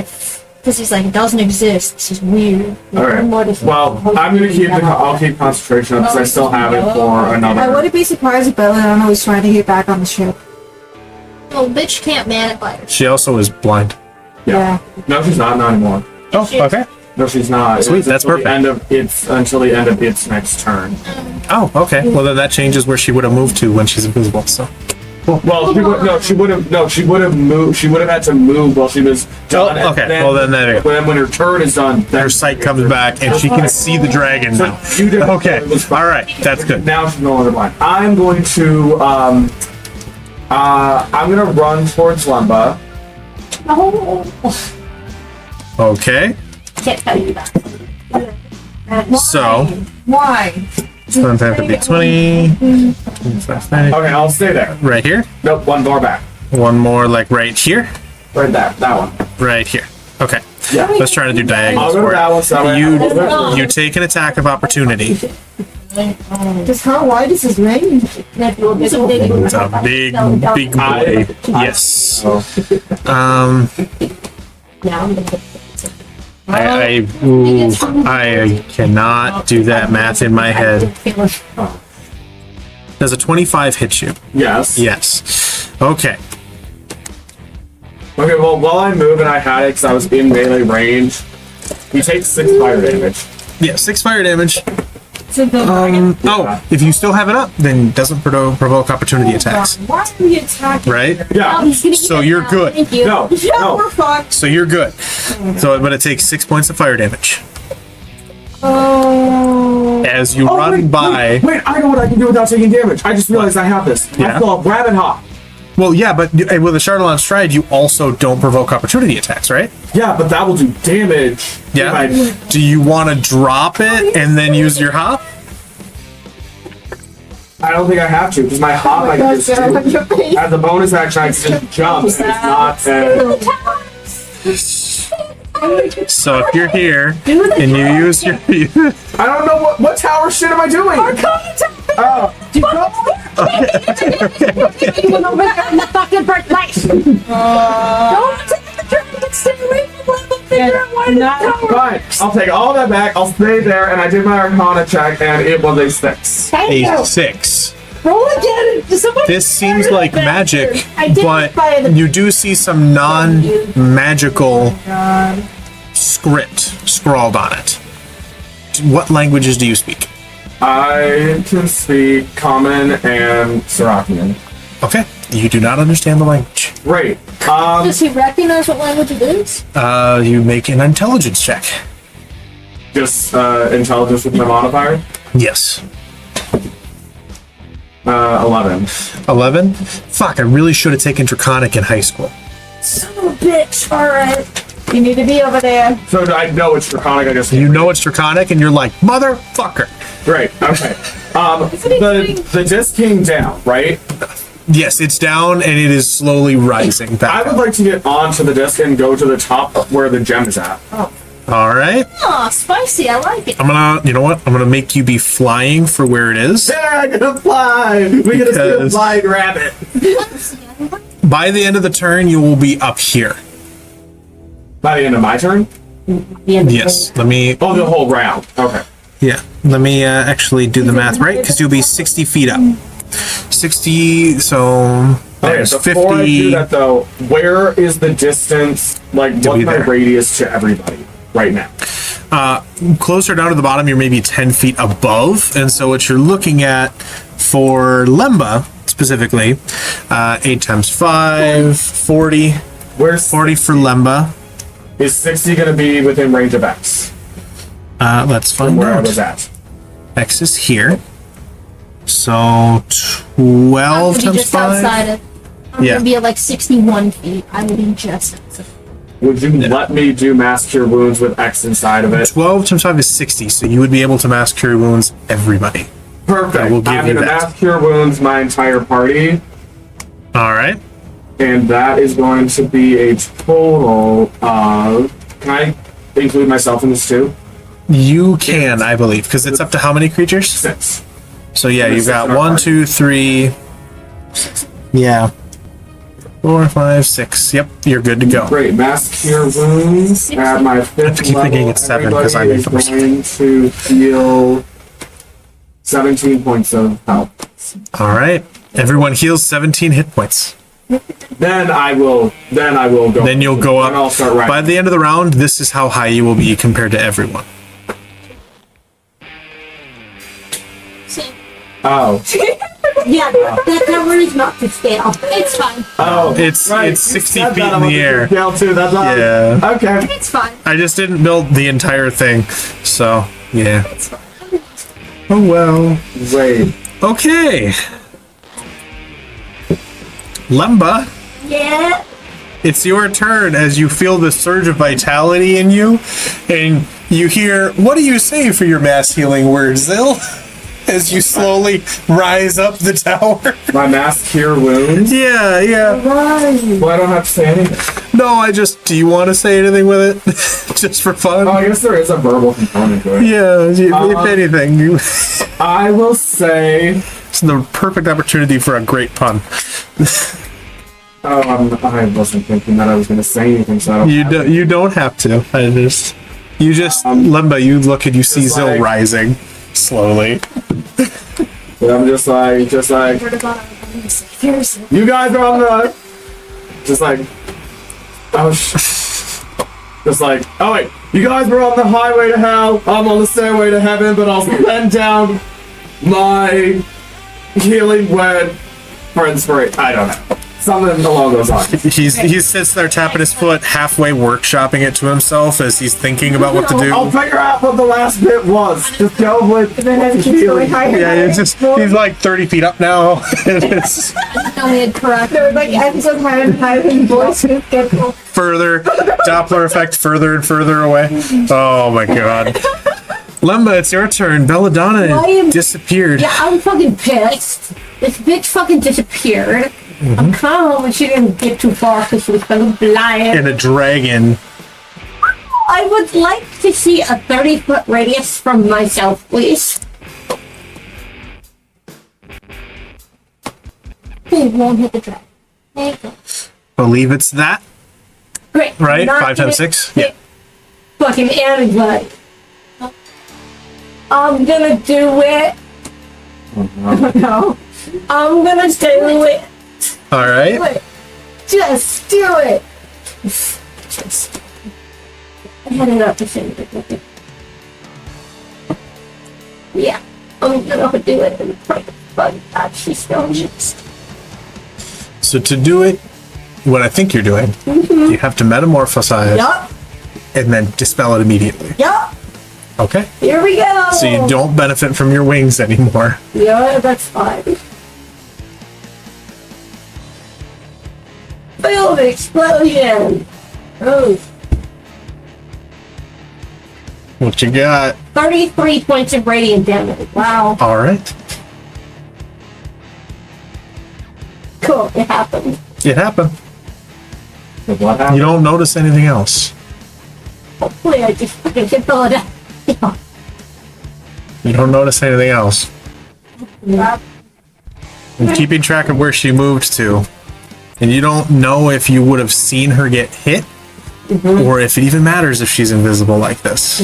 because he's like, it doesn't exist. This is weird. alright. Well, I'm going to keep I'll keep concentration because I still have it for I another. wouldn't be surprised if Belladonna was trying to get back on the ship. Well, bitch can't man it by herself. She also is blind. Yeah. No, she's not anymore. Oh, okay. No, she's not. Sweet, It's that's until the perfect. until the end of its next turn. Oh, okay. Well, then that changes where she would have moved to when she's invisible. So. Well, she would have moved. She would have had to move while she was done. Oh, okay. Well, then there you go. When her turn is done, then Her sight comes back and she can see the dragon So now. you did. Okay. All right. That's good. Now she's no longer blind. I'm going to I'm gonna run towards Lumba. Okay. Can't tell you that. So, Why? sometimes it'd be 20. Okay, I'll stay there. Right here. Nope, one door back. One more, like right here. Right there. That one. Right here. Okay. Yeah. Let's try to do I'll diagonals go to for that one. So it. You take an attack of opportunity. Just how wide is his range? It's a big boy. Yes. I cannot do that math in my head. Does a 25 hit you? Yes. Yes. Okay. Okay, well, while I move and I had it because I was in melee range, he takes 6 fire damage. Yeah, 6 fire damage. Oh, Oh, if you still have it up, then doesn't provoke opportunity attacks. why are we attacking? Right? Yeah. So you're good. Thank you. No. Yeah, No. we're fucked. So you're good. So, but it takes 6 points of fire damage. Oh. As you run by. Wait, I know what I can do without taking damage. I just realized I have this. Yeah. I call rabbit hop. Well, yeah, but with a Chardonnay stride, you also don't provoke opportunity attacks, right? Yeah, but that will do damage. Yeah. If Do you want to drop it and then use your hop? I don't think I have to because my hop I can just do. As a bonus action, I can just jump. And it's not. So if you're here and you use your. I don't know what tower shit am I doing? Oh, Fucking brick lights. Don't take the dragon. Stay away from Lumba. Figure out why the fine. I'll take all that back. I'll stay there, and I did my Arcana check, and it was a 6. Thank you. A 6. Roll again. Somebody This seems like magic, I did but by the you do see some non-magical script scrawled on it. What languages do you speak? I can speak Common and Sarakian. Okay, you do not understand the language. Great. Does he recognize what language it is? You make an intelligence check. Just intelligence with my modifier. Yes. 11. 11? Fuck, I really should have taken Draconic in high school. son of a bitch. All right. You need to be over there. So I know it's Draconic. I just You know it's Draconic, and you're like, motherfucker. Great. Okay. The disc came down, right? Yes, it's down, and it is slowly rising back I would up. like to get onto the disc and go to the top where the gem is at. All right. Oh, spicy. I like it. I'm gonna, you know what? I'm gonna make you be flying for where it is. There, I can fly. We get to see a flying rabbit. By the end of the turn, you will be up here. By the end of my turn? Yes. Let me. Oh, the whole round. Okay. Yeah. Let me actually do the math right, because you'll be 60 feet up. 60. So Okay, there's before I 50. do that though, where is the distance? Like, To what's be my there. radius to everybody right now? Closer down to the bottom, you're maybe 10 feet above, and so what you're looking at for Lemba specifically, 8 times 5, 40. Where's 40 for Lemba. Is 60 going to be within range of X? Let's find Where I was out. at. X is here. So 12 I'm times just 5. outside it. I'm Yeah. gonna be at like 61 feet. I will be just outside. Would you let me do mass cure wounds with X inside of it? 12 times 5 is 60, so you would be able to mass cure wounds everybody. Perfect. I will give I'm you going to that. mass cure wounds my entire party, All right. and that is going to be a total of. Can I include myself in this too? You can, I believe, because it's up to how many creatures? 6. So yeah, There's you've 6 got in our 1, party. 2, 3. Yeah. 4, 5, 6. Yep, you're good to go. Great. Mass cure wounds at my 5th keep level. thinking it's 7 'cause I'm everybody in first. is going to heal 17 points of health. All right. Everyone heals 17 hit points. Then I will go. Then you'll go Then I'll up. start riding. By the end of the round, this is how high you will be compared to everyone. Oh. Yeah, that one is not to scale. It's fine. Oh. It's right. it's You 60 said feet that in about the air. Scale too. That's right. Yeah. Okay. It's fine. I just didn't build the entire thing, so yeah. It's fine. Oh well. Wait. Okay. Lemba, Yeah. it's your turn as you feel the surge of vitality in you, and you hear, what do you say for your mass healing word, Zill? As you slowly rise up the tower. My mask cure wounds. Yeah. Well, I don't have to say anything. No, do you want to say anything with it? Just for fun? Oh, I guess there is a verbal component to it. Yeah, if anything, I will say. it's the perfect opportunity for a great pun. Oh, I wasn't thinking that I was going to say anything, so I don't. You don't have to. Lemba, you look and you see just Zill like- rising slowly. But I'm just like, you guys are on the. Just like, just like, oh wait, you guys were on the highway to hell. I'm on the stairway to heaven, but I'll send down my healing word for inspiration. I don't know. Something along those lines. He sits there tapping his foot, halfway workshopping it to himself as he's thinking about what to I'll do. figure out what the last bit was. Just go with healing. Yeah, he's like 30 feet up now. It's Only had correct. There was like episode higher and voice get further, Doppler effect further and further away. Oh my god. Lemba, it's your turn. Belladonna disappeared. Yeah, I'm fucking pissed. This bitch fucking disappeared. I'm kind of hoping she didn't get too far because she was fucking blind. And a dragon. I would like to see a 30-foot radius from myself, please. Please won't hit the dragon. Thank you. Believe it's that, Great. right? Not 5 times gonna 6? hit fucking anybody. I'm gonna do it. No. I'm gonna do it. Alright. Wait. Just do it. Just. I had it up to send it. Yeah. I'm gonna do it and pray to God she's still just. So to do it, what I think you're doing, you have to metamorphosize Yup. and then dispel it immediately. Yup. Okay? Here we go. So you don't benefit from your wings anymore. Yeah, that's fine. Feel the explosion. Oh. What you got? 33 points of radiant damage. Wow. Alright. Cool. It happened. It happened. What happened? You don't notice anything else. Hopefully I just fucking hit Belladonna. Yeah. You don't notice anything else. I'm keeping track of where she moved to. And you don't know if you would have seen her get hit, or if it even matters if she's invisible like this.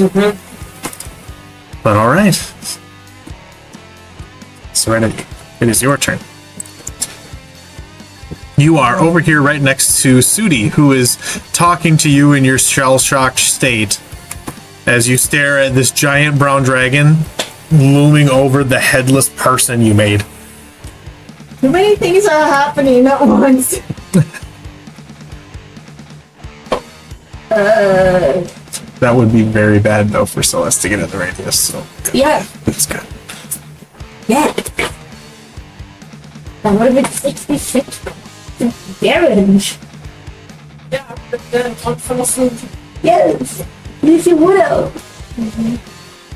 But alright. Serenity, it is your turn. You are over here right next to Sudi, who is talking to you in your shell-shocked state as you stare at this giant brown dragon looming over the headless person you made. Too many things are happening at once. That would be very bad, though, for Celeste to get in the radius, so Yeah. that's good. Yeah. That would have been 66 damage. Yeah, but then one fell asleep. Yes. Yes, you would have.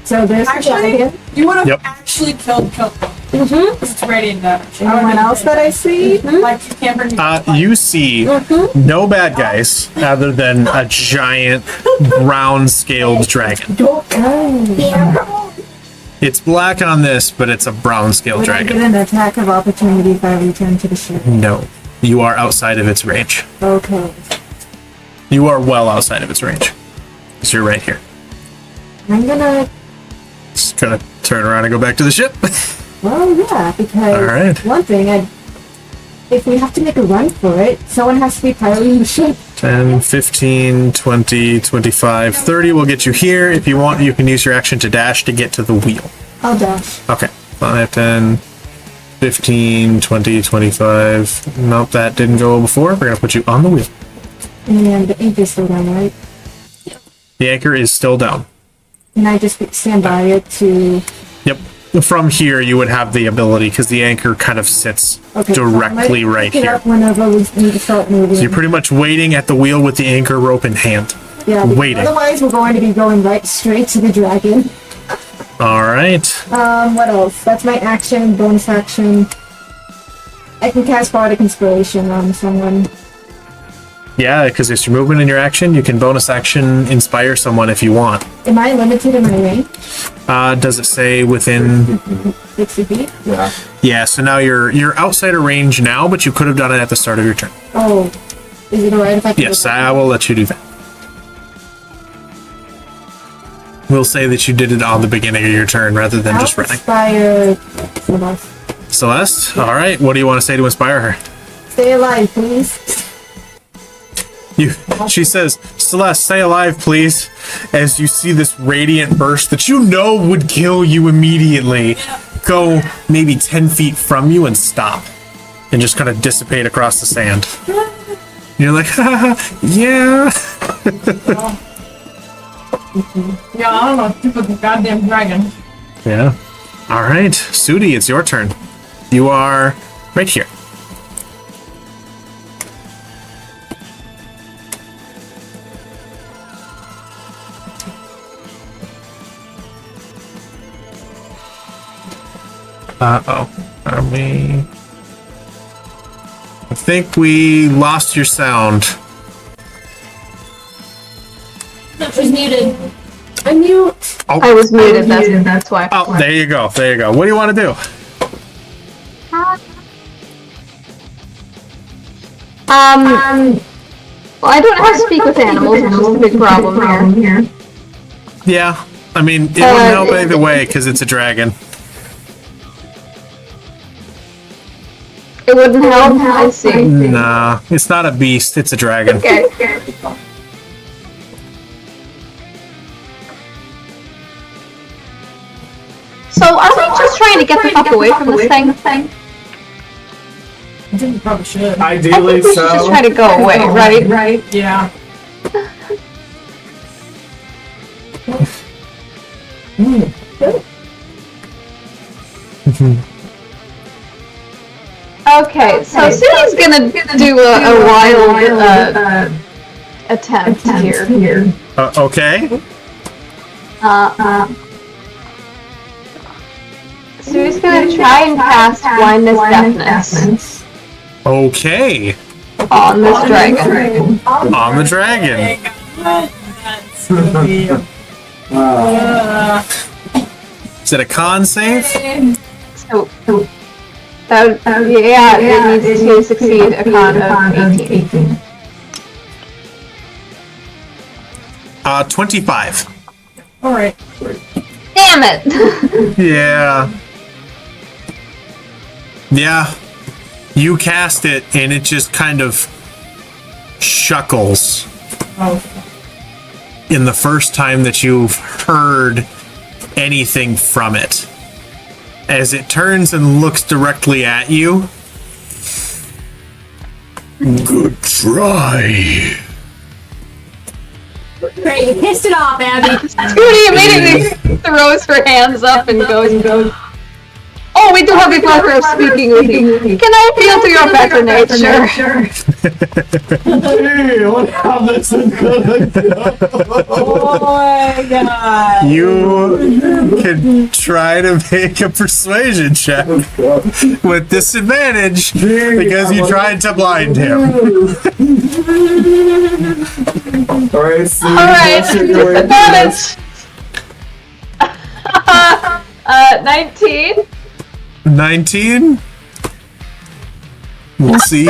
So there's the Actually, dragon. you would have Yep. actually killed them. Mm-hmm. It's radiant damage. Anyone else that I see? Like, you can't bring me You see no bad guys other than a giant brown-scaled dragon. Don't go. It's black on this, but it's a brown-scaled Would I get dragon. an attack of opportunity if I return to the ship? No, you are outside of its range. Okay. You are well outside of its range. So you're right here. I'm gonna. Just gonna turn around and go back to the ship. Well, yeah, because All right. one thing, if we have to make a run for it, someone has to be piloting the ship. 10, 15, 20, 25, 30 will get you here. If you want, you can use your action to dash to get to the wheel. I'll dash. Okay. 5, 10, 15, 20, 25. Nope, that didn't go before. We're going to put you on the wheel. And the ink is still down, right? The anchor is still down. And I just stand by it to... Yep. From here, you would have the ability because the anchor kind of sits directly right pick it here. up whenever we need to start moving. So you're pretty much waiting at the wheel with the anchor rope in hand. Yeah, because waiting. otherwise we're going to be going right straight to the dragon. All right. What else? That's my action, bonus action. I can cast Bardic Inspiration on someone. Yeah, because it's your movement and your action. You can bonus action inspire someone if you want. Am I limited in my range? Does it say within 60 feet? Yeah. Yeah, so now you're outside of range now, but you could have done it at the start of your turn. Oh. Is it alright if I can Yes, go- I will let you do that. We'll say that you did it on the beginning of your turn rather than just running. Inspire Celeste. Celeste, all right. What do you want to say to inspire her? Stay alive, please. She says, Celeste, stay alive, please. As you see this radiant burst that you know would kill you immediately, go maybe 10 feet from you and stop, and just kind of dissipate across the sand. You're like, yeah. Yeah, I don't know. Stupid goddamn dragon. Yeah. All right, Sudi, it's your turn. You are right here. Uh-oh. Are we... I think we lost your sound. That was muted. I'm mute. Oh, I was muted, that's why. oh, there you go. There you go. What do you want to do? Well, I don't know how to speak with animals, which is a big problem here. Yeah. I mean, it wouldn't help either way because it's a dragon. It wouldn't help? I see. Nah, it's not a beast. It's a dragon. Okay. So, are we just trying to get the fuck away from this thing? I think we probably should. I Ideally, think we should just try to go away, right? Yeah. Okay, so Sudi's gonna do a wild attempt here. Okay. Sudi's gonna try and cast blindness deafness Okay. on this dragon. On the dragon. That's gonna be... Is it a con save? So, that would, yeah, it needs to succeed a con of 18. 25. Alright. Damn it! Yeah. Yeah. You cast it and it just kind of shuckles Oh. in the first time that you've heard anything from it. As it turns and looks directly at you. Good try. Great, you pissed it off, Abby. Sudi immediately throws her hands up and goes, oh, we do have the pleasure of speaking with you. Can I appeal to your better nature? Hey, look how this is gonna go. Oh my god. You can try to make a persuasion check with disadvantage because you tried to blind him. Alright, so Alright, disadvantage. 19. 19? We'll see.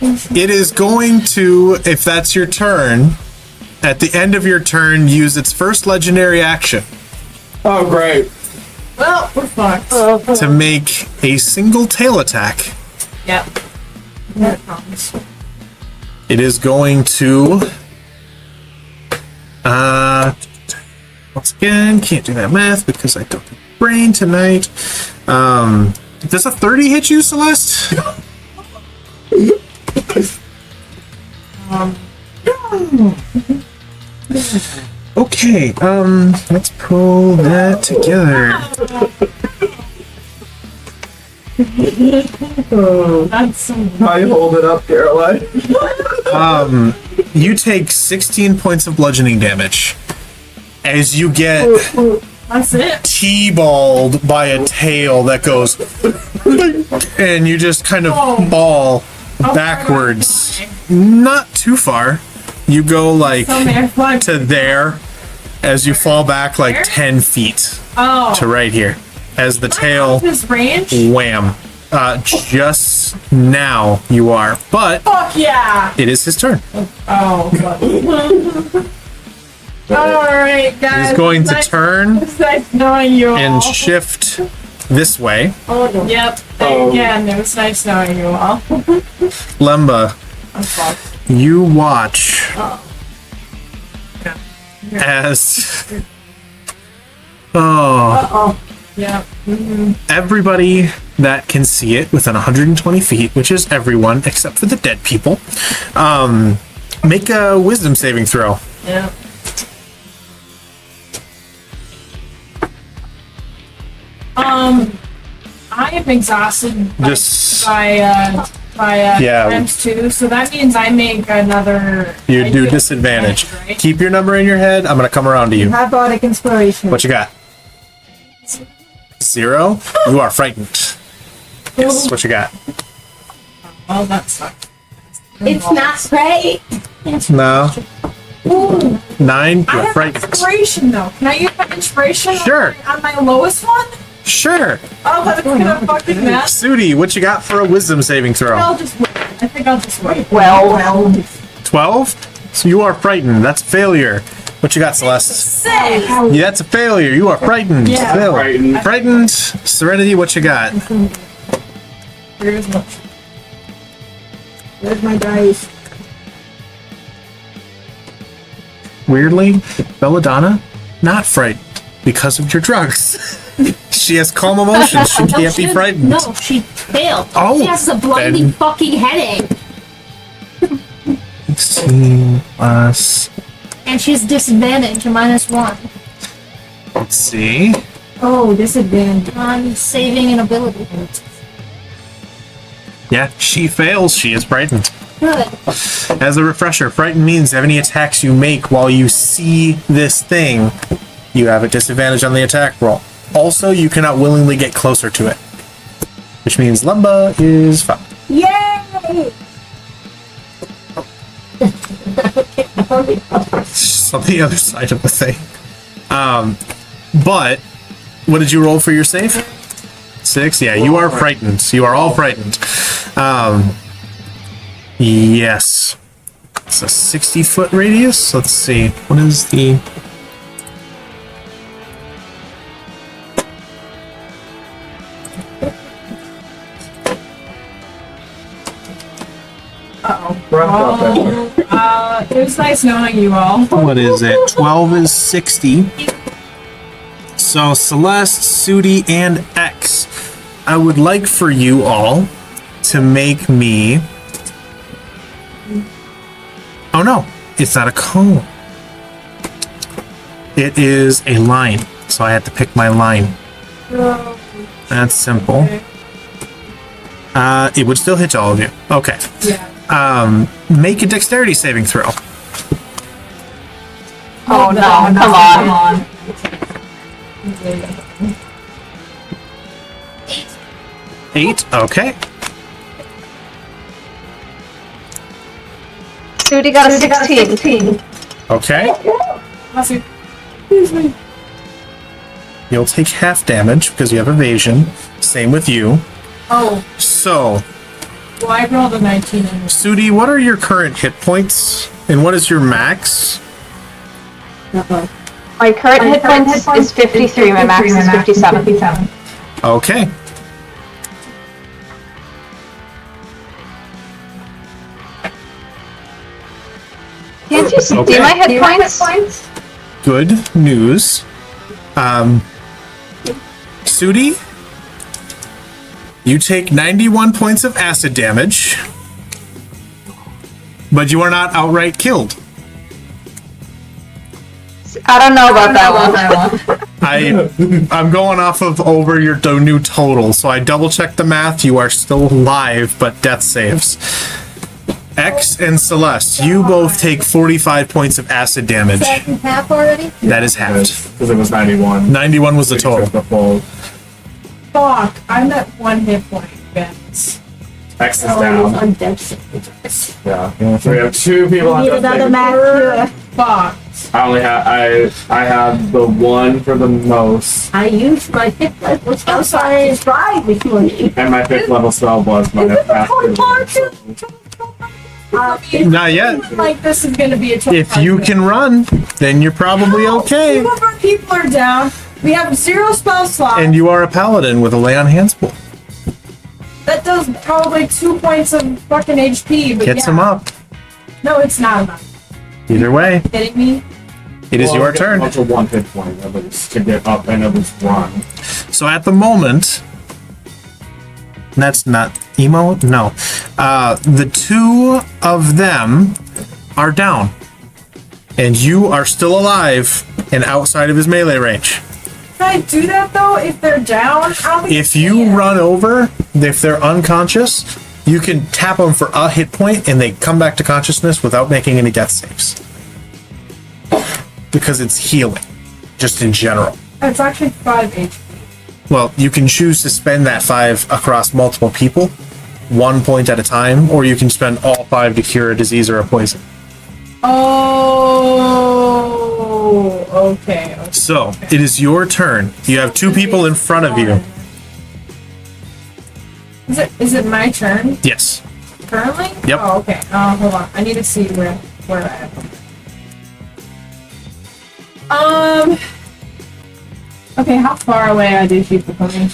It is going to, if that's your turn, at the end of your turn, use its first legendary action. Oh, great. Well, we're fucked. to make a single tail attack. Yep. That comes. It is going to. Once again, can't do that math because I don't have a brain tonight. Does a 30 hit you, Celeste? Okay, let's pull that together. That's so I hold it up, Caroline. You take 16 points of bludgeoning damage as you get That's it. T-balled by a tail that goes, and you just kind of fall backwards. Not too far. You go like to there as you fall back like 10 feet to right here as the tail His range? wham. Just now you are, but Fuck yeah! it is his turn. Oh, alright, guys. He's going to Nice- turn It's nice knowing you all. and shift this way. Yep. And again, it was nice knowing you all. Lemba, I'm fucked. you watch as Yep. everybody that can see it within 120 feet, which is everyone except for the dead people, make a wisdom saving throw. Yep. I am exhausted Just by Yeah. times 2, so that means I make another. you I do disadvantage. right? Keep your number in your head. I'm gonna come around to you. Have bardic inspiration. What you got? 0. You are frightened. Yes. What you got? Oh, that sucks. It's not right. No. 9. You I are have frightened. inspiration though. Can I use my inspiration Sure. on my lowest one? Sure. Oh, that's gonna fucking mess. Sudi, what you got for a wisdom saving throw? I'll just wait. I think I'll just wait. Well, 12. So you are frightened. That's a failure. What you got, Celeste? 6! Yeah, that's a failure. You are frightened. Yeah. Still. Frightened. Frightened. Serenity, what you got? Here's what. Where's my dice? Weirdly, Belladonna, not frightened because of your drugs. She has calm emotions. She can't be frightened. No, she failed. Oh, she has a blinding then- fucking headache. 16 plus. And she has disadvantage, -1. Let's see. Oh, disadvantage. On saving and ability. Yeah, she fails. She is frightened. Good. As a refresher, frightened means any attacks you make while you see this thing, you have a disadvantage on the attack roll. Also, you cannot willingly get closer to it, which means Lumba is fucked. Yay! It's on the other side of the thing. But what did you roll for your save? 6. Yeah, you are frightened. You are all frightened. Yes. It's a 60-foot radius. Let's see. What is the... It was nice knowing you all. What is it? 12 is 60. So Celeste, Sudi, and X. I would like for you all to make me... Oh no, it's not a cone. It is a line. So I had to pick my line. That's simple. It would still hit all of you. Okay. Yeah. Make a dexterity saving throw. oh no, come on. 8. Okay. Sudi got a 16. Okay. Bless you. You'll take half damage because you have evasion. Same with you. Oh, So, well, I rolled a 19 in this. Sudi, what are your current hit points? And what is your max? My current hit points is 53, my max is 57. Okay. Can't you see my hit points? Good news. Sudi, you take 91 points of acid damage, but you are not outright killed. I don't know about that one. I'm going off of over your new total, so I double checked the math. You are still alive, but death saves. X and Celeste, you both take 45 points of acid damage. Is that half already? That is halved. Because it was 91. 91 was the total. The full Fuck, I'm at 1 hit point, Vince. X is Oh, down. I'm dead. Yeah. So we have 2 people on Need death another save. match. Fuck. I only have I have the 1 for the most, I used my hit level outside to try before you. and my 5th level spell was my Not yet. Like, this is gonna be a tough If you can run, then you're probably okay. 2 of our people are down. We have 0 spell slots. And you are a paladin with a lay on hands pool. That does probably 2 points of fucking HP, but Gets yeah. him up. No, it's not enough. Either way, Kidding me? it is your turn. Up to 1 hit point at least to get up and at least run. So at the moment, that's not emo. No, the 2 of them are down, and you are still alive and outside of his melee range. Can I do that though if they're down? If you run over, if they're unconscious, you can tap them for a hit point, and they come back to consciousness without making any death saves. Because it's healing, just in general. It's actually 5 HP. Well, you can choose to spend that 5 across multiple people, 1 point at a time, or you can spend all 5 to cure a disease or a poison. Oh, okay. So, it is your turn. You have 2 people in front of you. Is it my turn Yes. currently? Yep. Oh, okay. Hold on. I need to see where I am. Okay, how far away are these people coming?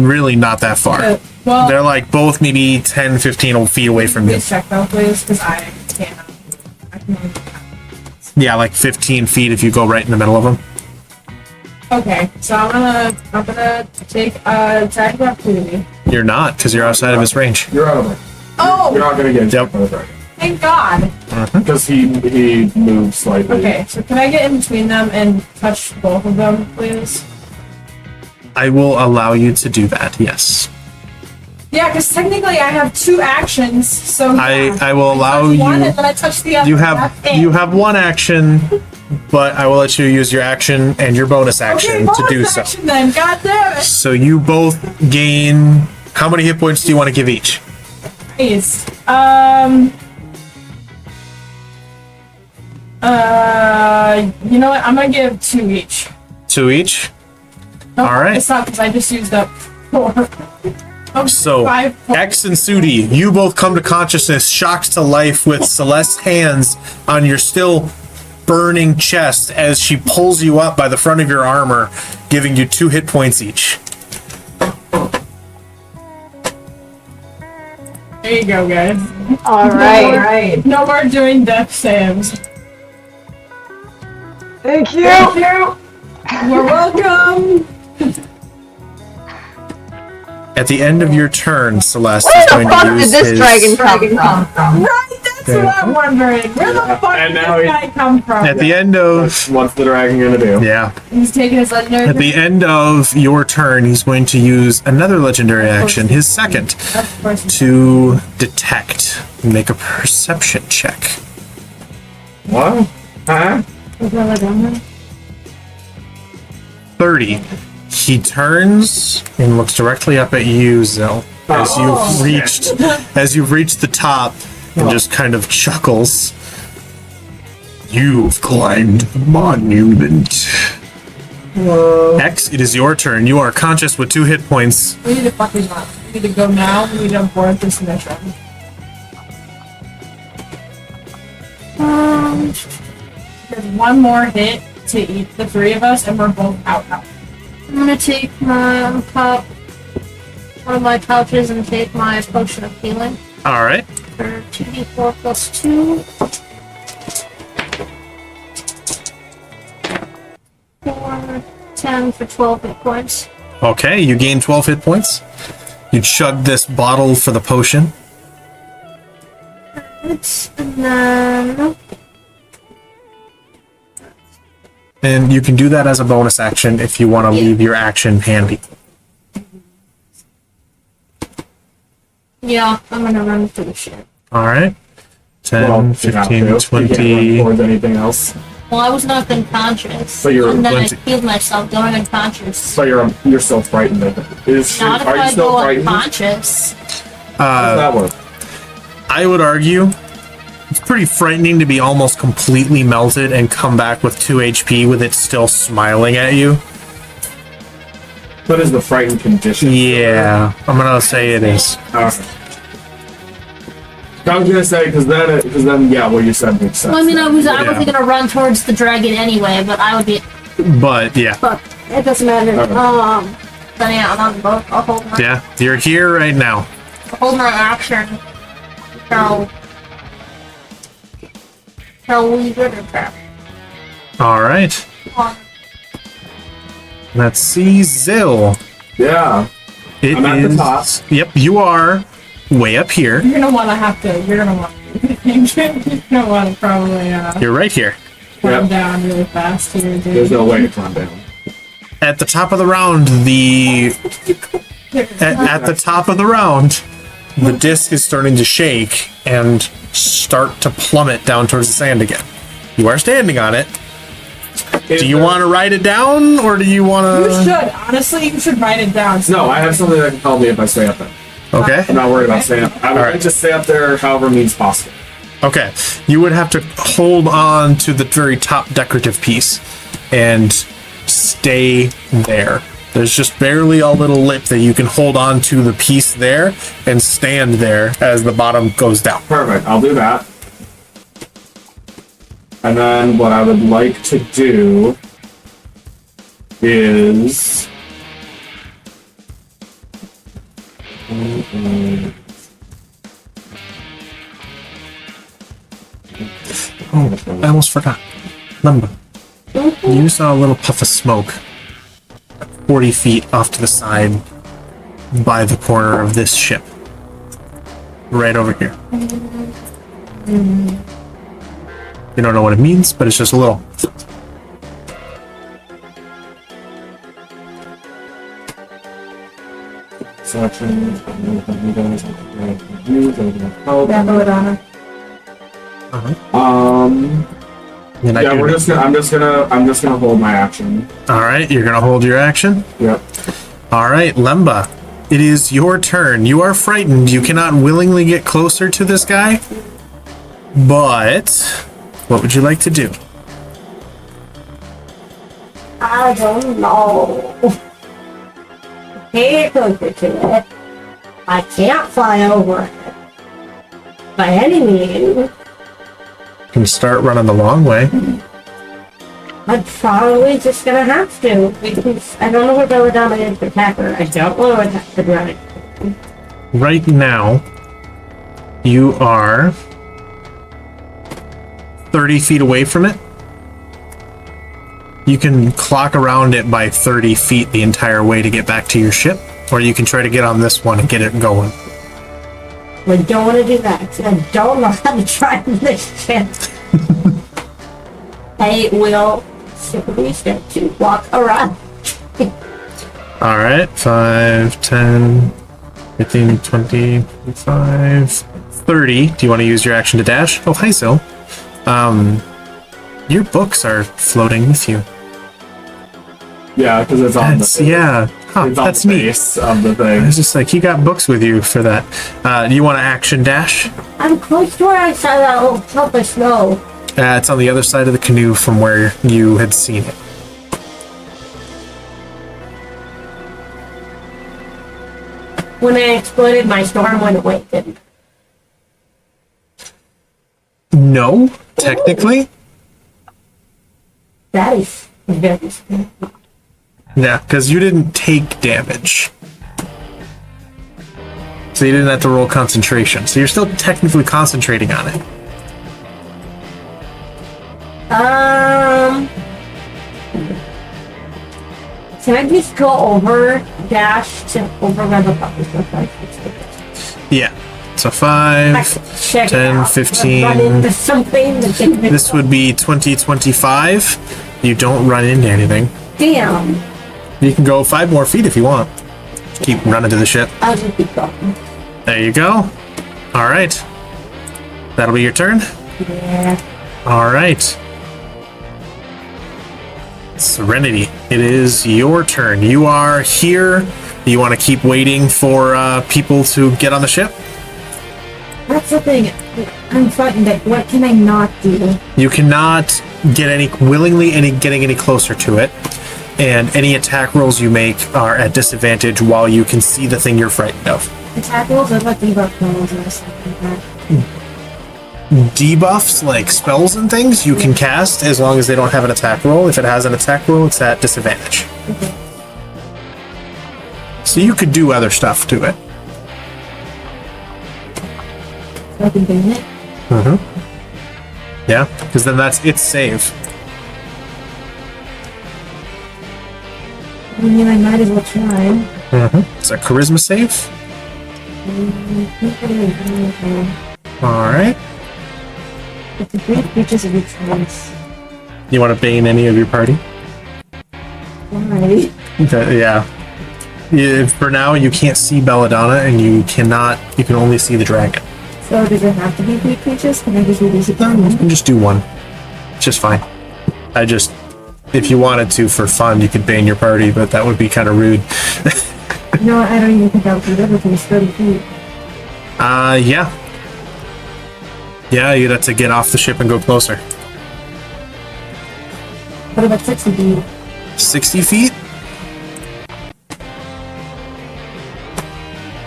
Really not that far. Well, They're like both maybe 10, 15 feet away from you. please check though, please, because I can't. I can only... Yeah, like 15 feet if you go right in the middle of them. Okay, so I'm gonna take attack of opportunity. You're not, because you're outside of his range. You're out of it. Oh, You're not gonna get Yep. hit by the dragon. thank God. Because he moved slightly. Okay, so can I get in between them and touch both of them, please? I will allow you to do that, yes. Yeah, because technically I have 2 actions, so yeah. I will allow touch one you. and then I touch the other. You That's it. have 1 action, but I will let you use your action and your bonus action okay, to do bonus so. action then. God damn it! So you both gain. How many hit points do you want to give each? Please. You know what? I'm gonna give 2 each. 2 each. No, All right. It's not because I just used up 4. Oh, So 5 points. X and Sudi, you both come to consciousness, shocked to life, with Celeste's hands on your still burning chest as she pulls you up by the front of your armor, giving you 2 hit points each. There you go, guys. Alright. No more doing death saves. Thank you! You're welcome. At the end of your turn, Celeste Where is the going fuck to did use this his... dragon come from? Right, that's what I'm wondering. Where the fuck And did now this he- guy come from? At the end of... What's the dragon gonna do? Yeah. He's taking his legendary. At the end of your turn, he's going to use another legendary action, his second, Of course. to detect. Make a perception check. What? Huh? 30. He turns and looks directly up at you, Zell, as you've reached the top, and just kind of chuckles. You've climbed the monument. X, it is your turn. You are conscious with 2 hit points. We need to fucking run. We need to go now. We need to abort this mission. There's 1 more hit to eat the three of us, and we're both out. I'm gonna take my one of my pouches and take my potion of healing All right. for 2d4 plus 2. 4, 10 for 12 hit points. Okay, you gain 12 hit points. You chug this bottle for the potion. And you can do that as a bonus action if you want to leave your action handy. Yeah, I'm gonna run through the shit. All right. 10, Well, you have 15, to. You 20. can't run towards anything else. Well, I was knocked unconscious. So you're and then I 20. healed myself going unconscious. So you're still frightened of it. Not if Are you I still go frightened? How unconscious. does that work? I would argue it's pretty frightening to be almost completely melted and come back with 2 HP with it still smiling at you. What is the frightened condition? Yeah, I'm gonna say it is. Okay. I was gonna say because then yeah, what you said makes sense. Well, I mean, I wasn't Yeah. gonna run towards the dragon anyway, but I would be. But yeah, But it doesn't matter. Okay. Then yeah, I'm on the boat. I'll hold my. yeah, you're here right now. I'll hold my action. Shall we get it back? All right. Let's see, Zill. Yeah. It I'm at the is- top. Yep, you are way up here. You're gonna want to probably You're right here. climb Yep. down really fast here, dude. There's no way to climb down. At the top of the round, at the top of the round, the disc is starting to shake and start to plummet down towards the sand again. You are standing on it. Do you want to ride it down, or do you want You to? should. Honestly, you should write it down. No, I have something that can help me if I stay up there. Okay. I'm not worried about staying up. I would Alright. just stay up there however means possible. Okay. You would have to hold on to the very top decorative piece and stay there. There's just barely a little lip that you can hold on to the piece there and stand there as the bottom goes down. Perfect. I'll do that. And then what I would like to do is Oh, I almost forgot. Lumber. You saw a little puff of smoke 40 feet off to the side by the corner of this ship. Right over here. You don't know what it means, but it's just a little. section. Belladonna. And I Yeah, do- I'm just gonna hold my action. All right, you're gonna hold your action. Yep. All right, Lemba, it is your turn. You are frightened. You cannot willingly get closer to this guy. But what would you like to do? I don't know. Pay closer to it. I can't fly over it. By any means. You can start running the long way. I'm probably just gonna have to, because I don't know where Belladonna is to attack her. I don't know where to run it. Right now, you are 30 feet away from it. You can clock around it by 30 feet the entire way to get back to your ship, or you can try to get on this one and get it going. I don't want to do that, 'cause I don't know how to drive this ship. I will simply start to walk around. All right, 5, 10, 15, 20, 25, 30. Do you want to use your action to dash? Oh, hi, Sil. Your books are floating with you. Yeah, because it's on That's, the yeah. Huh, it's on that's the neat. base of the I thing. was just like, you got books with you for that. Do you want to action dash? I'm close to where I saw that little puff of snow. It's on the other side of the canoe from where you had seen it. When I exploded, my storm went away, didn't it? No, technically. That is very scary. Yeah, because you didn't take damage. So you didn't have to roll concentration. So you're still technically concentrating on it. Can I just go over, dash to over where the puppets look like? Yeah. So 5, Check 10, it out. 15. Run into something that gets me. This would be 20, 25. You don't run into anything. Damn. You can go 5 more feet if you want. Keep running to the ship. I'll just keep going. There you go. All right. That'll be your turn. Yeah. All right. Serenity, it is your turn. You are here. You want to keep waiting for people to get on the ship? That's the thing. I'm frightened. Like, what can I not do? You cannot get getting any closer to it, and any attack rolls you make are at disadvantage while you can see the thing you're frightened of. Attack rolls or what debuff rolls or something like that? Debuffs like spells and things you can cast as long as they don't have an attack roll. If it has an attack roll, it's at disadvantage. Okay. So you could do other stuff to it. So I can bang it? Yeah, because then that's its save. I mean, I might as well try. It's a charisma save. All right. It's a great creatures of your choice. You want to bane any of your party? Why? Okay, yeah. For now, you can't see Belladonna, and you can only see the dragon. So does it have to be 3 creatures? Can I just release it? You can just do 1. It's just fine. If you wanted to for fun, you could bane your party, but that would be kind of rude. No, I don't even think I would do that because it's 30 feet. Yeah. Yeah, you'd have to get off the ship and go closer. What about 60 feet? 60 feet?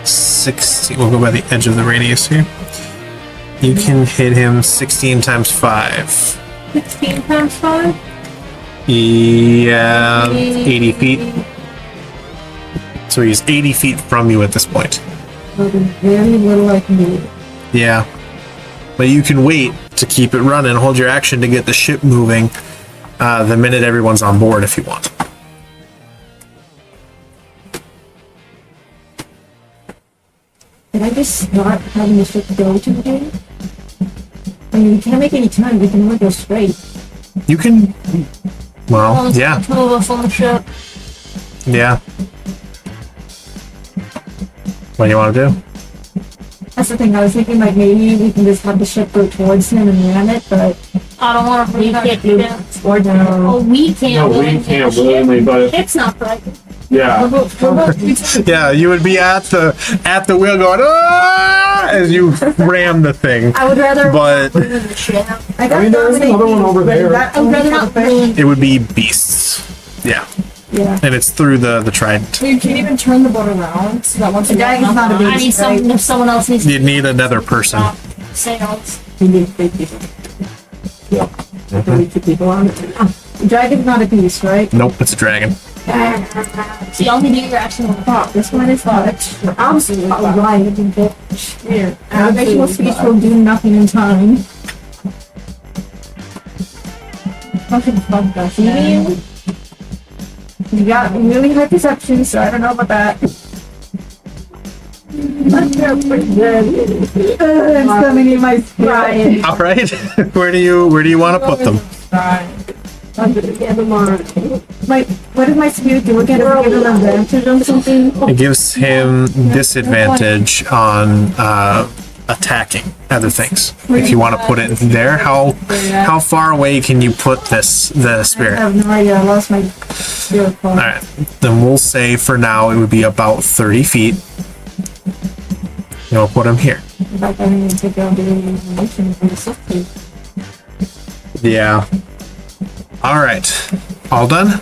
60. We'll go by the edge of the radius here. You can hit him 16 times 5. 16 times 5? Yeah, 80 feet. So he's 80 feet from you at this point. So there's very little I can do. Yeah. But you can wait to keep it running, hold your action to get the ship moving the minute everyone's on board if you want. Did I just not having the ship go to the game? I mean, we can't make any time. We can only go straight. You can... Well, Only yeah. 2 of us on the ship. Yeah. What do you want to do? That's the thing. I was thinking like maybe we can just have the ship go towards him and ram it, but I don't want to We can't do or no. Oh, we can't. No, we willingly can't ship. willingly, but It's not broken. yeah. Yeah, you would be at the wheel going, ah! As you ram the thing. I would rather. But Ruin the ship. I got I mean, there's dominate another one beast, over but there. that I would only rather for not the fish? ruin. it would be beasts. Yeah. Yeah. And it's through the trident. So you can't even turn the boat around, so that once The you dragon's not a I beast, need some. right? If someone else needs You'd need another person. sails. We need 3 people. Yeah. We need 2 people on it. The dragon's not a beast, right? Nope, it's a dragon. So y'all can do your action on the top. This one is fudge. Absolutely. Right. Here. Animational speech will do nothing in time. Fucking fuck that. You got really high perception, so I don't know about that. I'm summoning in my spirit. All right. Where do you want to put them? What does my spirit do? Give him advantage on something? It gives him disadvantage on attacking other things. If you want to put it there, how far away can you put the I spirit? have no idea. I lost my spirit All point. right. Then we'll say for now it would be about 30 feet. And we'll put him here. In fact, I didn't even take out the information from the subject. Yeah. All right. All done?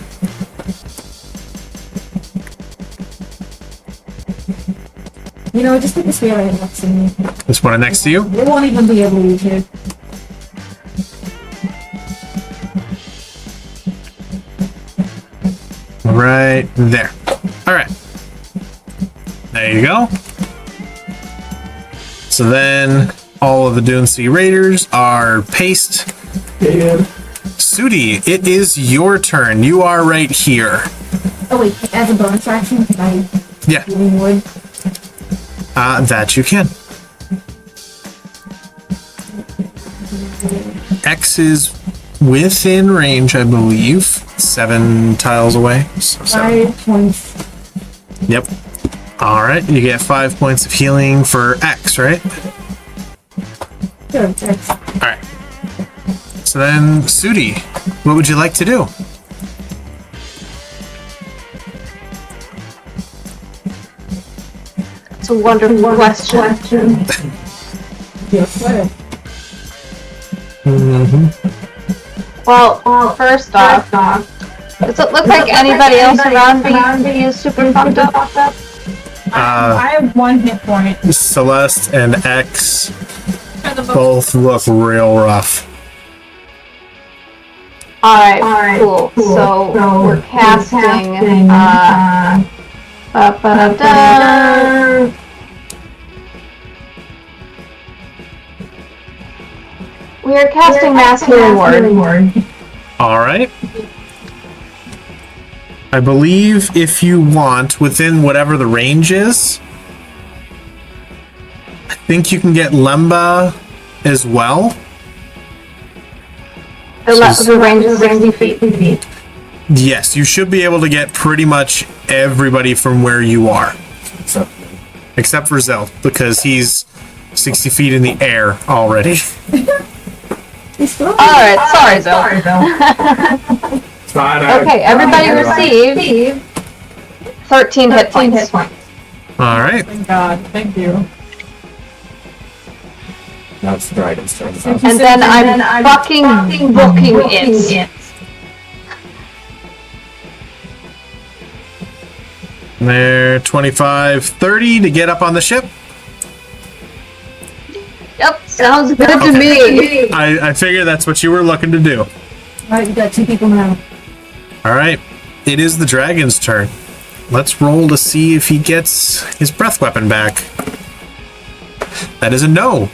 You know, just put the spirit right next to me. This one next to you? They won't even be able to use it. right there. All right. There you go. So then all of the Dune Sea Raiders are paced. Yeah. Sudi, it is your turn. You are right here. Oh wait, as a bonus action, can I Yeah, wood? that you can. X is within range, I believe. 7 tiles away. So 7. 5 points. Yep. All right, you get 5 points of healing for X, right? Sure, that's All right. So then, Sudi, what would you like to do? It's a wonderful question. Well, first off, does it look like anybody else around me is super fucked up? I have 1 hit point. Celeste and X both look real rough. Alright, cool. So we're casting, we are casting Mass Healing Word. All right. I believe if you want, within whatever the range is, I think you can get Lemba as well. The range is 60 feet. Yes, you should be able to get pretty much everybody from where you are. Except for Zell, because he's 60 feet in the air already. Alright, sorry, Zell. Okay, everybody received 13 hit points. Alright. Thank God. Thank you. Now it's the dragon's turn. And then I'm fucking booking it. There, 25, 30 to get up on the ship. Yep, sounds good to me. I figure that's what you were looking to do. Alright, you got 2 people now. Alright, it is the dragon's turn. Let's roll to see if he gets his breath weapon back. That is a no.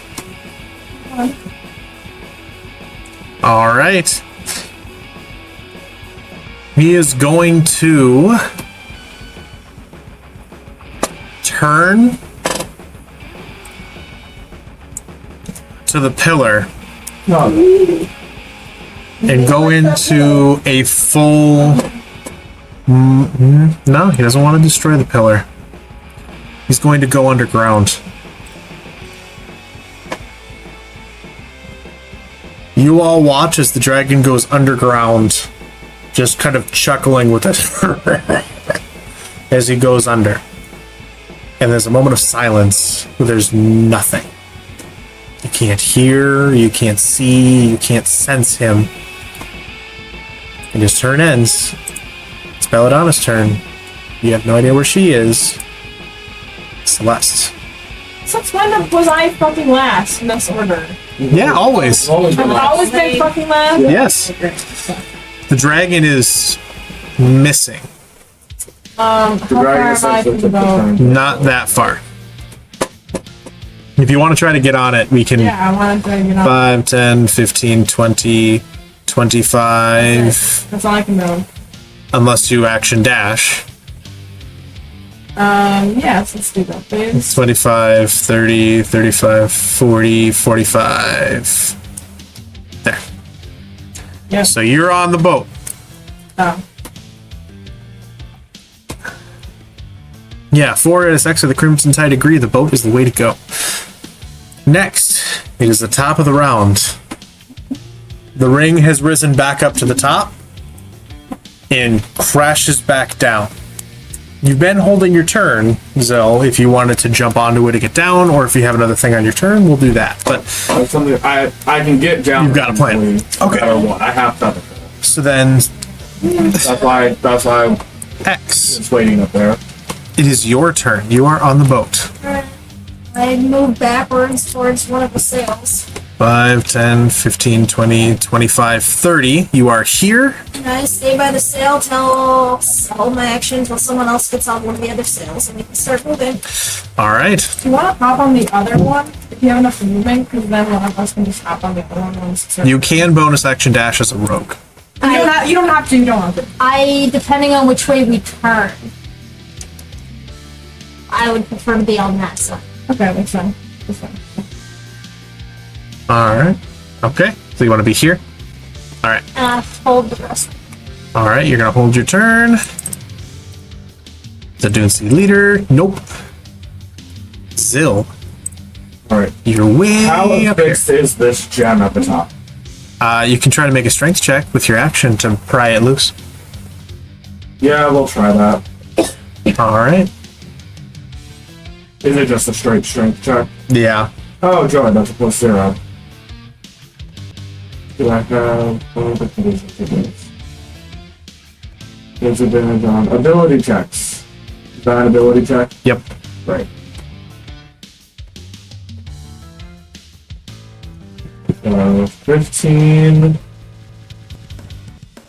Alright. He is going to turn to the pillar and go into a full... No, he doesn't want to destroy the pillar. He's going to go underground. You all watch as the dragon goes underground, just kind of chuckling with it as he goes under. And there's a moment of silence where there's nothing. You can't hear, you can't see, you can't sense him. And his turn ends. It's Belladonna's turn. You have no idea where she is. Celeste. Since when was I fucking last in this order? Yeah, always. I've always been fucking last? Yes. The dragon is missing. How far am I from the boat? Not that far. If you want to try to get on it, we can... Yeah, I wanted to get on. 5, 10, 15, 20, 25... That's all I can do. Unless you action dash. Yes, let's do that, please. 25, 30, 35, 40, 45. There. Yeah. So you're on the boat. Oh. Yeah, 4SX of the Crimson Tide agree the boat is the way to go. Next, it is the top of the round. The ring has risen back up to the top and crashes back down. You've been holding your turn, Zell, if you wanted to jump onto it to get down, or if you have another thing on your turn, we'll do that. But something I can get down. You've got a plan. Okay. I have done it. So then, That's why X, it's waiting up there. it is your turn. You are on the boat. I move backwards towards one of the sails. 5, 10, 15, 20, 25, 30. You are here. And I stay by the sail till hold my action till someone else gets on one of the other sails and we can start moving. All right. Do you want to hop on the other one if you have enough movement? Because then one of us can just hop on the other one. You can bonus action dash as a rogue. You don't have to. You don't have to. Depending on which way we turn, I would prefer to be on that side. Okay, that's fine. That's fine. All right. Okay. So you want to be here? All right. And I hold the rest. All right. You're going to hold your turn. The Dune Sea leader. Nope. Zill. Alright. You're way How up here. fixed is this gem at the top? You can try to make a strength check with your action to pry it loose. Yeah, we'll try that. All right. Is it just a straight strength check? Yeah. Oh, joy, that's a +0. Do I have... There's advantage on ability checks. Is that an ability check? Yep. Right. So, 15...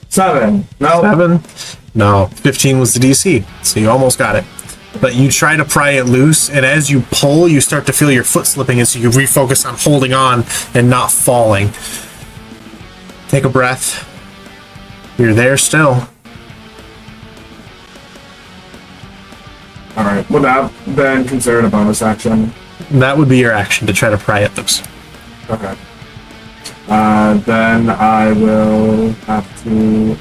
7. No. 7. No. 15 was the DC, so you almost got it. But you try to pry it loose, and as you pull, you start to feel your foot slipping, and so you refocus on holding on and not falling. Take a breath. You're there still. Alright, would that then consider it a bonus action? That would be your action to try to pry it loose. Okay. Then I will have to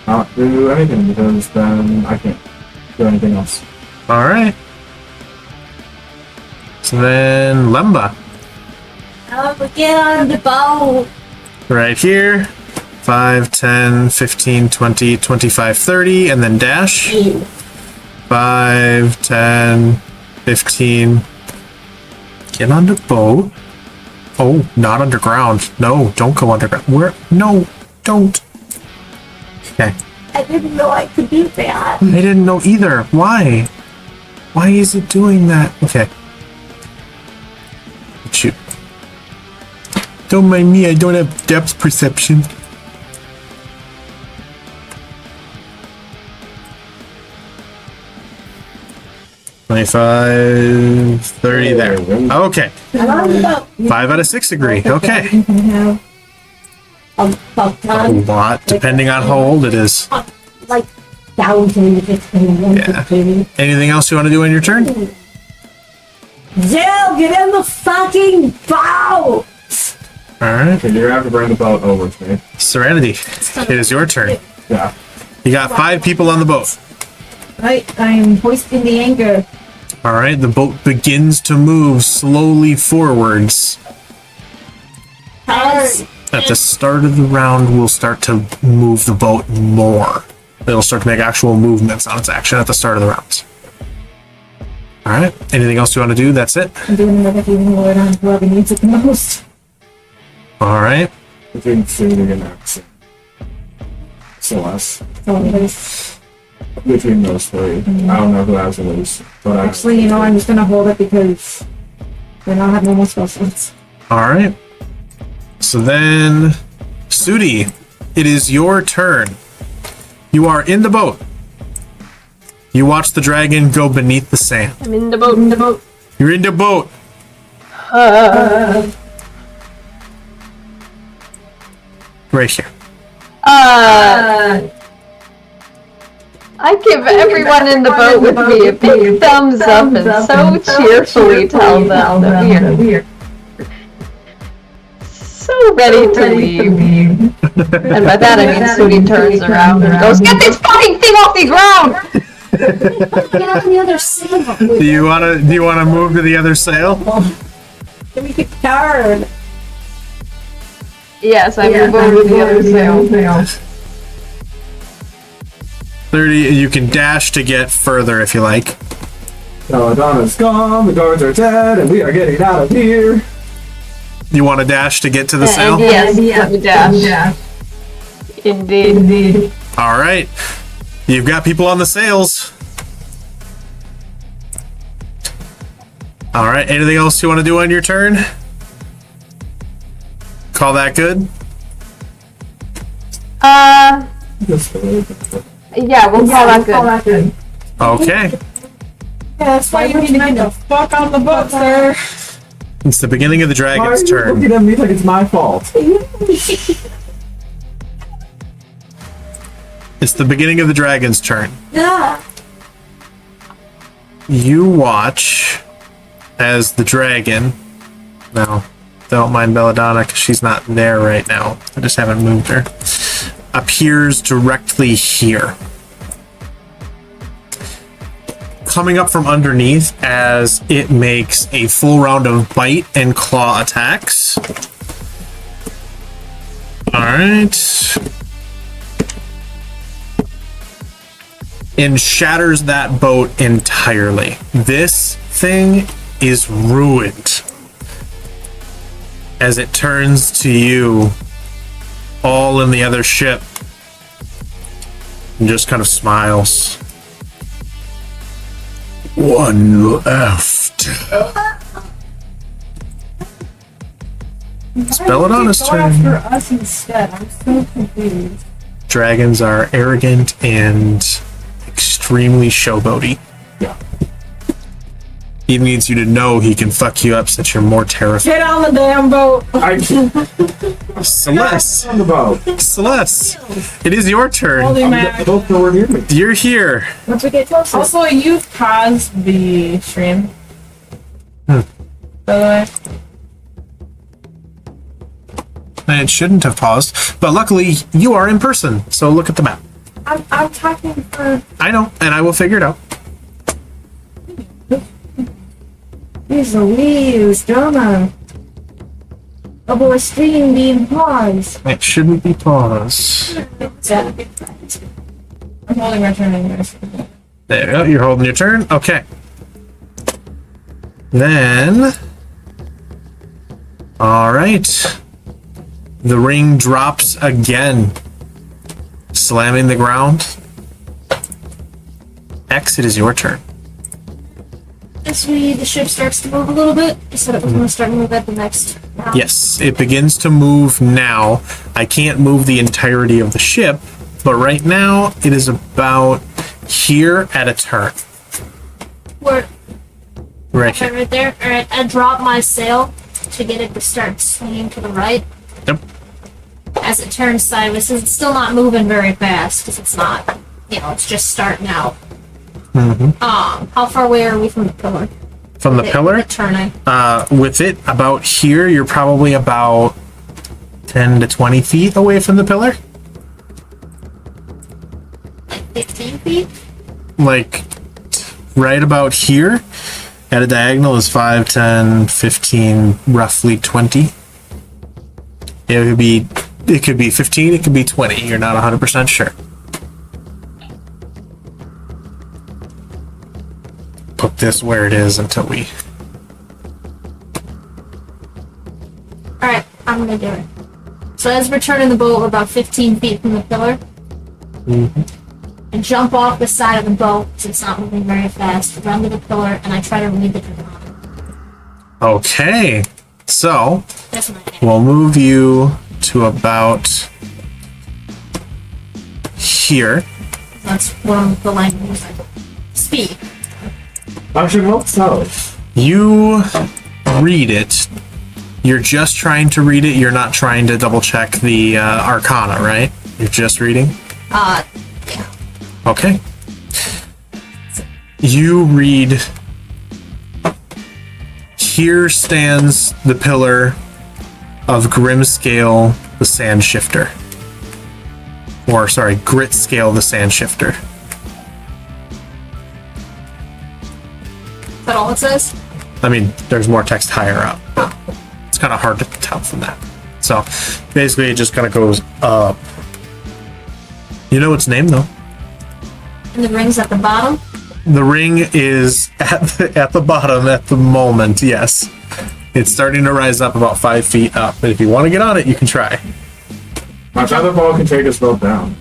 not do anything because then I can't do anything else. All right. So then Lemba, Get on the boat. right here. 5, 10, 15, 20, 25, 30, and then dash. 5, 10, 15. Get on the boat. Oh, not underground. No, don't go underground. Where? No, don't. Okay. I didn't know I could do that. I didn't know either. Why? Why is it doing that? Okay. Shoot. Don't mind me, I don't have depth perception. $25, 30 there. Okay. And I'm about 5 out of 6 agree. Okay. You can have about A done. lot, depending on how old it is. Like 1,000, 15, Yeah. 15. Anything else you want to do on your turn? Jill, get in the fucking boat! Alright. Okay, you're gonna have to bring the boat over to me. Serenity, it is your turn. Yeah. You got 5 people on the boat. right. I am hoisting the anchor. Alright, the boat begins to move slowly forwards. At the start of the round, we'll start to move the boat more. It'll start to make actual movements on its action at the start of the rounds. Alright, anything else you want to do? That's it? I'm doing another healing word on whoever needs it the most. Alright. Between Sadie and Axel. Celeste. So anyways, Between those three. I don't know who has the least. But actually, you know, I'm just gonna hold it because then I'll have no more spell slots. Alright. So then, Sudi, it is your turn. You are in the boat. You watch the dragon go beneath the sand. I'm in the boat, in the boat. You're in the boat. Right here. I give everyone in the boat with me a big thumbs up and so cheerfully tell them that we are so ready to leave. And by that I mean Sudi turns around and goes, "Get this fucking thing off the ground!" Get on the other side. Do you wanna move to the other sail? Give me the card. Yes, I move over to the other sail. 30, you can dash to get further if you like. Belladonna's gone, the guards are dead, and we are getting out of here. You want to dash to get to the sail? Yes, let me dash. Indeed. Alright. You've got people on the sails. All right. Anything else you want to do on your turn? Call that good? Yeah, we'll call that good. Okay. Yeah, that's why you need to get the fuck on the book, sir. It's the beginning of the Why are dragon's you turn. looking at me like it's my fault? It's the beginning of the dragon's turn. Yeah. You watch as the dragon. Now, don't mind Belladonna because she's not there right now. I just haven't moved her. Appears directly here. Coming up from underneath as it makes a full round of bite and claw attacks. Alright. And shatters that boat entirely. This thing is ruined. As it turns to you, all in the other ship, and just kind of smiles. One left. It's Belladonna's Go turn. after us instead. I'm so confused. Dragons are arrogant and extremely showboaty. Yeah. He needs you to know he can fuck you up since you're more terrified. Get on the damn boat. I Celeste! on the boat. Celeste! It is your turn. Holy The man. boat's nowhere near me. You're here. Once we get closer. Also, you've paused the stream. Hmm. By the way. And it shouldn't have paused, but luckily you are in person, so look at the map. I'm talking for. I know, and I will figure it out. Here's the wheels, drama. Of our stream being paused. It shouldn't be paused. I'm holding my turn anyways. There you go, you're holding your turn. Okay. Then... Alright. The ring drops again. Slamming the ground. X, it is your turn. As the ship starts to move a little bit, you said it was going to start to move at the next round. Yes, it begins to move now. I can't move the entirety of the ship, but right now it is about here at a turn. Where, Right okay, here. right there. Alright, I drop my sail to get it to start swinging to the right. Yep. As it turns sideways, so it's still not moving very fast, because it's not, it's just starting out. How far away are we from the pillar? From the pillar, Turning. with it about here, you're probably about 10 to 20 feet away from the pillar. Like 15 feet? Like right about here at a diagonal is 5, 10, 15, roughly 20. It could be 15, it could be 20. You're not 100% sure. Put this where it is until we... Alright, I'm gonna do it. So as we're turning the boat, we're about 15 feet from the pillar. And jump off the side of the boat, because it's not moving very fast, run to the pillar, and I try to read the draconic. Okay. So, That's my name. we'll move you to about here. That's one of the language I speak. I should hope so. You read it. You're just trying to read it. You're not trying to double check the arcana, right? You're just reading? Yeah. Okay. You read, here stands the pillar of Grimscale the Sand Shifter. Or, sorry, Gritscale the Sand Shifter. Is that all it says? I mean, there's more text higher up. It's kind of hard to tell from that. So, basically, it just kind of goes up. You know its name, though. And the ring's at the bottom? The ring is at the bottom at the moment, yes. It's starting to rise up about 5 feet up, but if you want to get on it, you can try. My feather ball can take us both down.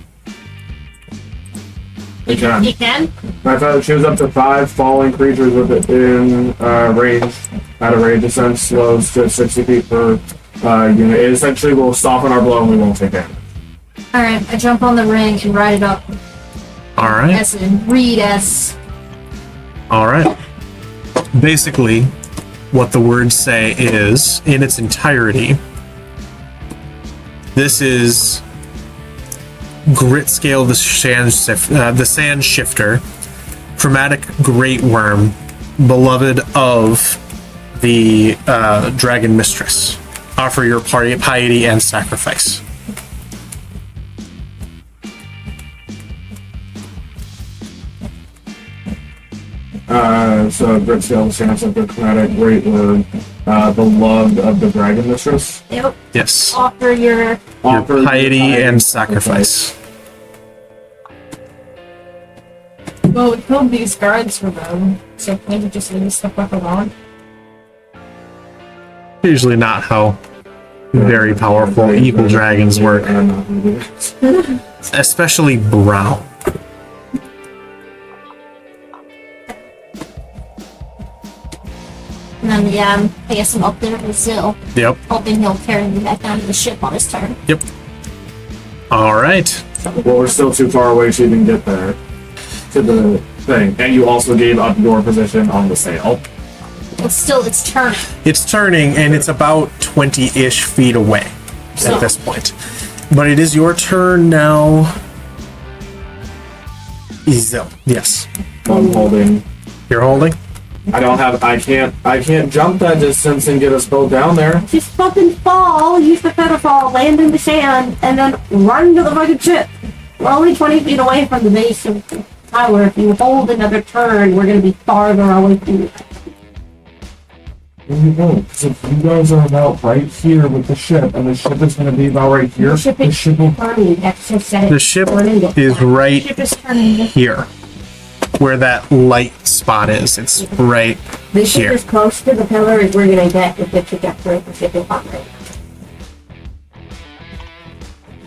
It can. You can? My feather choose up to 5 falling creatures within range. At a range, descent slows to 60 feet per unit. It essentially will soften our blow and we won't take damage. Alright, I jump on the ring and ride it up. Alright. As in, read as. Alright. Basically, what the words say is, in its entirety, this is Grit Scale the Sand Shifter, Chromatic Great Worm, beloved of the Dragon Mistress. Offer your piety and sacrifice. So Grit Scale the Sand Shifter, Chromatic Great Worm, beloved of the Dragon Mistress. Yep. Yes. Offer your Piety and sacrifice. Well, we killed these guards for them, so can we just leave this stuff back alone? Usually not how very powerful evil dragons work. Especially brown. And then, yeah, I guess I'm up there with Zill, Yep. hoping he'll carry me back down to the ship on his turn. Yep. Alright. Well, we're still too far away to even get there. To the thing. And you also gave up your position on the sail. It's turning. It's turning and it's about 20-ish feet away at this point. But it is your turn now. Izel. Yes. I'm holding. You're holding? I can't jump that distance and get us both down there. Just fucking fall, use the feather fall, land in the sand, and then run to the fucking ship. We're only 20 feet away from the base of the tower. If you hold another turn, we're gonna be farther away from you. You won't, because if you guys are about right here with the ship, and the ship is going to be about right here, The ship the is ship will... turning. That's just said it. The ship Turning. is right ship is turning. here. Where that light spot is. It's right The ship here. is close to the pillar as we're gonna get with the trajectory of the ship is operating.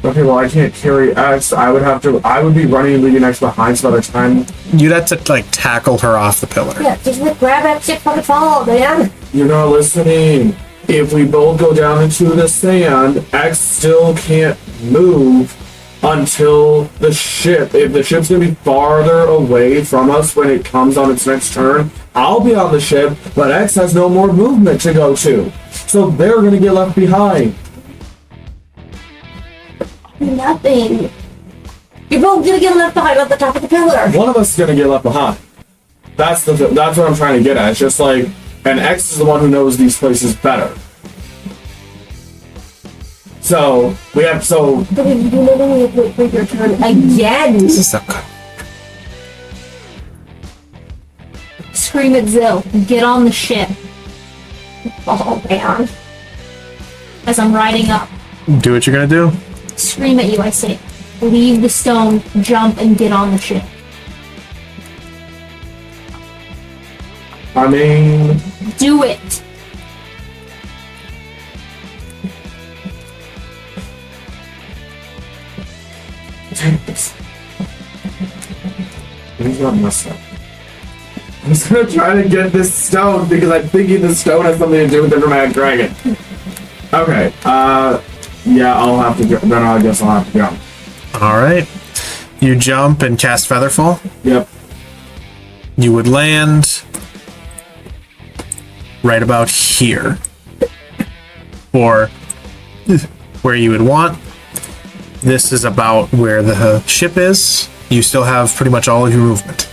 Okay, well, I can't carry X. I would be running and leaving X behind, so by the time... You'd have to, like, tackle her off the pillar. Yeah, just grab that ship fucking fall, man. You're not listening. If we both go down into the sand, X still can't move until the ship. If the ship's gonna be farther away from us when it comes on its next turn, I'll be on the ship, but X has no more movement to go to. So they're gonna get left behind. Nothing. You're both gonna get left behind at the top of the pillar. One of us is gonna get left behind. That's what I'm trying to get at. It's just like, and X is the one who knows these places better. So we have But if you do nothing, you have to wait for your turn again. Scream at Zill. Get on the ship. Oh man. As I'm riding up. Do what you're gonna do. Scream at you, I say. Leave the stone, jump, and get on the ship. I mean, Do it. he's not messed up. I'm just gonna try to get this stone because I'm thinking the stone has something to do with the dramatic dragon. Okay, yeah, I'll have to then I guess I'll have to jump. Alright. You jump and cast Featherfall. Yep. You would land right about here. Or where you would want. This is about where the ship is. You still have pretty much all of your movement.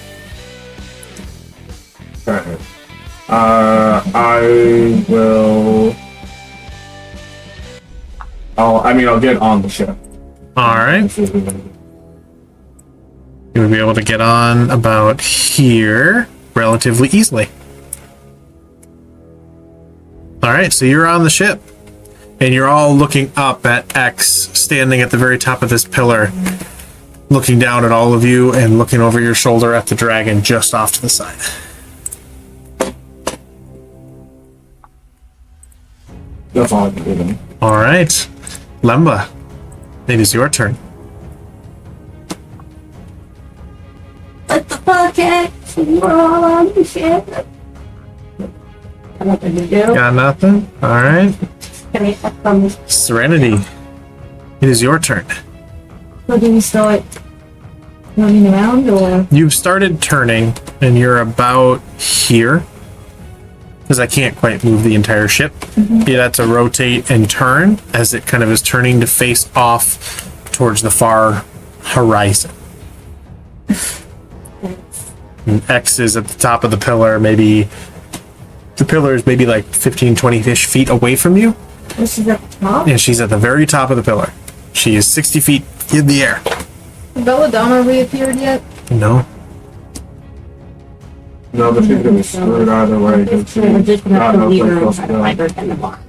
Alright. I will... I'll get on the ship. Alright. You would be able to get on about here relatively easily. Alright, so you're on the ship. And you're all looking up at X, standing at the very top of this pillar, looking down at all of you and looking over your shoulder at the dragon just off to the side. That's all I can do then. Alright. Lemba, it is your turn. We're all on the ship. Nothing to do. Got nothing? Alright. Can I have some? Serenity. It is your turn. So do we start running around or? You've started turning, and you're about here. Because I can't quite move the entire ship. You have to rotate and turn as it kind of is turning to face off towards the far horizon. And X is at the top of the pillar, maybe the pillar is maybe like 15, 20-ish feet away from you. Oh, she's at the top? And she's at the very top of the pillar. She is 60 feet in the air. Belladonna reappeared yet? No. No, but she's gonna be screwed either way. 'Cause she We're just gonna have got to no leave place her else to and go. find her in the bar.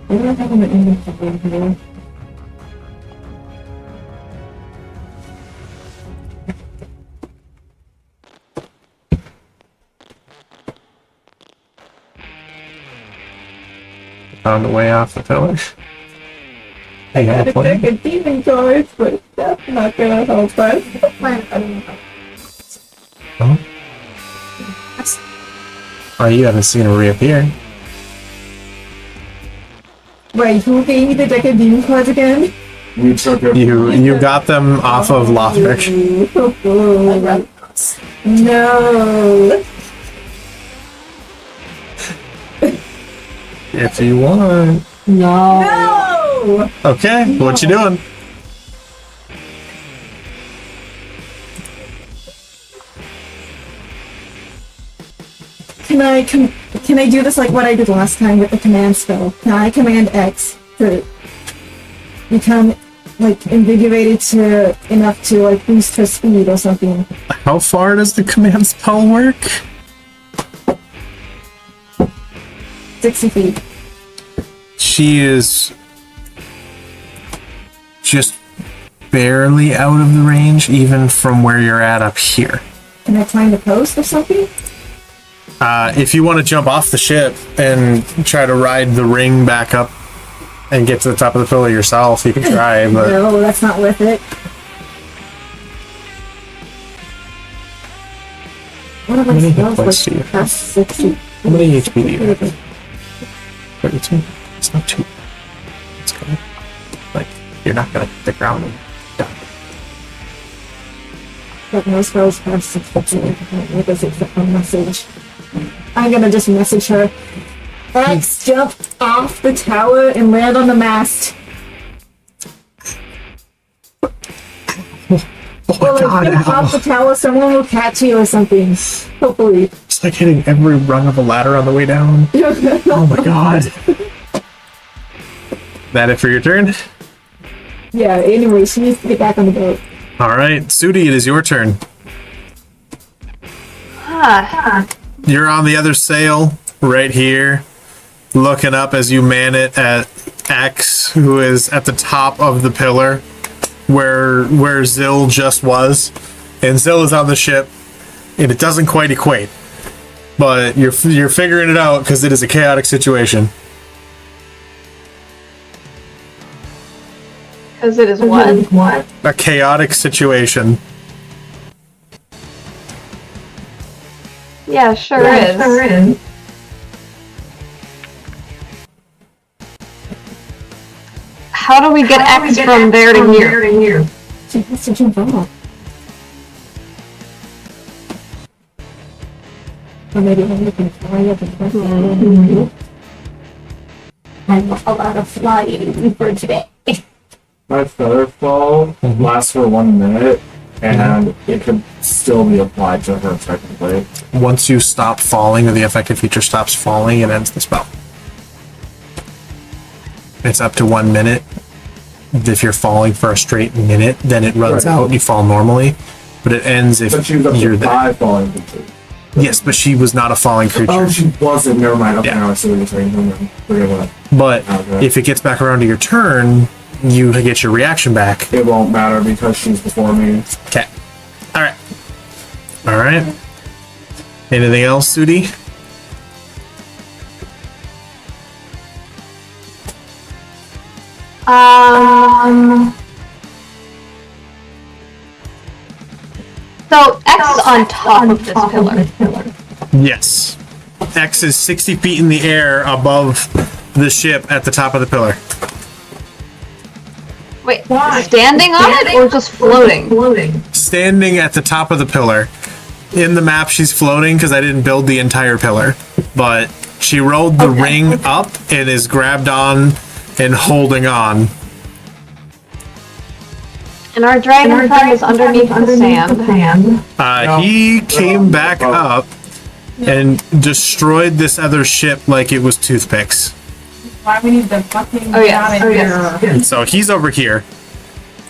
We don't have an inventory here. Found a way off the pillar. I gotta take a demon toys, but that's not gonna help us. Oh? Oh, you haven't seen her reappear. Wait, who gave me the deck of demon cards again? You took it. You got them off of Lothric. No. If you want. No. No! Okay, what you doing? Can I do this like what I did last time with the command spell? Can I command X to become like invigorated to enough to like boost her speed or something? How far does the command spell work? 60 feet. She is just barely out of the range, even from where you're at up here. Can I climb the post or something? If you want to jump off the ship and try to ride the ring back up and get to the top of the pillar yourself, you can try, but No, that's not worth it. One of my many hit spells points do you was have? past 60. how many HP do you have? 32? It's not too. It's good. Like, you're not gonna hit the ground and die. But my spells past 60. What does it say on message? I'm gonna just message her. X, jump off the tower and land on the mast. Oh my Well, god, like, get off the ow. tower, someone will catch you or something. Hopefully. It's like hitting every rung of a ladder on the way down. Oh my god. That it for your turn? Yeah, anyway, she needs to get back on the boat. Alright, Sudi, it is your turn. You're on the other sail, right here, looking up as you man it at X, who is at the top of the pillar, where Zill just was. And Zill is on the ship, and it doesn't quite equate. But you're figuring it out, because it is a chaotic situation. Because it is what? A chaotic situation. Yeah, sure is. How do we get X from there to here? She has to jump off. Or maybe we can fly up and I'm a lot of flying for today. My feather fall lasts for 1 minute, and it could still be applied to her technically. Once you stop falling, or the affected feature stops falling, it ends the spell. It's up to 1 minute. If you're falling for a straight minute, then it runs Right. out and you fall normally. But it ends if But she was up you're to there. 5 falling creatures. Yes, but she was not a falling creature. Oh, she wasn't. Never mind. Okay, Yeah. now I see what you're saying. Never mind. Forget about it. But Okay. if it gets back around to your turn, you get your reaction back. It won't matter because she's before me. Okay. Alright. Alright. Anything else, Sudi? So X is on top of this pillar. Yes. X is 60 feet in the air above the ship at the top of the pillar. Wait, standing on it or just floating? Standing at the top of the pillar. In the map, she's floating because I didn't build the entire pillar. But she rolled the ring up and is grabbed on and holding on. And our dragon friend is underneath the sand. He came back up and destroyed this other ship like it was toothpicks. Why we need the fucking Oh, yes. out of here? And so he's over here.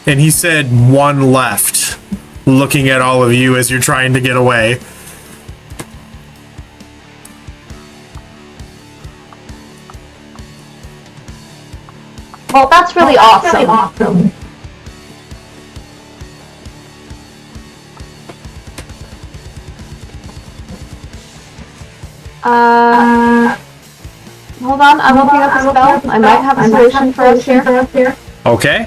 And he said one left, looking at all of you as you're trying to get away. Well, that's really awesome. Hold on, I'm looking up a spell. I might have a solution for us here. Okay.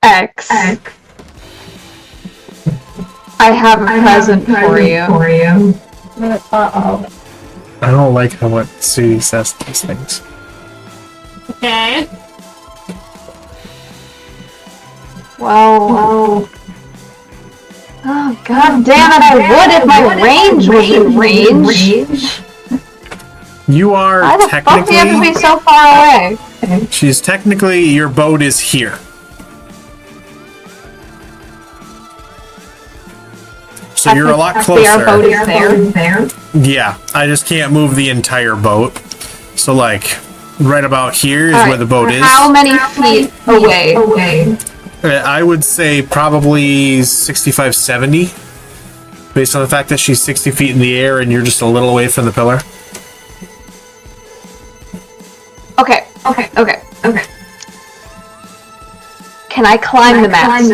X. I have a present for you. Uh-oh. I don't like how what Sudi says these things. Okay. Well. Oh, god damn it, I would if my range was in range. You are Why the fuck do you have to be technically... so far away? She's technically... Your boat is here. So you're a lot Technically, our boat closer. is there. Yeah, I just can't move the entire boat. So like, right about here is Alright, where the boat is. How many feet away? I would say probably 65, 70. Based on the fact that she's 60 feet in the air and you're just a little away from the pillar. Okay. Can I climb the mast?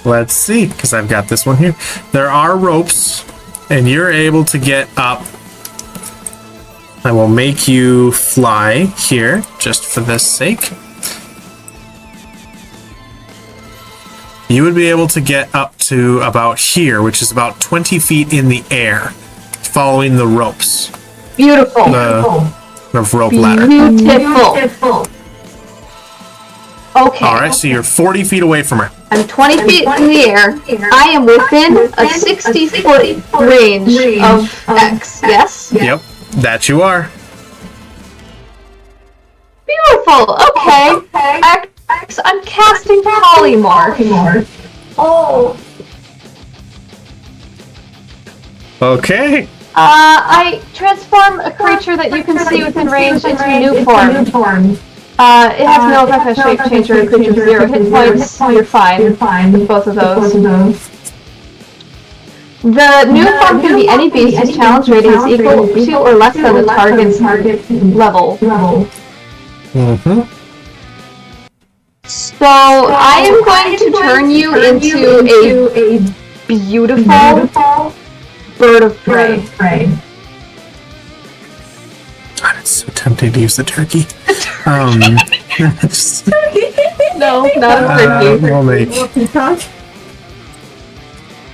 Let's see, because I've got this one here. There are ropes, and you're able to get up. I will make you fly here, just for this sake. You would be able to get up to about here, which is about 20 feet in the air, following the ropes. Beautiful. The rope ladder. Beautiful. Okay. Alright, so you're 40 feet away from her. I'm 20 feet in the air. I am within a 60-foot range of X. Yes? Yep, that you are. Beautiful. Okay. X, I'm casting polymorph. Oh, Okay. I transform a creature that you can see within range into a new form. It has no effect on shape change or a creature's 0 hit points. You're fine with both of those. The new form can be any beast whose challenge rating is equal to or less than the target's level. Mm-hmm. So I am going to turn you into a beautiful bird of prey. God, it's so tempting to use the turkey. No, not a turkey.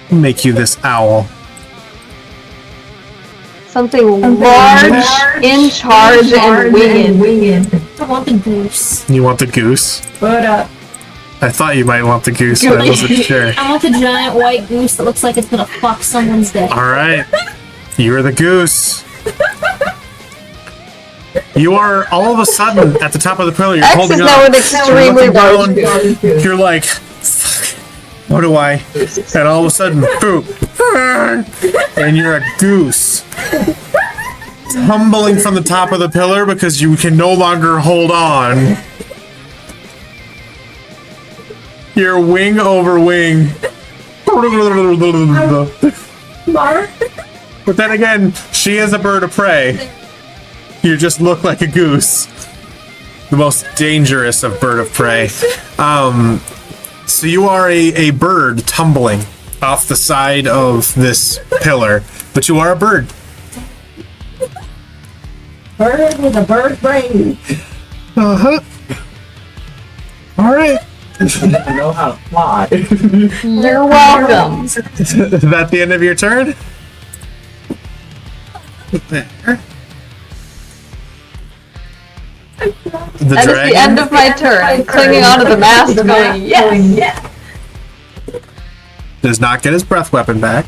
We'll make you this owl. Something large, in charge, and winged. I want the goose. You want the goose? What up? I thought you might want the goose, but I wasn't sure. I want the giant white goose that looks like it's gonna fuck someone's day. Alright. You're the goose. You are all of a sudden at the top of the pillar. You're X holding is on. now an You're extremely looking down. large goose. You're like, fuck, what do I? And all of a sudden, boom. And you're a goose. Tumbling from the top of the pillar because you can no longer hold on. You're wing over wing. But then again, she is a bird of prey. You just look like a goose. the most dangerous of bird of prey. So you are a bird tumbling off the side of this pillar, but you are a bird. Bird with a bird brain. Uh-huh. All right. I know how to fly. You're welcome. Is that the end of your turn? There. The That is the end of my turn. Clinging onto the mast, going, yes! Does not get his breath weapon back.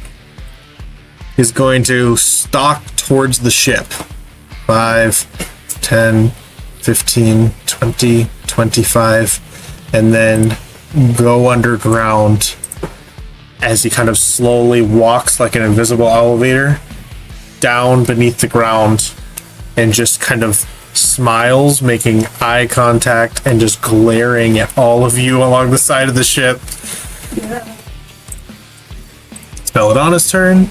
Is going to stalk towards the ship. 5, 10, 15, 20, 25, and then go underground as he kind of slowly walks like an invisible elevator down beneath the ground and just kind of smiles, making eye contact and just glaring at all of you along the side of the ship. It's Belladonna's turn.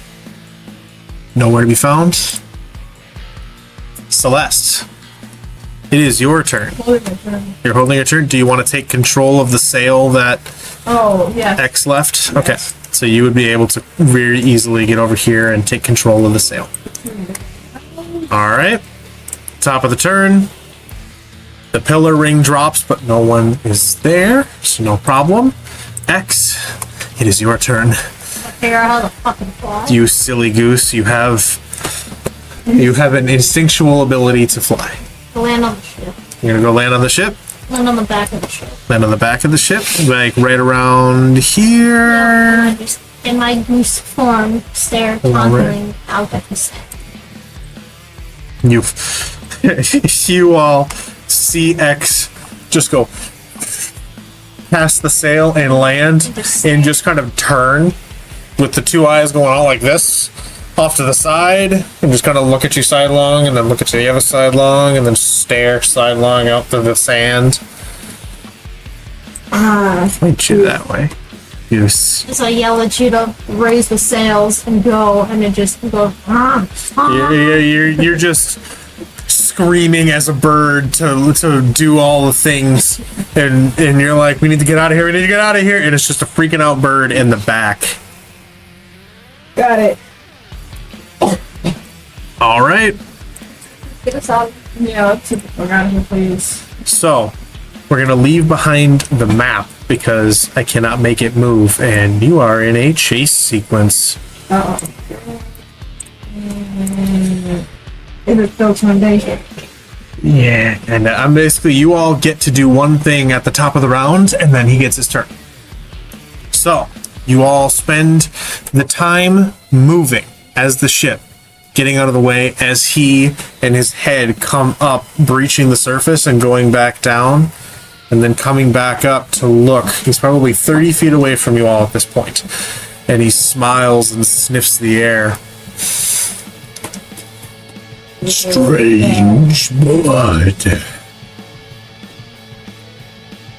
Nowhere to be found. Celeste, it is your turn. You're holding your turn. Do you want to take control of the sail that X left? Okay, so you would be able to very easily get over here and take control of the sail. All right, top of the turn. The pillar ring drops, but no one is there, so no problem. X, it is your turn. Figure out how to fucking fly. You silly goose, you have an instinctual ability to fly. Land on the ship. You're gonna go land on the ship? Land on the back of the ship. Land on the back of the ship, like right around And here. I just, in my goose form, stare conquering out at the set. You all see X just go past the sail and land and just kind of turn with the two eyes going out like this off to the side and just kind of look at you sidelong and then look at you the other sidelong and then stare sidelong out to the sand. Point you that way. Yes. So I yell at you to raise the sails and go, and it just goes. You're just screaming as a bird to do all the things, and you're like, we need to get out of here, and it's just a freaking out bird in the back. Got it. All right. Get us out. Yeah, we're out of here, please. So we're gonna leave behind the map because I cannot make it move, and you are in a chase sequence. Foundation. Yeah, and I'm basically, you all get to do one thing at the top of the round, and then he gets his turn. So you all spend the time moving as the ship, getting out of the way as he and his head come up, breaching the surface and going back down, and then coming back up to look. He's probably 30 feet away from you all at this point, and he smiles and sniffs the air. Strange blood.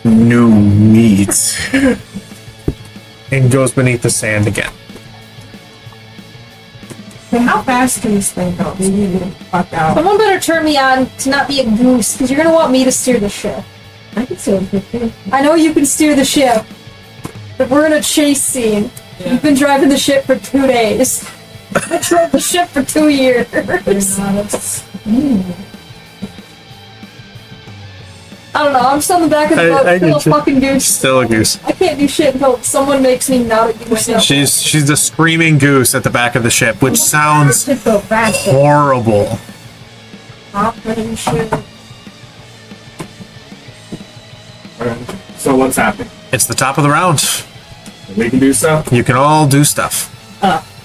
New meat. And goes beneath the sand again. How fast can this thing go? We need to fuck out. Someone better turn me on to not be a goose, because you're gonna want me to steer the ship. I can steer the ship. I know you can steer the ship, but we're in a chase scene. Yeah. You've been driving the ship for 2 days. I drove the ship for 2 years. I don't know, I'm still in the back of the boat, still a fucking goose. Still a goose. I can't do shit until someone makes me not a goose. She's a screaming goose at the back of the ship, which sounds horrible. So what's happening? It's the top of the round. We can do stuff? You can all do stuff.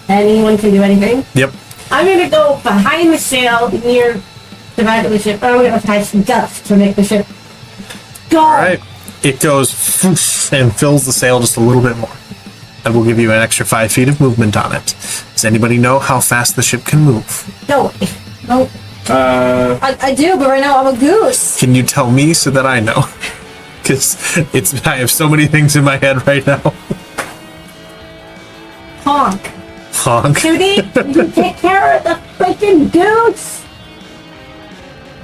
Anyone can do anything? Yep. I'm gonna go behind the sail near the back of the ship. I'm gonna attach some dust to make the ship go. All right. It goes and fills the sail just a little bit more. I will give you an extra 5 feet of movement on it. Does anybody know how fast the ship can move? No. I do, but right now I'm a goose. Can you tell me so that I know? Because I have so many things in my head right now. Honk. Honk. Judy, you take care of the freaking goose.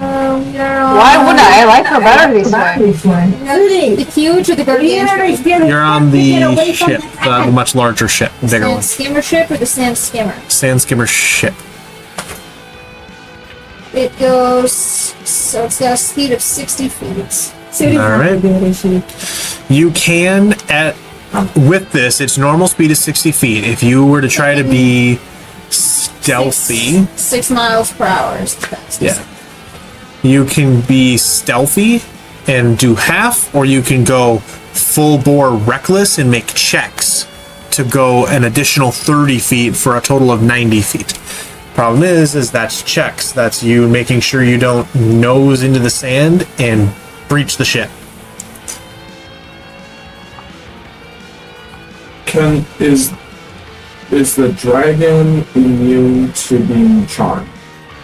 Why would I like her better this way? The huge or the gargantuan? You're on the ship, the much larger ship, bigger Sand one. skimmer ship or the sand skimmer? Sand skimmer ship. It goes, so it's got a speed of 60 feet. All right. You can with this. Its normal speed is 60 feet. If you were to try to be stealthy, 6 miles per hour is the fastest. yeah, you can be stealthy and do half, or you can go full bore reckless and make checks to go an additional 30 feet for a total of 90 feet. Problem is that's checks. That's you making sure you don't nose into the sand and breach the ship. Is the dragon immune to being charmed?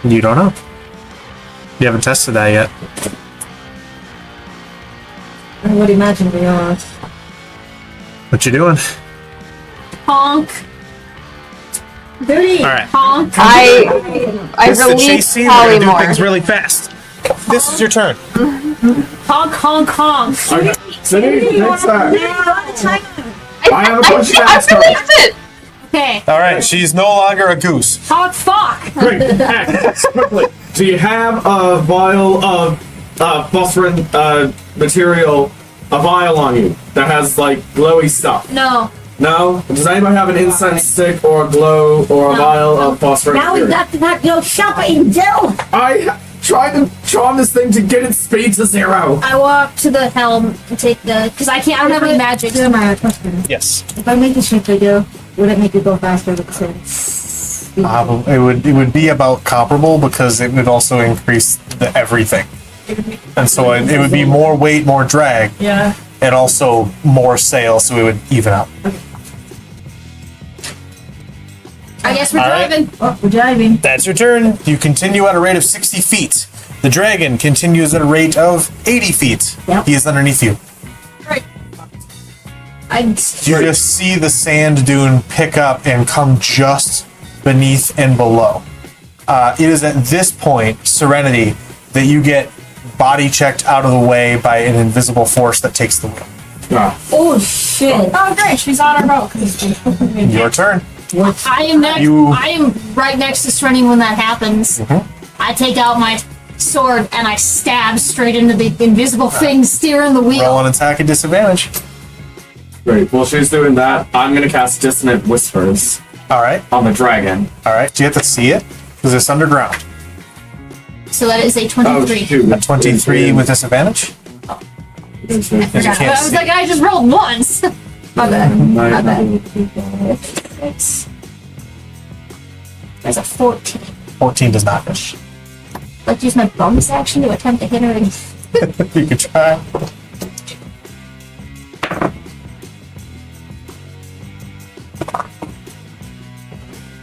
You don't know. You haven't tested that yet. I would imagine we are. What you doing? Honk. All right. Honk. I This is the chase release scene. We're gonna do polymorph. things really fast. This is your turn. Honk, honk, honk. Okay. Cindy, next time. I have a bunch of I bad stuff. released it! Okay. All right. She's no longer a goose. Honk, fuck. Great. Act quickly. Do you have a vial of phosphorin material, a vial on you that has like glowy stuff? No. No? Does anybody have an incense stick or a glow or a vial of phosphorus? Now we got to go shopping, Joe. I tried to charm this thing to get its speed to 0. I walk to the helm and take the, because I don't have any magic. Here's my question. Yes. If I make the ship bigger, would it make it go faster with the same? It would be about comparable because it would also increase the everything, and so it would be more weight, more drag, Yeah. and also more sail, so it would even out. I guess we're All right. driving. Oh, we're driving. That's your turn. You continue at a rate of 60 feet. The dragon continues at a rate of 80 feet. Yep. He is underneath you. Right. You just see the sand dune pick up and come just beneath and below. It is at this point, Serenity, that you get body checked out of the way by an invisible force that takes the wheel. Oh shit! Oh, great. She's on her boat. Your turn. I am next. I am right next to Serenity when that happens. I take out my sword and I stab straight into the invisible thing steering the wheel. Roll an attack at disadvantage. Great. While she's doing that, I'm gonna cast Dissonant Whispers All right. on the dragon. All right. Do you have to see it? Because it's underground. So that is a Oh 23. shoot! A 23 with disadvantage. I You forgot. can't I was see. like, I just rolled once. My bad. My bad. There's a 14. 14 does not hit. Let's use my bonus action to attempt to hit her again. You could try.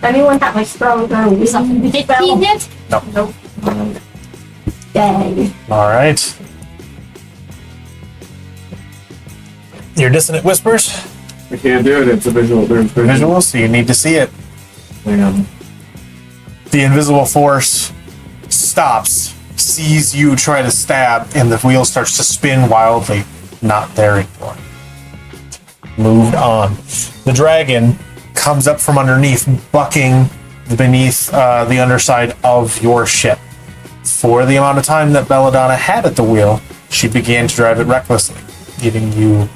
Anyone have my strong arm? Something 15 hit? No. Nope. Dang. All right. Your dissonant whispers. I can't do it. It's a visual. There's Visual, so you need to see it. Damn. The invisible force stops, sees you try to stab, and the wheel starts to spin wildly. Not there anymore. Moved on. The dragon comes up from underneath, bucking beneath the underside of your ship. For the amount of time that Belladonna had at the wheel, she began to drive it recklessly, giving you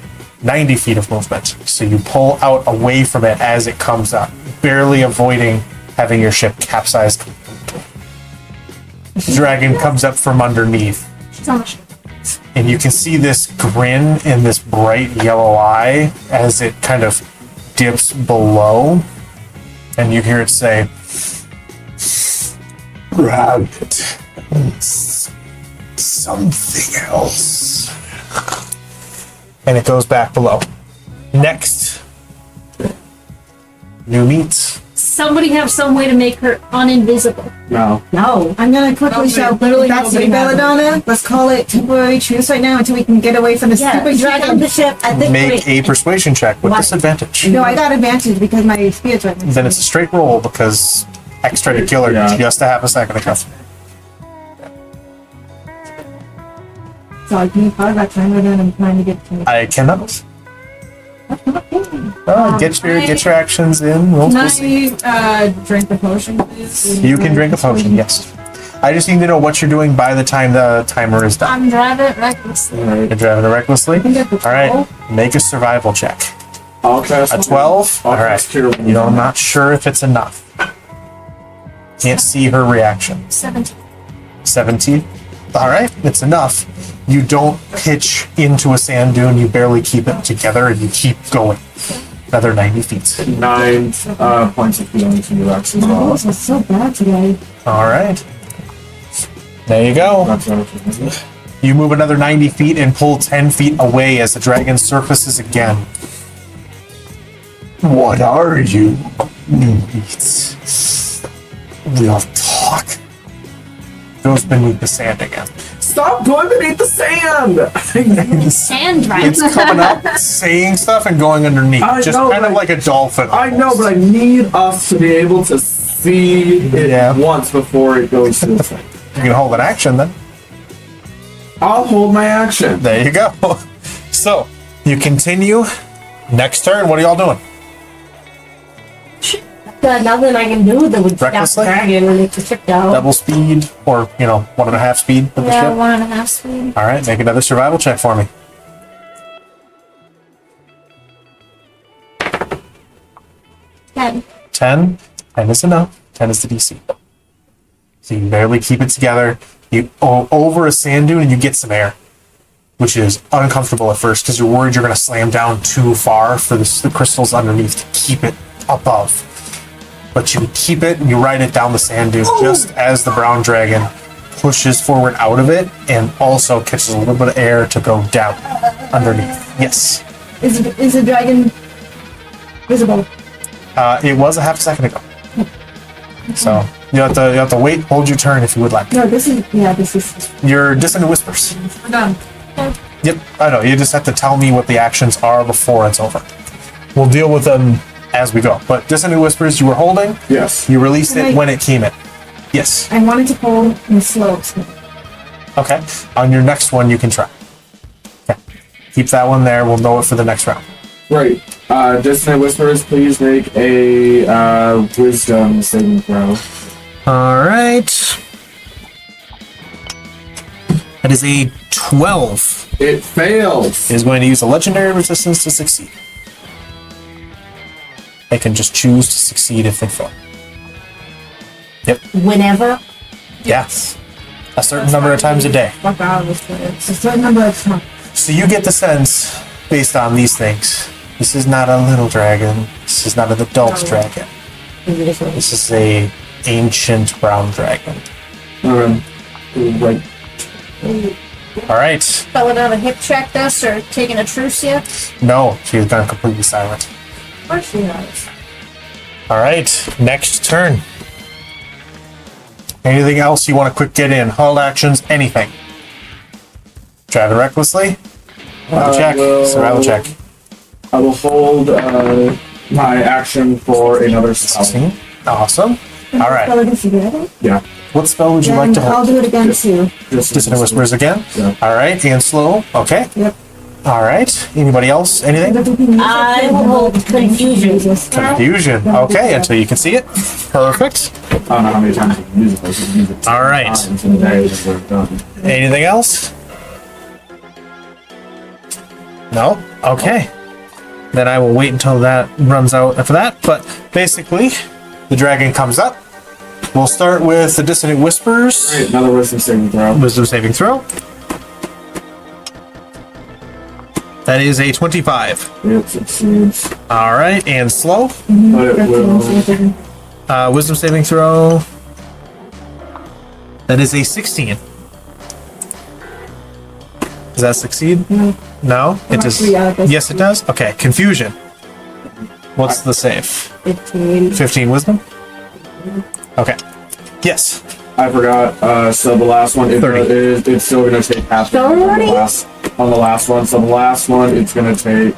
90 feet of movement. So you pull out away from it as it comes up, barely avoiding having your ship capsize completely. The dragon comes up from underneath, She's on the ship. and you can see this grin in this bright yellow eye as it kind of dips below, and you hear it say, "Grab it. It's something else." And it goes back below. Next, new meats. Somebody have some way to make her uninvisible. No. No, I'm gonna quickly shout. Literally That's nobody it, has Belladonna. Let's call it temporary truce right now until we can get away from the stupid dragon. the ship. I think Make a persuasion check with Why? disadvantage. No, I got advantage because my spirit's right next Then to it's a straight roll because X tried to kill her Yeah. just a half a second ago. Sorry, can you pause that timer again? I'm trying to get to I cannot. Get your actions in. We'll see. Can I drink the potion, please? You can drink a potion, yes. I just need to know what you're doing by the time the timer is done. I'm driving it recklessly. You're driving it recklessly? Alright, make a survival check. I'll cast A 12? I'll cast Cure Alright. You know, I'm not sure if it's enough. Can't see her reaction. 17. 17? Alright, it's enough. You don't pitch into a sand dune, you barely keep it together, and you keep going. Another 90 feet. 9 points of healing to you, Rex, as well. This is so bad today. Alright. There you go. That's what You move another 90 feet and pull 10 feet away as the dragon surfaces again. What are you? We'll talk. Goes beneath the sand again. Stop going beneath the sand! Sand dragon. It's coming up, saying stuff, and going underneath. I Just know, kind of like a dolphin. I know, but I need us to be able to see it once before it goes to the thing. You can hold an action then. I'll hold my action. There you go. So, you continue. Next turn, what are y'all doing? Got nothing I can do that would stop the Recklessly? dragon when it's a ship down. Double speed, or, 1.5 speed with the Yeah, ship? 1.5 speed. Alright, make another survival check for me. 10. 10? 10 is enough. 10 is the DC. So you barely keep it together. You go over a sand dune and you get some air, which is uncomfortable at first because you're worried you're going to slam down too far for the crystals underneath to keep it above. But you keep it and you ride it down the sand dune just as the brown dragon pushes forward out of it and also catches a little bit of air to go down underneath. Yes. Is the dragon visible? It was a half a second ago. So you have to wait, hold your turn if you would like. No, this is. Your dissonant whispers. We're done. Yep, I know. You just have to tell me what the actions are before it's over. We'll deal with them as we go. But dissonant whispers you were holding. Yes. You released it when it came in. Yes. I wanted to pull in slow. Okay. On your next one, you can try. Okay. Keep that one there. We'll know it for the next round. Right. Dissonant Whisperers, please make a wisdom saving throw. All right. That is a 12. It fails. Is going to use a legendary resistance to succeed. They can just choose to succeed if they fail. Yep. Whenever. Yes. A certain number of times a day. Fuck out of this place. A certain number of times. So you get the sense, based on these things, this is not a little dragon. This is not an adult dragon. This is a ancient brown dragon. Right. All right. Spelling out a hip check this or taking a truce yet? No, she's gone completely silent. Of course she has. All right. Next turn. Anything else you want to quick get in? Hold actions, anything. Drive it recklessly. Survival check. I will hold my action for another spell. 16. Awesome. All right. Spell against you, right? Yeah. What spell would you Then like to I'll hold? do it again too. Dissonant Whispers again? Yeah. All right. And slow. Okay. Yep. All right. Anybody else? Anything? I will hold confusion. Confusion. Okay. Until you can see it. Perfect. I don't know how many times you can use it. I can use it All right. times in a day before it's done. Anything else? No? Okay. Then I will wait until that runs out after that. But basically, the dragon comes up. We'll start with the Dissonant Whispers. Right, another wisdom saving throw. Wisdom saving throw. That is a 25. It succeeds. All right. And slow. But it will. Wisdom saving throw. That is a 16. Does that succeed? No. No? It does. Yeah, it does. Yes, it does? Okay. Confusion. What's the save? 15. 15 wisdom? Okay. Yes. I forgot. So the last one, it's still going to take half the damage on the last one. So the last one, it's going to take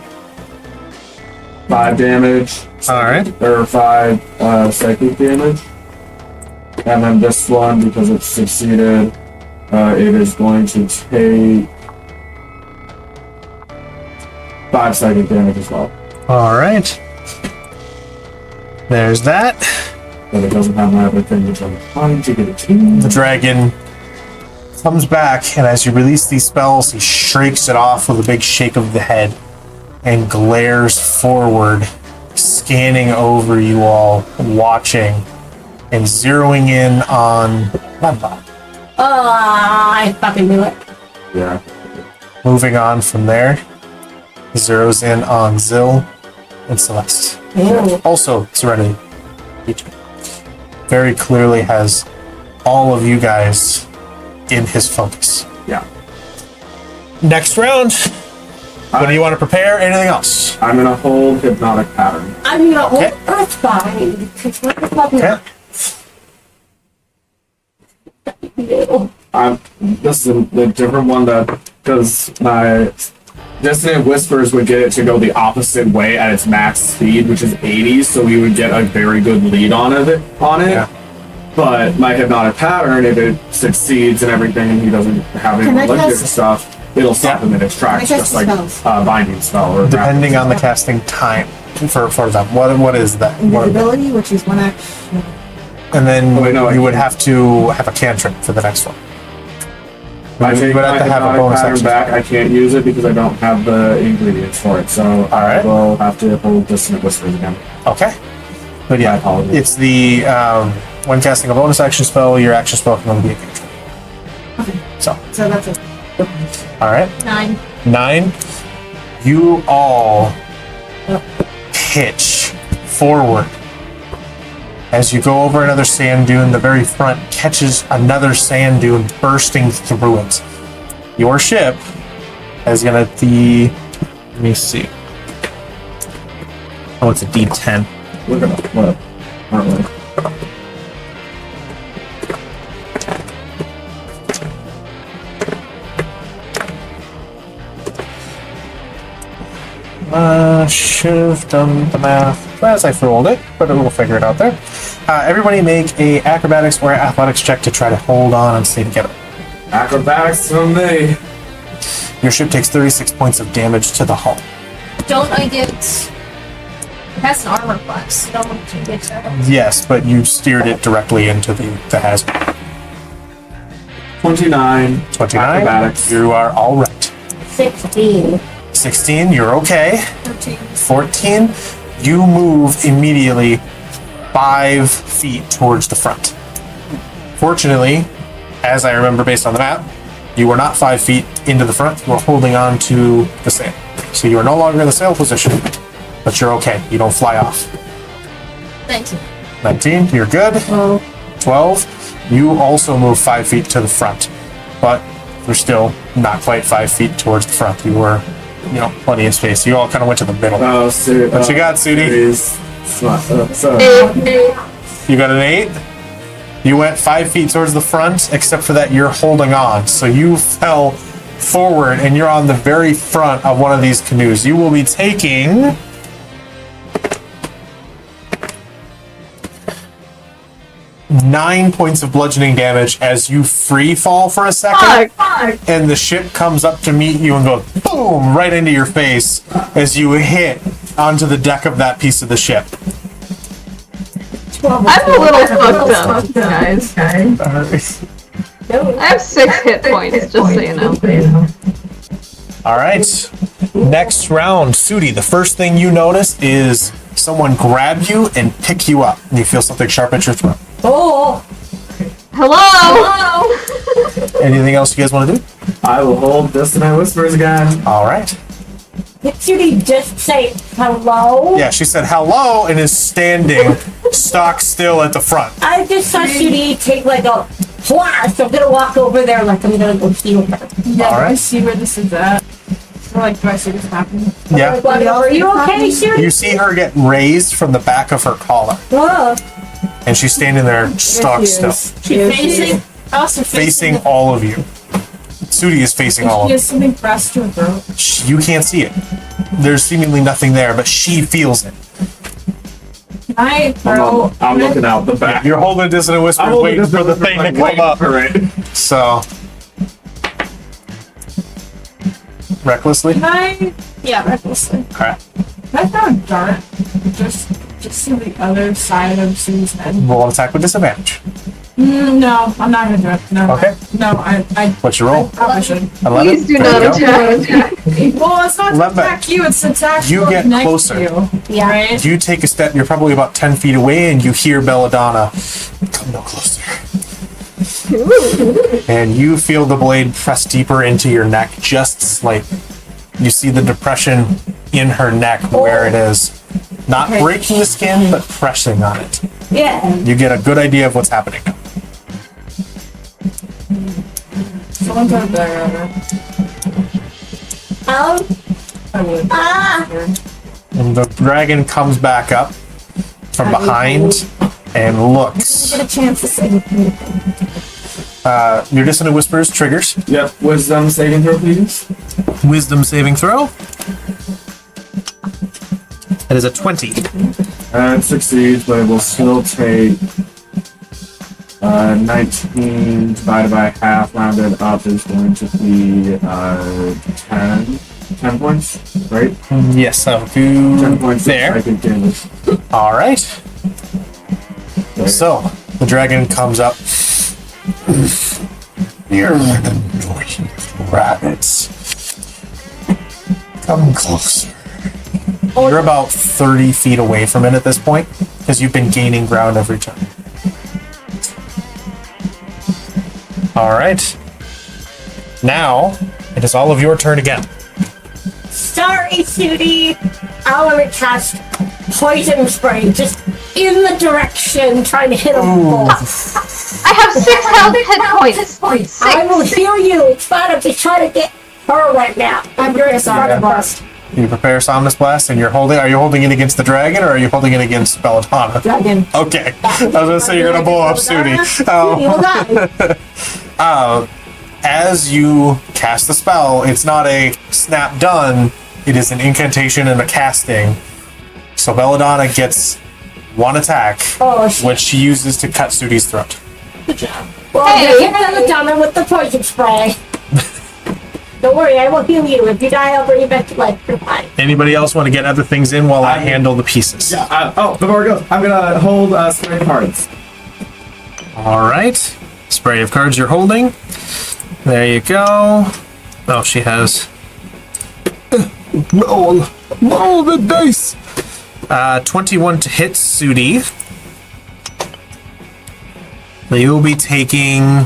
5 damage. All right. Or 5 psychic damage. And then this one, because it's succeeded, it is going to take 5 psychic damage as well. All right. There's that. But it doesn't have my other thing, which I'm trying to get it to. The dragon comes back, and as you release these spells, he shakes it off with a big shake of the head and glares forward, scanning over you all, watching, and zeroing in on Lemba. Oh, I fucking knew it. Yeah. Moving on from there, he zeroes in on Zill and Celeste. Ooh. Also, Serenity. Very clearly has all of you guys in his focus. Yeah. Next round. What do you want to prepare? Anything else? I'm gonna hold hypnotic pattern. I'm gonna hold Okay. Earthbind because what the fuck Okay. This is a different one because my Dissonant Whispers would get it to go the opposite way at its max speed, which is 80, so we would get a very good lead on it. Yeah. But my hypnotic pattern, if it succeeds and everything, and he doesn't have any Can I religious cast- stuff, it'll supplement its tracks, Can I just cast like spells? binding spell or Depending on the casting time for them. What is that? What- Invisibility, which is one action. and then Oh, wait, no, I you would can't. have to have a cantrip for the next one. I You take would my have to have a hypnotic bonus pattern action. back. I can't use it because I don't have the ingredients for it, so I right. will have to hold Dissonant Whispers again. Okay. But yeah, My apologies. it's the when casting a bonus action spell, your action spell can only be a cantrip. So, So that's it. all right. 9. 9. You all pitch forward. As you go over another sand dune, the very front catches another sand dune bursting through it. Your ship is gonna be. Let me see. Oh, it's a D10. Look at that. What? Aren't we? Should have done the math as I rolled it, but we'll figure it out there. Everybody make a acrobatics or athletics check to try to hold on and stay together. Acrobatics from me. Your ship takes 36 points of damage to the hull. Don't I get... It has an armor class. Don't you get that? Yes, but you steered it directly into the hazard. 29. 29, Acrobatics. you are all right. 16. 16, you're okay. 13. 14, you move immediately 5 feet towards the front. Fortunately, as I remember based on the map, you were not 5 feet into the front, you were holding on to the sail. So you are no longer in the sail position, but you're okay. You don't fly off. 19. 19, you're good. 12, you also move 5 feet to the front, but you're still not quite 5 feet towards the front. You were, plenty of space. You all kind of went to the middle. Oh, so, What you got, Sudi? So, You got an 8? You went 5 feet towards the front, except for that you're holding on. So you fell forward and you're on the very front of one of these canoes. You will be taking 9 points of bludgeoning damage as you free fall for a second. And the ship comes up to meet you and goes boom right into your face as you hit onto the deck of that piece of the ship. I'm a little fucked up, guys. I have 6 hit points, just so you know. All right. Next round, Sudi. The first thing you notice is someone grab you and pick you up. And you feel something sharp at your throat. Oh! Hello! Anything else you guys want to do? I will hold Dissonant Whispers again. All right. Did Judy just say hello? Yeah, she said hello and is standing stock still at the front. I just saw Judy take like a blast. I'm gonna walk over there like I'm gonna go heal her. Yeah, All do I right. see where this is at? Or like, do I see this happening? Yeah. Are you okay, Judy? You see her get raised from the back of her collar, Whoa. and she's standing there stock still, Facing? Also facing all of you. Sudi is facing all She of you. has something pressed to her throat. You can't see it. There's seemingly nothing there, but she feels it. Can I throw... I'm looking out the back. You're holding Dissonant Whisper, I'm holding waiting for the thing to come up. So, recklessly. Can I Yeah, recklessly. Alright. Can I throw a dart just to the other side of Sue's head? Roll an attack with disadvantage. No, I'm not gonna do it. No. Okay. No, I What's your roll? probably should. 11. Please do There you not go. attack. Well, it's not to Lemba, attack you, it's to attack you who's get next closer. to you. Yeah. Right? You take a step, you're probably about 10 feet away, and you hear Belladonna. Come no closer. And you feel the blade press deeper into your neck, just slightly. You see the depression in her neck where it is. Not breaking the skin, but pressing on it. Yeah. You get a good idea of what's happening. Someone put a bear on her. I would. And the dragon comes back up from behind and looks. Get a chance to say anything. Your dissonant whispers triggers. Yep. Wisdom saving throw, please. Wisdom saving throw. That is a 20. And it succeeds, but it will still take 19 divided by half, rounded up is going to be 10 points, right? Yes, I'll do 10 points there. of psychic damage. All right. So the dragon comes up. You're notorious rabbits. Come closer. You're about 30 feet away from it at this point, because you've been gaining ground every turn. All right. Now it is all of your turn again. Sorry, Sudi. I want to cast poison spray just in the direction, trying to hit him. I have 6 health hit points. I will heal you. It's fine. I'm just trying to get her right now. I'm doing a Sonic Blast. You prepare Somnus Blast, and are you holding it against the dragon, or are you holding it against Belladonna? Dragon. Okay. I was gonna say you're gonna blow up Sudi. As you cast the spell, it's not a snap done, it is an incantation and a casting. So Belladonna gets one attack, which she uses to cut Sudi's throat. Well, hey, hit Belladonna with the poison spray. Don't worry, I will heal you. If you die, I'll bring you back to life. You're fine. Anybody else want to get other things in while I handle the pieces? Yeah. Before we go, I'm gonna hold spray cards. All right. Spray of cards you're holding. There you go. Oh, she has. Roll the dice. 21 to hit Sudi. So you'll be taking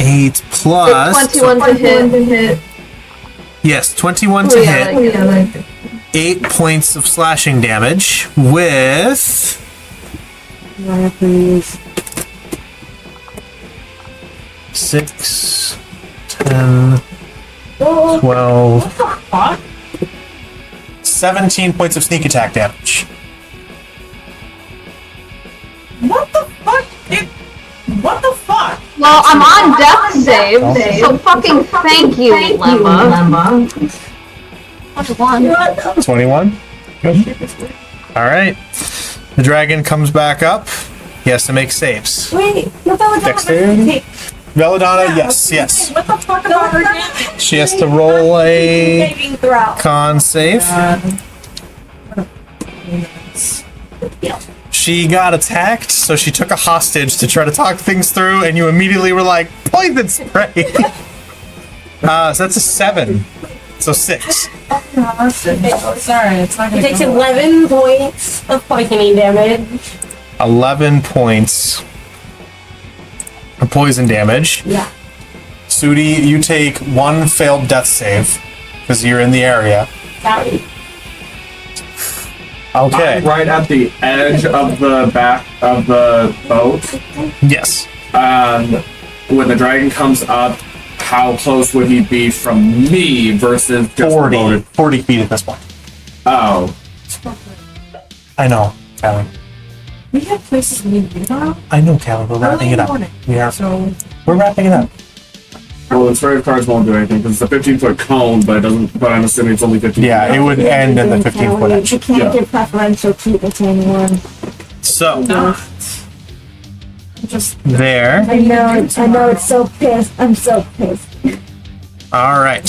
8 plus. 21 to hit. Yes, 21 to hit. 8 points of slashing damage with. 6, 10, 12, 17 points of sneak attack damage. What the fuck? What the fuck? Well, I'm on death save, so fucking thank you, Lemma. 21? Good. Alright. The dragon comes back up. He has to make saves. Wait, no Belladonna. Dexterity? Belladonna, yes. What the fuck about her damage? She has to roll a Saving throw. con save. She got attacked, so she took a hostage to try to talk things through, and you immediately were like, poison spray! So that's a 7. So 6. Sorry, it's not He gonna takes go. 11 points of poisoning damage. 11 points of poison damage. Yeah. Sudi, you take 1 failed death save, because you're in the area. Sorry. Okay. I'm right at the edge of the back of the boat. Yes. When the dragon comes up, how close would he be from me versus just 40 feet at this point. Oh. I know, Callie. We have places we need to go. I know, Callie. We're wrapping it up. We are. So We're wrapping it up. Well, the spray of cards won't do anything because it's a 15-foot cone, but it doesn't. But I'm assuming it's only 15. Yeah, it would end in the 15-foot edge. You can't give preferential treatment to anyone. So, just there. I know, it's so pissed. I'm so pissed. All right.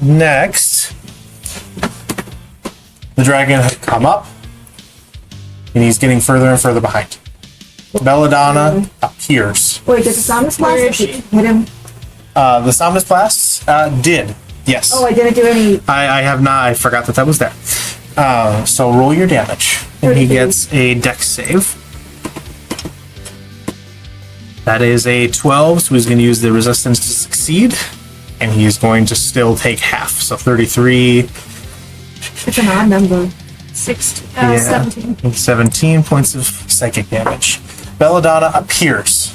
Next, the dragon had come up, and he's getting further and further behind. Belladonna appears. Wait, did the Somnus Where Blast is she? hit him? The Somnus Blast did. Yes. Oh, I didn't do any. I have not. I forgot that was there. So roll your damage, and he gets a dex save. That is a 12, so he's going to use the resistance to succeed, and he's going to still take half. So 33. It's an odd number. 17. 17 points of psychic damage. Belladonna appears.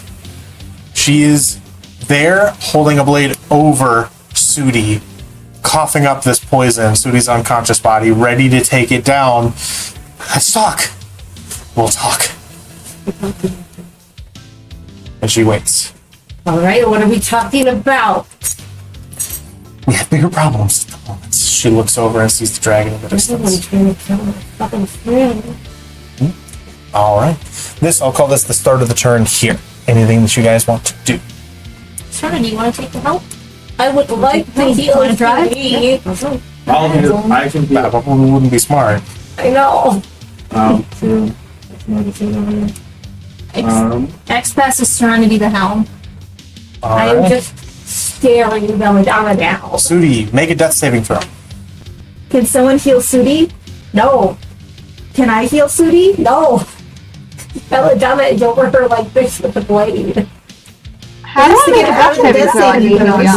She is there holding a blade over Sudi, coughing up this poison, Sudi's unconscious body, ready to take it down. Let's talk. We'll talk. And she waits. All right, what are we talking about? We have bigger problems at the moment. She looks over and sees the dragon in the distance. trying to kill my fucking friend. All right. I'll call this the start of the turn here. Anything that you guys want to do? Sure, do you want to take the help? I would like to heal Wanna drive? me. I can be. That probably wouldn't be smart. I know. True. X-Pass is trying to be the helm. All I am right. just staring Belladonna down. Sudi, make a death saving throw. Can someone heal Sudi? No. Can I heal Sudi? No. Belladonna is over her like this with the blade. How do I make a death saving throw? I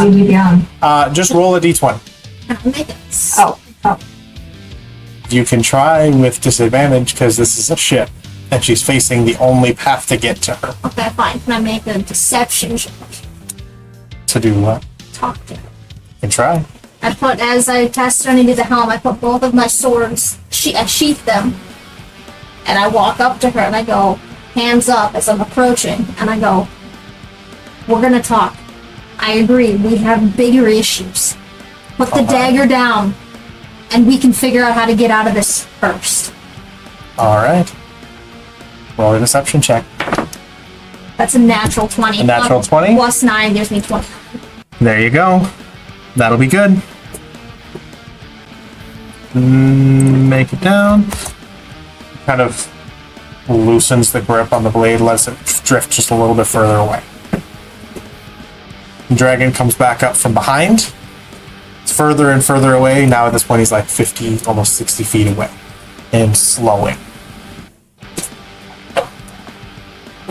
need to be on. Just roll a d20. I'll make it. Oh. You can try with disadvantage because this is a ship, and she's facing the only path to get to her. Okay, fine. Can I make a deception check? To do what? Talk to her. You can try. I put, as I cast her into the helm, I put both of my swords, I sheath them, and I walk up to her and I go, hands up as I'm approaching, and I go, we're gonna talk. I agree, we have bigger issues. Put the dagger down, and we can figure out how to get out of this first. All right. Roll a deception check. That's a natural 20. A natural 20? Plus 9 gives me 20. There you go. That'll be good. Make it down. Kind of loosens the grip on the blade, lets it drift just a little bit further away. The dragon comes back up from behind. It's further and further away. Now at this point he's like 50, almost 60 feet away. And slowing.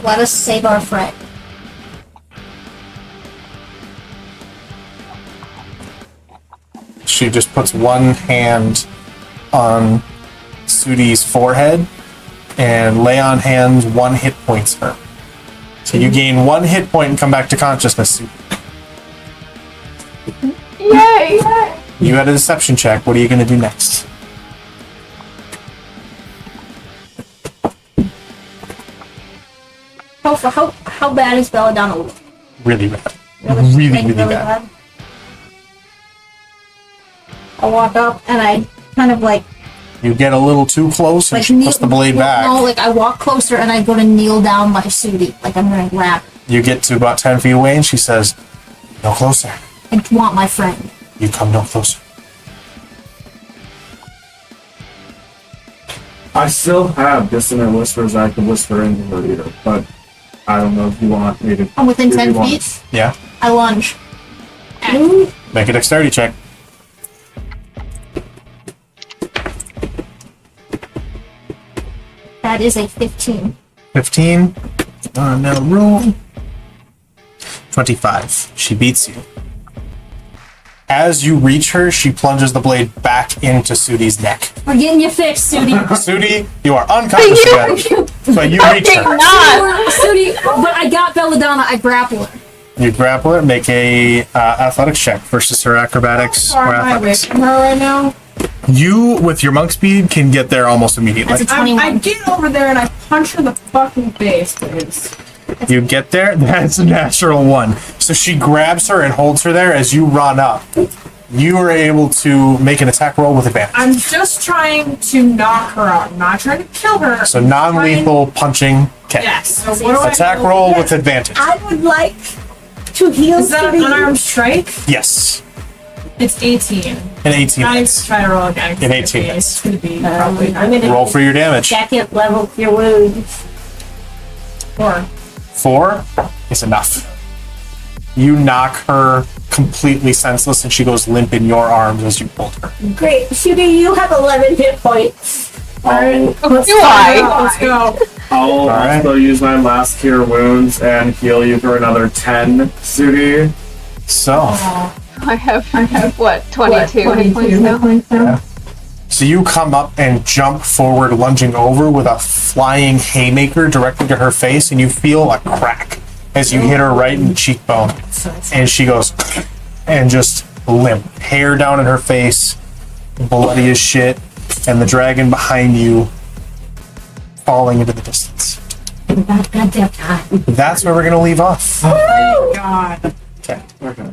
Let us save our friend. She just puts one hand on Sudi's forehead and lay on hands 1 hit points her. So you gain 1 hit point and come back to consciousness. Yay! You had a deception check. What are you going to do next? How bad is Belladonna look? Really bad. Really, Really bad. I walk up and I kind of like You get a little too close and she puts the blade back. No, like I walk closer and I go to kneel down by Sudi, like I'm gonna grab her. You get to about 10 feet away and she says, "No closer." I want my friend. You come no closer. I still have dissonant whispers I can whisper into her ear, but I don't know if you want me to. I'm within if 10 you want- feet. Yeah? I lunge. Make a dexterity check. That is a 15. 15. Now roll. 25. She beats you. As you reach her, she plunges the blade back into Sudi's neck. We're getting you fixed, Sudi. Sudi, you are unconscious again. But you reach her. Sudi, but I got Belladonna. I grapple her. You grapple her, make a athletics check versus her acrobatics or athletics. Her right now. You, with your monk speed, can get there almost immediately. That's a 21. I get over there and I punch her in the fucking face, please. You get there, that's a natural 1. So she grabs her and holds her there as you run up. You are able to make an attack roll with advantage. I'm just trying to knock her out. I'm not trying to kill her. So non-lethal punching. Okay. Yes. So what do Attack roll with advantage. I would like 2 heals. Is that to an be- unarmed strike? Yes. It's 18. An 18. I need to try to roll again. 'cause In 18 It's gonna be probably I'm gonna Roll for your damage. second level your wounds. 4. 4 is enough. You knock her completely senseless and she goes limp in your arms as you pulled her. Great. Shooty, you have 11 hit points. Do I? Let's go. I'll Alright. also use my last cure wounds and heal you for another 10, Sudi. So, I have what, 22 hit points now? so you come up and jump forward, lunging over with a flying haymaker directly to her face, and you feel a crack as you hit her right in the cheekbone. And she goes and just limp, hair down in her face, bloody as shit, and the dragon behind you falling into the distance. That's where we're gonna leave off. God. Okay. Okay.